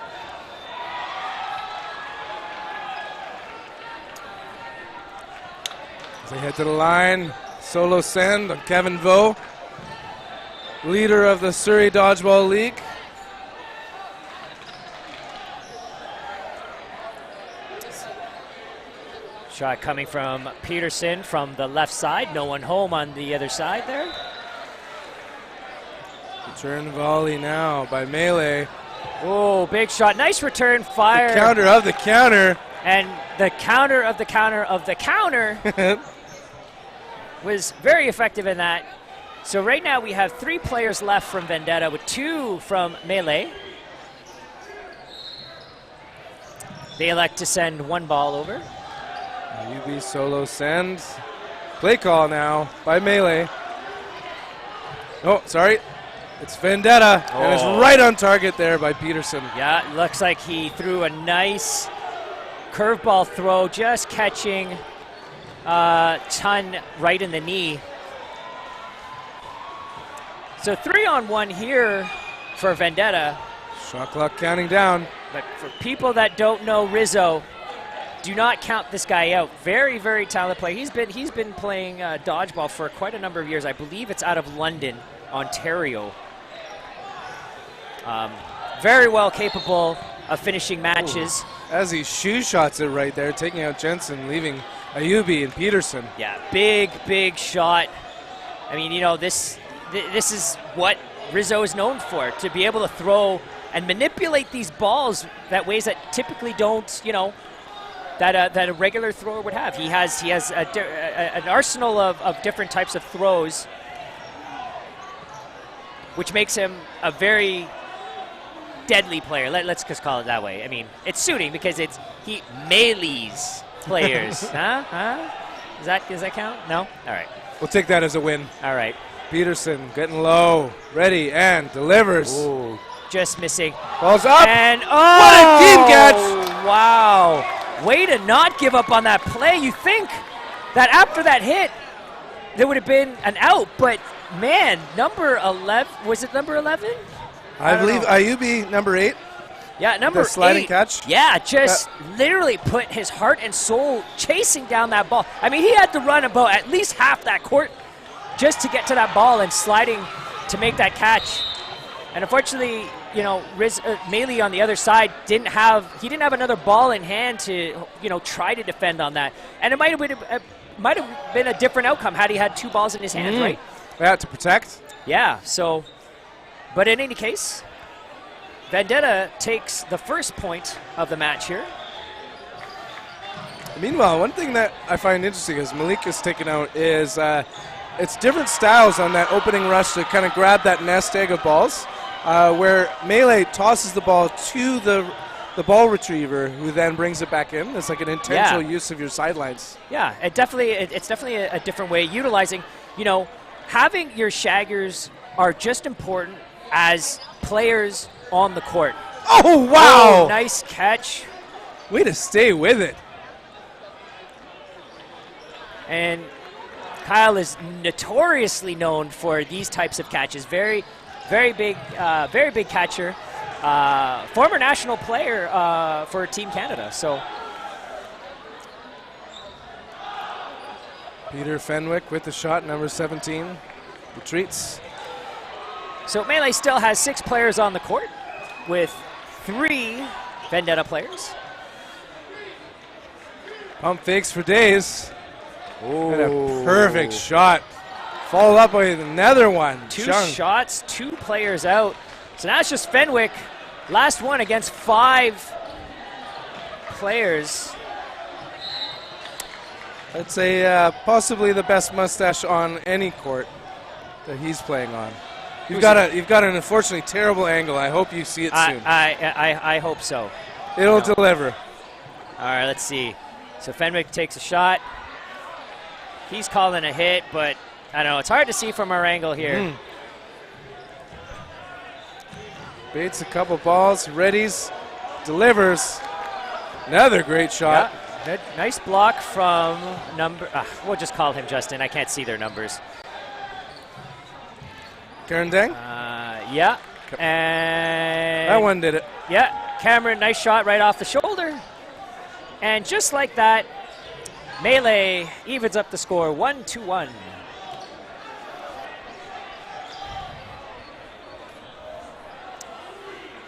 As they head to the line, solo send on Kevin Vaux, leader of the Surrey Dodgeball League. Shot coming from Peterson from the left side. No one home on the other side there. Return volley now by Melee. Oh, big shot. Nice return fire. The counter of the counter. And the counter of the counter of the counter was very effective in that. So right now we have 3 players left from Vendetta with 2 from Melee. They elect to send 1 ball over. UB solo send. Play call now by Melee. Oh, sorry. It's Vendetta, and it's right on target there by Peterson. Yeah, it looks like he threw a nice curveball throw, just catching Chun right in the knee. So 3-on-1 here for Vendetta. Shot clock counting down. But for people that don't know Rizzo, do not count this guy out. Very, very talented player. He's been playing dodgeball for quite a number of years. I believe it's out of London, Ontario. Very well capable of finishing matches. Ooh. As he shoe shots it right there, taking out Jensen, leaving Ayubi and Peterson. Yeah, big shot. I mean, you know, this is what Rizzo is known for, to be able to throw and manipulate these balls that ways that typically don't, you know, that a regular thrower would have. He has an arsenal of different types of throws, which makes him a very deadly player. Let's just call it that way. I mean, it's suiting because he melees players. Huh? Does that count? No? All right. We'll take that as a win. All right. Peterson getting low, ready, and delivers. Ooh, just missing. Ball's up. And what a team catch! Wow. Way to not give up on that play. You think that after that hit, there would have been an out, but man, number 11, was it number 11? I believe Ayubi, number 8. Yeah, number The sliding 8. catch? Yeah, just literally put his heart and soul chasing down that ball. I mean, he had to run about at least half that court just to get to that ball and sliding to make that catch. And unfortunately, you know, Melee on the other side didn't have another ball in hand to, you know, try to defend on that. And it might have been a different outcome had he had 2 balls in his hands, right? Yeah, to protect. Yeah, so, but in any case, Vendetta takes the first point of the match here. Meanwhile, one thing that I find interesting as Malik is taken out is it's different styles on that opening rush to kind of grab that nest egg of balls, where Melee tosses the ball to the ball retriever, who then brings it back in. It's like an intentional use of your sidelines. Yeah, it's definitely a different way, utilizing, you know, having your shaggers are just important as players on the court. Oh, wow! Oh, nice catch. Way to stay with it. And Kyle is notoriously known for these types of catches. Very big catcher. Former national player for Team Canada. So Peter Fenwick with the shot, number 17. Retreats. So Melee still has 6 players on the court with 3 Vendetta players. Pump fakes for days. And a perfect shot. Followed up with another one. 2 Chung. shots, 2 players out. So now it's just Fenwick. Last one against 5 players. I'd say possibly the best mustache on any court that he's playing on. You've got an unfortunately terrible angle. I hope you see it soon. I hope so. It'll deliver. All right, let's see. So Fenwick takes a shot. He's calling a hit, but I don't know. It's hard to see from our angle here. Baits a couple balls, readies, delivers. Another great shot. Yeah, good. Nice block from we'll just call him Justin. I can't see their numbers. Karen Deng? Yeah. And That one did it. Yeah, Cameron, nice shot right off the shoulder. And just like that, Melee evens up the score 1-1.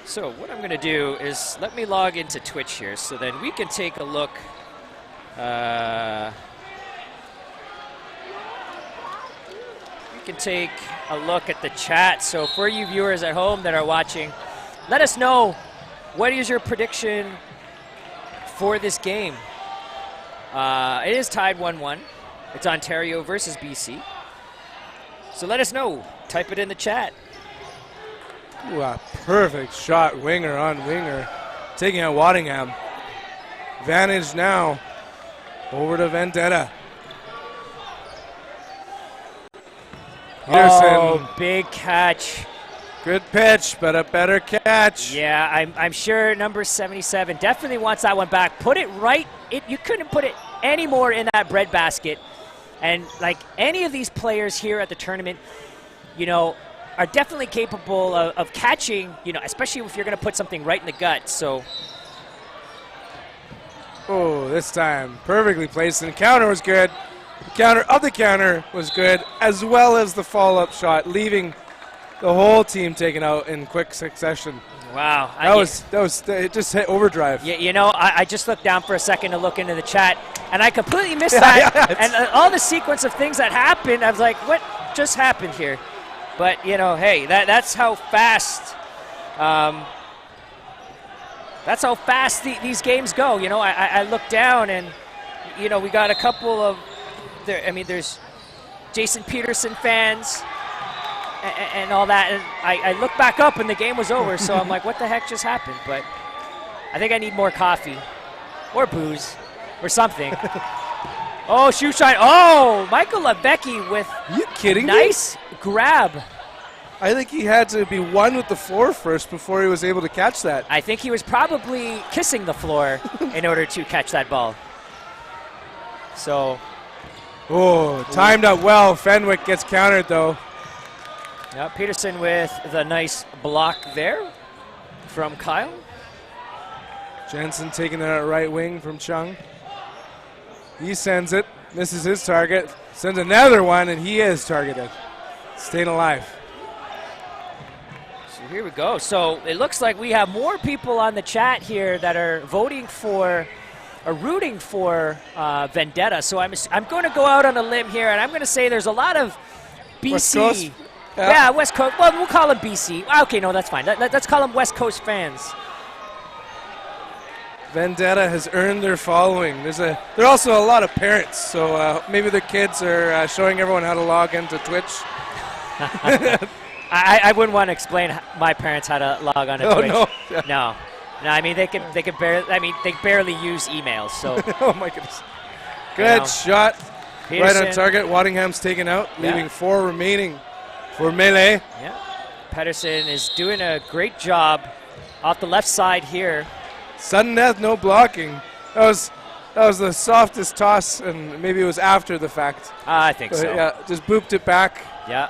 So what I'm going to do is let me log into Twitch here so then we can take a look. We can take a look at the chat. So for you viewers at home that are watching, let us know what is your prediction for this game. It is tied 1-1. It's Ontario versus BC. So let us know. Type it in the chat. Ooh, a perfect shot, winger on winger. Taking out Waddingham. Advantage now over to Vendetta. Peterson. Oh, big catch. Good pitch, but a better catch. Yeah, I'm sure number 77 definitely wants that one back. Put it right. You couldn't put it any more in that breadbasket. And like any of these players here at the tournament, you know, are definitely capable of catching, you know, especially if you're going to put something right in the gut. So, oh, this time perfectly placed. And the counter was good. The counter of the counter was good, as well as the follow-up shot, leaving the whole team taken out in quick succession. Wow. It just hit overdrive. You know, I just looked down for a second to look into the chat, and I completely missed that. And all the sequence of things that happened, I was like, what just happened here? But, you know, hey, that's how fast these games go. You know, I look down and, you know, we got a couple of, there's Jason Peterson fans and all that. And I look back up and the game was over. So I'm like, what the heck just happened? But I think I need more coffee or booze or something. Oh, shoe shine. Oh, Michael Lebecki with Are you kidding nice grab. I think he had to be one with the floor first before he was able to catch that. I think he was probably kissing the floor in order to catch that ball. So. Oh, timed up well. Fenwick gets countered, though. Yeah, Peterson with the nice block there from Kyle. Jensen taking it out right wing from Chung. He sends it, misses his target, sends another one, and he is targeted. Staying alive. So here we go. So it looks like we have more people on the chat here that are voting for, or rooting for Vendetta. So I'm going to go out on a limb here, and I'm going to say there's a lot of BC. West Coast? Yeah, West Coast. Well, we'll call them BC. Okay, no, that's fine. Let's call them West Coast fans. Vendetta has earned their following. There are also a lot of parents, so maybe their kids are showing everyone how to log into Twitch. I wouldn't want to explain my parents how to log on to Twitch. No. No. I mean they barely. I mean they barely use emails. So. Oh my goodness. Good shot. Peterson. Right on target. Waddingham's taken out, leaving 4 remaining for Melee. Yeah. Pedersen is doing a great job off the left side here. Sudden death, no blocking. That was the softest toss, and maybe it was after the fact. I think so. Yeah, just booped it back. Yeah.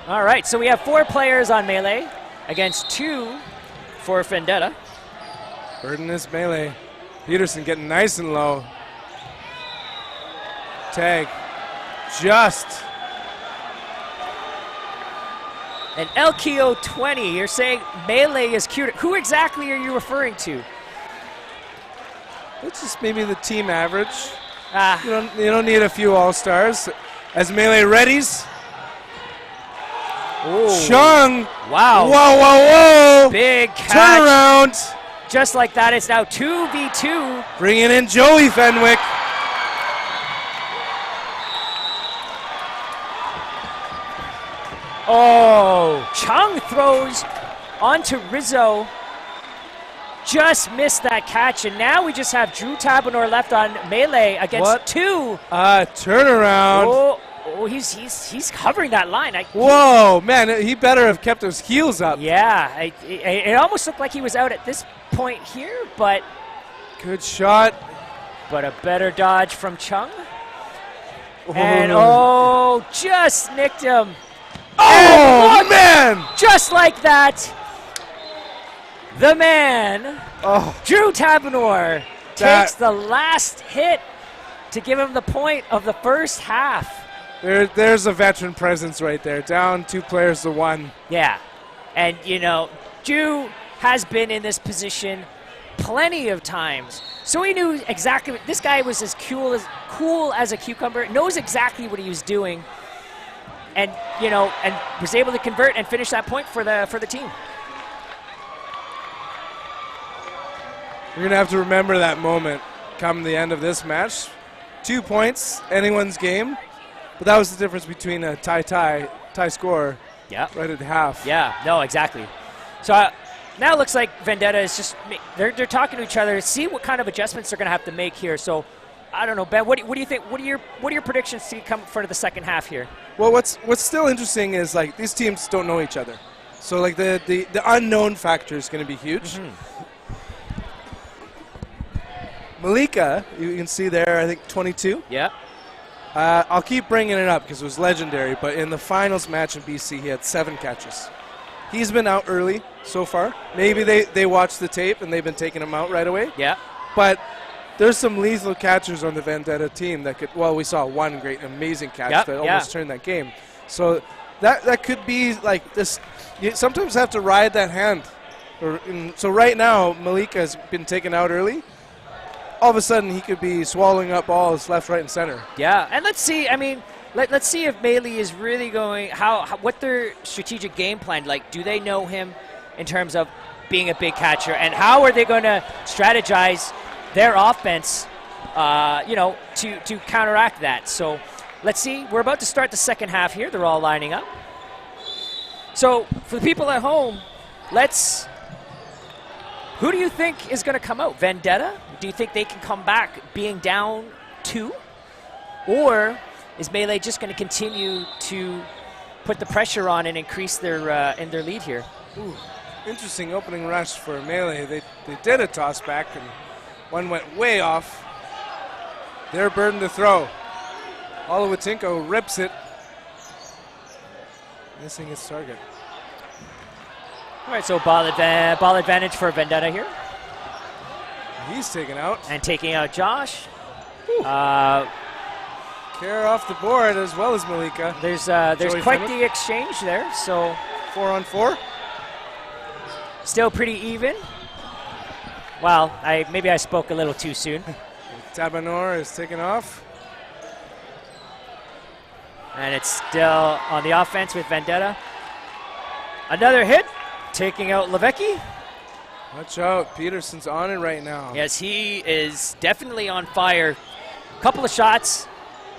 All right, so we have 4 players on Melee against 2 for Vendetta. Burden is Melee. Peterson getting nice and low. Tag. Just. And LKO 20, you're saying Melee is cute. Who exactly are you referring to? It's just maybe the team average. You don't need a few all-stars. As Melee readies. Ooh. Chung. Wow. Whoa. Big catch. Turnaround. Just like that, it's now 2v2. Bringing in Joey Fenwick. Oh, Chung throws onto Rizzo. Just missed that catch, and now we just have Drew Tabinor left on Melee against 2. Turnaround. Oh, he's covering that line. Whoa, man, he better have kept his heels up. Yeah, it almost looked like he was out at this point here, but good shot. But a better dodge from Chung. And just nicked him. Oh, man! Just like that, the man, Drew Tabinor, takes the last hit to give him the point of the first half. There's a veteran presence right there. Down 2 players to 1. Yeah. And, Drew has been in this position plenty of times. So he knew exactly. This guy was as cool as a cucumber, knows exactly what he was doing. And, and was able to convert and finish that point for the team. You're going to have to remember that moment come the end of this match. 2 points, anyone's game. But that was the difference between a tie score right at half. Yeah, no, exactly. So now it looks like Vendetta is just, they're talking to each other to see what kind of adjustments they're going to have to make here. So I don't know, Ben, what do you think? What are your predictions to come for the second half here? Well, what's still interesting is like these teams don't know each other. So like the unknown factor is going to be huge. Malika, you can see there, I think 22. Yeah. I'll keep bringing it up because it was legendary, but in the finals match in BC, he had 7 catches. He's been out early so far. Maybe they watched the tape and they've been taking him out right away. Yeah. But there's some lethal catchers on the Vendetta team that could, well, we saw one great, amazing catch that almost turned that game. So that could be like this. You sometimes have to ride that hand. So right now, Malika has been taken out early. All of a sudden, he could be swallowing up balls left, right, and center. Yeah, and let's see. I mean, let's see if Melee is really going. What their strategic game plan like? Do they know him in terms of being a big catcher, and how are they going to strategize their offense? To counteract that. So let's see. We're about to start the second half here. They're all lining up. So for the people at home, who do you think is going to come out? Vendetta? Do you think they can come back being down 2? Or is Melee just going to continue to put the pressure on and increase their lead here? Ooh, interesting opening rush for Melee. They did a toss back, and one went way off. Their burden to throw. Olawatinko rips it. Missing his target. All right, so ball advantage for Vendetta here. He's taken out. And taking out Josh. Care off the board as well as Malika. There's Joey quite Fenwick. the exchange there. So 4-on-4. still pretty even. Well, maybe I spoke a little too soon. Tabanor is taken off. And it's still on the offense with Vendetta. Another hit, taking out Levecki. Watch out, Peterson's on it right now. Yes, he is definitely on fire. Couple of shots,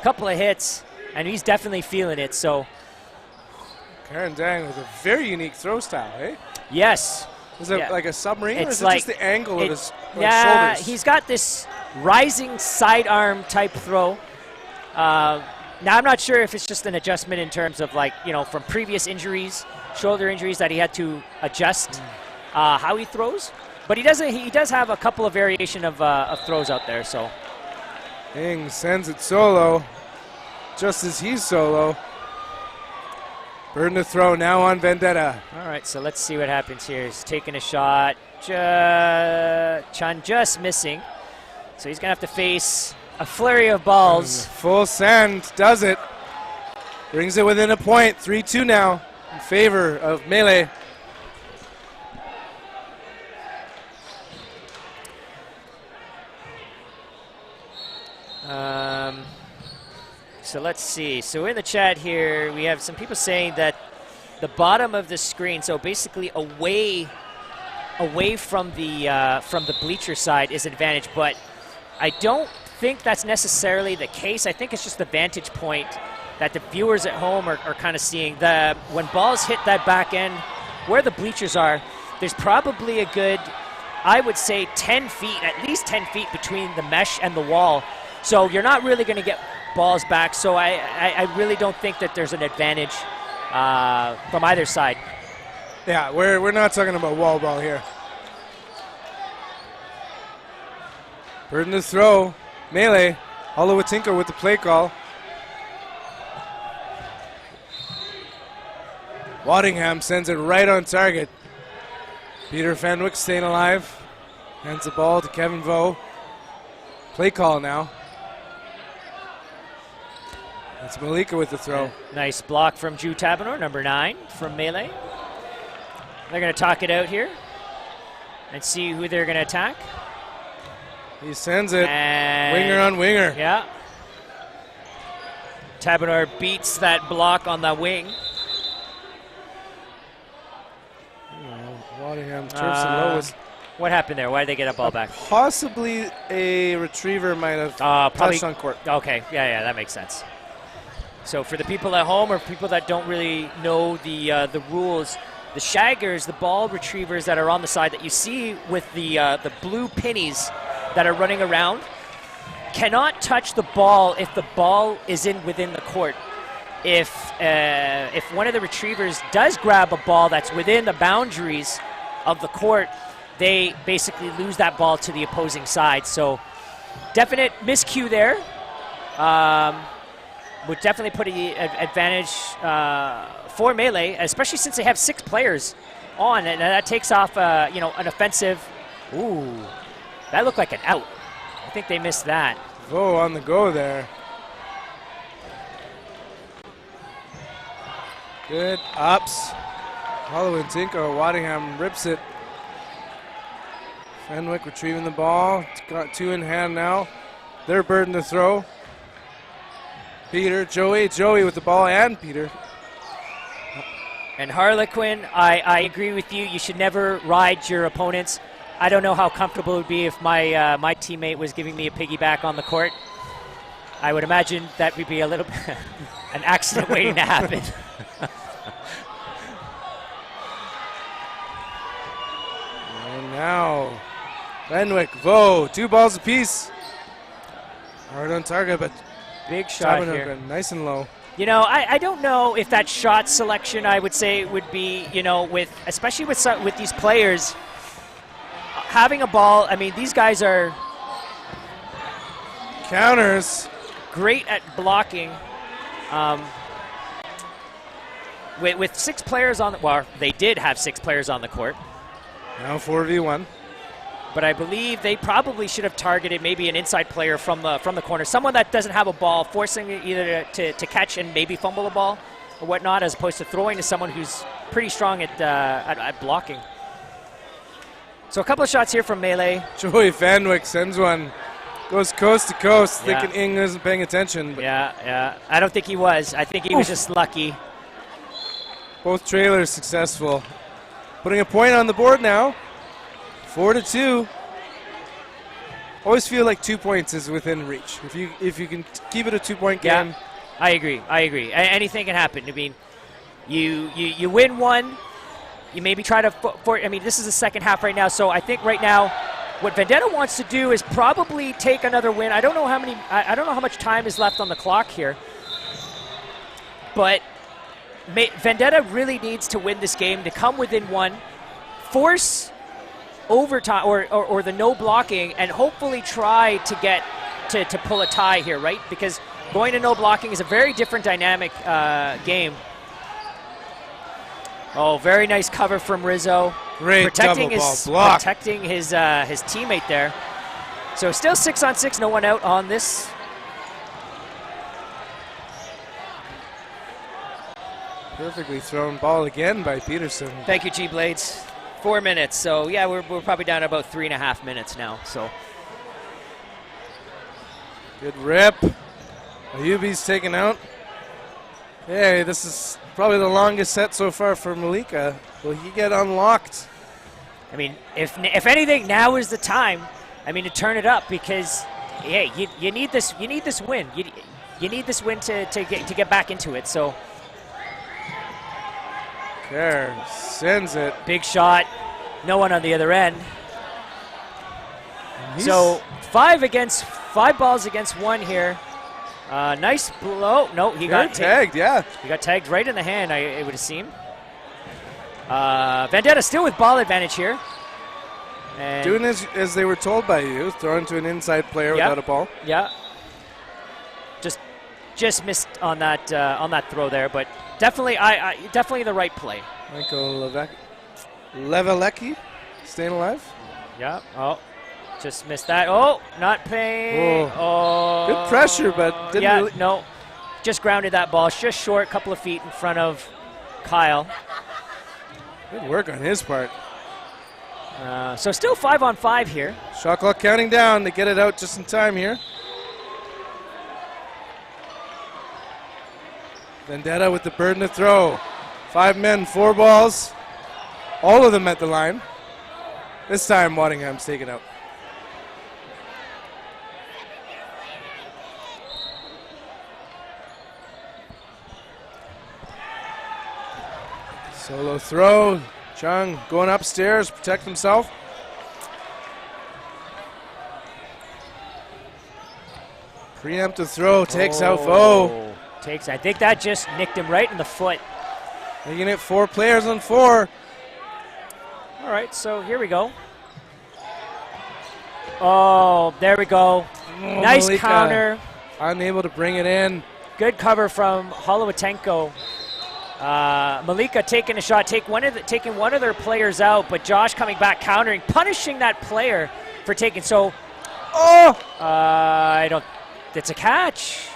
couple of hits, and he's definitely feeling it. So, Karen Dang with a very unique throw style, eh? yes. Is it Yeah. like a submarine, or It's is it like- just the angle of his Yeah, shoulders? he's got this rising sidearm type throw. Now, I'm not sure if it's just an adjustment in terms of, like, from previous injuries, shoulder injuries, that he had to adjust how he throws. But he does have a couple of variation of throws out there. So Ing sends it solo, just as he's solo. Burden to throw now on Vendetta. all right, so let's see what happens here. He's taking a shot. Chan just missing. So he's going to have to face a flurry of balls. Full send does it. Brings it within a point. 3-2 now in favor of Melee. So let's see. So in the chat here, we have some people saying that the bottom of the screen, so basically away from the bleacher side, is an advantage. But I don't think that's necessarily the case. I think it's just the vantage point that the viewers at home are kind of seeing. When balls hit that back end, where the bleachers are, there's probably a good, I would say, 10 feet, at least 10 feet between the mesh and the wall. So you're not really going to get balls back. So I really don't think that there's an advantage from either side. Yeah, we're not talking about wall ball here. Burden to throw. Melee. Olowatinko with the play call. Waddingham sends it right on target. Peter Fenwick staying alive. Hands the ball to Kevin Vo. Play call now. It's Malika with the throw. Nice block from Drew Tabanor, number 9 from Melee. They're going to talk it out here and see who they're going to attack. He sends it. And Winger on winger. yeah. Tabanor beats that block on the wing. Waddingham trips the lowest. What happened there? Why did they get a ball back? Possibly a retriever might have Probably touched on court. Okay, yeah, that makes sense. So for the people at home or people that don't really know the rules, the shaggers, the ball retrievers that are on the side that you see with the blue pennies that are running around, cannot touch the ball if the ball is within the court. If one of the retrievers does grab a ball that's within the boundaries of the court, they basically lose that ball to the opposing side. So definite miscue there. Would definitely put an advantage for Melee, especially since they have 6 players on, and that takes off an offensive. Ooh, that looked like an out. I think they missed that. Vo on the go there. Good ups. Olowatinko, Waddingham rips it. Fenwick retrieving the ball. It's got 2 in hand now. Their burden to throw. Peter, Joey with the ball, and Peter. And Harlequin, I agree with you. You should never ride your opponents. I don't know how comfortable it would be if my my teammate was giving me a piggyback on the court. I would imagine that would be a little an accident waiting to happen. And now, Fenwick, Vo, 2 balls apiece. Hard on target, but Big shot Tabanor here. got nice and low. I don't know if that shot selection, I would say, would be, especially with these players, having a ball. I mean, these guys are Counters. great at blocking. With 6 players on the, well, they did have 6 players on the court. Now 4v1. but I believe they probably should have targeted maybe an inside player from the corner, someone that doesn't have a ball, forcing it either to catch and maybe fumble a ball or whatnot, as opposed to throwing to someone who's pretty strong at blocking. So a couple of shots here from Melee. Joey Vanwyck sends one. Goes coast to coast, thinking Ing isn't paying attention. Yeah. I don't think he was. I think he was just lucky. Both trailers successful. Putting a point on the board now. 4-2. Always feel like 2 points is within reach. If you can keep it a 2-point game. Yeah, I agree. Anything can happen. I mean, you win one. You maybe try to. I mean, this is the second half right now, so I think right now, what Vendetta wants to do is probably take another win. I don't know how many. I don't know how much time is left on the clock here, but Vendetta really needs to win this game to come within one, force overtime or the no blocking, and hopefully try to get to pull a tie here, right? Because going to no blocking is a very different dynamic game. Oh, very nice cover from Rizzo. Great protecting double ball block. Protecting his teammate there. So still 6-on-6, no one out on this. Perfectly thrown ball again by Peterson. Thank you, G-Blades. 4 minutes. So, yeah, we're probably down to about 3.5 minutes now. So good rip. Ayubi's taken out. Hey, this is probably the longest set so far for Malika. Will he get unlocked? I mean, if anything, now is the time. I mean, to turn it up, because hey, you need this. You need this win. You need this win to get back into it. So Kerr sends it. Big shot. No one on the other end. So 5 balls against 1 here. Nice blow. No, he got tagged. Yeah, he got tagged right in the hand. It would have seemed. Vendetta still with ball advantage here. And doing as they were told by you, throwing to an inside player without a ball. Yeah. Just missed on that throw there, but definitely definitely the right play. Michael Leviathan staying alive. Yeah. Oh, just missed that. Oh, not paying. Oh. Good pressure, but didn't really. No. Just grounded that ball just short, couple of feet in front of Kyle. Good work on his part. So still 5-on-5 here. Shot clock counting down. They get it out just in time here. Vendetta with the burden to throw. 5 men, 4 balls. All of them at the line. This time Waddingham's taken out. Solo throw. Chung going upstairs, protect himself. Preemptive throw, takes out Vo. I think that just nicked him right in the foot. Making it 4 players on 4. All right, so here we go. Oh, there we go. Nice Malika counter. Unable to bring it in. Good cover from Holowatenko. Malika taking a shot, taking one of their players out, but Josh coming back, countering, punishing that player for taking. So, it's a catch.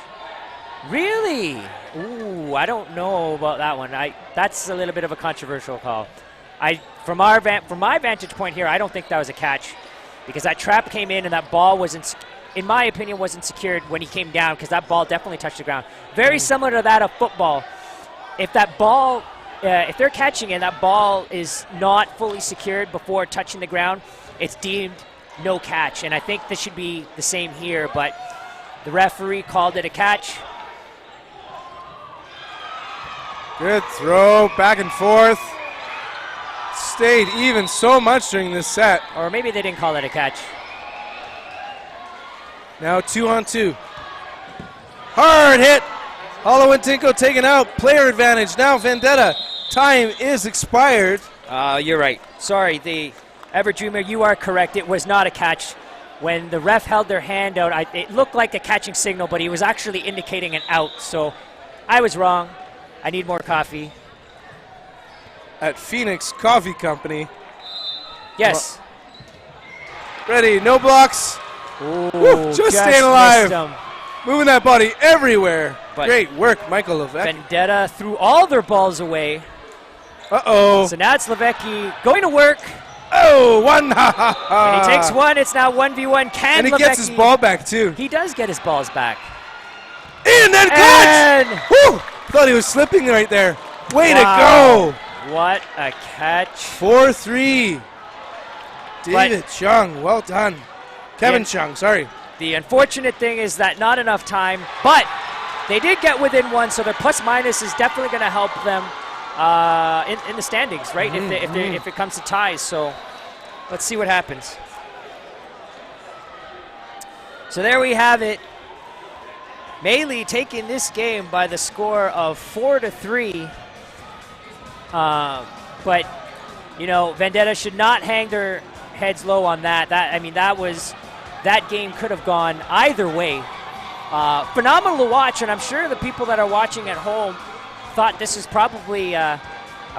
Really? Ooh, I don't know about that one. That's a little bit of a controversial call. From my vantage point here, I don't think that was a catch, because that trap came in and that ball wasn't, in my opinion, wasn't secured when he came down, because that ball definitely touched the ground. Very similar to that of football. If that ball, if they're catching it, that ball is not fully secured before touching the ground, it's deemed no catch. And I think this should be the same here, but the referee called it a catch. Good throw, back and forth. Stayed even so much during this set. Or maybe they didn't call it a catch. Now 2-on-2. Hard hit. Holowatenko taken out. Player advantage. Now Vendetta. Time is expired. You're right. Sorry, the Everdreamer, you are correct. It was not a catch. When the ref held their hand out, it looked like a catching signal, but he was actually indicating an out. So I was wrong. I need more coffee. At Phoenix Coffee Company. Yes. Ready, no blocks. Ooh, Woo, just staying alive. missed him. Moving that body everywhere. But Great work, Michael Levesque. Vendetta threw all their balls away. Uh-oh. So now it's Levesque going to work. Oh, one. Ha, ha, ha. And he takes one. It's now 1v1. Can And he gets his Levesque- ball back, too. He does get his balls back. In and And clutch! Woo! Thought he was slipping right there. Way Wow. to go. What a catch. 4-3. David Chung, well done. Kevin Chung, sorry. The unfortunate thing is that not enough time, but they did get within one, so their plus minus is definitely going to help them in the standings, right? If it comes to ties. So let's see what happens. So there we have it. Melee taking this game by the score of 4-3. But you know, Vendetta should not hang their heads low on that. That game could have gone either way. Phenomenal to watch, and I'm sure the people that are watching at home thought this is probably a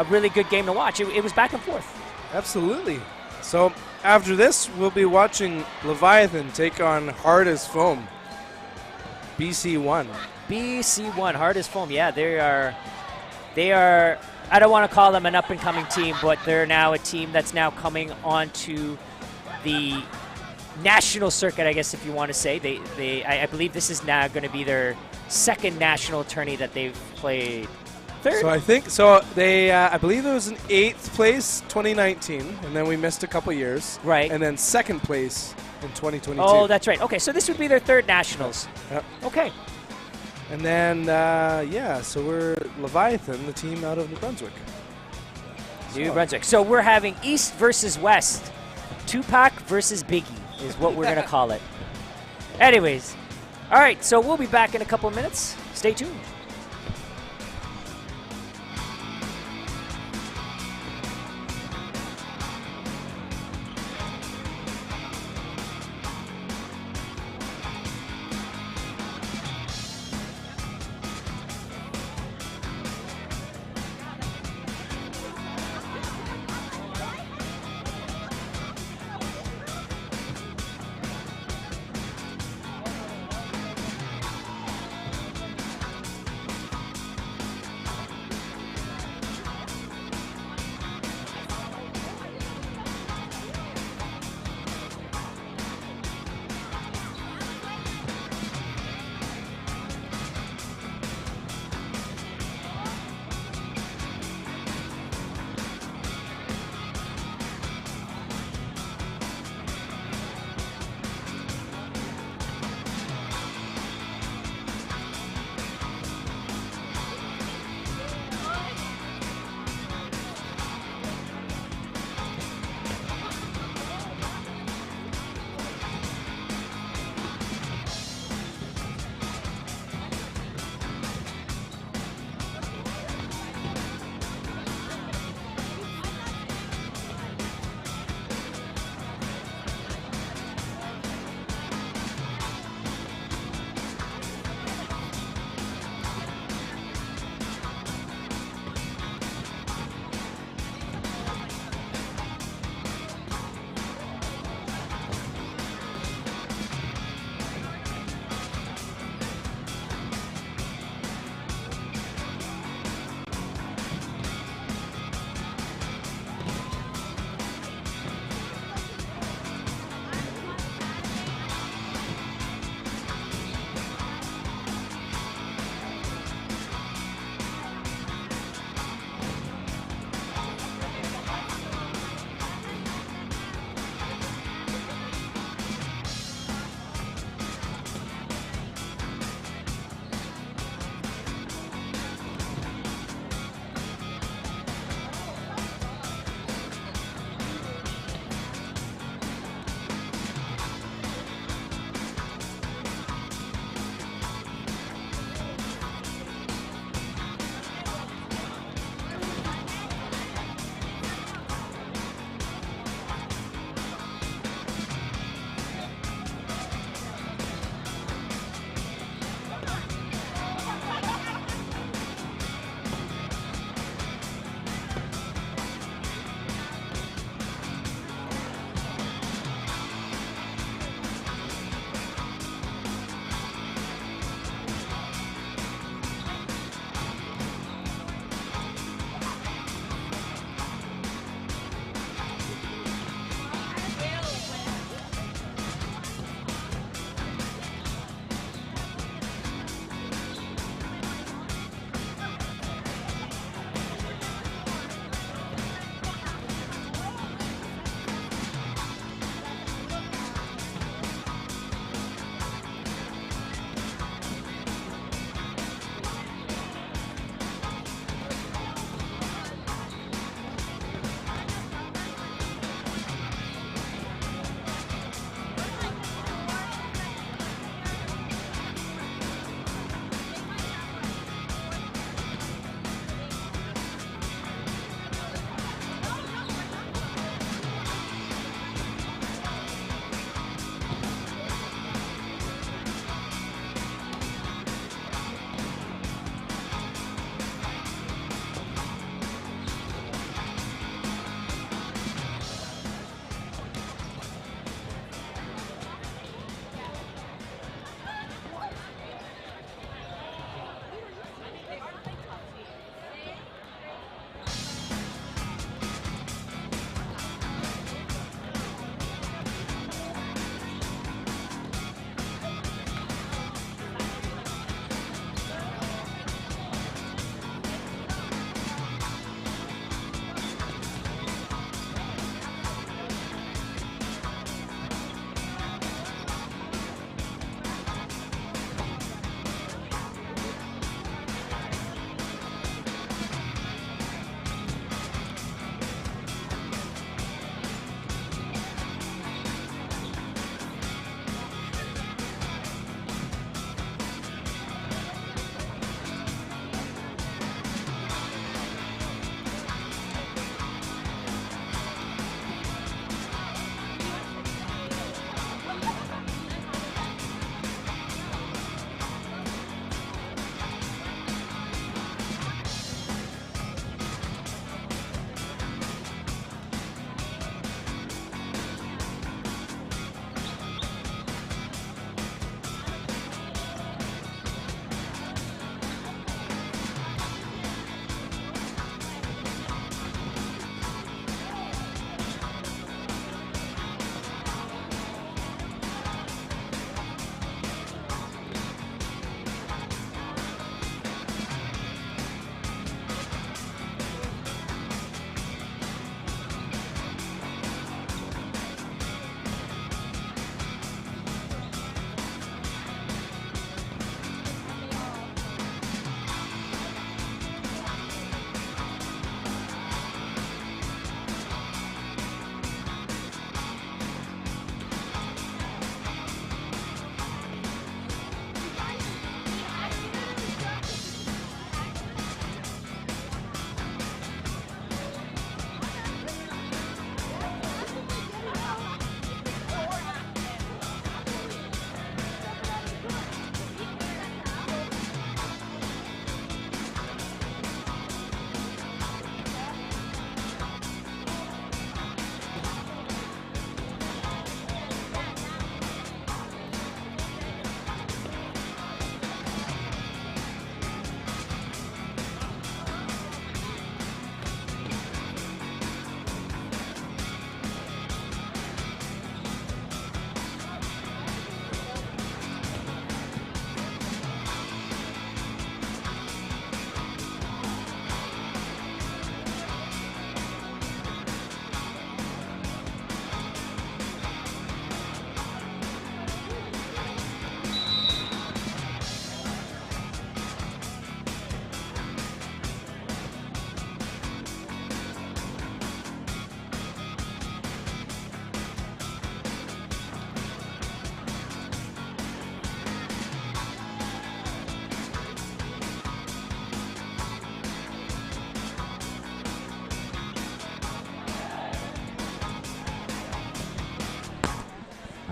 really good game to watch. It was back and forth. Absolutely. So after this, we'll be watching Leviathan take on Hard as Foam. BC1. BC1, Hard as Foam. Yeah, they are. I don't want to call them an up-and-coming team, but they're now a team that's now coming onto the national circuit, I guess, if you want to say. I believe this is now going to be their second national tourney that they've played. Third? So I believe it was in 8th place 2019, and then we missed a couple years. Right. And then 2nd place in 2022. Oh, that's right. Okay, so this would be their third nationals. Yep. Okay. And then, so we're Leviathan, the team out of New Brunswick. New Brunswick. So we're having East versus West. Tupac versus Biggie is what we're going to call it. Anyways, all right, so we'll be back in a couple of minutes. Stay tuned.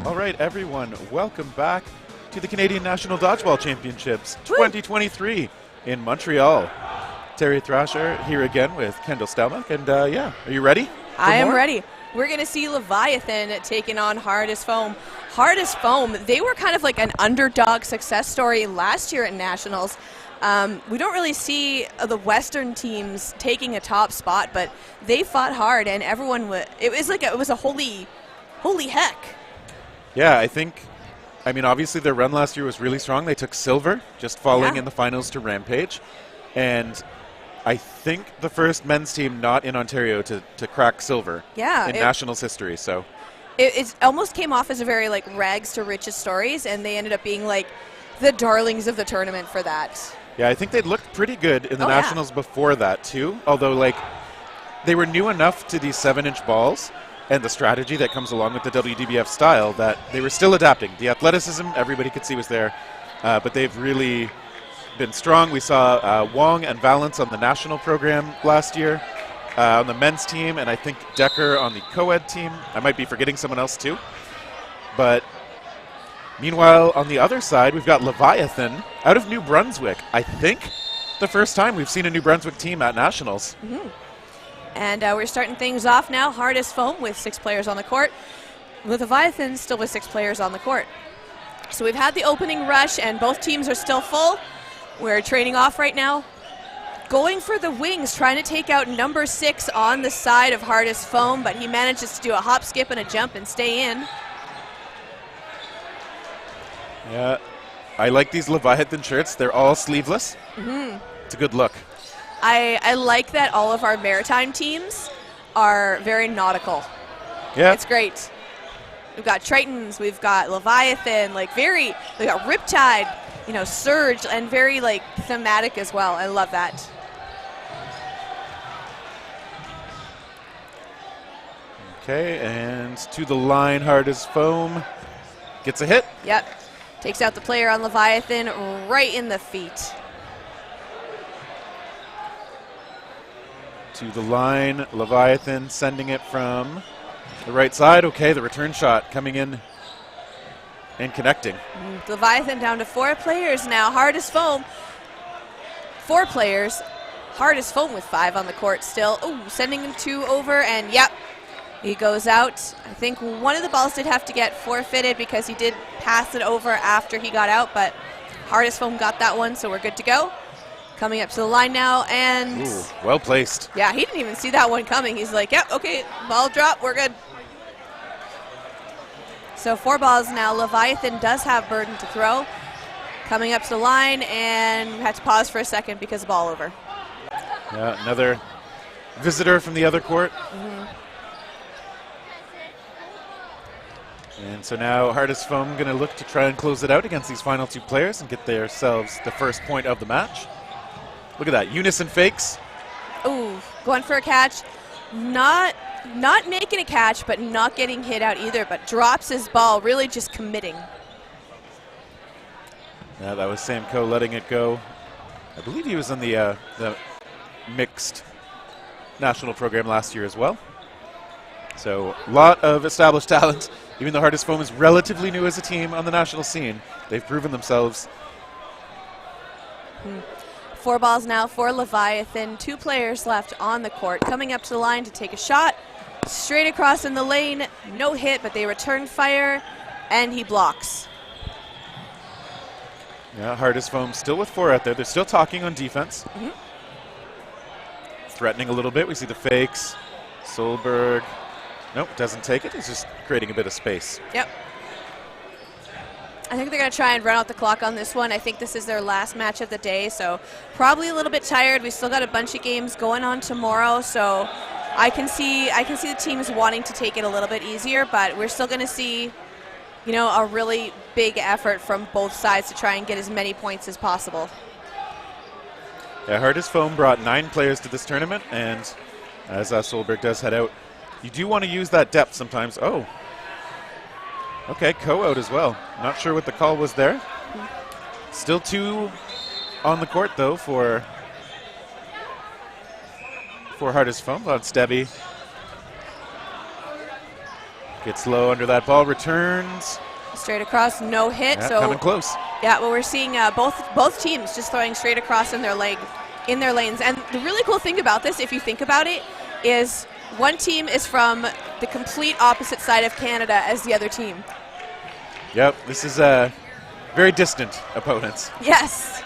All right, everyone, welcome back to the Canadian National Dodgeball Championships 2023 in Montreal. Terry Thrasher here again with Kendall Stelmach, and yeah, are you ready? I am ready. We're going to see Leviathan taking on Hardest Foam. Hardest Foam, they were kind of like an underdog success story last year at Nationals. We don't really see the Western teams taking a top spot, but they fought hard, and everyone it was a holy heck. Yeah, I mean, obviously their run last year was really strong. They took silver, just falling in the finals to Rampage, and I think the first men's team not in Ontario to crack silver in Nationals history. So it almost came off as a very like rags to riches stories, and they ended up being like the darlings of the tournament for that. Yeah, I think they'd looked pretty good in the Nationals before that too, although like they were new enough to these 7-inch balls and the strategy that comes along with the WDBF style that they were still adapting. The athleticism everybody could see was there, but they've really been strong. We saw Wong and Valance on the national program last year on the men's team, and I think Decker on the co-ed team. I might be forgetting someone else too. But meanwhile, on the other side, we've got Leviathan out of New Brunswick. I think the first time we've seen a New Brunswick team at Nationals. Mm-hmm. And we're starting things off now. Hardest Foam with 6 players on the court. With Leviathan still with 6 players on the court. So we've had the opening rush, and both teams are still full. We're trading off right now. Going for the wings, trying to take out number 6 on the side of Hardest Foam, but he manages to do a hop, skip, and a jump and stay in. Yeah, I like these Leviathan shirts. They're all sleeveless. Mm-hmm. It's a good look. I like that all of our maritime teams are very nautical. Yeah. It's great. We've got Tritons, we've got Leviathan, we got Riptide, Surge, and very thematic as well. I love that. Okay, and to the line, Hardest Foam gets a hit. Yep. Takes out the player on Leviathan right in the feet. To the line, Leviathan sending it from the right side. Okay, the return shot coming in and connecting. Leviathan down to 4 players now. Hardest Foam, 4 players. Hardest Foam with 5 on the court still. Oh, sending him 2 over, and yep, he goes out. I think one of the balls did have to get forfeited because he did pass it over after he got out, but Hardest Foam got that one, so we're good to go. Coming up to the line now, and ooh, well placed. Yeah, he didn't even see that one coming. He's like, yep, okay, ball drop, we're good. So 4 balls now. Leviathan does have burden to throw. Coming up to the line, and we had to pause for a second because of ball over. Yeah, another visitor from the other court. Mm-hmm. And so now Hardest Foam going to look to try and close it out against these final 2 players and get themselves the first point of the match. Look at that, unison fakes. Ooh, going for a catch. Not making a catch, but not getting hit out either, but drops his ball, really just committing. Yeah, that was Sam Coe letting it go. I believe he was in the mixed national program last year as well. So a lot of established talent. Even though Hardest Foam is relatively new as a team on the national scene, they've proven themselves. 4 balls now for Leviathan. 2 players left on the court. Coming up to the line to take a shot. Straight across in the lane. No hit, but they return fire, and he blocks. Yeah, Hardest Foam still with 4 out there. They're still talking on defense. Mm-hmm. Threatening a little bit. We see the fakes. Solberg. Nope, doesn't take it. He's just creating a bit of space. Yep. I think they're going to try and run out the clock on this one. I think this is their last match of the day, so probably a little bit tired. We still got a bunch of games going on tomorrow, so I can see the teams wanting to take it a little bit easier, but we're still going to see, a really big effort from both sides to try and get as many points as possible. Yeah, Hardest Foam brought 9 players to this tournament, and as Solberg does head out, you do want to use that depth sometimes. Oh. Okay, Coe out as well. Not sure what the call was there. Still 2 on the court, though, for Hardest Foam. On Stebby. Gets low under that ball, returns. Straight across, no hit. Yeah, So coming close. yeah, well, we're seeing both teams just throwing straight across in their lanes. And the really cool thing about this, if you think about it, is one team is from the complete opposite side of Canada as the other team. Yep, this is very distant opponents. Yes.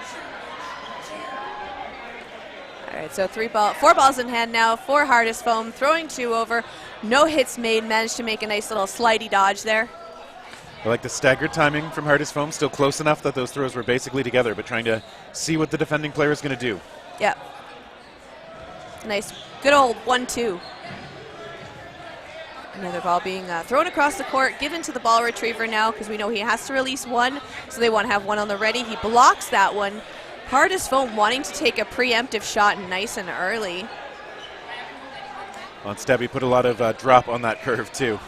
All right, so 4 balls in hand now for Hardest Foam, throwing 2 over. No hits made, managed to make a nice little slidey dodge there. I like the staggered timing from Hardest Foam, still close enough that those throws were basically together, but trying to see what the defending player is going to do. Yep. Nice, good old 1-2. Another ball being thrown across the court, given to the ball retriever now because we know he has to release one, so they want to have one on the ready. He blocks that one. Hardest Foam wanting to take a preemptive shot nice and early. On Stebby put a lot of drop on that curve too.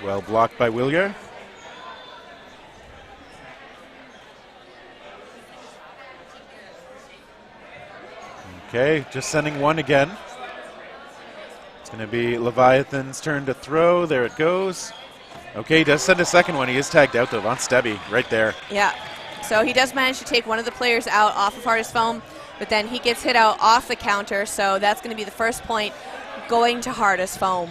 Well blocked by Willier. Okay, just sending one again. It's going to be Leviathan's turn to throw. There it goes. Okay, he does send a second one. He is tagged out though on Stebby right there. Yeah, so he does manage to take one of the players out off of Hardest Foam, but then he gets hit out off the counter, so that's going to be the first point going to Hardest Foam.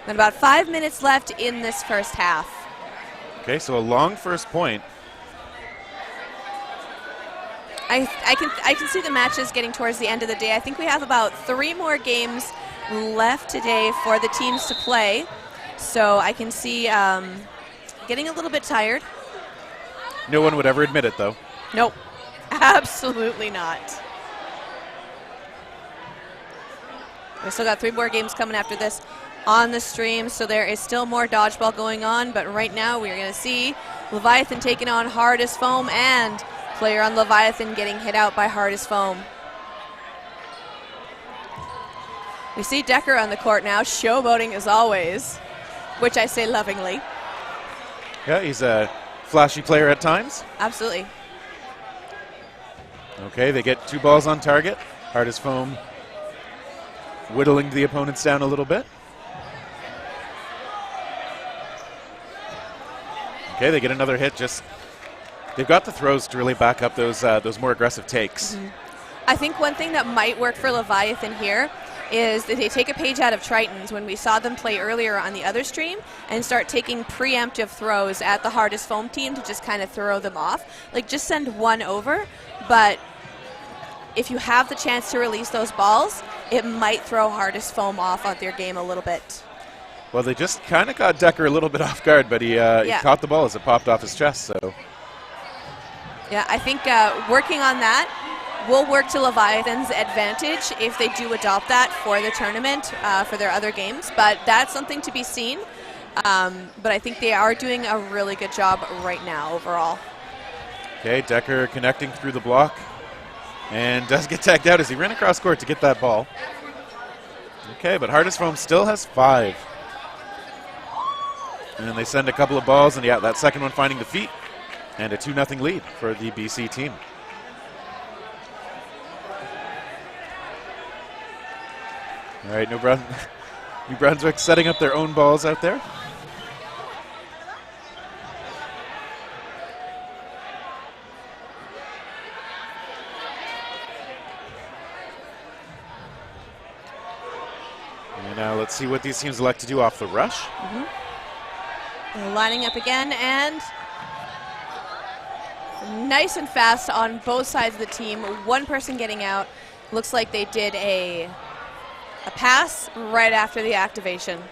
And about 5 minutes left in this first half. Okay, so a long first point. I can see the matches getting towards the end of the day. I think we have about 3 more games left today for the teams to play. So I can see getting a little bit tired. No one would ever admit it though. Nope, absolutely not. We still got 3 more games coming after this on the stream, so there is still more dodgeball going on, but right now we're going to see Leviathan taking on Hardest Foam, and player on Leviathan getting hit out by Hardest Foam. We see Decker on the court now, showboating as always, which I say lovingly. Yeah, he's a flashy player at times. Absolutely. Okay, they get 2 balls on target. Hardest Foam whittling the opponents down a little bit. Okay, they get another hit. Just they've got the throws to really back up those more aggressive takes. I think one thing that might work for Leviathan here is that they take a page out of Triton's when we saw them play earlier on the other stream and start taking preemptive throws at the Hardest Foam team to just kind of throw them off. Like, just send one over, but if you have the chance to release those balls, it might throw Hardest Foam off on their game a little bit. Well, they just kind of got Decker a little bit off guard, but he caught the ball as it popped off his chest. So yeah, I think working on that will work to Leviathan's advantage if they do adopt that for the tournament, for their other games. But that's something to be seen. But I think they are doing a really good job right now overall. Okay, Decker connecting through the block and does get tagged out as he ran across court to get that ball. Okay, but Hardest Foam still has 5. And they send a couple of balls, and yeah, that second one finding the feet, and a 2-0 lead for the BC team. All right, New Brunswick setting up their own balls out there. And now let's see what these teams elect to do off the rush. Lining up again, and nice and fast on both sides of the team. One person getting out. Looks like they did a pass right after the activation.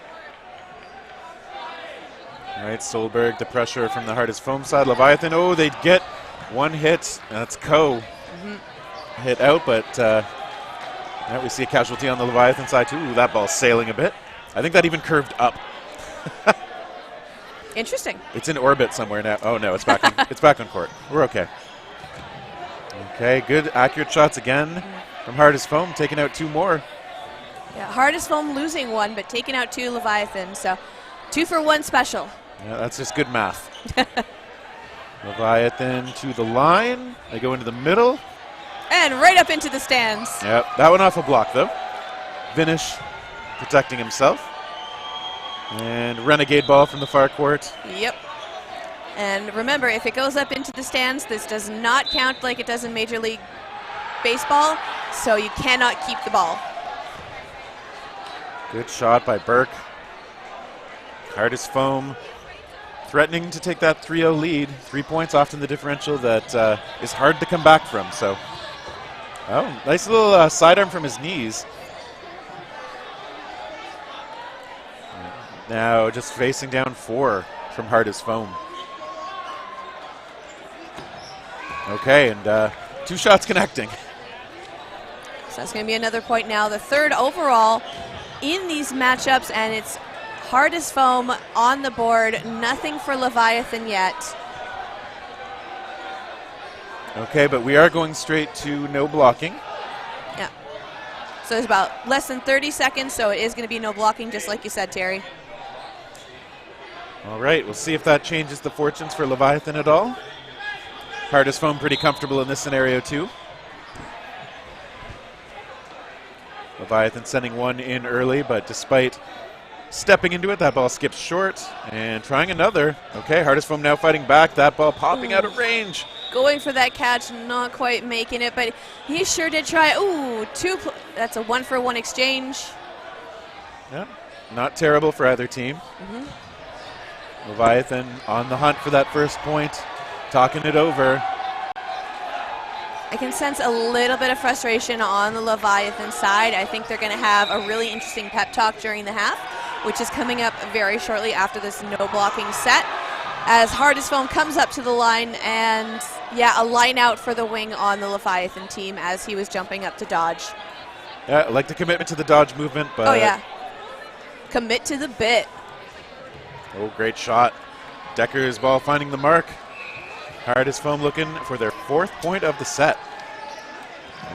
All right, Solberg, the pressure from the Hardest Foam side. Leviathan, oh, they get one hit. That's Co. Hit out, but yeah, we see a casualty on the Leviathan side too. Ooh, that ball's sailing a bit. I think that even curved up. Interesting. It's in orbit somewhere now. Oh no, it's back on, it's back on court. We're okay. Okay, good accurate shots again from Hardest Foam, taking out 2 more. Yeah, Hardest Foam losing 1, but taking out 2 Leviathan. So 2 for 1 special. Yeah, that's just good math. Leviathan to the line. They go into the middle. And right up into the stands. Yep, that one off a block, though. Vinish protecting himself. And renegade ball from the far court. Yep. And remember, if it goes up into the stands, this does not count like it does in Major League Baseball, so you cannot keep the ball. Good shot by Burke. Hard as foam. Threatening to take that 3-0 lead. 3 points often the differential that is hard to come back from. So, oh, nice little sidearm from his knees. Now just facing down 4 from hard as foam. Okay, and 2 shots connecting. So that's going to be another point now. The third overall in these matchups, and it's hard as foam on the board. Nothing for Leviathan yet. Okay, but we are going straight to no blocking. Yeah. So it's about less than 30 seconds, so it is going to be no blocking, just like you said, Terry. All right, we'll see if that changes the fortunes for Leviathan at all. Hard as foam pretty comfortable in this scenario too. Leviathan sending one in early, but despite stepping into it, that ball skips short and trying another. Okay, hard as foam now fighting back. That ball popping out of range. Going for that catch, not quite making it, but he sure did try. Ooh, that's a 1-for-1 exchange. Yeah, not terrible for either team. Leviathan on the hunt for that first point, talking it over. I can sense a little bit of frustration on the Leviathan side. I think they're going to have a really interesting pep talk during the half, which is coming up very shortly after this no blocking set. As hard as foam comes up to the line, and yeah, a line out for the wing on the Leviathan team as he was jumping up to dodge. Yeah, I like the commitment to the dodge movement, but... Oh yeah, commit to the bit. Oh, great shot. Decker's ball finding the mark. Hard as foam looking for their 4th point of the set.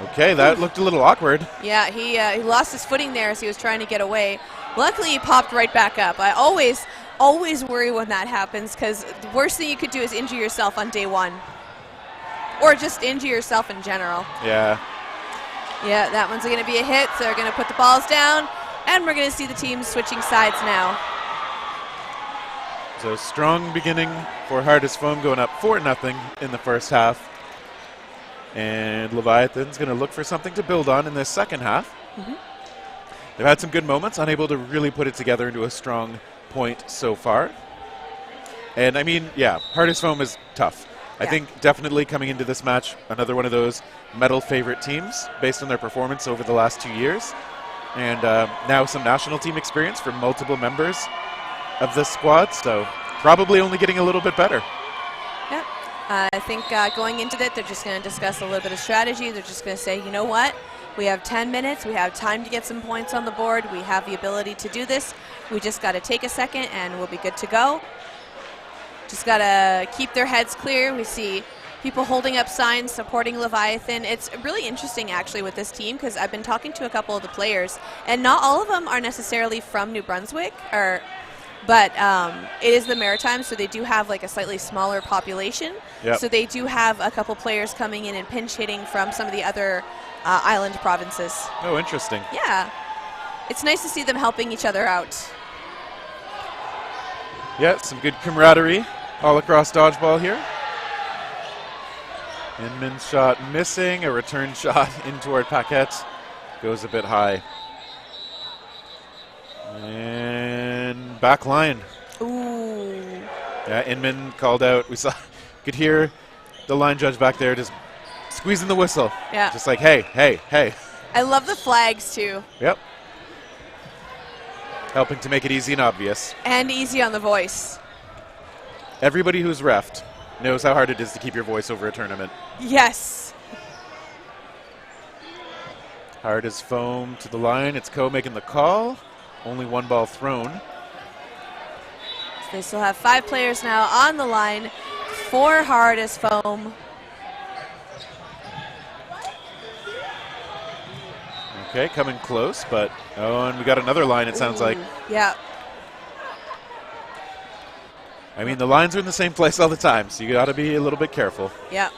Okay, that looked a little awkward. Yeah, he lost his footing there as he was trying to get away. Luckily, he popped right back up. I always worry when that happens, because the worst thing you could do is injure yourself on day one. Or just injure yourself in general. Yeah. Yeah, that one's going to be a hit, so they're going to put the balls down, and we're going to see the teams switching sides now. So strong beginning for hard as foam, going up 4-0 in the first half. And Leviathan's going to look for something to build on in this second half. They've had some good moments, unable to really put it together into a strong point so far. And I mean, yeah, hard as foam is tough. I think definitely coming into this match, another one of those medal favorite teams based on their performance over the last 2 years. And now some national team experience for multiple members of this squad, so probably only getting a little bit better. Yep. I think going into it, they're just going to discuss a little bit of strategy. They're just going to say, you know what? We have 10 minutes. We have time to get some points on the board. We have the ability to do this. We just got to take a second, and we'll be good to go. Just got to keep their heads clear. We see people holding up signs supporting Leviathan. It's really interesting, actually, with this team, because I've been talking to a couple of the players, and not all of them are necessarily from New Brunswick, but it is the Maritimes, so they do have like a slightly smaller population. Yep. So they do have a couple players coming in and pinch hitting from some of the other island provinces. Oh, interesting. Yeah. It's nice to see them helping each other out. Yeah, some good camaraderie all across dodgeball here. Inman's shot missing, a return shot in toward Paquette. Goes a bit high. And back line. Ooh. Yeah, Inman called out. We could hear the line judge back there just squeezing the whistle. Yeah. Just like, hey, hey, hey. I love the flags too. Yep. Helping to make it easy and obvious. And easy on the voice. Everybody who's reffed knows how hard it is to keep your voice over a tournament. Yes. Hard as foam to the line. It's Co making the call. Only one ball thrown. So they still have 5 players now on the line. 4 hard as foam. Okay, coming close, but oh, and we got another line, it sounds like. Yeah. I mean, the lines are in the same place all the time, so you got to be a little bit careful. Yeah.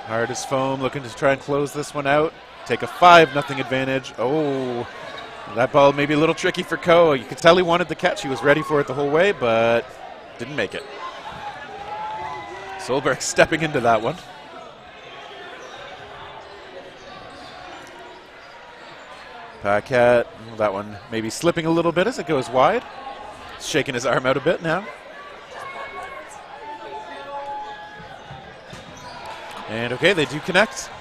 Hard as foam, looking to try and close this one out. Take a 5-0 advantage. Oh, that ball may be a little tricky for Co. You could tell he wanted the catch. He was ready for it the whole way, but didn't make it. Solberg stepping into that one. Paquette, that one maybe slipping a little bit as it goes wide. Shaking his arm out a bit now. And okay, they do connect.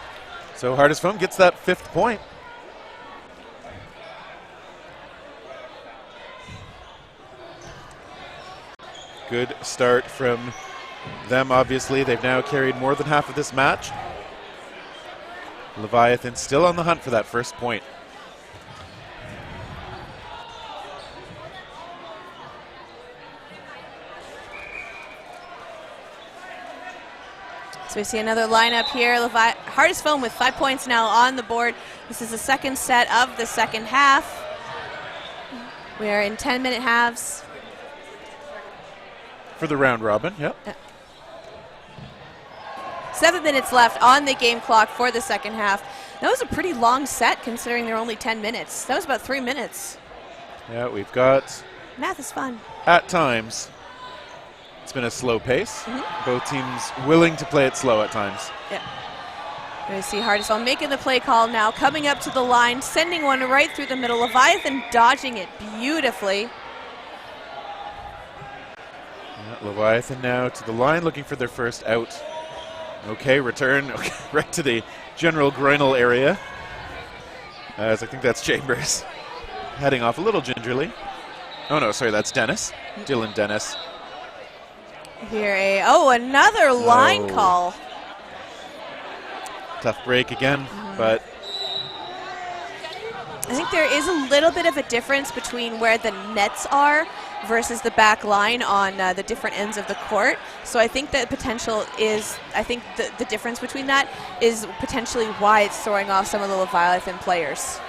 So Hard as Foam gets that 5th point. Good start from them, obviously. They've now carried more than half of this match. Leviathan still on the hunt for that 1st point. So we see another lineup here. Hard as Foam with 5 points now on the board. This is the 2nd set of the 2nd half. We are in 10-minute halves. For the round robin, yep. 7 minutes left on the game clock for the 2nd half. That was a pretty long set considering they're only 10 minutes. That was about 3 minutes. Yeah, we've got, Math is fun. at times, it's been a slow pace. Both teams willing to play it slow at times. Yeah. We see Hard as Foam making the play call now, coming up to the line, sending one right through the middle. Leviathan dodging it beautifully. Yeah, Leviathan now to the line, looking for their 1st out. Okay, return right to the general groinal area. As I think that's Chambers. Heading off a little gingerly. Oh no, sorry, that's Dennis. Dylan Dennis. Here another line call. Tough break again, but I think there is a little bit of a difference between where the nets are versus the back line on the different ends of the court. So I think that potential is, the difference between that is potentially why it's throwing off some of the Leviathan players.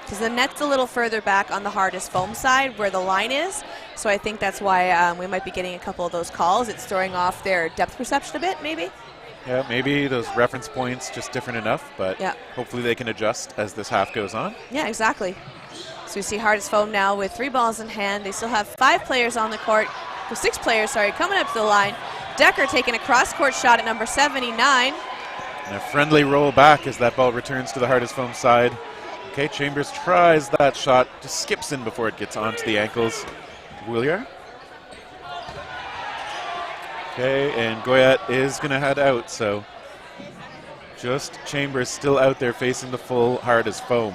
Because the net's a little further back on the Hard as Foam side where the line is. So I think that's why we might be getting a couple of those calls. It's throwing off their depth perception a bit, maybe. yeah, maybe those reference points just different enough, but Yeah. hopefully they can adjust as this half goes on. Yeah, exactly. So we see Hard as Foam now with 3 balls in hand. They still have 5 players on the court. 6 players, sorry, coming up to the line. Decker taking a cross-court shot at number 79. And a friendly roll back as that ball returns to the Hard as Foam side. Okay, Chambers tries that shot, just skips in before it gets onto the ankles. Willier. Okay, and Goyette is going to head out, so just Chambers still out there facing the full Hard as Foam.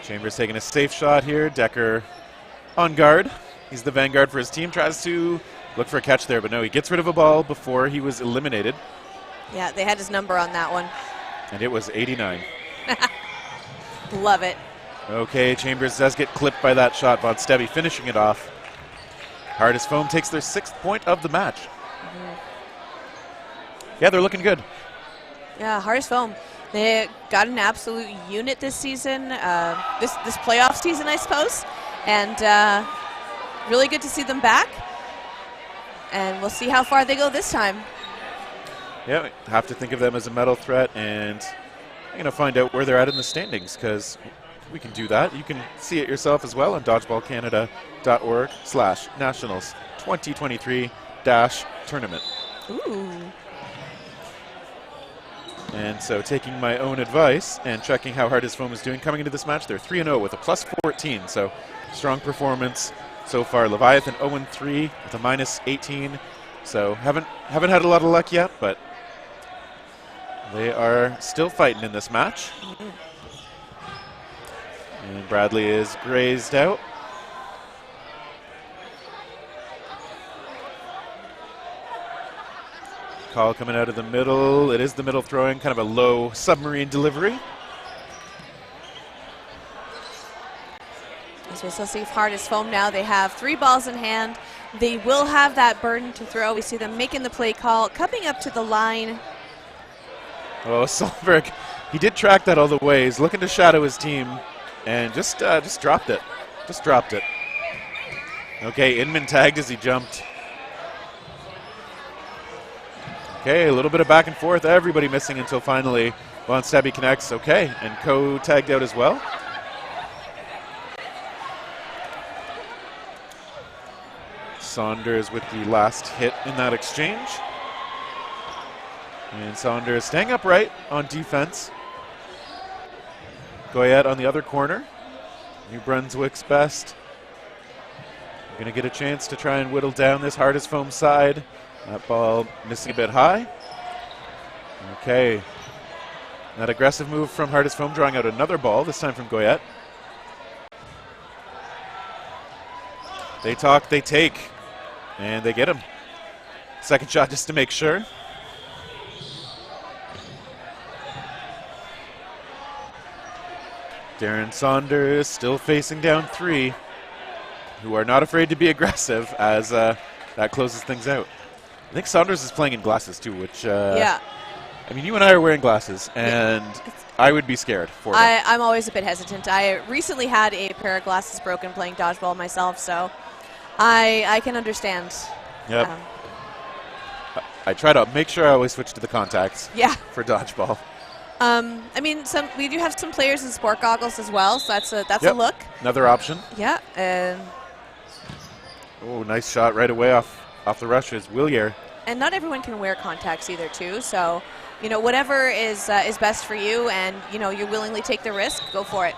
Chambers taking a safe shot here. Decker on guard. He's the vanguard for his team. Tries to look for a catch there, but no, he gets rid of a ball before he was eliminated. Yeah, they had his number on that one. And it was 89. Love it. Okay, Chambers does get clipped by that shot. Von Stebby finishing it off. Hard as Foam takes their 6th point of the match. Yeah, they're looking good. Yeah, Hard as Foam. They got an absolute unit this season, this playoff season, I suppose. And really good to see them back. And we'll see how far they go this time. Yeah, have to think of them as a medal threat, and I'm going to find out where they're at in the standings, because we can do that. You can see it yourself as well on dodgeballcanada.org/nationals 2023-tournament. Ooh. And so taking my own advice and checking how Hard as Foam is doing coming into this match, they're 3-0 with a +14, so strong performance so far. Leviathan 0-3 with a -18, so haven't had a lot of luck yet, but they are still fighting in this match. And Bradley is grazed out. Call coming out of the middle. It is the middle throwing, kind of a low submarine delivery. So we'll see Hard as Foam now. They have 3 balls in hand. They will have that burden to throw. We see them making the play call, coming up to the line. Oh, Solberg, he did track that all the way. He's looking to shadow his team and just dropped it. Just dropped it. Okay, Inman tagged as he jumped. Okay, a little bit of back and forth. Everybody missing until finally Von Stabby connects. Okay, and Co tagged out as well. Saunders with the last hit in that exchange. And Saunders staying upright on defense. Goyette on the other corner. New Brunswick's best. Going to get a chance to try and whittle down this hardest foam side. That ball missing a bit high. Okay. That aggressive move from hardest foam, drawing out another ball, this time from Goyette. They talk, they take, and they get him. Second shot just to make sure. Darren Saunders still facing down 3, who are not afraid to be aggressive as that closes things out. I think Saunders is playing in glasses too, which, yeah. I mean, you and I are wearing glasses, and I would be scared for them. I'm always a bit hesitant. I recently had a pair of glasses broken playing dodgeball myself, so I can understand. Yep. I try to make sure I always switch to the contacts for dodgeball. I mean, we do have some players in sport goggles as well, so that's a look. Another option. Yeah. Oh, nice shot right away off the rushes. Willier. And not everyone can wear contacts either, too. So, whatever is best for you, and you willingly take the risk, go for it.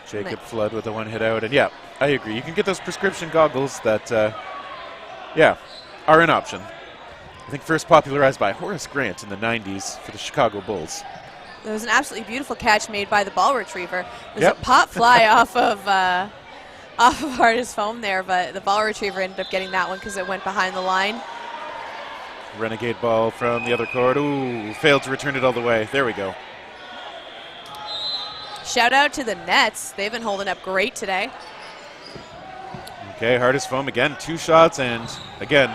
Jacob Flood with a one hit out, and yeah, I agree. You can get those prescription goggles that, are an option. I think first popularized by Horace Grant in the 90s for the Chicago Bulls. There was an absolutely beautiful catch made by the ball retriever. There's a pop fly off of hardest foam there, but the ball retriever ended up getting that one because it went behind the line. Renegade ball from the other court. Ooh, failed to return it all the way. There we go. Shout out to the Nets. They've been holding up great today. Okay, hardest foam again. 2 shots, and again,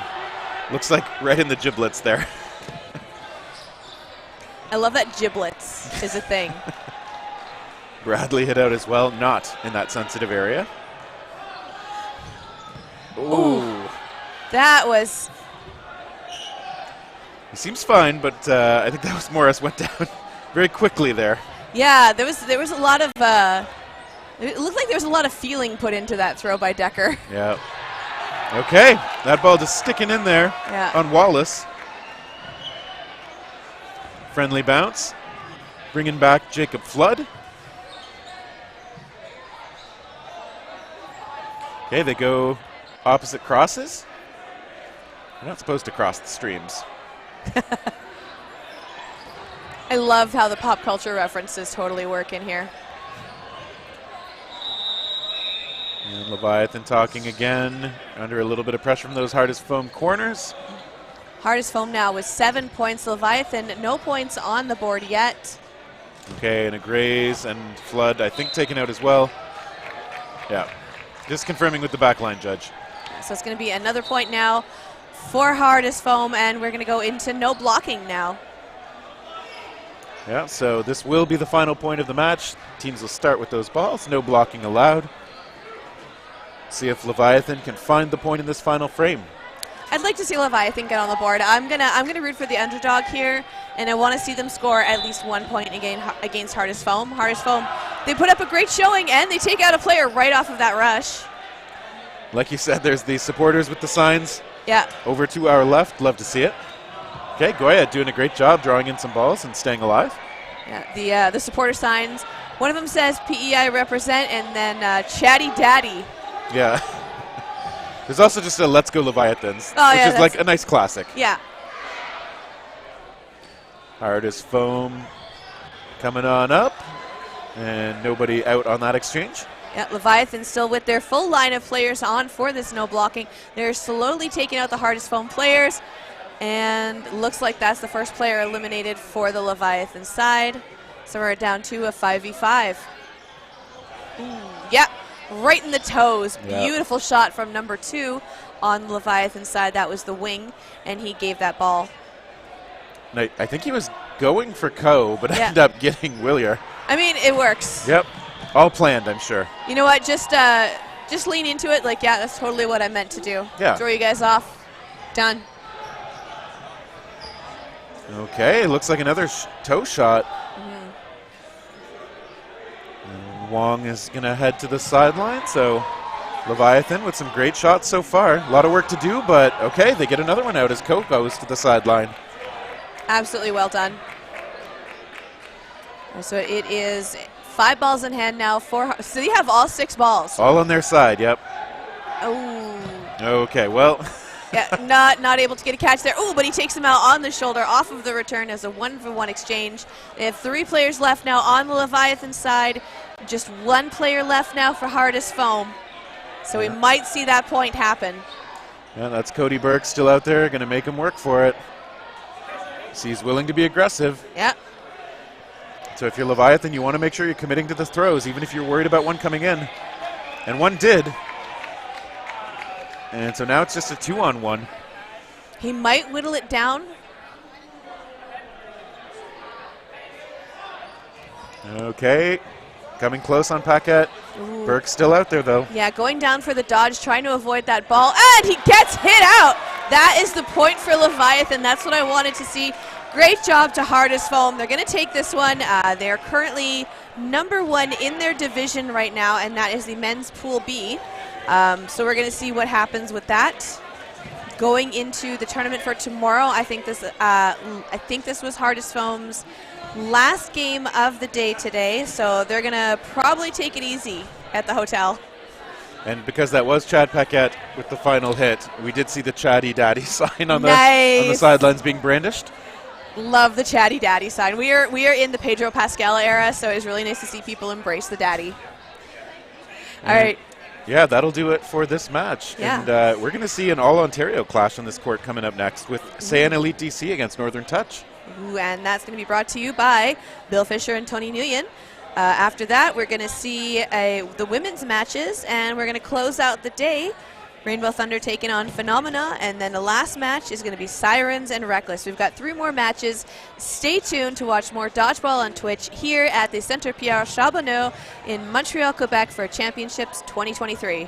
looks like right in the giblets there. I love that giblets is a thing. Bradley hit out as well, not in that sensitive area. Ooh. That was... He seems fine, but I think that was Morris went down very quickly there. Yeah, there was a lot of... it looked like there was a lot of feeling put into that throw by Decker. Yeah. Okay, that ball just sticking in there on Wallace. Friendly bounce. Bringing back Jacob Flood. Okay, they go opposite crosses. They're not supposed to cross the streams. I love how the pop culture references totally work in here. And Leviathan talking again, under a little bit of pressure from those hardest foam corners. Hardest foam now with 7 points. Leviathan, no points on the board yet. Okay, and a graze and Flood, I think, taken out as well. Yeah, just confirming with the backline judge. So it's going to be another point now for hardest foam, and we're going to go into no blocking now. Yeah, so this will be the final point of the match. Teams will start with those balls, no blocking allowed. See if Leviathan can find the point in this final frame. I'd like to see Leviathan get on the board. I'm gonna root for the underdog here, and I want to see them score at least 1 point against hardest foam. Hardest foam, they put up a great showing, and they take out a player right off of that rush. Like you said, there's the supporters with the signs. Yeah. Over 2 hour left. Love to see it. Okay, Goya doing a great job drawing in some balls and staying alive. Yeah, the supporter signs. One of them says PEI represent, and then Chatty Daddy. Yeah. There's also just a Let's Go Leviathans, which is like a nice classic. Yeah. Hardest foam coming on up, and nobody out on that exchange. Yeah, Leviathan still with their full line of players on for this no blocking. They're slowly taking out the hardest foam players, and looks like that's the first player eliminated for the Leviathan side. So we're down to a 5v5. Yep, right in the toes. Yep. Beautiful shot from number 2 on the Leviathan side. That was the wing, and he gave that ball. I think he was going for Co, but ended up getting Willier. I mean, it works. Yep, all planned, I'm sure. You know what? Just lean into it. Like, yeah, that's totally what I meant to do. Yeah. Throw you guys off. Done. Okay, looks like another toe shot. Wong is going to head to the sideline, so Leviathan with some great shots so far. A lot of work to do, but okay, they get another one out as Co goes to the sideline. Absolutely well done. So it is 5 balls in hand now. So you have all 6 balls. All on their side, yep. Oh. Okay, well. Yeah, not able to get a catch there. Oh, but he takes him out on the shoulder off of the return as a 1-for-1 exchange. They have 3 players left now on the Leviathan side. Just 1 player left now for Hardest Foam. So we might see that point happen. Yeah, that's Cody Burke still out there, going to make him work for it. So he's willing to be aggressive. Yeah. So if you're Leviathan, you want to make sure you're committing to the throws, even if you're worried about one coming in. And one did. And so now it's just a 2-on-1. He might whittle it down. Okay. Coming close on Paquette. Ooh. Burke's still out there, though. Yeah, going down for the dodge, trying to avoid that ball. And he gets hit out. That is the point for Leviathan. That's what I wanted to see. Great job to Hardest Foam. They're going to take this one. They're currently #1 in their division right now, and that is the men's Pool B. So we're going to see what happens with that. Going into the tournament for tomorrow, I think this was Hardest Foam's last game of the day today, so they're going to probably take it easy at the hotel. And because that was Chad Paquette with the final hit, we did see the Chatty Daddy sign on the sidelines being brandished. Love the Chatty Daddy sign. We are in the Pedro Pascal era, so it's really nice to see people embrace the daddy. All right. Yeah, that'll do it for this match. Yeah. And we're going to see an all-Ontario clash on this court coming up next with Saiyan Elite DC against Northern Touch. Ooh, and that's going to be brought to you by Bill Fisher and Tony Nguyen. After that, we're going to see the women's matches, and we're going to close out the day. Rainbow Thunder taking on Phenomena, and then the last match is going to be Sirens and Reckless. We've got 3 more matches. Stay tuned to watch more Dodgeball on Twitch here at the Centre Pierre Charbonneau in Montreal, Quebec for Championships 2023.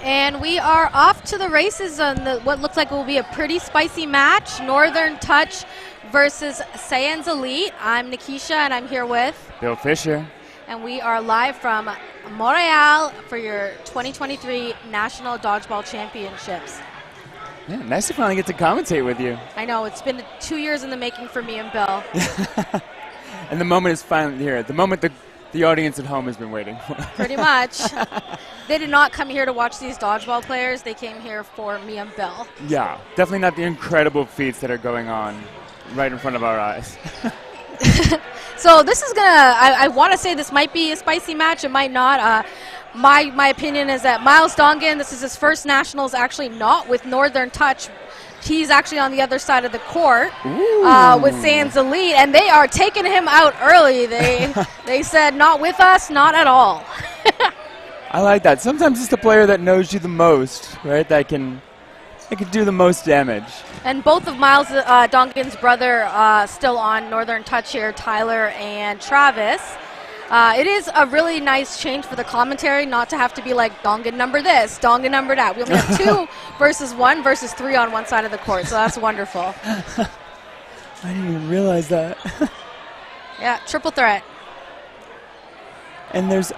And we are off to the races on what looks like will be a pretty spicy match. Northern Touch versus Saiyan's Elite. I'm Nikisha, and I'm here with Bill Fisher. And we are live from Montreal for your 2023 National Dodgeball Championships. Yeah, nice to finally get to commentate with you. I know, it's been 2 years in the making for me and Bill. And the moment is finally here. The moment the audience at home has been waiting for. Pretty much. They did not come here to watch these dodgeball players. They came here for me and Bill. Yeah, definitely not the incredible feats that are going on right in front of our eyes. So this is I want to say this might be a spicy match. It might not. My opinion is that Miles Dongan, this is his first nationals, actually not with Northern Touch. He's actually on the other side of the court with Saiyan's Elite, and they are taking him out early. They said, not with us, not at all. I like that. Sometimes it's the player that knows you the most, right? That can do the most damage. And both of Miles Dongan's brother still on Northern Touch here, Tyler and Travis. It is a really nice change for the commentary not to have to be like Dongan number this, Dongan number that. We only have 2 versus 1 versus 3 on one side of the court, so that's wonderful. I didn't even realize that. Yeah, triple threat. And there's...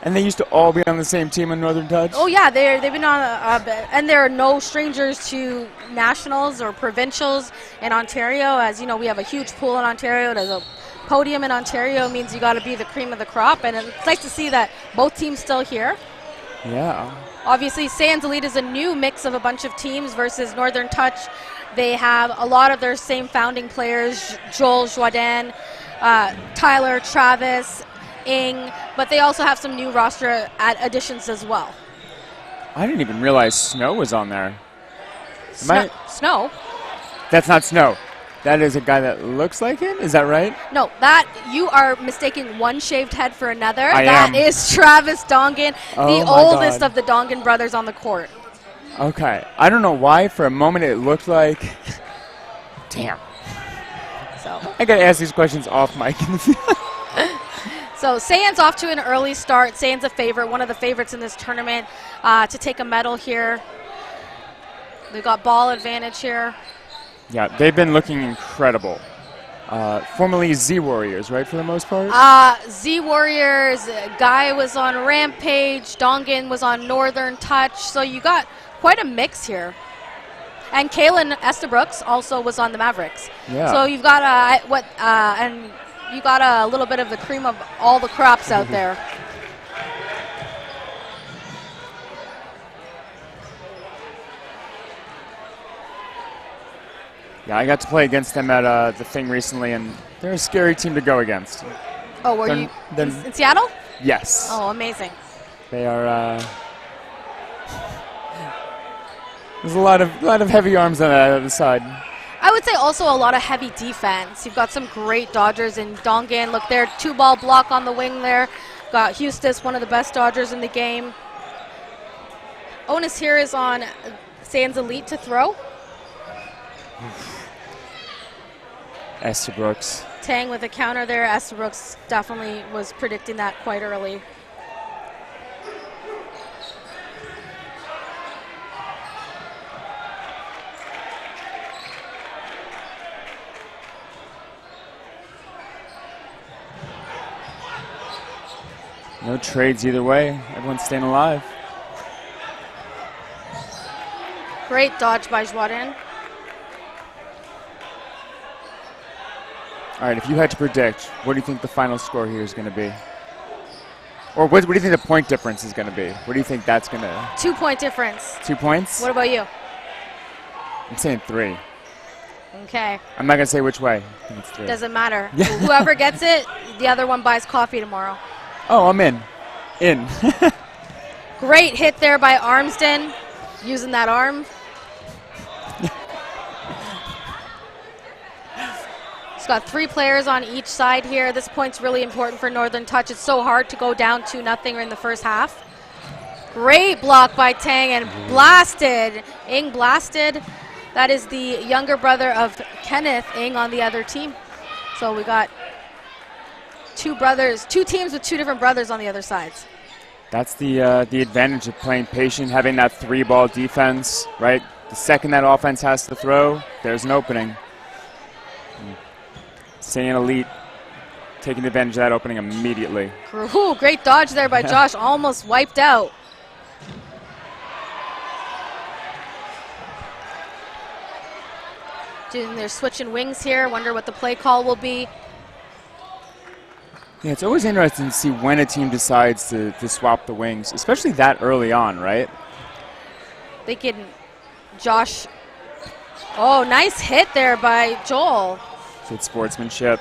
And they used to all be on the same team in Northern Touch? Oh, yeah, they've been on, and there are no strangers to nationals or provincials in Ontario. As you know, we have a huge pool in Ontario. There's a podium in Ontario, means you got to be the cream of the crop, and it's nice to see that both teams still here. Yeah. Obviously, Saiyan's Elite is a new mix of a bunch of teams versus Northern Touch. They have a lot of their same founding players, Joel, Joadan, Tyler, Travis, Ing, but they also have some new roster additions as well. I didn't even realize Snow was on there. Snow? That's not Snow. That is a guy that looks like him? Is that right? No, you are mistaking one shaved head for another. That is Travis Dongan, the oldest God. of the Dongan brothers on the court. Okay. I don't know why. For a moment it looked like... Damn. So I got to ask these questions off mic. So Saiyan's off to an early start. Saiyan's a favorite, one of the favorites in this tournament to take a medal here. They've got ball advantage here. Yeah, they've been looking incredible. Formerly Z Warriors, right, for the most part? Z Warriors, Guy was on Rampage, Dongan was on Northern Touch, so you got quite a mix here. And Kaylin Estabrooks also was on the Mavericks. Yeah. So you've got and you got a little bit of the cream of all the crops out there. Yeah, I got to play against them at the thing recently, and they're a scary team to go against. Oh, were you in Seattle? Yes. Oh, amazing. They are... There's a lot of heavy arms on the other side. I would say also a lot of heavy defense. You've got some great Dodgers in Dongan. Look there, 2-ball block on the wing there. Got Hustis, one of the best Dodgers in the game. Onus here is on Saiyan's Elite to throw. Estabrooks. Tang with a counter there. Estabrooks definitely was predicting that quite early. No trades either way. Everyone's staying alive. Great dodge by Joadan. All right, if you had to predict, what do you think the final score here is going to be? Or what do you think the point difference is going to be? What do you think that's going to... 2-point difference. 2 points? What about you? I'm saying 3. Okay. I'm not going to say which way. I think it's 3. Doesn't matter. Whoever gets it, the other one buys coffee tomorrow. Oh, I'm in. Great hit there by Armsden, using that arm. It's got 3 players on each side here. This point's really important for Northern Touch. It's so hard to go down 2-0 in the first half. Great block by Tang and blasted. Ing blasted. That is the younger brother of Kenneth Ing on the other team. So we got 2 brothers, 2 teams with 2 different brothers on the other sides. That's the advantage of playing patient, having that 3-ball defense, right? The second that offense has to throw, there's an opening. Saiyan Elite taking advantage of that opening immediately. Ooh, great dodge there by Josh, almost wiped out. They're switching wings here. Wonder what the play call will be. Yeah, it's always interesting to see when a team decides to swap the wings, especially that early on, right? They can, Josh. Oh, nice hit there by Joel. Good sportsmanship.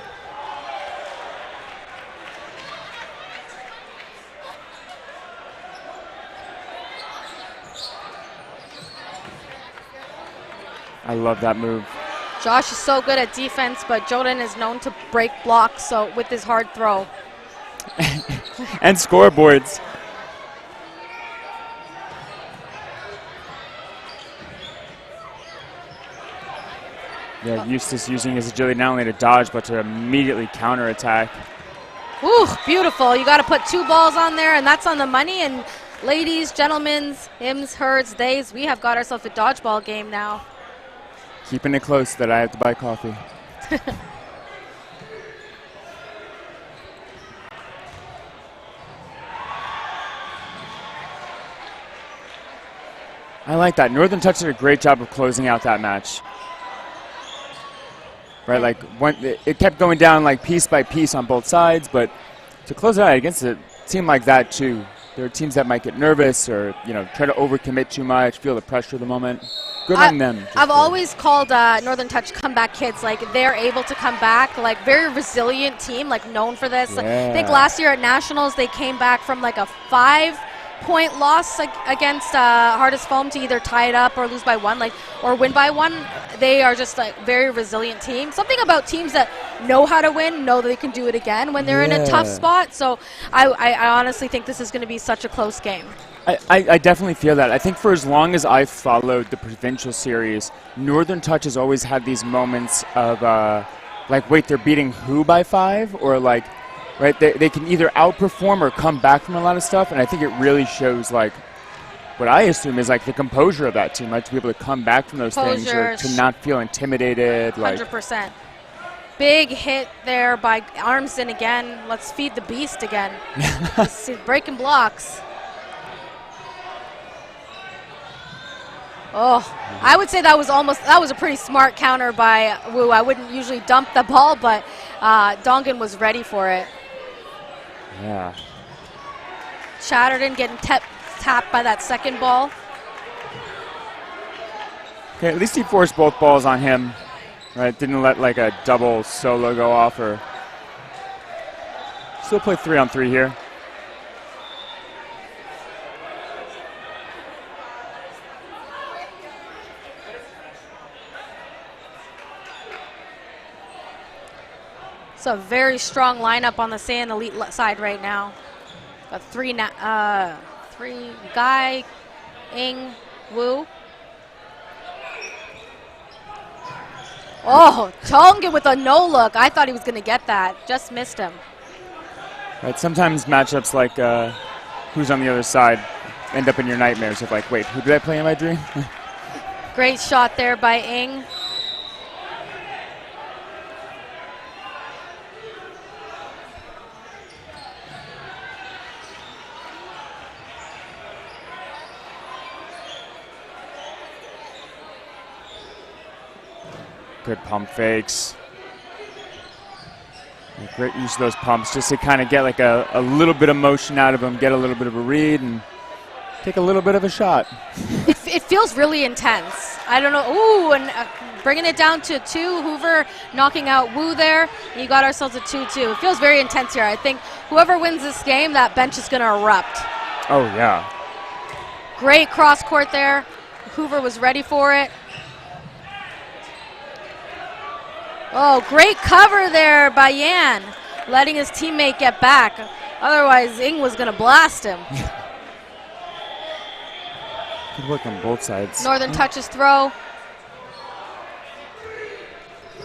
I love that move. Josh is so good at defense, but Jordan is known to break blocks so with his hard throw. And scoreboards. Yeah, Eustace using his agility not only to dodge, but to immediately counterattack. Ooh, beautiful. You got to put 2 balls on there, and that's on the money. And ladies, gentlemen, hims, herds, theys, we have got ourselves a dodgeball game now. Keeping it close that I have to buy coffee. I like that. Northern Touch did a great job of closing out that match. Right, like it kept going down like piece by piece on both sides, but to close it out against a team like that too, there are teams that might get nervous or try to overcommit too much, feel the pressure of the moment. Good on them. I've always called Northern Touch comeback kids. Like, they're able to come back. Like, very resilient team, like, known for this. Yeah. I think last year at Nationals, they came back from, like, a 5-point loss against Hardest Foam to either tie it up or lose by 1, like, or win by 1. They are just, like, very resilient team. Something about teams that know how to win, know that they can do it again when they're in a tough spot. So I honestly think this is going to be such a close game. I definitely feel that. I think for as long as I've followed the Provincial Series, Northern Touch has always had these moments of, like, wait, they're beating who by 5? Or, like, right, they can either outperform or come back from a lot of stuff, and I think it really shows, like, what I assume is, like, the composure of that team, like, to be able to come back from those things or to not feel intimidated. 100%. Big hit there by Armson again. Let's feed the beast again. He's breaking blocks. Oh, I would say that was a pretty smart counter by Wu. I wouldn't usually dump the ball, but Dongan was ready for it. Yeah. Chatterton getting tapped by that second ball. Okay, at least he forced both balls on him. Right, didn't let like a double solo go off or still play 3-on-3 here. It's a very strong lineup on the Saiyan Elite side right now. Got 3 Guy, Ing, Wu. Oh, Tongan with a no look. I thought he was going to get that. Just missed him. Right, sometimes matchups like who's on the other side end up in your nightmares of like, wait, who did I play in my dream? Great shot there by Ing. Good pump fakes. Great use of those pumps just to kind of get like a little bit of motion out of them, get a little bit of a read, and take a little bit of a shot. It feels really intense. I don't know. Ooh, and bringing it down to 2. Hoover knocking out Wu there. You got ourselves a 2-2. It feels very intense here. I think whoever wins this game, that bench is going to erupt. Oh, yeah. Great cross court there. Hoover was ready for it. Oh, great cover there by Yan, letting his teammate get back. Otherwise, Ing was going to blast him. Good work on both sides. Northern touches throw.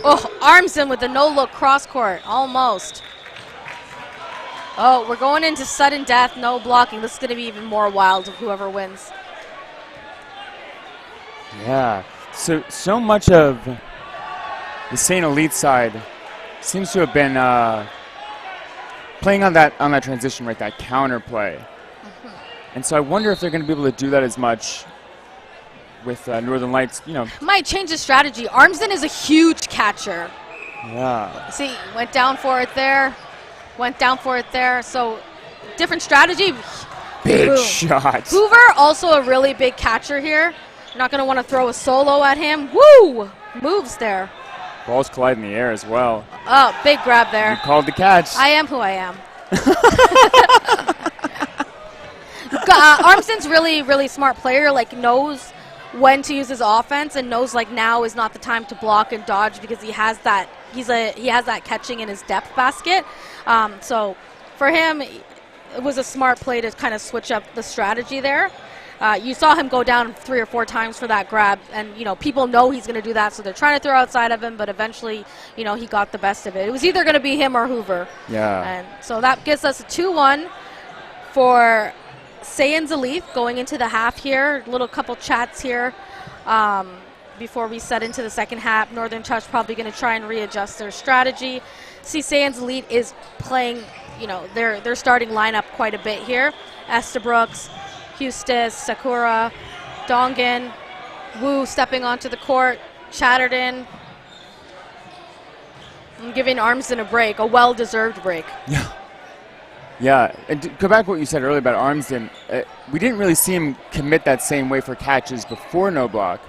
Oh, Armson with the no-look cross court, almost. Oh, we're going into sudden death, no blocking. This is going to be even more wild, whoever wins. Yeah. So much of the Saiyan Elite side seems to have been playing on that transition, right? That counter play. And so I wonder if they're going to be able to do that as much with Northern Lights. Might change the strategy. Armsden is a huge catcher. Yeah. See, went down for it there. So, different strategy. Big Boom. shot. Hoover, also a really big catcher here. You're not going to want to throw a solo at him. Woo! Moves there. Balls collide in the air as well. Oh, big grab there. You called the catch. I am who I am. Armsden's really, really smart player. Knows when to use his offense and knows now is not the time to block and dodge because he has that. He has that catching in his depth basket. So for him, it was a smart play to kind of switch up the strategy there. You saw him go down 3 or 4 times for that grab, and people know he's going to do that, so they're trying to throw outside of him. But eventually, he got the best of it. It was either going to be him or Hoover. Yeah. And so that gives us a 2-1 for Saiyan's Elite going into the half here. Little couple chats here before we set into the second half. Northern Touch probably going to try and readjust their strategy. See, Saiyan's Elite is playing, their starting lineup quite a bit here. Estabrooks, Hustis, Sakura, Dongan, Wu stepping onto the court, Chatterton. I'm giving Armsden a break, a well-deserved break. Yeah. Yeah, and to go back to what you said earlier about Armsden, we didn't really see him commit that same way for catches before no block.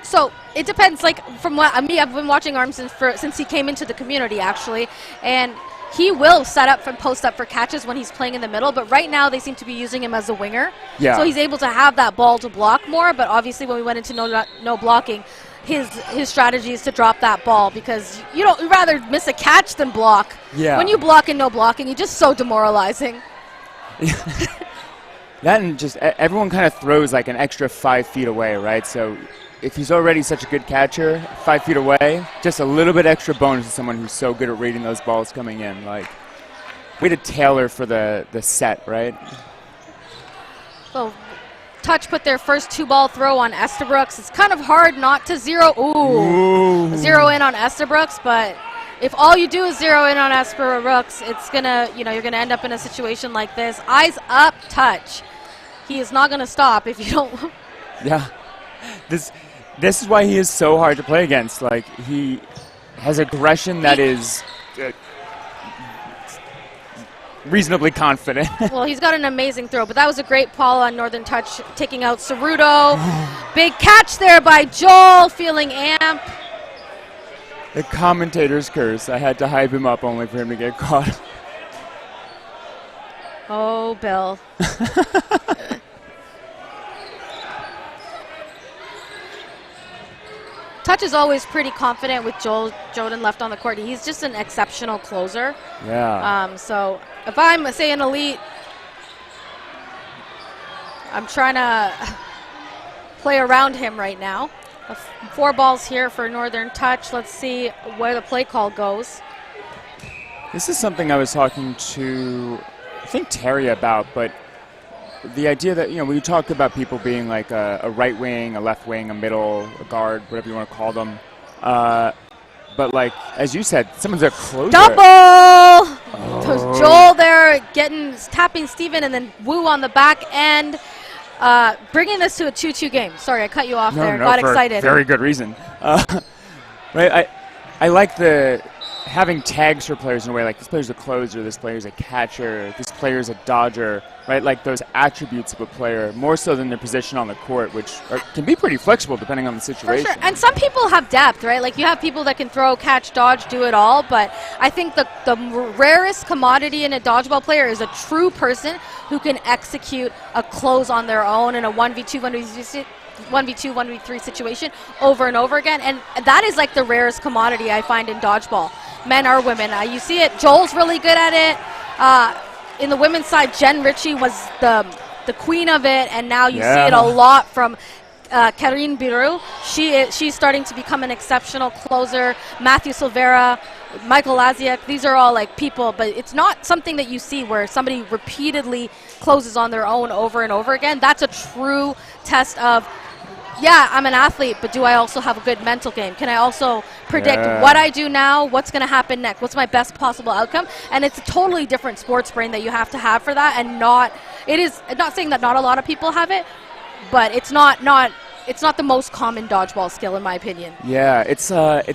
So it depends. From what I've been watching Armsden since he came into the community, actually, and he will set up and post up for catches when he's playing in the middle. But right now they seem to be using him as a winger, so he's able to have that ball to block more. But obviously, when we went into no blocking, his strategy is to drop that ball because you'd rather miss a catch than block. Yeah. When you block and no blocking, you're just so demoralizing. That and just everyone kind of throws an extra 5 feet away, right? So if he's already such a good catcher, 5 feet away, just a little bit extra bonus to someone who's so good at reading those balls coming in. Way to tailor for the set, right? So Touch put their first 2-ball throw on Estabrooks. It's kind of hard not to zero in on Estabrooks, but if all you do is zero in on Estabrooks, it's gonna, you're gonna end up in a situation like this. Eyes up, Touch. He is not gonna stop if you don't. Yeah, this is why he is so hard to play against. He has aggression that is reasonably confident. Well, he's got an amazing throw, but that was a great ball on Northern Touch, taking out Ceruto. Big catch there by Joel, feeling amped. The commentator's curse. I had to hype him up only for him to get caught. Oh, Bill. Touch is always pretty confident with Jordan left on the court. He's just an exceptional closer. Yeah. So if I'm, say, an Elite, I'm trying to play around him right now. 4 balls here for Northern Touch. Let's see where the play call goes. This is something I was talking to, I think, Terry about, but the idea that, we talk about people being a right wing, a left wing, a middle, a guard, whatever you want to call them. But as you said, someone's a closer. Double! Oh. Joel there tapping Steven, and then Wu on the back end. Bringing this to a 2-2 game. Sorry, I cut you off there. Got excited. Very good reason. Right, I like having tags for players in a way, this player's a closer, this player's a catcher, this player's a dodger, right? Those attributes of a player, more so than their position on the court, which can be pretty flexible depending on the situation. For sure. And some people have depth, right? You have people that can throw, catch, dodge, do it all, but I think the rarest commodity in a dodgeball player is a true person who can execute a close on their own in a 1v2, 1v3 situation over and over again, and that is the rarest commodity I find in dodgeball, men or women. You see it. Joel's really good at it. In the women's side, Jen Ritchie was the queen of it, and now you see it a lot from Karine Biru. She's starting to become an exceptional closer. Matthew Silvera Michael Laziak, these are all like people, but it's not something that you see where somebody repeatedly closes on their own over and over again. That's a true test of, yeah, I'm an athlete, but do I also have a good mental game? Can I also predict what I do now, what's going to happen next, what's my best possible outcome? And it's a totally different sports brain that you have to have for that, and not saying that not a lot of people have it, but it's not the most common dodgeball skill in my opinion. Yeah, it's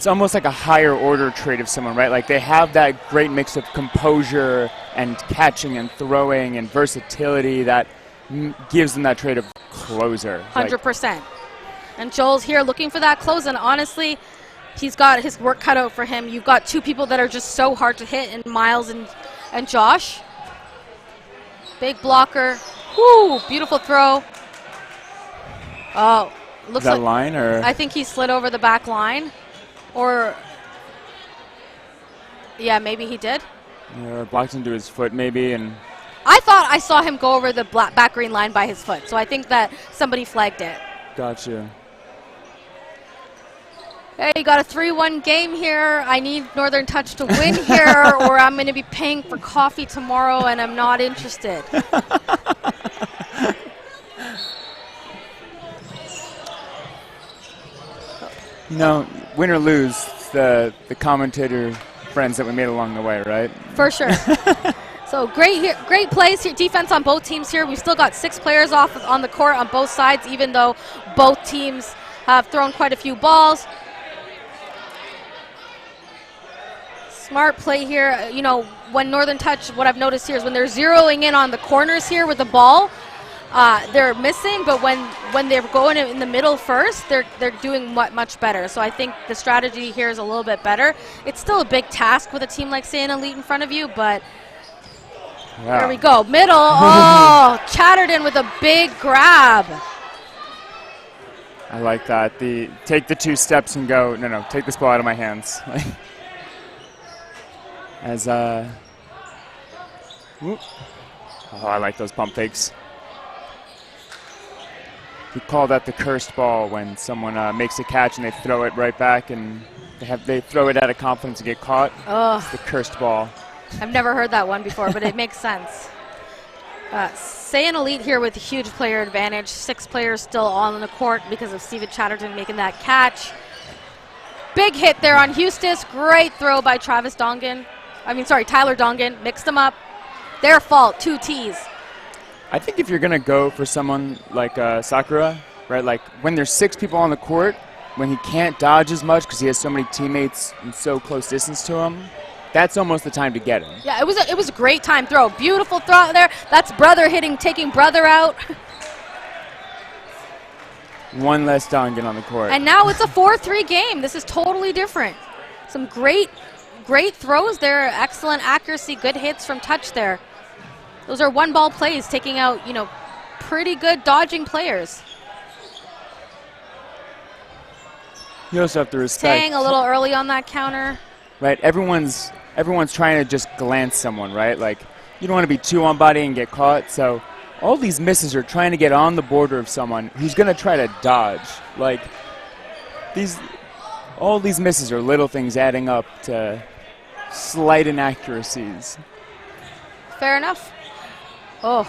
almost like a higher order trait of someone, right? Like they have that great mix of composure and catching and throwing and versatility that gives them that trait of closer. 100%. And Joel's here looking for that close, and honestly, he's got his work cut out for him. You've got two people that are just so hard to hit in Miles and Josh. Big blocker. Whoo, beautiful throw. Oh, looks that like line, or I think he slid over the back line, or yeah, maybe he did. or blocked into his foot maybe, and I thought I saw him go over the back green line by his foot, so I think that somebody flagged it. gotcha. Hey, you got a 3-1 game here. I need Northern Touch to win here, or I'm going to be paying for coffee tomorrow, and I'm not interested. No, win or lose, the commentator friends that we made along the way, right? For sure. So great plays here, defense on both teams here. We've still got 6 players off on the court on both sides, even though both teams have thrown quite a few balls. Smart play here. You know, when Northern Touch, what I've noticed here is when they're zeroing in on the corners here with the ball, they're missing, but when they're going in the middle first, they're doing much better. So I think the strategy here is a little bit better. It's still a big task with a team like Saiyan Elite in front of you, but there we go. Middle. Oh, Chatterton with a big grab. I like that. Take the 2 steps and go, no, take this ball out of my hands. Whoop. Oh, I like those pump fakes. We call that the cursed ball when someone makes a catch and they throw it right back, and they throw it out of confidence and get caught. Oh. It's the cursed ball. I've never heard that one before, but it makes sense. Saiyan Elite here with a huge player advantage. 6 players still on the court because of Steven Chatterton making that catch. Big hit there on Eustis. Great throw by Tyler Dongan. Mixed them up. Their fault, 2 Ts. I think if you're going to go for someone like Sakura, right, like when there's 6 people on the court, when he can't dodge as much because he has so many teammates in so close distance to him, that's almost the time to get him. Yeah, it was a great time throw. Beautiful throw there. That's brother taking brother out. One less Dongan on the court. And now it's a 4-3 game. This is totally different. Some great throws there. Excellent accuracy. Good hits from Touch there. Those are 1-ball plays, taking out, pretty good dodging players. You also have to respect. Tang a little early on that counter. Right, everyone's trying to just glance someone, right? Like, you don't want to be too on body and get caught, so all these misses are trying to get on the border of someone who's going to try to dodge. Like, all these misses are little things adding up to slight inaccuracies. Fair enough. Oh,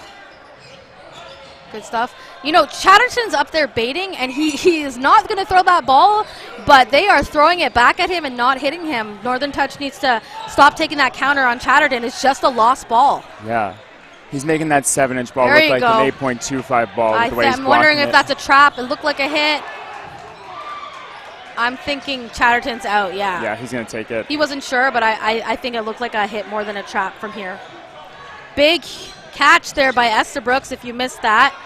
good stuff. Chatterton's up there baiting, and he is not going to throw that ball, but they are throwing it back at him and not hitting him. Northern Touch needs to stop taking that counter on Chatterton. It's just a lost ball. Yeah. He's making that 7-inch ball There look you like go. an 8.25 ball with the way he's I'm wondering blocking if that's a trap. It looked like a hit. I'm thinking Chatterton's out, yeah. Yeah, he's going to take it. He wasn't sure, but I think it looked like a hit more than a trap from here. Big catch there by Estabrooks if you missed that.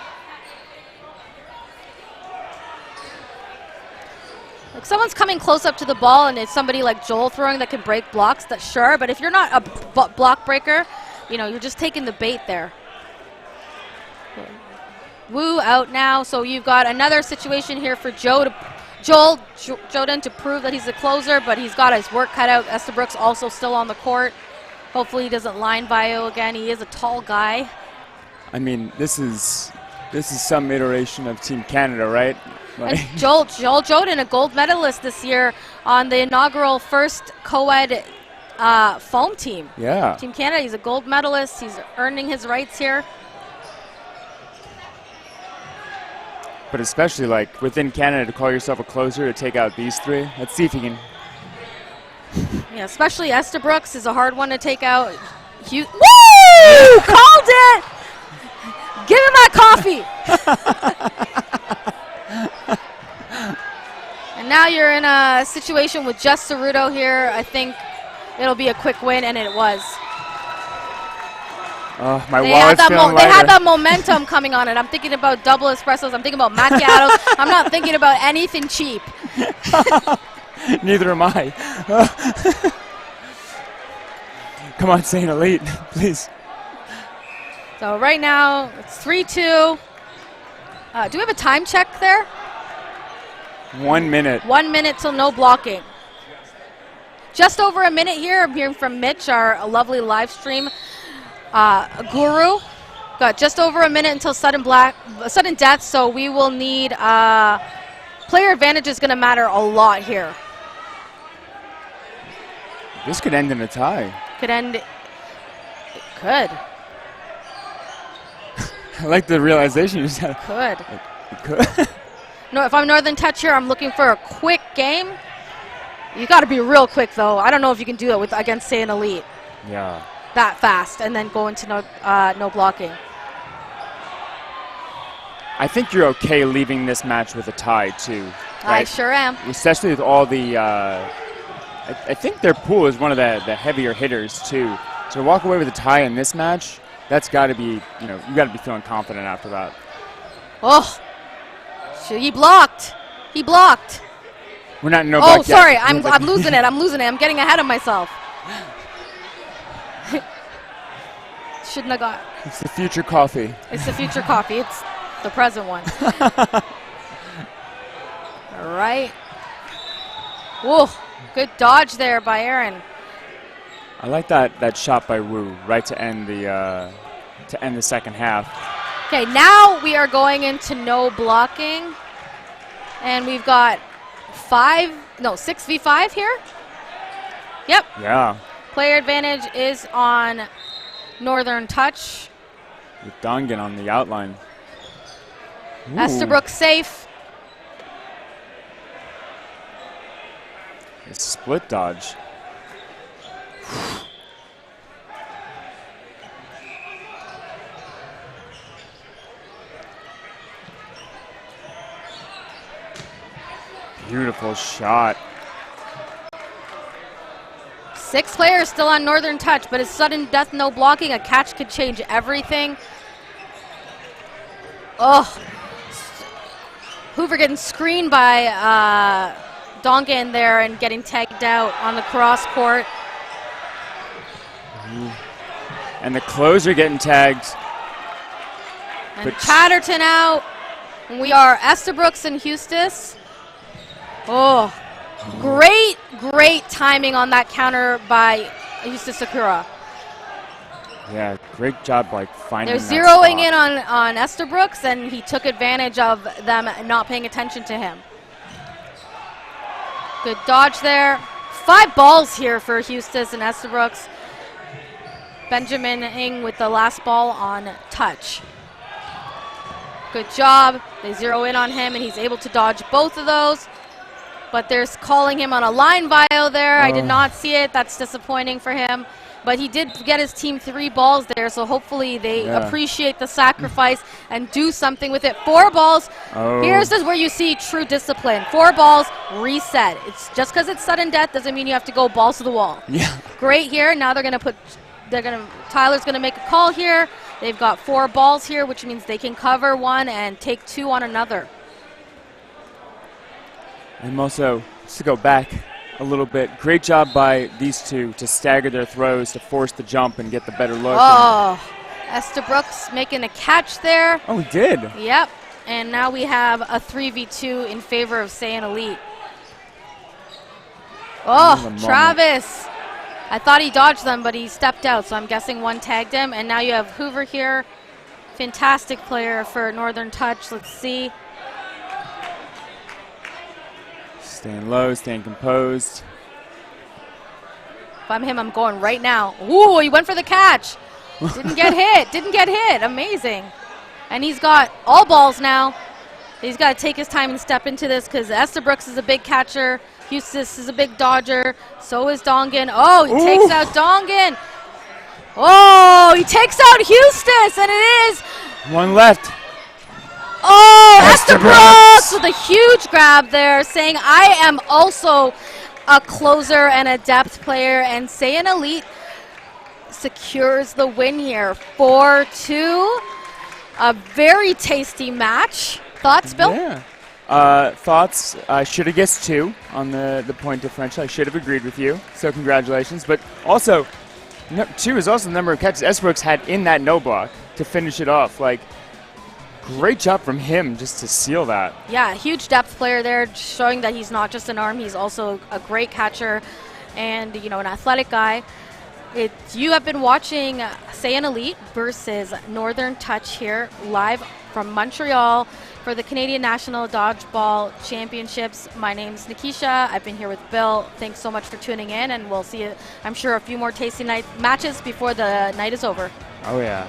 If someone's coming close up to the ball and it's somebody like Joel throwing that can break blocks, that's sure. But if you're not a block breaker, you're just taking the bait there. Wu out now, so you've got another situation here for Joel Joden to prove that he's a closer, but he's got his work cut out. Estabrooks also still on the court. Hopefully he doesn't line bio again. He is a tall guy. I mean, this is some iteration of Team Canada, right? And Joel Joden, a gold medalist this year on the inaugural first co-ed foam team. Yeah. Team Canada, he's a gold medalist. He's earning his rights here. But especially like within Canada, to call yourself a closer to take out these three. Let's see if he can. Yeah, especially Estabrooks is a hard one to take out. Woo! Called it! Give me my coffee! And now you're in a situation with just Ceruto here. I think it'll be a quick win, and it was. Oh, my wallet's feeling They had lighter. that momentum coming on it. I'm thinking about double espressos. I'm thinking about macchiatos. I'm not thinking about anything cheap. Neither am I. Come on, Saiyan Elite, please. So right now, it's 3-2. Do we have a time check there? 1 minute. 1 minute till no blocking. Just over a minute here. I'm hearing from Mitch, our lovely live stream guru. Got just over a minute until sudden death, so we will need player advantage is going to matter a lot here. This could end in a tie. Could end. It could. I like the realization you just had. Could. It could. No, if I'm Northern Touch here, I'm looking for a quick game. You got to be real quick, though. I don't know if you can do that against, say, an Elite. Yeah. That fast, and then go into no blocking. I think you're okay leaving this match with a tie, too. I Right? sure am. Especially with all the. I think their pool is one of the heavier hitters, too. So to walk away with a tie in this match, that's got to be, you got to be feeling confident after that. Oh, he blocked. He blocked. We're not in no Oh, block yet. sorry. I'm losing it. I'm losing it. I'm getting ahead of myself. Shouldn't have got. It's the future coffee. It's the future coffee. It's the present one. All right. Whoa, good dodge there by Aaron. I like that shot by Wu right to end the second half. Okay, now we are going into no blocking, and we've got 6v5 here. Yep. Yeah. Player advantage is on Northern Touch. With Dongan on the outline. Ooh. Estabrooks safe. A split dodge. Beautiful shot. 6 players still on Northern Touch, but it's sudden death, no blocking. A catch could change everything. Oh, Hoover getting screened by Dongan there and getting tagged out on the cross court. Ooh. And the closer getting tagged. And But Chatterton out. And we are Estabrooks and Eustis. Oh, great timing on that counter by Eustis Sakura. Yeah, great job finding They're that zeroing spot. in on Estabrooks, and he took advantage of them not paying attention to him. Good dodge there. 5 balls here for Eustis and Estabrooks. Benjamin Ng with the last ball on touch. Good job. They zero in on him, and he's able to dodge both of those. But they're calling him on a line bio there. I did not see it. That's disappointing for him. But he did get his team 3 balls there, so hopefully they appreciate the sacrifice and do something with it. 4 balls. Oh. Here's where you see true discipline. 4 balls, reset. It's just because it's sudden death doesn't mean you have to go balls to the wall. Yeah. Great here. Now Tyler's gonna make a call here. They've got 4 balls here, which means they can cover 1 and take 2 on another. And also, just to go back a little bit, great job by these two to stagger their throws, to force the jump and get the better look. Oh, Estabrooks making a catch there. Oh, he did. Yep. And now we have a 3v2 in favor of Saiyan Elite. Oh, Travis. I thought he dodged them, but he stepped out, so I'm guessing 1 tagged him. And now you have Hoover here. Fantastic player for Northern Touch. Let's see. Staying low, staying composed. If I'm him, I'm going right now. Ooh, he went for the catch. Didn't get hit. Didn't get hit. Amazing. And he's got all balls now. He's got to take his time and step into this because Estabrooks is a big catcher. Hustis is a big dodger. So is Dongan. Oh, he takes out Dongan. Oh, he takes out Hustis, and it is. One left. Oh, Estabrooks with a huge grab there, saying, I am also a closer and a depth player, and Saiyan Elite secures the win here. 4-2. A very tasty match. Thoughts, Bill? Yeah. Thoughts? I should have guessed 2 on the point differential. I should have agreed with you. So congratulations. But also, 2 is also the number of catches Estabrooks had in that no block to finish it off. Like, great job from him just to seal that. Yeah, huge depth player there, showing that he's not just an arm, he's also a great catcher and, you know, an athletic guy. You have been watching Saiyan Elite versus Northern Touch here live from Montreal for the Canadian National Dodgeball Championships. My name's Nikisha. I've been here with Bill. Thanks so much for tuning in, and we'll see, I'm sure, a few more tasty matches before the night is over. Oh, yeah.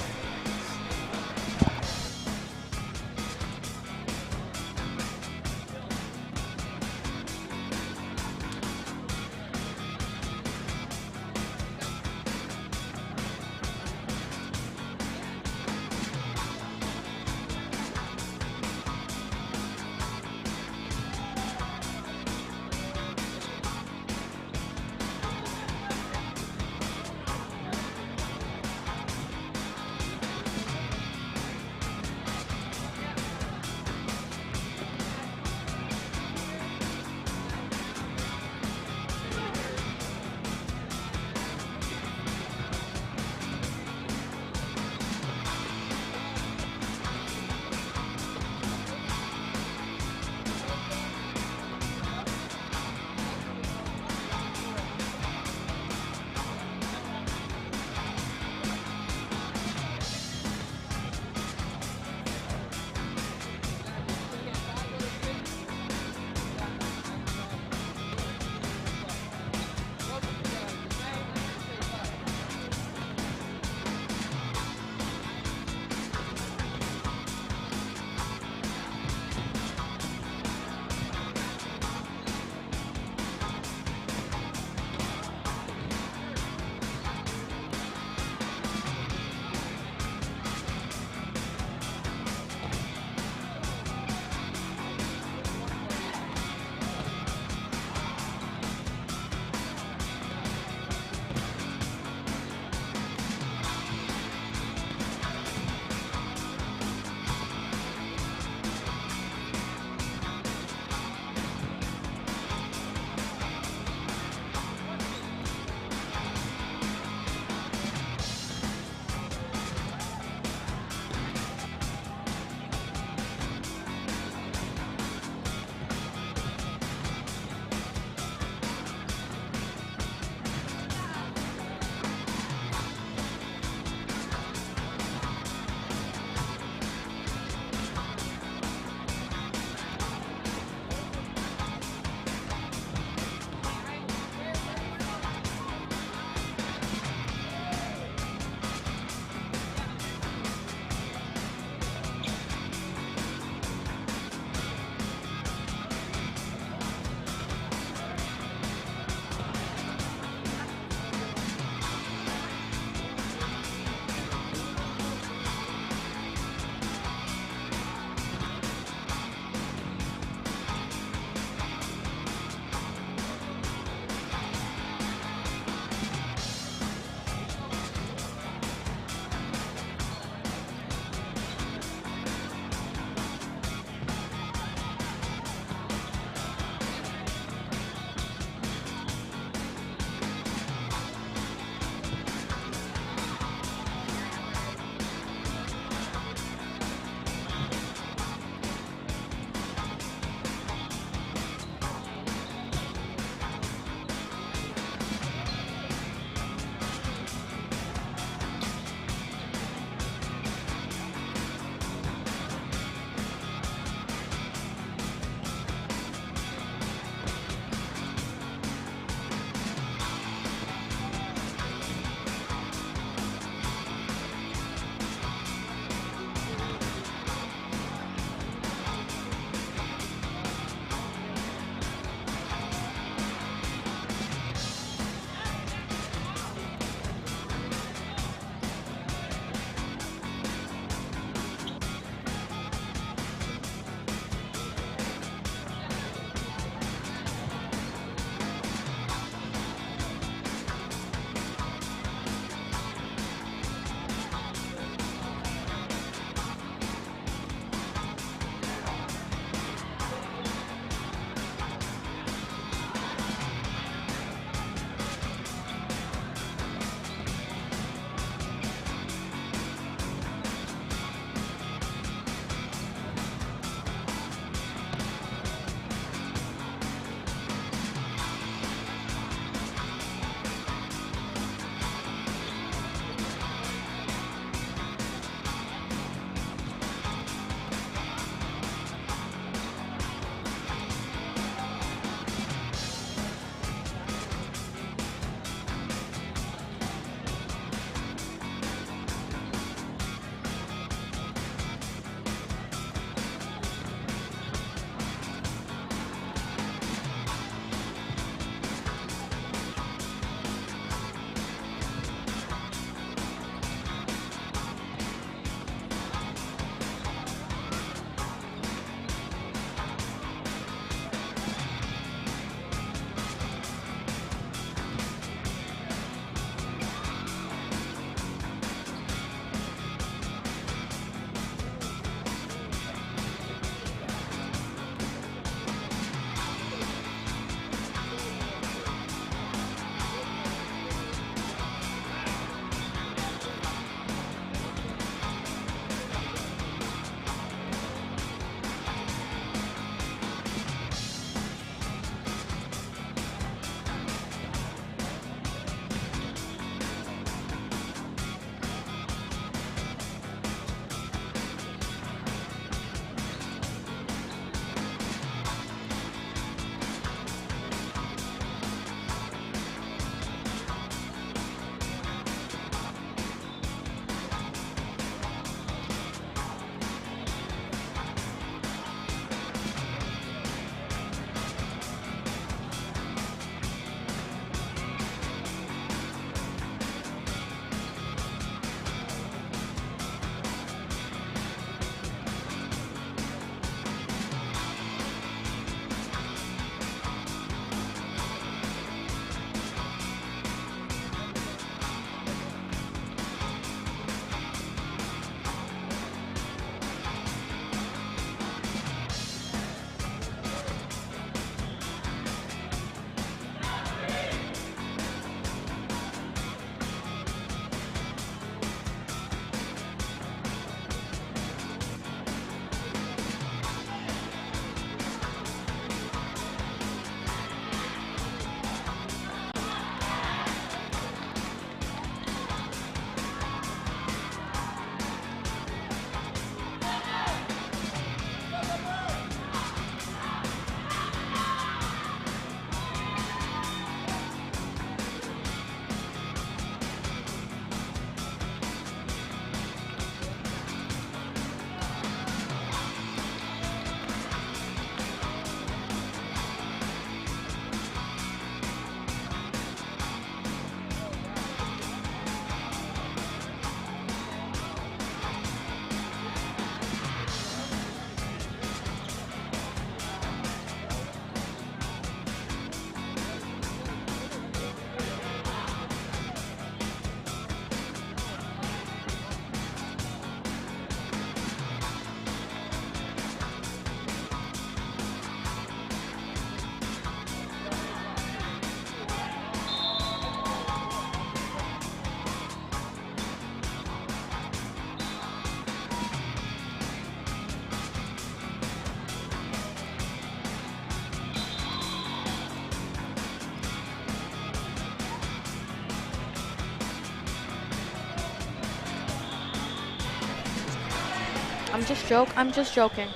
I'm just joking.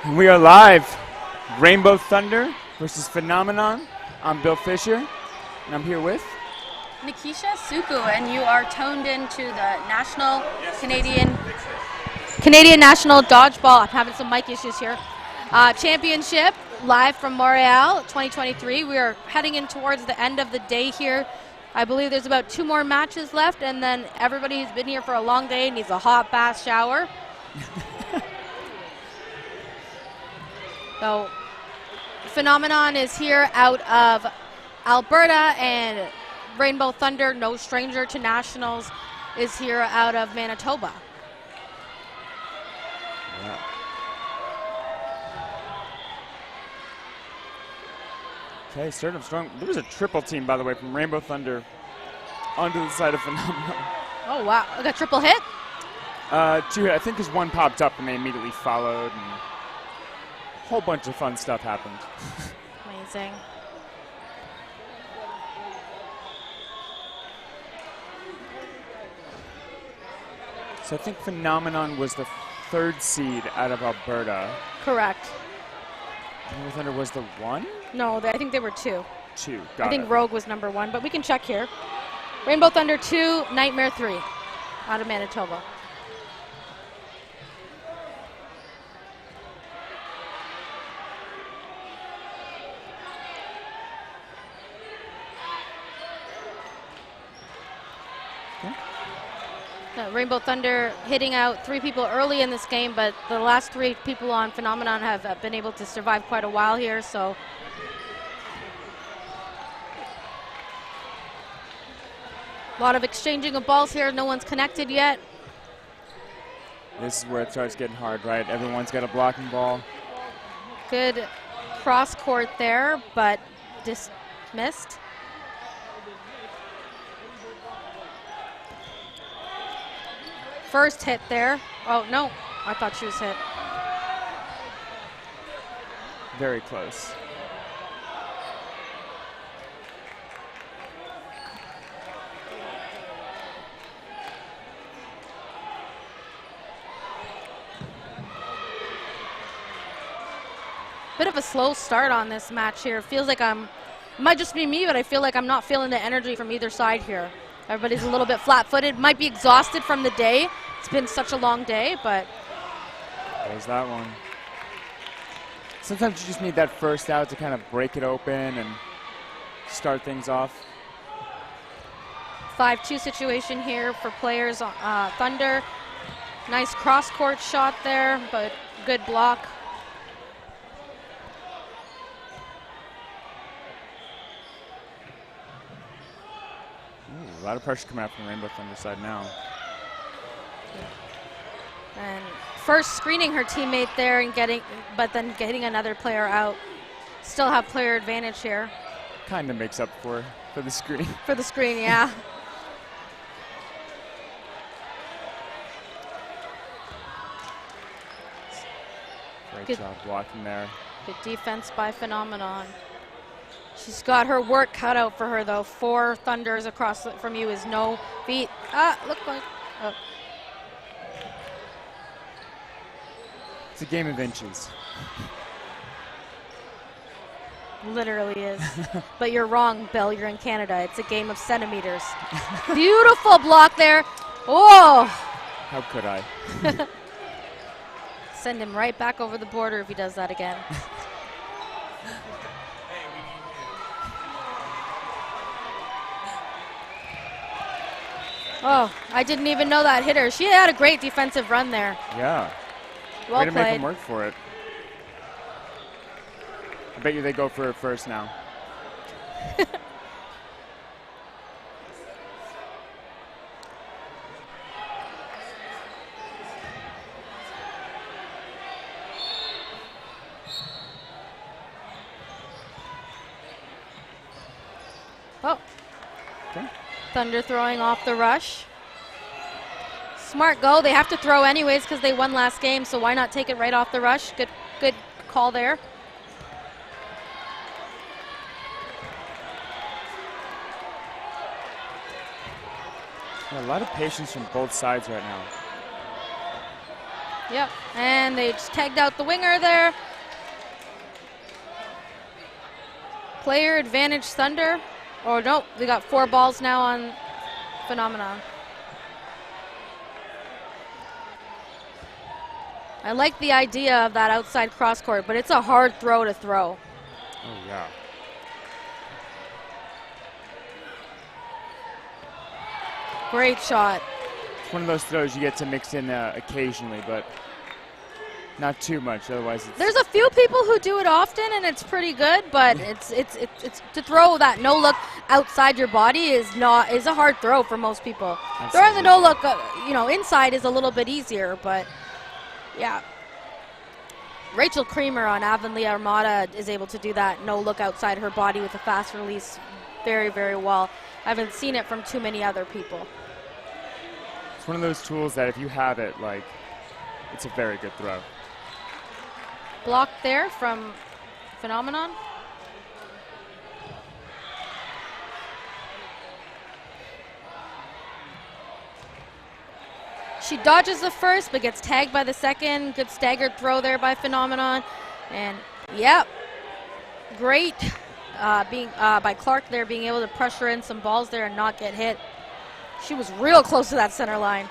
And we are live. Rainbow Thunder versus Phenomenon. I'm Bill Fisher, and I'm here with Nikisha Suku, and you are toned into the national Canadian National Dodgeball. I'm having some mic issues here. Championship live from Montreal 2023. We are heading in towards the end of the day here. I believe there's about 2 more matches left, and then everybody who's been here for a long day needs a hot bath shower. So, Phenomenon is here out of Alberta, and Rainbow Thunder, no stranger to nationals, is here out of Manitoba. Yeah. Okay, starting up strong. There was a triple team, by the way, from Rainbow Thunder onto the side of Phenomenon. Oh, wow. Like a triple hit? 2 hit. I think because one popped up and they immediately followed, and a whole bunch of fun stuff happened. Amazing. So I think Phenomenon was the 3rd seed out of Alberta. Correct. Rainbow Thunder was the 1? No, I think they were 2. 2, I got think it. Rogue was number 1, but we can check here. Rainbow Thunder 2, Nightmare 3 out of Manitoba. Rainbow Thunder hitting out 3 people early in this game, but the last 3 people on Phenomenon have been able to survive quite a while here, so. A lot of exchanging of balls here. No one's connected yet. This is where it starts getting hard, right? Everyone's got a blocking ball. Good cross court there, but dismissed. First hit there. Oh, no. I thought she was hit. Very close. Bit of a slow start on this match here. Feels like it might just be me, but I feel like I'm not feeling the energy from either side here. Everybody's a little bit flat-footed. Might be exhausted from the day. It's been such a long day, but. There's that one. Sometimes you just need that first out to kind of break it open and start things off. 5-2 situation here for players on Thunder. Nice cross-court shot there, but good block. Ooh, a lot of pressure coming out from Rainbow Thunder side now. And first screening her teammate there and getting another player out. Still have player advantage here. Kind of makes up for the screen. For the screen, yeah. Great job blocking there. Good defense by Phenomenon. She's got her work cut out for her, though. 4 Thunders across from you is no beat. Look like. Oh. It's a game of inches. Literally is. But you're wrong, Bill. You're in Canada. It's a game of centimeters. Beautiful block there. Oh! How could I? Send him right back over the border if he does that again. Oh, I didn't even know that hit her. She had a great defensive run there. Yeah. Well Way to played. make him work for it. I bet you they go for it first now. Oh. Okay. Thunder throwing off the rush. Smart go. They have to throw anyways because they won last game, so why not take it right off the rush? Good call there. A lot of patience from both sides right now. Yep, and they just tagged out the winger there. Player advantage Thunder. Oh, no, they got 4 balls now on Phenomenon. I like the idea of that outside cross court, but it's a hard throw to throw. Oh, yeah. Great shot. It's one of those throws you get to mix in occasionally, but not too much. Otherwise, it's There's a few people who do it often, and it's pretty good. But it's to throw that no look outside your body is a hard throw for most people. Absolutely. Throwing the no look, inside is a little bit easier. But yeah, Rachel Creamer on Avonlea Armada is able to do that no look outside her body with a fast release very, very well. I haven't seen it from too many other people. It's one of those tools that if you have it, it's a very good throw. Block there from Phenomenon. She dodges the first, but gets tagged by the second. Good staggered throw there by Phenomenon. And, yep, great by Clark there, being able to pressure in some balls there and not get hit. She was real close to that center line.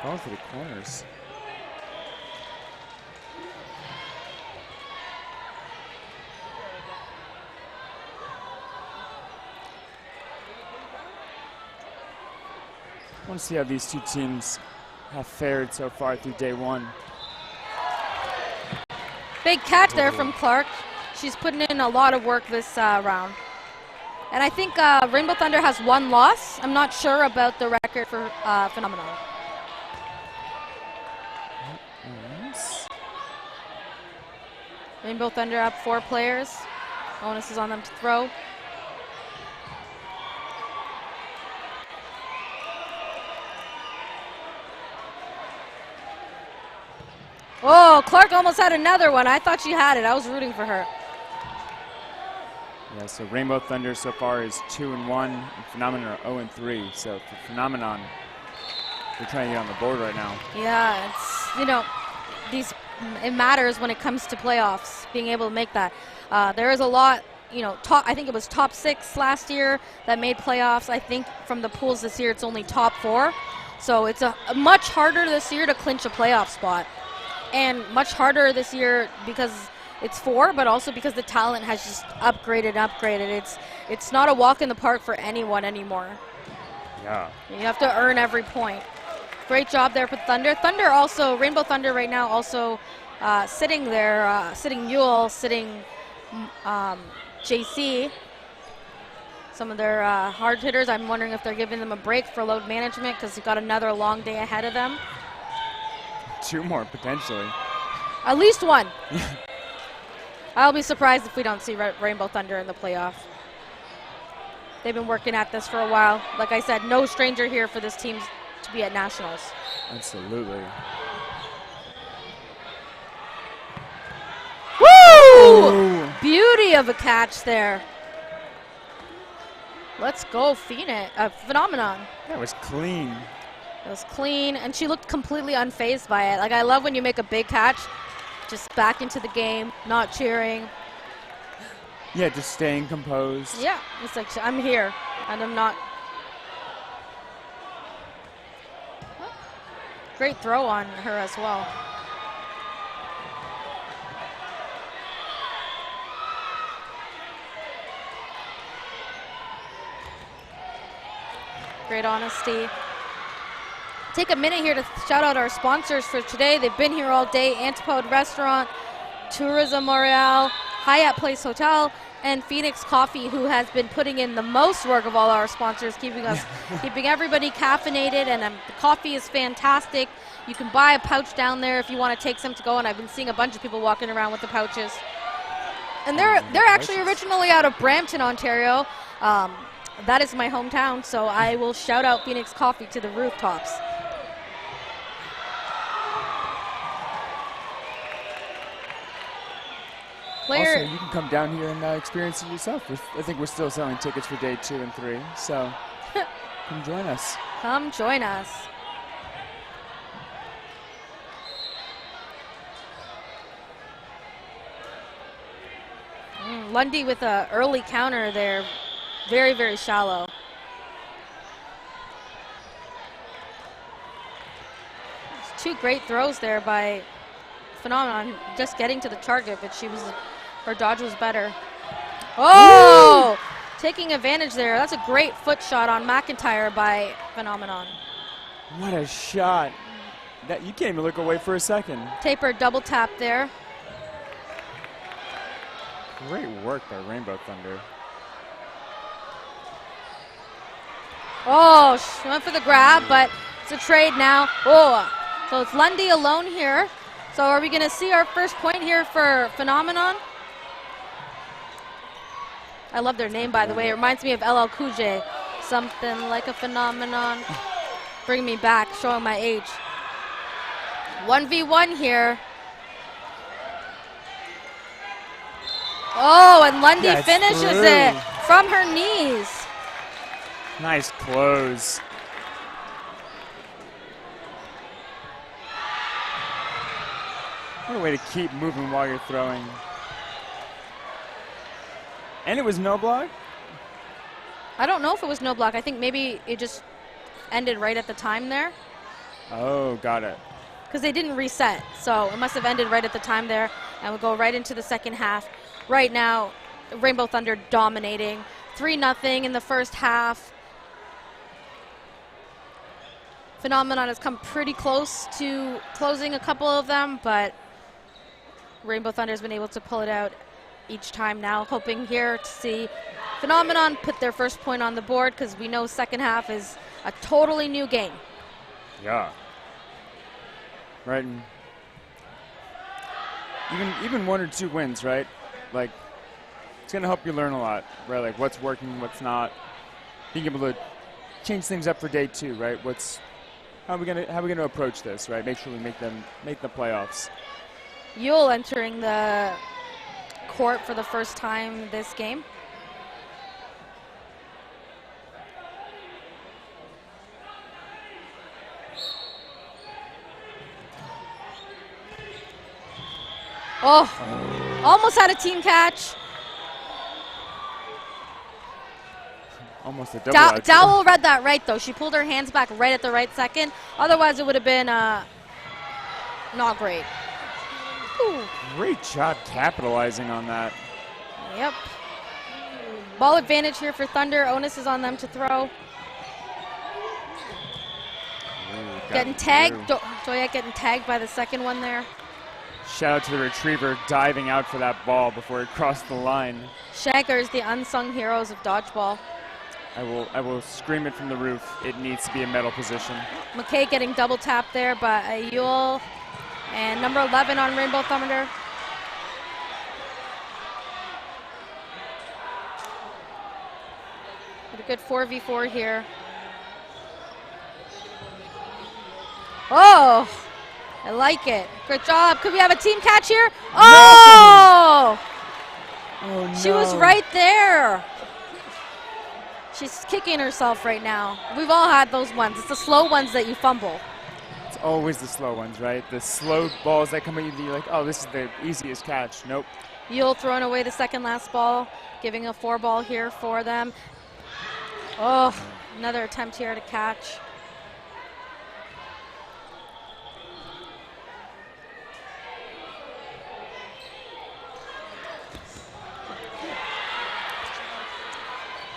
Going for the corners. I want to see how these two teams have fared so far through day one. Big catch there from Clark. She's putting in a lot of work this round. And I think Rainbow Thunder has 1 loss. I'm not sure about the record for Phenomenon. Nice. Rainbow Thunder up 4 players. Onus is on them to throw. Oh, Clark almost had another one. I thought she had it. I was rooting for her. Yeah, so Rainbow Thunder so far is 2-1, and Phenomenon are 0-3. So for Phenomenon, they're trying to get on the board right now. Yeah, it matters when it comes to playoffs, being able to make that. There is a lot, I think it was top 6 last year that made playoffs. I think from the pools this year, it's only top 4. So it's a much harder this year to clinch a playoff spot. And much harder this year because it's 4, but also because the talent has just upgraded. It's not a walk in the park for anyone anymore. Yeah. You have to earn every point. Great job there for Thunder. Rainbow Thunder right now also sitting there, sitting Yule, sitting JC. Some of their hard hitters, I'm wondering if they're giving them a break for load management because they've got another long day ahead of them. 2 more, potentially. At least 1. I'll be surprised if we don't see Rainbow Thunder in the playoff. They've been working at this for a while. Like I said, no stranger here for this team to be at Nationals. Absolutely. Woo! Beauty of a catch there. Let's go, Phenomenon. That was clean. It was clean, and she looked completely unfazed by it. I love when you make a big catch, just back into the game, not cheering. Yeah, just staying composed. Yeah, it's like, I'm here, and I'm not. Great throw on her as well. Great honesty. Take a minute here to shout out our sponsors for today. They've been here all day. Antipode Restaurant, Tourism L'Oreal, Hyatt Place Hotel, and Phoenix Coffee, who has been putting in the most work of all our sponsors, keeping everybody caffeinated, and the coffee is fantastic. You can buy a pouch down there if you want to take some to go, and I've been seeing a bunch of people walking around with the pouches. And they're actually originally out of Brampton, Ontario. That is my hometown, so I will shout out Phoenix Coffee to the rooftops. Player. Also, you can come down here and experience it yourself. I think we're still selling tickets for day 2 and 3, so come join us. Come join us. Lundy with an early counter there. Very, very shallow. Two great throws there by Phenomenon, just getting to the target, but her dodge was better. Oh! Woo! Taking advantage there. That's a great foot shot on McIntyre by Phenomenon. What a shot. That you can't even look away for a second. Taper double tap there. Great work by Rainbow Thunder. Oh, she went for the grab, but it's a trade now. Oh, so it's Lundy alone here. So are we going to see our first point here for Phenomenon? I love their name, by the way. It reminds me of LL Cool J. Something like a phenomenon. Bring me back, showing my age. 1v1 here. Oh, and Lundy finishes it from her knees. Nice close. What a way to keep moving while you're throwing. And it was no block? I don't know if it was no block. I think maybe it just ended right at the time there. Oh, got it. Because they didn't reset, so it must have ended right at the time there, and we'll go right into the second half. Right now, Rainbow Thunder dominating. 3-0 in the first half. Phenomenon has come pretty close to closing a couple of them, but Rainbow Thunder has been able to pull it out each time now, hoping here to see Phenomenon put their first point on the board, because we know second half is a totally new game. Yeah. Right. And even 1 or 2 wins, right? Like, it's going to help you learn a lot, right? Like, what's working, what's not. Being able to change things up for day 2, right? How are we gonna approach this, right? Make sure we make the playoffs. Yule entering the court for the first time this game. Oh, almost had a team catch. Almost a double out. Dowell read that right, though. She pulled her hands back right at the right second. Otherwise, it would have been not great. Ooh. Great job capitalizing on that. Yep. Ball advantage here for Thunder. Onus is on them to throw. Getting tagged. Joyette getting tagged by the second one there. Shout out to the retriever diving out for that ball before it crossed the line. Shaggers, the unsung heroes of dodgeball. I will scream it from the roof. It needs to be a medal position. McKay getting double tapped there by Ayul. And number 11 on Rainbow Thunder. A good 4v4 here. Oh, I like it. Good job. Could we have a team catch here? Oh! Oh no. She was right there. She's kicking herself right now. We've all had those ones. It's the slow ones that you fumble. It's always the slow ones, right? The slow balls that come at you, you're like, oh, this is the easiest catch. Nope. Yule throwing away the second last ball, giving a 4-ball here for them. Oh, another attempt here to catch.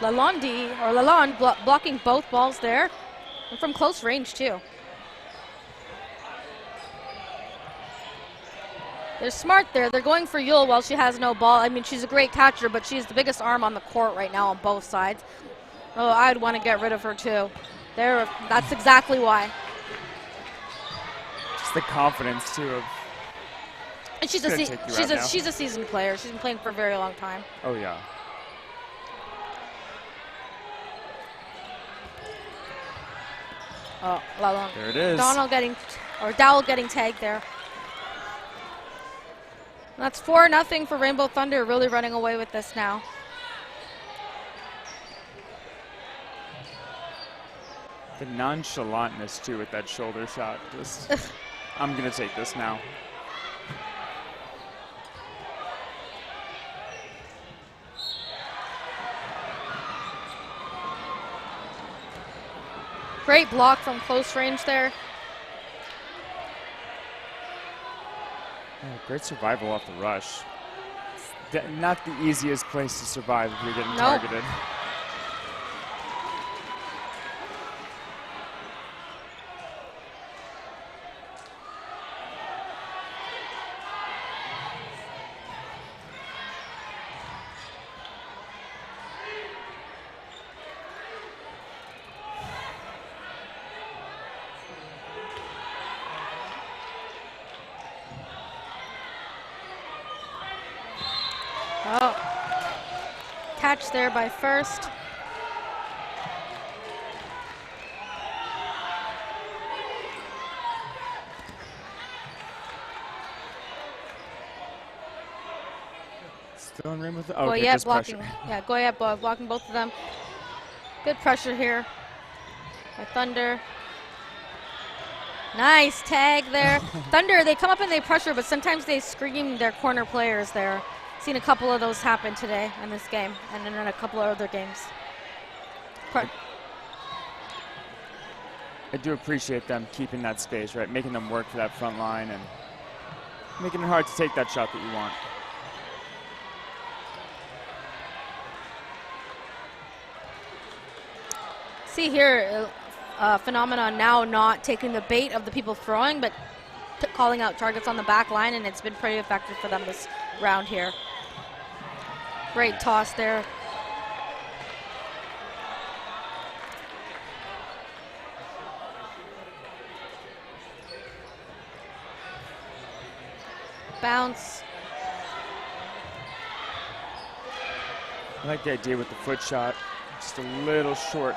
Lalonde blocking both balls there, and from close range too. They're smart there. They're going for Yule while she has no ball. I mean, she's a great catcher, but she's the biggest arm on the court right now on both sides. Oh, I'd want to get rid of her too. That's exactly why. Just the confidence too of. And she's a seasoned player. She's been playing for a very long time. Oh yeah. Oh, There it is. Dowell getting tagged there. That's 4-0 for Rainbow Thunder, really running away with this now. The nonchalantness, too, with that shoulder shot. Just, I'm going to take this now. Great block from close range there. Oh, great survival off the rush. Not the easiest place to survive if you're getting targeted. Oh, catch there by First. Still in rim with the Goyette blocking. Yeah, Goyette blocking both of them. Good pressure here by Thunder. Nice tag there. Thunder, they come up and they pressure, but sometimes they scream their corner players there. Seen a couple of those happen today in this game and in a couple of other games. I do appreciate them keeping that space, right? Making them work for that front line and making it hard to take that shot that you want. See here, Phenomenon now not taking the bait of the people throwing, but calling out targets on the back line, and it's been pretty effective for them this round here. Great toss there. Bounce. I like the idea with the foot shot, just a little short.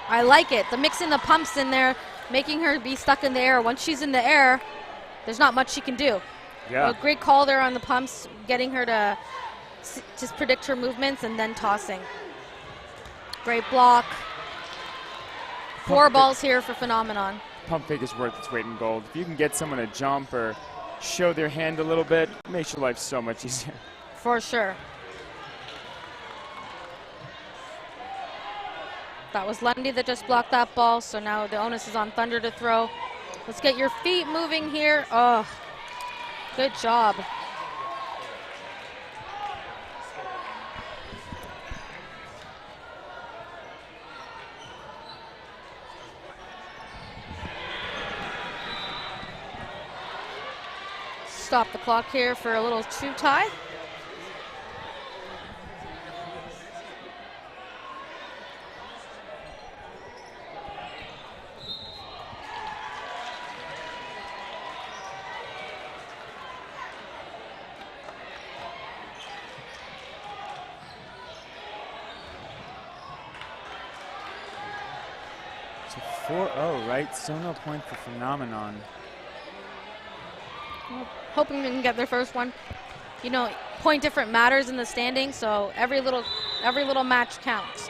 I like it. The mixing the pumps in there, making her be stuck in the air. Once she's in the air, there's not much she can do. Yeah. A great call there on the pumps, getting her to just predict her movements and then tossing. Great block. Four balls here for Phenomenon. Pump fake is worth its weight in gold. If you can get someone to jump or show their hand a little bit, it makes your life so much easier. For sure. That was Lundy that just blocked that ball, so now the onus is on Thunder to throw. Let's get your feet moving here. Oh, good job. Stop the clock here for a little shoe tie. So 4-0, right? Still no point for Phenomenon. Hoping they can get their first one. You know, point difference matters in the standings, so every little match counts.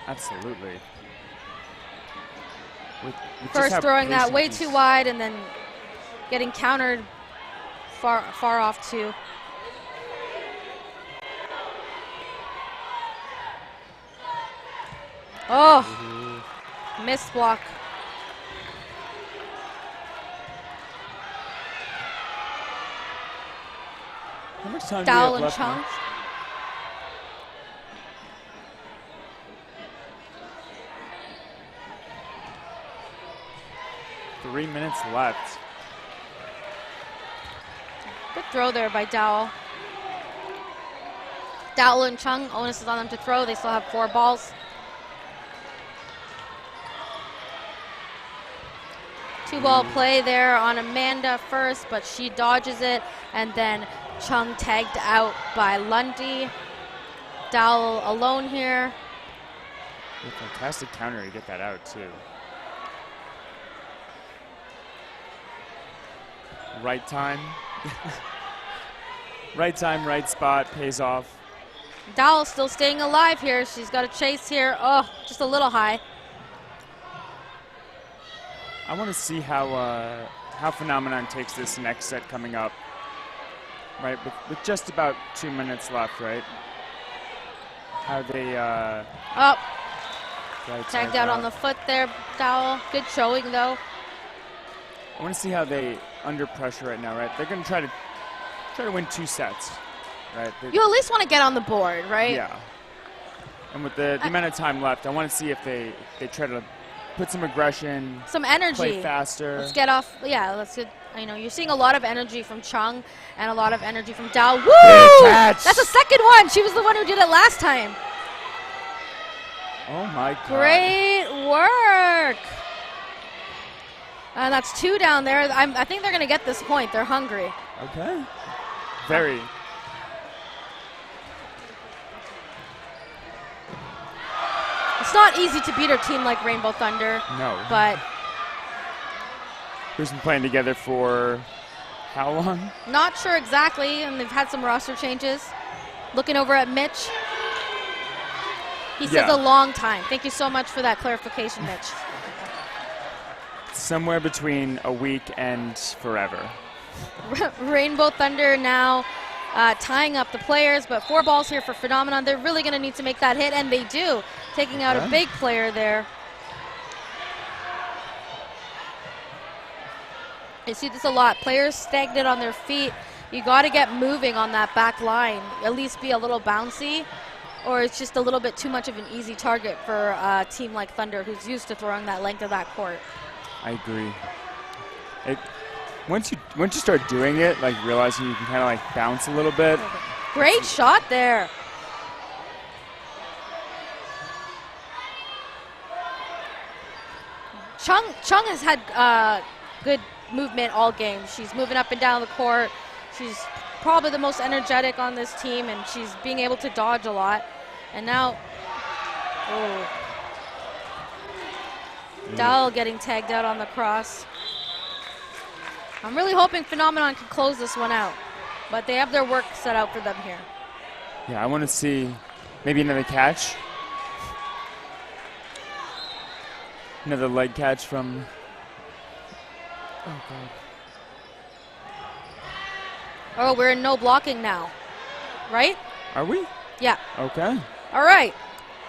Absolutely. With First throwing that way too wide and then getting countered far off too. Oh, missed block. How much time Dowell do we and have left Chung. now? Three minutes left. Good throw there by Dowell. Dowell and Chung, onus is on them to throw. They still have 4 balls. Two-ball play there on Amanda first, but she dodges it, and then Chung tagged out by Lundy. Dowell alone here. A fantastic counter to get that out, too. Right time. Right time, right spot, pays off. Dowell still staying alive here. She's got a chase here. Oh, just a little high. I want to see how Phenomenon takes this next set coming up. Right, with just about 2 minutes left, right? How they tagged out on the foot there, Dowell. Good showing though. I want to see how they under pressure right now, right? They're going to try to win 2 sets, right? You at least want to get on the board, right? Yeah. And with the amount of time left, I want to see if they try to put some aggression, some energy, play faster. Let's get off. Yeah, let's get. You know, you're seeing a lot of energy from Chung and a lot of energy from Dowell. Woo! That's the second one. She was the one who did it last time. Oh my God! Great work. And that's 2 down there. I think they're going to get this point. They're hungry. Okay. Very. It's not easy to beat a team like Rainbow Thunder. No. But who's been playing together for how long? Not sure exactly, and they've had some roster changes. Looking over at Mitch. He says a long time. Thank you so much for that clarification, Mitch. Somewhere between a week and forever. Rainbow Thunder now tying up the players, but 4 balls here for Phenomenon. They're really going to need to make that hit, and they do. Taking out a big player there. You see this a lot. Players stagnant on their feet. You got to get moving on that back line. At least be a little bouncy, or it's just a little bit too much of an easy target for a team like Thunder, who's used to throwing that length of that court. I agree. Once you start doing it, like realizing you can kind of like bounce a little bit. Great shot there. Chung has had good movement all game. She's moving up and down the court. She's probably the most energetic on this team, and she's being able to dodge a lot. And now, Dowell getting tagged out on the cross. I'm really hoping Phenomenon can close this one out, but they have their work set out for them here. Yeah, I want to see maybe another catch. Another leg catch from... Oh, God. Oh, we're in no blocking now, right? Are we? Yeah. Okay. All right.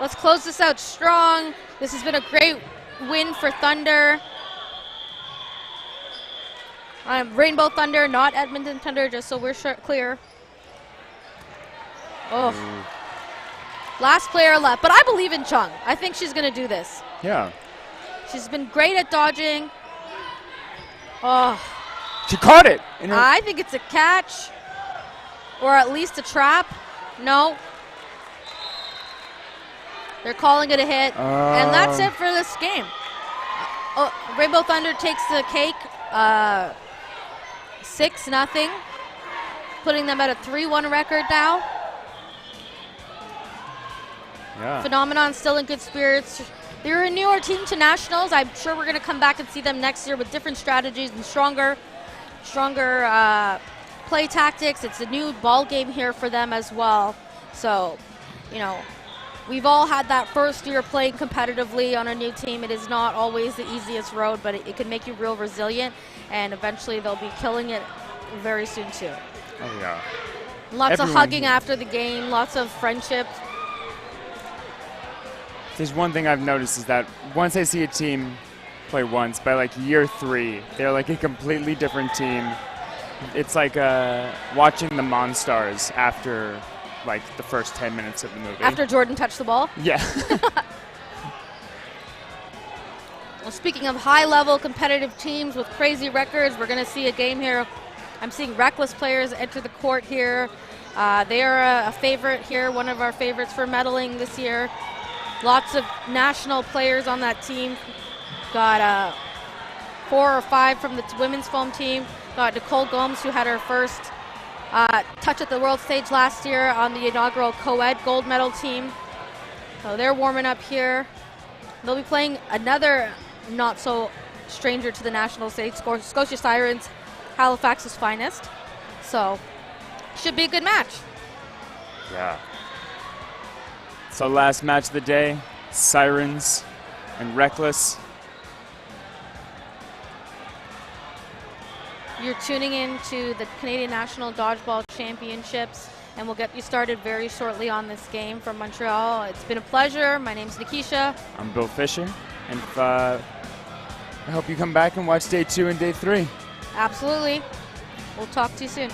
Let's close this out strong. This has been a great win for Thunder. Rainbow Thunder, not Edmonton Thunder, just so we're clear. Oh. Ooh. Last player left, but I believe in Chung. I think she's going to do this. Yeah. She's been great at dodging. Oh. She caught it. I think it's a catch, or at least a trap. No. They're calling it a hit, and that's it for this game. Rainbow Thunder takes the cake, 6-0, putting them at a 3-1 record now. Yeah. Phenomenon still in good spirits. They're a newer team to nationals. I'm sure we're going to come back and see them next year with different strategies and stronger play tactics. It's a new ball game here for them as well. So, you know, we've all had that first year playing competitively on a new team. It is not always the easiest road, but it can make you real resilient, and eventually they'll be killing it very soon too. Oh yeah. Lots of hugging after the game, lots of friendship. There's one thing I've noticed is that once I see a team play once, by like year 3, they're like a completely different team. It's like watching the Monstars after like the first 10 minutes of the movie. After Jordan touched the ball? Yeah. Well, speaking of high-level competitive teams with crazy records, we're going to see a game here. I'm seeing Reckless players enter the court here. They are a favorite here, one of our favorites for medaling this year. Lots of national players on that team. Got 4 or 5 from the women's foam team. Got Nicole Gomes, who had her first touch at the world stage last year on the inaugural co-ed gold medal team. So they're warming up here. They'll be playing another not so stranger to the national stage, Scotia Sirens, Halifax's finest. So should be a good match. Yeah. So last match of the day, Sirens and Reckless. You're tuning in to the Canadian National Dodgeball Championships, and we'll get you started very shortly on this game from Montreal. It's been a pleasure. My name's Nikisha. I'm Bill Fisher, and I hope you come back and watch day 2 and day 3. Absolutely. We'll talk to you soon.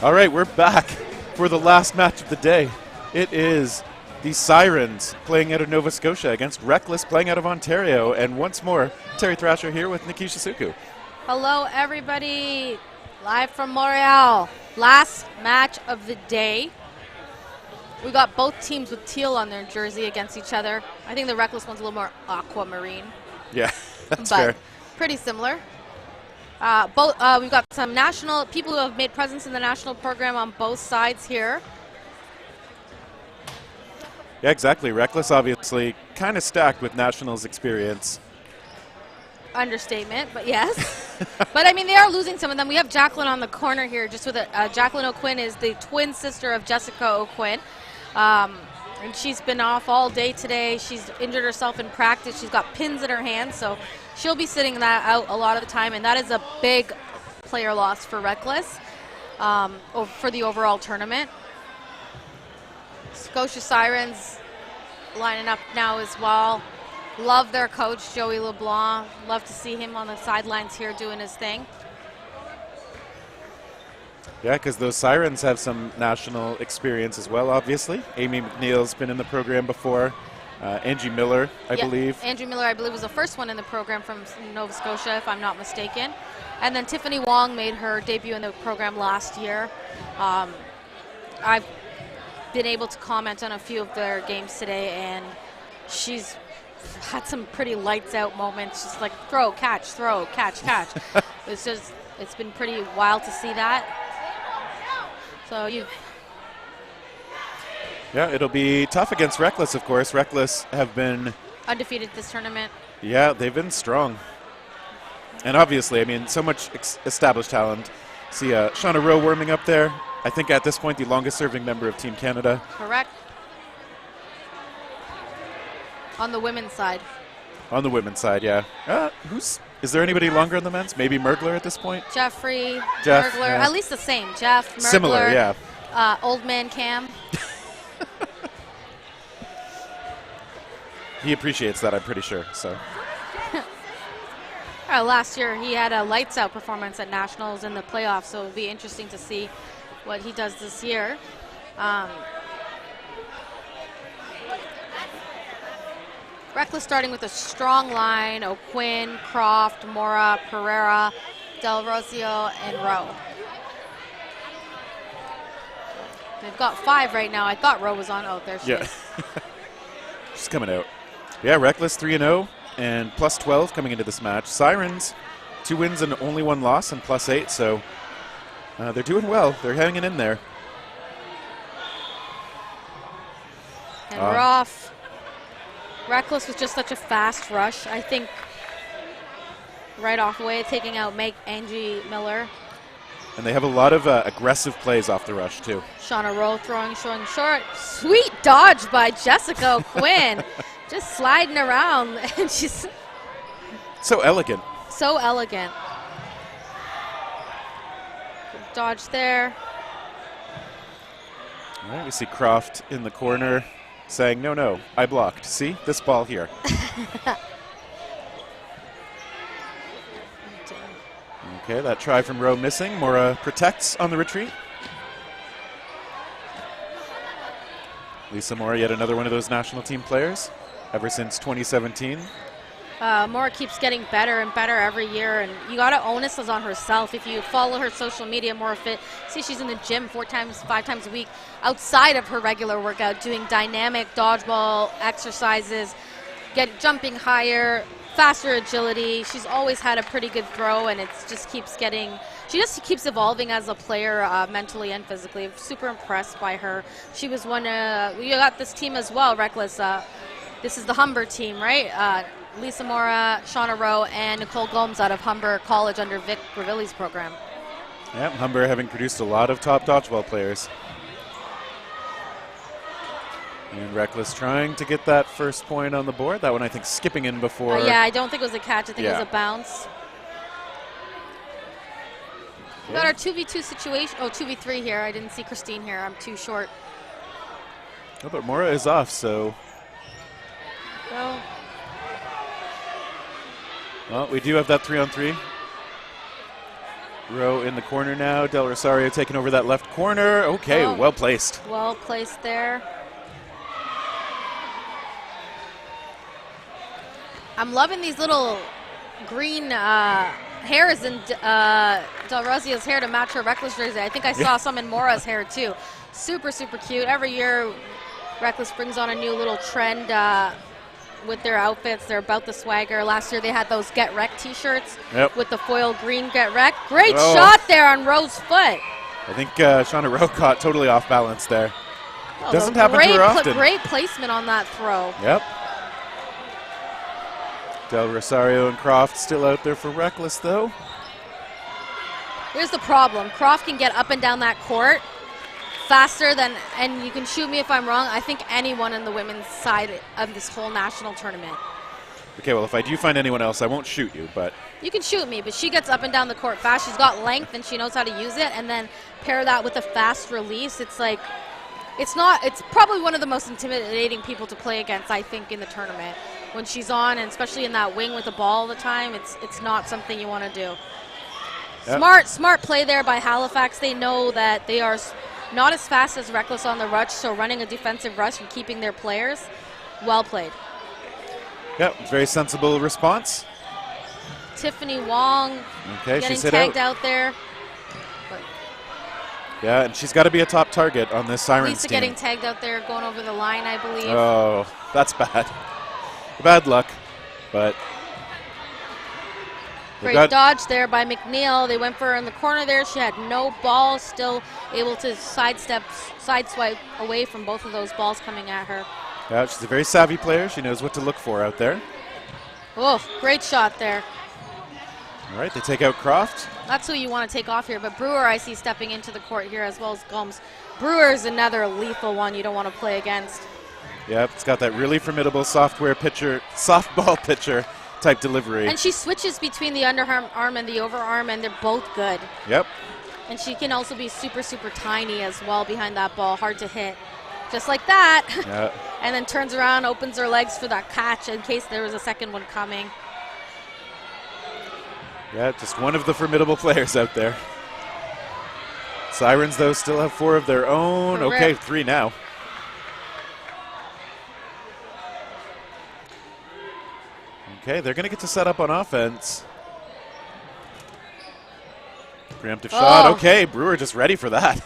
All right, we're back for the last match of the day. It is the Sirens playing out of Nova Scotia against Reckless playing out of Ontario. And once more, Terry Thrasher here with Nikisha Suku. Hello, everybody. Live from Montreal. Last match of the day. We got both teams with teal on their jersey against each other. I think the Reckless one's a little more aquamarine. Yeah, that's but fair. Pretty similar. We've got some national people who have made presence in the national program on both sides here. Yeah, exactly. Reckless, obviously, kind of stacked with nationals experience. Understatement, but yes. But I mean, they are losing some of them. We have Jacqueline on the corner here, just with Jacqueline O'Quinn is the twin sister of Jessica O'Quinn. And she's been off all day today. She's injured herself in practice. She's got pins in her hands, so she'll be sitting that out a lot of the time, and that is a big player loss for Reckless for the overall tournament. Scotia Sirens lining up now as well. Love their coach, Joey LeBlanc. Love to see him on the sidelines here doing his thing. Yeah, because those Sirens have some national experience as well, obviously. Amy McNeil's been in the program before. Angie Miller, I believe. Andrew Miller, I believe, was the first one in the program from Nova Scotia, if I'm not mistaken. And then Tiffany Wong made her debut in the program last year. I've been able to comment on a few of their games today, and she's had some pretty lights out moments. Just like throw, catch, catch. It's been pretty wild to see that. So yeah, it'll be tough against Reckless, of course. Reckless have been undefeated this tournament. Yeah, they've been strong. And obviously, I mean, so much established talent. See Shauna Rowe warming up there. I think at this point, the longest serving member of Team Canada. Correct. On the women's side. On the women's side, yeah. Is there anybody longer on the men's? Maybe Mergler at this point? Jeff, Mergler. Yeah. At least the same. Jeff, Mergler. Similar, yeah. Old man Cam. He appreciates that, I'm pretty sure. So. Last year, he had a lights out performance at Nationals in the playoffs, so it'll be interesting to see what he does this year. Reckless starting with a strong line: O'Quinn, Croft, Mora, Pereira, Del Rosio, and Rowe. They've got 5 right now. I thought Rowe was on. Oh, there she is. She's coming out. Yeah, Reckless 3-0 and plus 12 coming into this match. Sirens, 2 wins and only 1 loss and plus 8, so they're doing well. They're hanging in there. And we're off. Reckless was just such a fast rush. I think right off the way, taking out Angie Miller. And they have a lot of aggressive plays off the rush, too. Shauna Rowe showing short. Sweet dodge by Jessica O'Quinn. Just sliding around. And she's so elegant. So elegant. Dodge there. All right, we see Croft in the corner saying, no, I blocked. See, this ball here. Okay, that try from Rowe missing. Mora protects on the retreat. Lisa Mora, yet another one of those national team players ever since 2017. Mora keeps getting better and better every year, and you got to onus is on herself. If you follow her social media, Mora Fit, see she's in the gym 5 times a week outside of her regular workout, doing dynamic dodgeball exercises, jumping higher, faster agility. She's always had a pretty good throw, and she just keeps evolving as a player, mentally and physically. I'm super impressed by her. She was you got this team as well, Reckless. This is the Humber team, right? Lisa Mora, Shauna Rowe, and Nicole Gomes out of Humber College under Vic Gravilli's program. Yeah, Humber having produced a lot of top dodgeball players. And Reckless trying to get that first point on the board. That one, I think, skipping in before. Yeah, I don't think it was a catch. I think it was a bounce. We got our 2v2 situation. Oh, 2v3 here. I didn't see Christine here. I'm too short. Oh, but Mora is off, so. Well, we do have that 3-on-3. Rowe in the corner now. Del Rosario taking over that left corner. Okay, Oh. well placed. Well placed there. I'm loving these little green hairs in Del Rosa's hair to match her Reckless jersey. I think I saw some in Mora's hair too. Super, super cute. Every year, Reckless brings on a new little trend with their outfits. They're about the swagger. Last year they had those Get Wrecked t-shirts with the foil green Get Wrecked. Great shot there on Rowe's foot. I think Shauna Rowe caught totally off balance there. Oh, Doesn't happen to her often. Great placement on that throw. Yep. Del Rosario and Croft still out there for Reckless, though. Here's the problem. Croft can get up and down that court faster than, and you can shoot me if I'm wrong, I think anyone in the women's side of this whole national tournament. Okay, well, if I do find anyone else, I won't shoot you, but... You can shoot me, but she gets up and down the court fast. She's got length, and she knows how to use it, and then pair that with a fast release. It's like, it's probably one of the most intimidating people to play against, I think, in the tournament. When she's on, and especially in that wing with the ball all the time, it's not something you want to do. Yep. Smart play there by Halifax. They know that they are not as fast as Reckless on the rush, so running a defensive rush and keeping their players. Well played. Yep, very sensible response. Tiffany Wong getting she's hit tagged out there. Yeah, and she's got to be a top target on this Sirens Lisa team. getting tagged out there, going over the line, I believe. Oh, that's bad. Bad luck, but... Great dodge there by McNeil. They went for her in the corner there. She had no ball, still able to sideswipe away from both of those balls coming at her. Yeah, she's a very savvy player. She knows what to look for out there. Oh, great shot there. All right, they take out Croft. That's who you want to take off here, but Brewer I see stepping into the court here as well as Gomes. Brewer is another lethal one you don't want to play against. Yep, it's got that really formidable softball pitcher type delivery. And she switches between the underarm and the overarm, and they're both good. Yep. And she can also be super, super tiny as well behind that ball, hard to hit. Just like that. Yeah. And then turns around, opens her legs for that catch in case there was a second one coming. Yeah, just one of the formidable players out there. Sirens, though, still have 4 of their own. Correct. Okay, 3 now. Okay, they're going to get to set up on offense. Preemptive shot. Okay, Brewer just ready for that.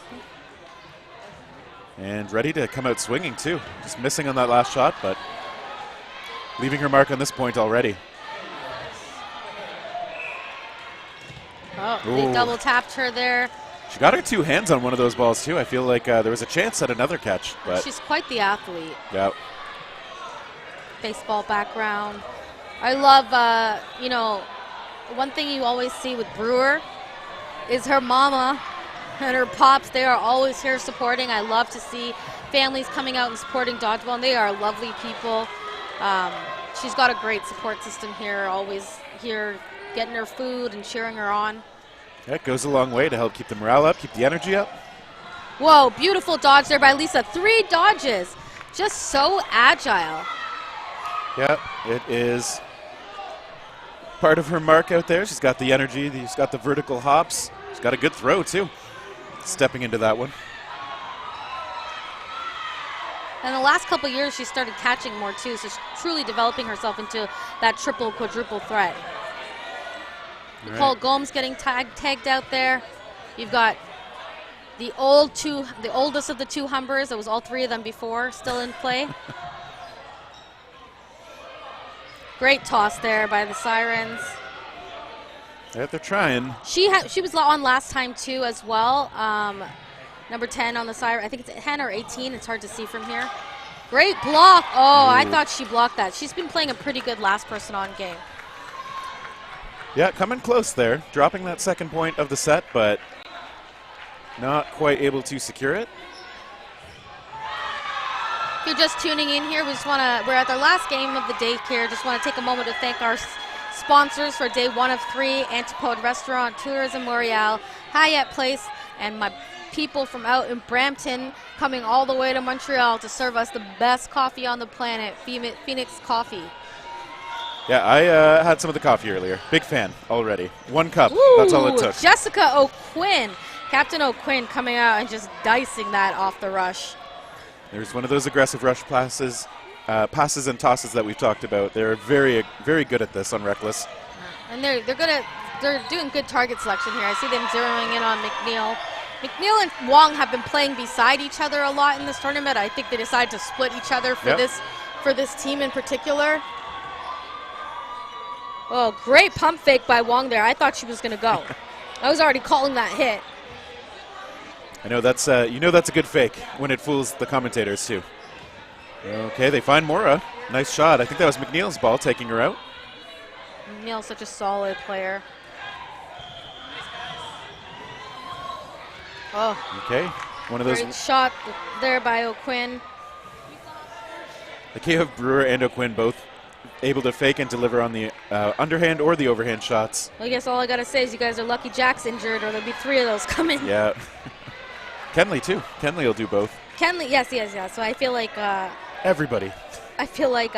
And ready to come out swinging, too. Just missing on that last shot, but leaving her mark on this point already. Oh, they double tapped her there. She got her 2 hands on one of those balls, too. I feel like there was a chance at another catch. But she's quite the athlete. Yeah. Baseball background. I love, one thing you always see with Brewer is her mama and her pops. They are always here supporting. I love to see families coming out and supporting dodgeball, and they are lovely people. She's got a great support system here, always here getting her food and cheering her on. That goes a long way to help keep the morale up, keep the energy up. Whoa, beautiful dodge there by Lisa. 3 dodges. Just so agile. Yeah, it is part of her mark out there. She's got the energy. She's got the vertical hops. She's got a good throw, too. Stepping into that one. And the last couple years, she started catching more, too, so she's truly developing herself into that triple, quadruple threat. Nicole Gomes getting tagged out there. You've got the oldest of the 2 Humbers. It was all 3 of them before, still in play. Great toss there by the Sirens. Yeah, they're trying. She was on last time too as well. Number 10 on the Siren. I think it's 10 or 18. It's hard to see from here. Great block. Oh, I thought she blocked that. She's been playing a pretty good last person on game. Yeah, coming close there. Dropping that second point of the set, but not quite able to secure it. If you're just tuning in here, we're at the last game of the day here. Just want to take a moment to thank our sponsors for day 1 of 3, Antipode Restaurant, Tourism L'Oreal, Hyatt Place, and my people from out in Brampton coming all the way to Montreal to serve us the best coffee on the planet, Phoenix Coffee. Yeah, I had some of the coffee earlier. Big fan already. 1 cup. That's all it took. Jessica O'Quinn. Captain O'Quinn coming out and just dicing that off the rush. There's one of those aggressive rush passes and tosses that we've talked about. They're very, very good at this on Reckless. And they're doing good target selection here. I see them zeroing in on McNeil. McNeil and Wong have been playing beside each other a lot in this tournament. I think they decided to split each other for this team in particular. Oh, great pump fake by Wong there. I thought she was going to go. I was already calling that hit. I know that's that's a good fake when it fools the commentators too. Okay, they find Mora. Nice shot. I think that was McNeil's ball taking her out. McNeil's such a solid player. Oh. Okay, one of those. Great shot there by O'Quinn. Like you have Brewer and O'Quinn both able to fake and deliver on the underhand or the overhand shots. Well, I guess all I got to say is you guys are lucky Jack's injured or there'll be 3 of those coming. Yeah. Kenley, too. Kenley will do both. Kenley, yes. So I feel like... everybody. I feel like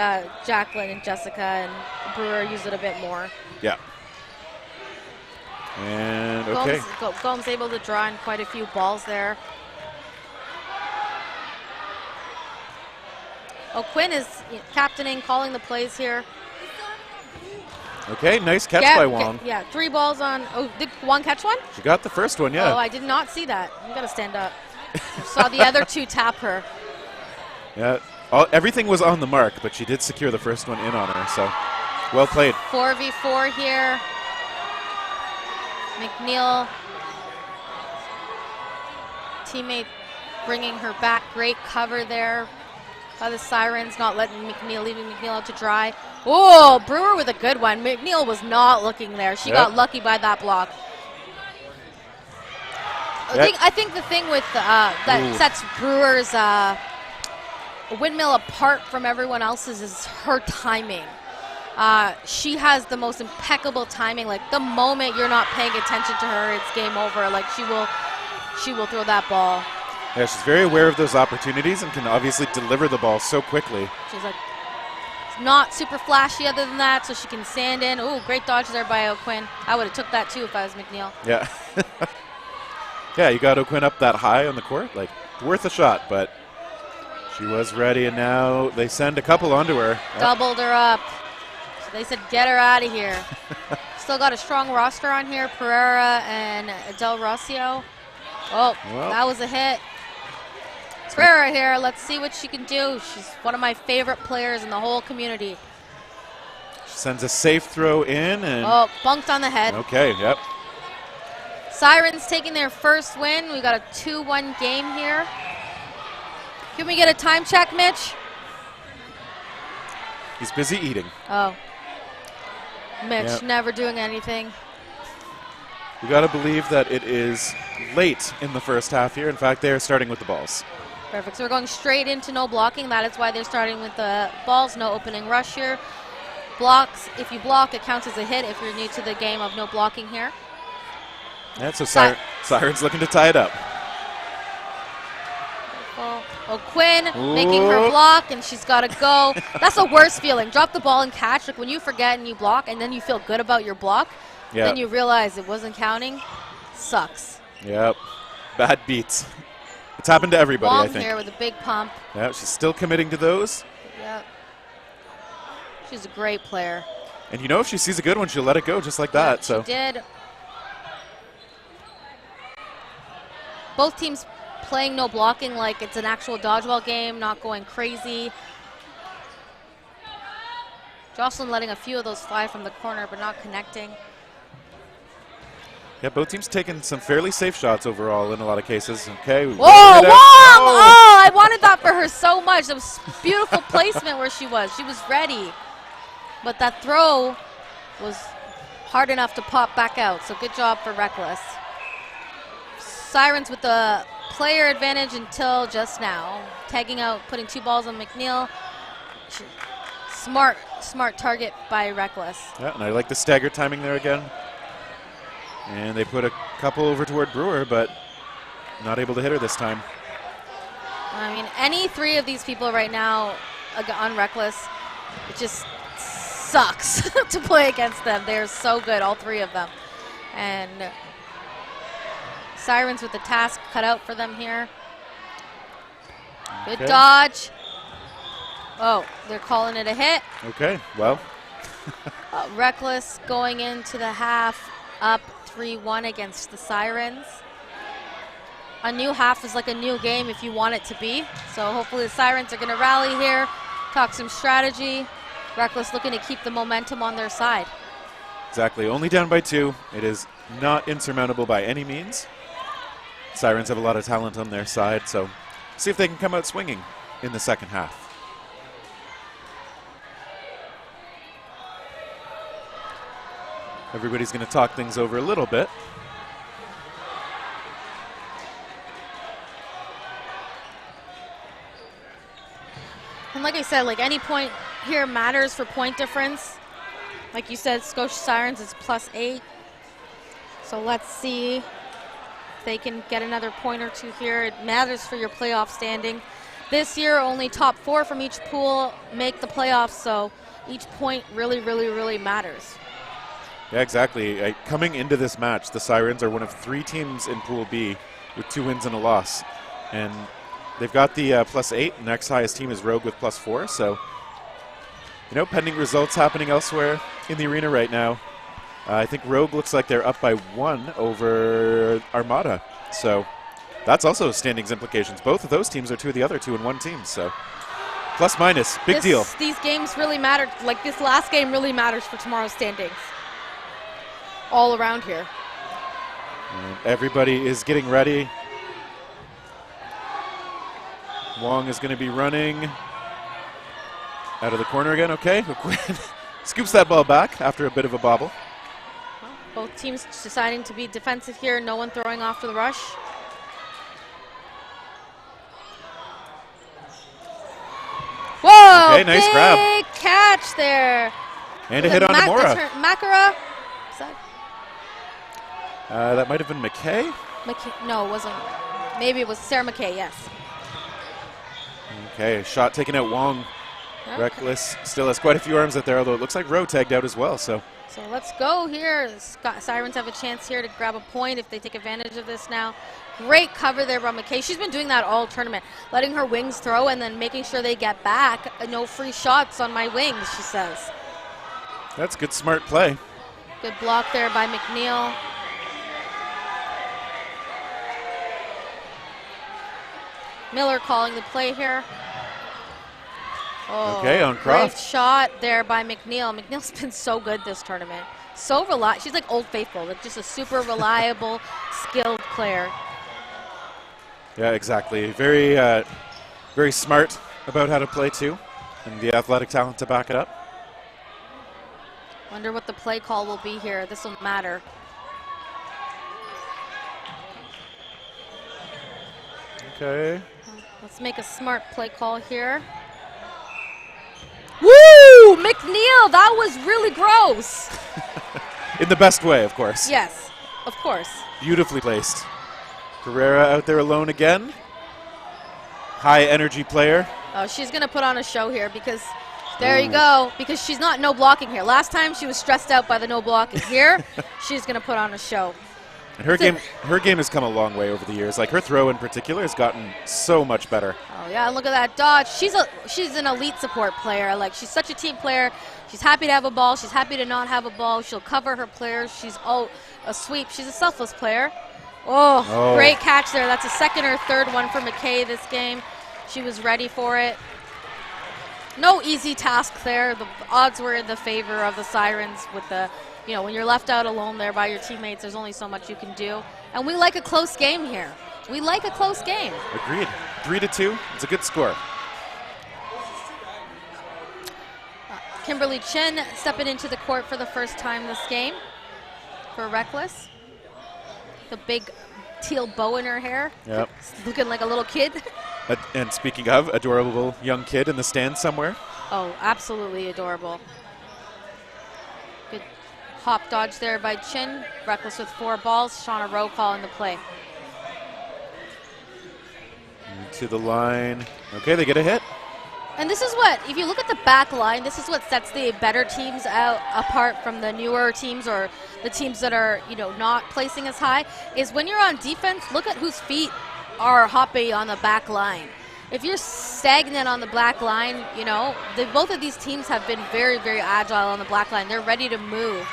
Jacqueline and Jessica and Brewer use it a bit more. Yeah. And, okay. Gomes able to draw in quite a few balls there. O'Quinn is captaining, calling the plays here. Okay, nice catch by Wong. Yeah, 3 balls on... Oh, did Wong catch one? She got the first one, yeah. Oh, I did not see that. You got to stand up. Saw the other 2 tap her. Yeah, everything was on the mark, but she did secure the first one in on her, so well played. 4v4 here. McNeil, teammate bringing her back. Great cover there by the Sirens, not letting leaving McNeil out to dry. Oh, Brewer with a good one. McNeil was not looking there. She got lucky by that block. I think the thing with that sets Brewer's windmill apart from everyone else's is her timing. She has the most impeccable timing. Like the moment you're not paying attention to her, it's game over. Like she will throw that ball. Yeah, she's very aware of those opportunities and can obviously deliver the ball so quickly. She's like not super flashy other than that, so she can stand in. Ooh, great dodge there by O'Quinn. I would have took that too if I was McNeil. Yeah. Yeah, you got O'Quinn up that high on the court. Like, worth a shot, but she was ready, and now they send a couple onto her. Doubled her up. So they said, get her out of here. Still got a strong roster on here. Pereira and Del Rossio. Oh, well, that was a hit. Pereira here. Let's see what she can do. She's one of my favorite players in the whole community. She sends a safe throw in. And oh, bunked on the head. Okay, yep. Sirens taking their first win. We got a 2-1 game here. Can we get a time check, Mitch? He's busy eating. Oh. Mitch, never doing anything. We got to believe that it is late in the first half here. In fact, they're starting with the balls. Perfect. So we're going straight into no blocking. That is why they're starting with the balls. No opening rush here. Blocks. If you block, it counts as a hit if you're new to the game of no blocking here. Yeah, so Sirens looking to tie it up. O'Quinn making her block, and she's got to go. That's the worst feeling. Drop the ball and catch. Like when you forget and you block, and then you feel good about your block, then you realize it wasn't counting. Sucks. Yep. Bad beats. It's happened to everybody, Long I think. here with a big pump. Yeah, she's still committing to those. Yep. She's a great player. And you know, if she sees a good one, she'll let it go just like that. She did. Both teams playing no blocking like it's an actual dodgeball game, not going crazy. Jocelyn letting a few of those fly from the corner, but not connecting. Yeah, both teams taking some fairly safe shots overall in a lot of cases. Okay. Whoa, Wong! Oh, I wanted that for her so much. That was beautiful placement where she was. She was ready. But that throw was hard enough to pop back out. So good job for Reckless. Sirens with the player advantage until just now. Tagging out, putting 2 balls on McNeil. Smart target by Reckless. Yeah, and I like the stagger timing there again. And they put a couple over toward Brewer, but not able to hit her this time. I mean, any 3 of these people right now on Reckless, it just sucks to play against them. They're so good, all three of them. And Sirens with the task cut out for them here. Good dodge. Oh, they're calling it a hit. Okay, well. Reckless going into the half up 3-1 against the Sirens. A new half is like a new game if you want it to be. So hopefully the Sirens are going to rally here, talk some strategy. Reckless looking to keep the momentum on their side. Exactly. Only down by 2. It is not insurmountable by any means. Sirens have a lot of talent on their side, so see if they can come out swinging in the second half. Everybody's going to talk things over a little bit. And like I said, like any point here matters for point difference. Like you said, Scotia Sirens is +8. So let's see if they can get another point or two here. It matters for your playoff standing. This year, only top 4 from each pool make the playoffs, so each point really, really, really matters. Yeah, exactly. Coming into this match, the Sirens are one of 3 teams in Pool B with 2 wins and a loss. And they've got the +8. Next highest team is Rogue with +4. So, you know, pending results happening elsewhere in the arena right now. I think Rogue looks like they're up by 1 over Armada. So that's also standings implications. Both of those teams are 2 of the other 2-1 teams. So plus minus, big deal. These games really matter. Like this last game really matters for tomorrow's standings. All around here. And everybody is getting ready. Wong is going to be running out of the corner again. Okay, scoops that ball back after a bit of a bobble. Well, both teams deciding to be defensive here. No one throwing off to the rush. Whoa! Okay, nice grab. Big catch there. And a hit on Namora. Makara. Is that that might have been McKay. No, it wasn't. Maybe it was Sarah McKay, yes. Okay, shot taken out Wong. Okay. Reckless still has quite a few arms out there, although it looks like Rowe tagged out as well. So let's go here. Sirens have a chance here to grab a point if they take advantage of this now. Great cover there by McKay. She's been doing that all tournament, letting her wings throw and then making sure they get back. No free shots on my wings, she says. that's good, smart play. Good block there by McNeil. Miller calling the play here. Oh, Okay, on Croft. Great shot there by McNeil. McNeil's been so good this tournament. So reliable. She's like Old Faithful, like just a super reliable, skilled player. Yeah, exactly. Very, very smart about how to play too, and the athletic talent to back it up. Wonder what the play call will be here. This will matter. Okay. Let's make a smart play call here. Woo! McNeil, that was really gross. In the best way, of course. Yes, of course. Beautifully placed. Pereira out there alone again. High energy player. Oh, she's going to put on a show here because there you go. Because she's not no blocking here. Last time she was stressed out by the no blocking. Here, she's going to put on a show. And her game has come a long way over the years. Like her throw in particular has gotten so much better. Oh yeah, look at that dodge. She's an elite support player. Like she's such a team player. She's happy to have a ball. She's happy to not have a ball. She'll cover her players. She's a sweep. She's a selfless player. Oh, great catch there. That's a second or third one for McKay this game. She was ready for it. No easy task there. The odds were in the favor of the Sirens with the, when you're left out alone there by your teammates, there's only so much you can do. And we like a close game here. We like a close game. Agreed. 3-2. It's a good score. Kimberly Chin stepping into the court for the first time this game for Reckless. The big teal bow in her hair. Yep. Looking like a little kid. And speaking of, adorable young kid in the stands somewhere. Oh, absolutely adorable. Good hop dodge there by Chin. Reckless with 4 balls. Shauna Rowe calling the play. To the line. Okay, they get a hit. And this is what, if you look at the back line, this is what sets the better teams out apart from the newer teams or the teams that are, not placing as high, is when you're on defense, look at whose feet are hoppy on the back line. If you're stagnant on the black line, both of these teams have been very, very agile on the black line. They're ready to move.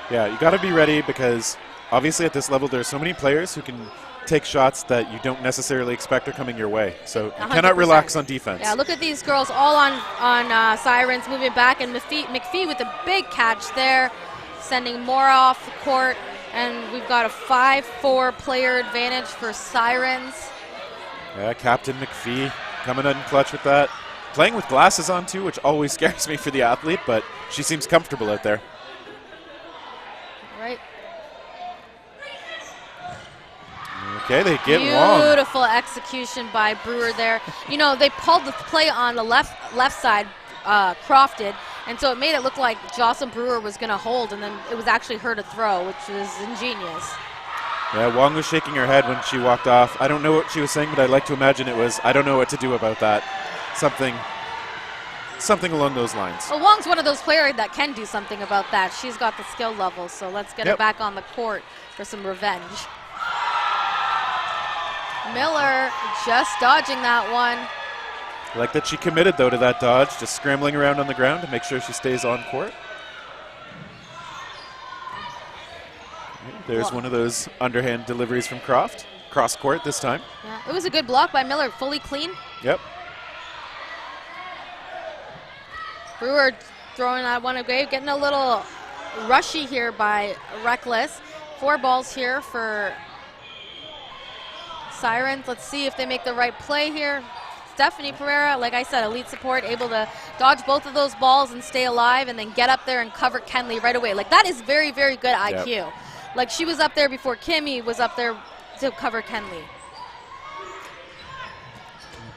Yeah, you got to be ready because obviously at this level there are so many players who can take shots that you don't necessarily expect are coming your way. So you 100%. cannot relax on defense. Yeah, look at these girls all on Sirens moving back, and McPhee with a big catch there, sending more off the court, and we've got a 5-4 player advantage for Sirens. Yeah, Captain McPhee coming in clutch with that. Playing with glasses on too, which always scares me for the athlete, but she seems comfortable out there. Right. Okay, they get long. Beautiful execution by Brewer there. They pulled the play on the left side, Croft did, and so it made it look like Jocelyn Brewer was going to hold, and then it was actually her to throw, which was ingenious. Yeah, Wong was shaking her head when she walked off. I don't know what she was saying, but I'd like to imagine it was, I don't know what to do about that. Something along those lines. Well, Wong's one of those players that can do something about that. She's got the skill level, so let's get her back on the court for some revenge. Miller just dodging that one. I like that she committed, though, to that dodge, just scrambling around on the ground to make sure she stays on court. There's one of those underhand deliveries from Croft. Cross court this time. Yeah, it was a good block by Miller, fully clean. Yep. Brewer throwing that one away, getting a little rushy here by Reckless. 4 balls here for Sirens. Let's see if they make the right play here. Stephanie Pereira, like I said, elite support, able to dodge both of those balls and stay alive and then get up there and cover Kenley right away. Like, that is very, very good IQ. Yep. Like, she was up there before Kimmy was up there to cover Kenley.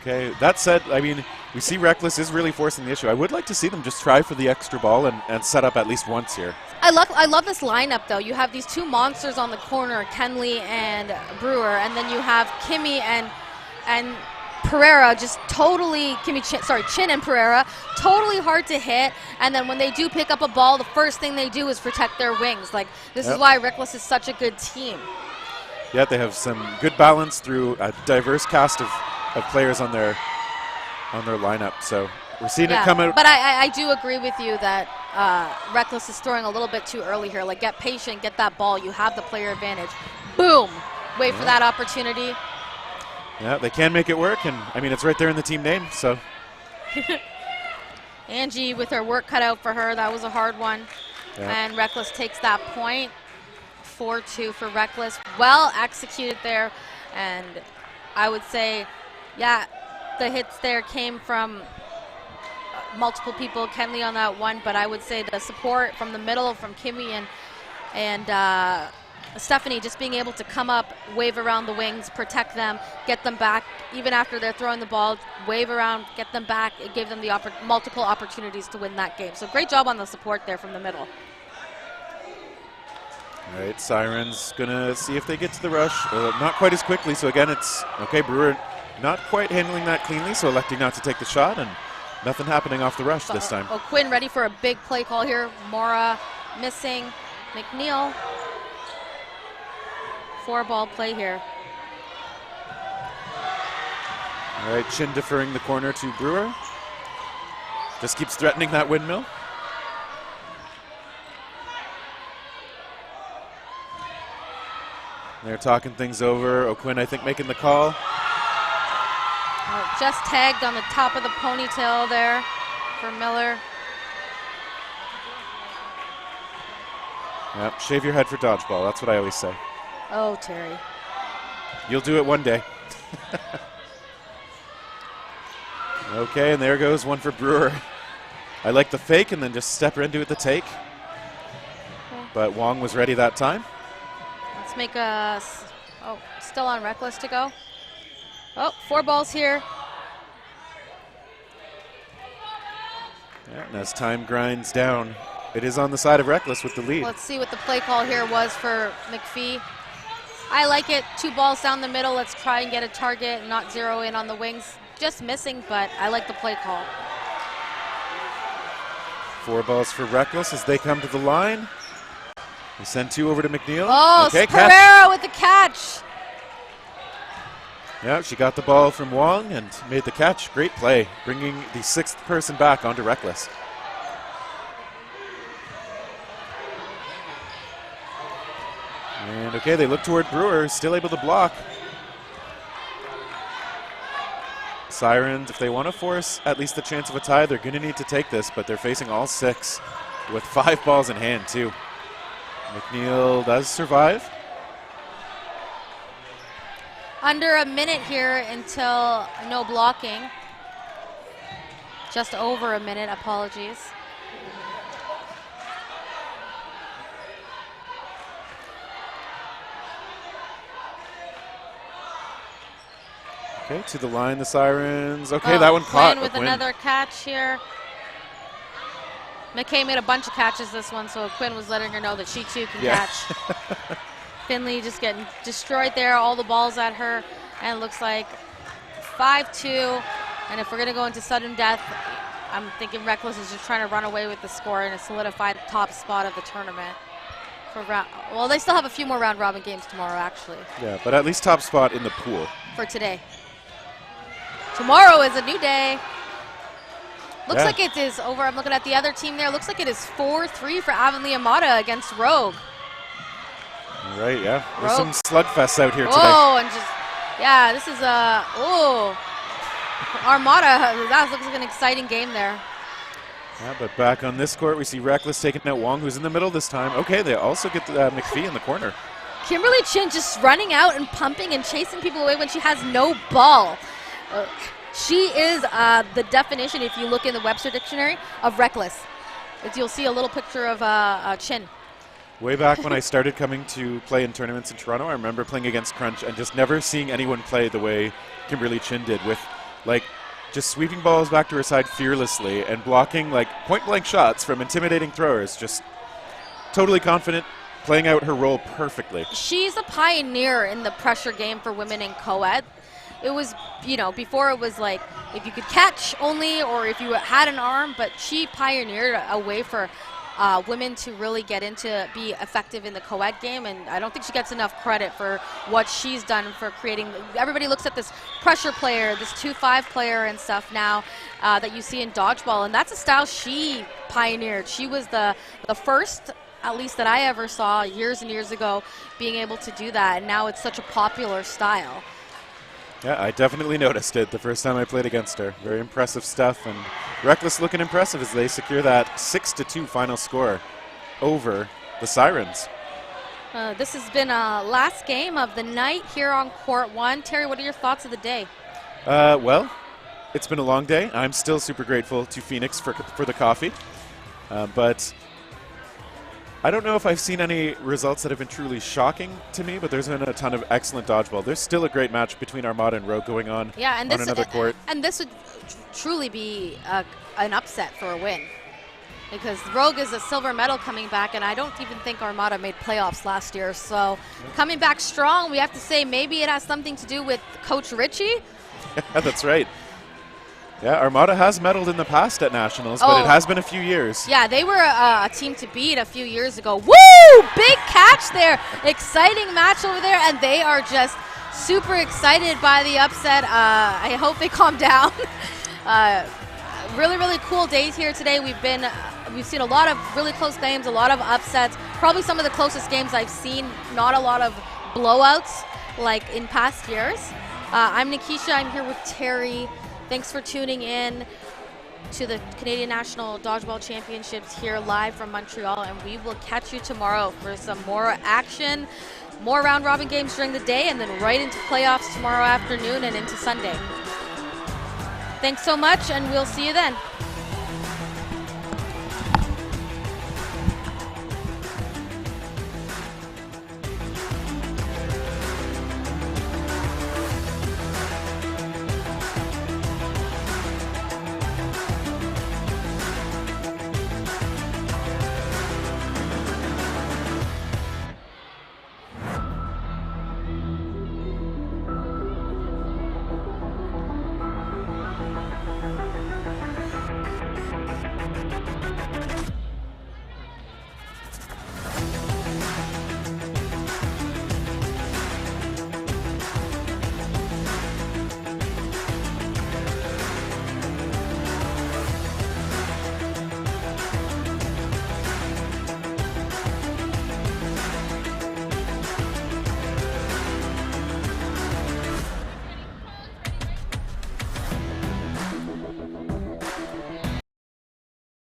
Okay, that said, I mean, we see Reckless is really forcing the issue. I would like to see them just try for the extra ball and set up at least once here. I love this lineup, though. You have these 2 monsters on the corner, Kenley and Brewer, and then you have Kimmy and Pereira just totally, Chin and Pereira, totally hard to hit. And then when they do pick up a ball, the first thing they do is protect their wings. Like, this is why Reckless is such a good team. Yeah, they have some good balance through a diverse cast of players on their lineup. So we're seeing it come out. But I do agree with you that Reckless is throwing a little bit too early here. Like, get patient, get that ball. You have the player advantage. Boom. Wait for that opportunity. Yeah, they can make it work, and I mean, it's right there in the team name, so. Angie with her work cut out for her. That was a hard one. Yeah. And Reckless takes that point. 4-2 for Reckless. Well executed there. And I would say, yeah, the hits there came from multiple people. Kenley on that one, but I would say the support from the middle from Kimmy and Stephanie just being able to come up, wave around the wings, protect them, get them back, even after they're throwing the ball, wave around, get them back. It gave them the multiple opportunities to win that game. So great job on the support there from the middle. All right, Sirens gonna see if they get to the rush. Not quite as quickly, so again, it's okay. Brewer not quite handling that cleanly, so electing not to take the shot, and nothing happening off the rush this time. Quinn ready for a big play call here. Mora missing. McNeil. 4-ball play here. All right, Chin deferring the corner to Brewer. Just keeps threatening that windmill. They're talking things over. O'Quinn, I think, making the call. Just tagged on the top of the ponytail there for Miller. Yep, shave your head for dodgeball. That's what I always say. Oh, Terry. You'll do it one day. Okay, and there goes one for Brewer. I like the fake and then just step into it to take. Okay. But Wong was ready that time. Let's make a... Oh, still on Reckless to go. Oh, 4 balls here. Yeah, and as time grinds down, it is on the side of Reckless with the lead. Let's see what the play call here was for McPhee. I like it. 2 balls down the middle. Let's try and get a target and not zero in on the wings. just missing, but I like the play call. 4 balls for Reckless as they come to the line. We send 2 over to McNeil. Oh, okay, Pereira with the catch. Yeah, she got the ball from Wong and made the catch. Great play, bringing the 6th person back onto Reckless. And okay, they look toward Brewer, still able to block. Sirens, if they want to force at least the chance of a tie, they're going to need to take this, but they're facing all 6 with 5 balls in hand, too. McNeil does survive. Under a minute here until no blocking. Just over a minute, apologies. Okay, to the line, the Sirens. Okay, that one Quinn caught. with another catch here. McKay made a bunch of catches this one, so Quinn was letting her know that she too can catch. Finley just getting destroyed there, all the balls at her, and it looks like 5-2. And if we're going to go into sudden death, I'm thinking Reckless is just trying to run away with the score and solidify the top spot of the tournament. Well, they still have a few more round robin games tomorrow, actually. Yeah, but at least top spot in the pool. For today. Tomorrow is a new day. Looks like it is over. I'm looking at the other team there. Looks like it is 4-3 for Avonlea Armada against Rogue. Right, yeah. There's Rogue. some slugfests out here today. Oh, and just, yeah, this is Armada, that looks like an exciting game there. Yeah, but back on this court, we see Reckless taking out Wong, who's in the middle this time. Okay, they also get McPhee in the corner. Kimberly Chin just running out and pumping and chasing people away when she has no ball. She is the definition, if you look in the Webster Dictionary, of reckless. You'll see a little picture of Chin. Way back when I started coming to play in tournaments in Toronto, I remember playing against Crunch and just never seeing anyone play the way Kimberly Chin did, with like just sweeping balls back to her side fearlessly and blocking like point-blank shots from intimidating throwers. Just totally confident, playing out her role perfectly. She's a pioneer in the pressure game for women in co-ed. It was, before it was like if you could catch only or if you had an arm, but she pioneered a way for women to really get into, be effective in the co-ed game, and I don't think she gets enough credit for what she's done for creating. Everybody looks at this pressure player, this 2-5 player and stuff now that you see in dodgeball, and that's a style she pioneered. She was the first, at least that I ever saw years and years ago, being able to do that, and now it's such a popular style. Yeah, I definitely noticed it the first time I played against her. Very impressive stuff, and Reckless looking impressive as they secure that 6-2 final score over the Sirens. This has been a last game of the night here on Court 1. Terry, what are your thoughts of the day? Well, it's been a long day. I'm still super grateful to Phoenix for the coffee, but I don't know if I've seen any results that have been truly shocking to me, but there's been a ton of excellent dodgeball. There's still a great match between Armada and Rogue going on another court. And this would truly be an upset for a win, because Rogue is a silver medal coming back, and I don't even think Armada made playoffs last year. So coming back strong, we have to say maybe it has something to do with Coach Ritchie. That's right. Yeah, Armada has medaled in the past at Nationals, but it has been a few years. Yeah, they were a team to beat a few years ago. Woo! Big catch there. Exciting match over there, and they are just super excited by the upset. I hope they calm down. Really, really cool days here today. We've seen a lot of really close games, a lot of upsets. Probably some of the closest games I've seen. Not a lot of blowouts like in past years. I'm Nikisha. I'm here with Terry. Thanks for tuning in to the Canadian National Dodgeball Championships here live from Montreal, and we will catch you tomorrow for some more action, more round-robin games during the day, and then right into playoffs tomorrow afternoon and into Sunday. Thanks so much, and we'll see you then.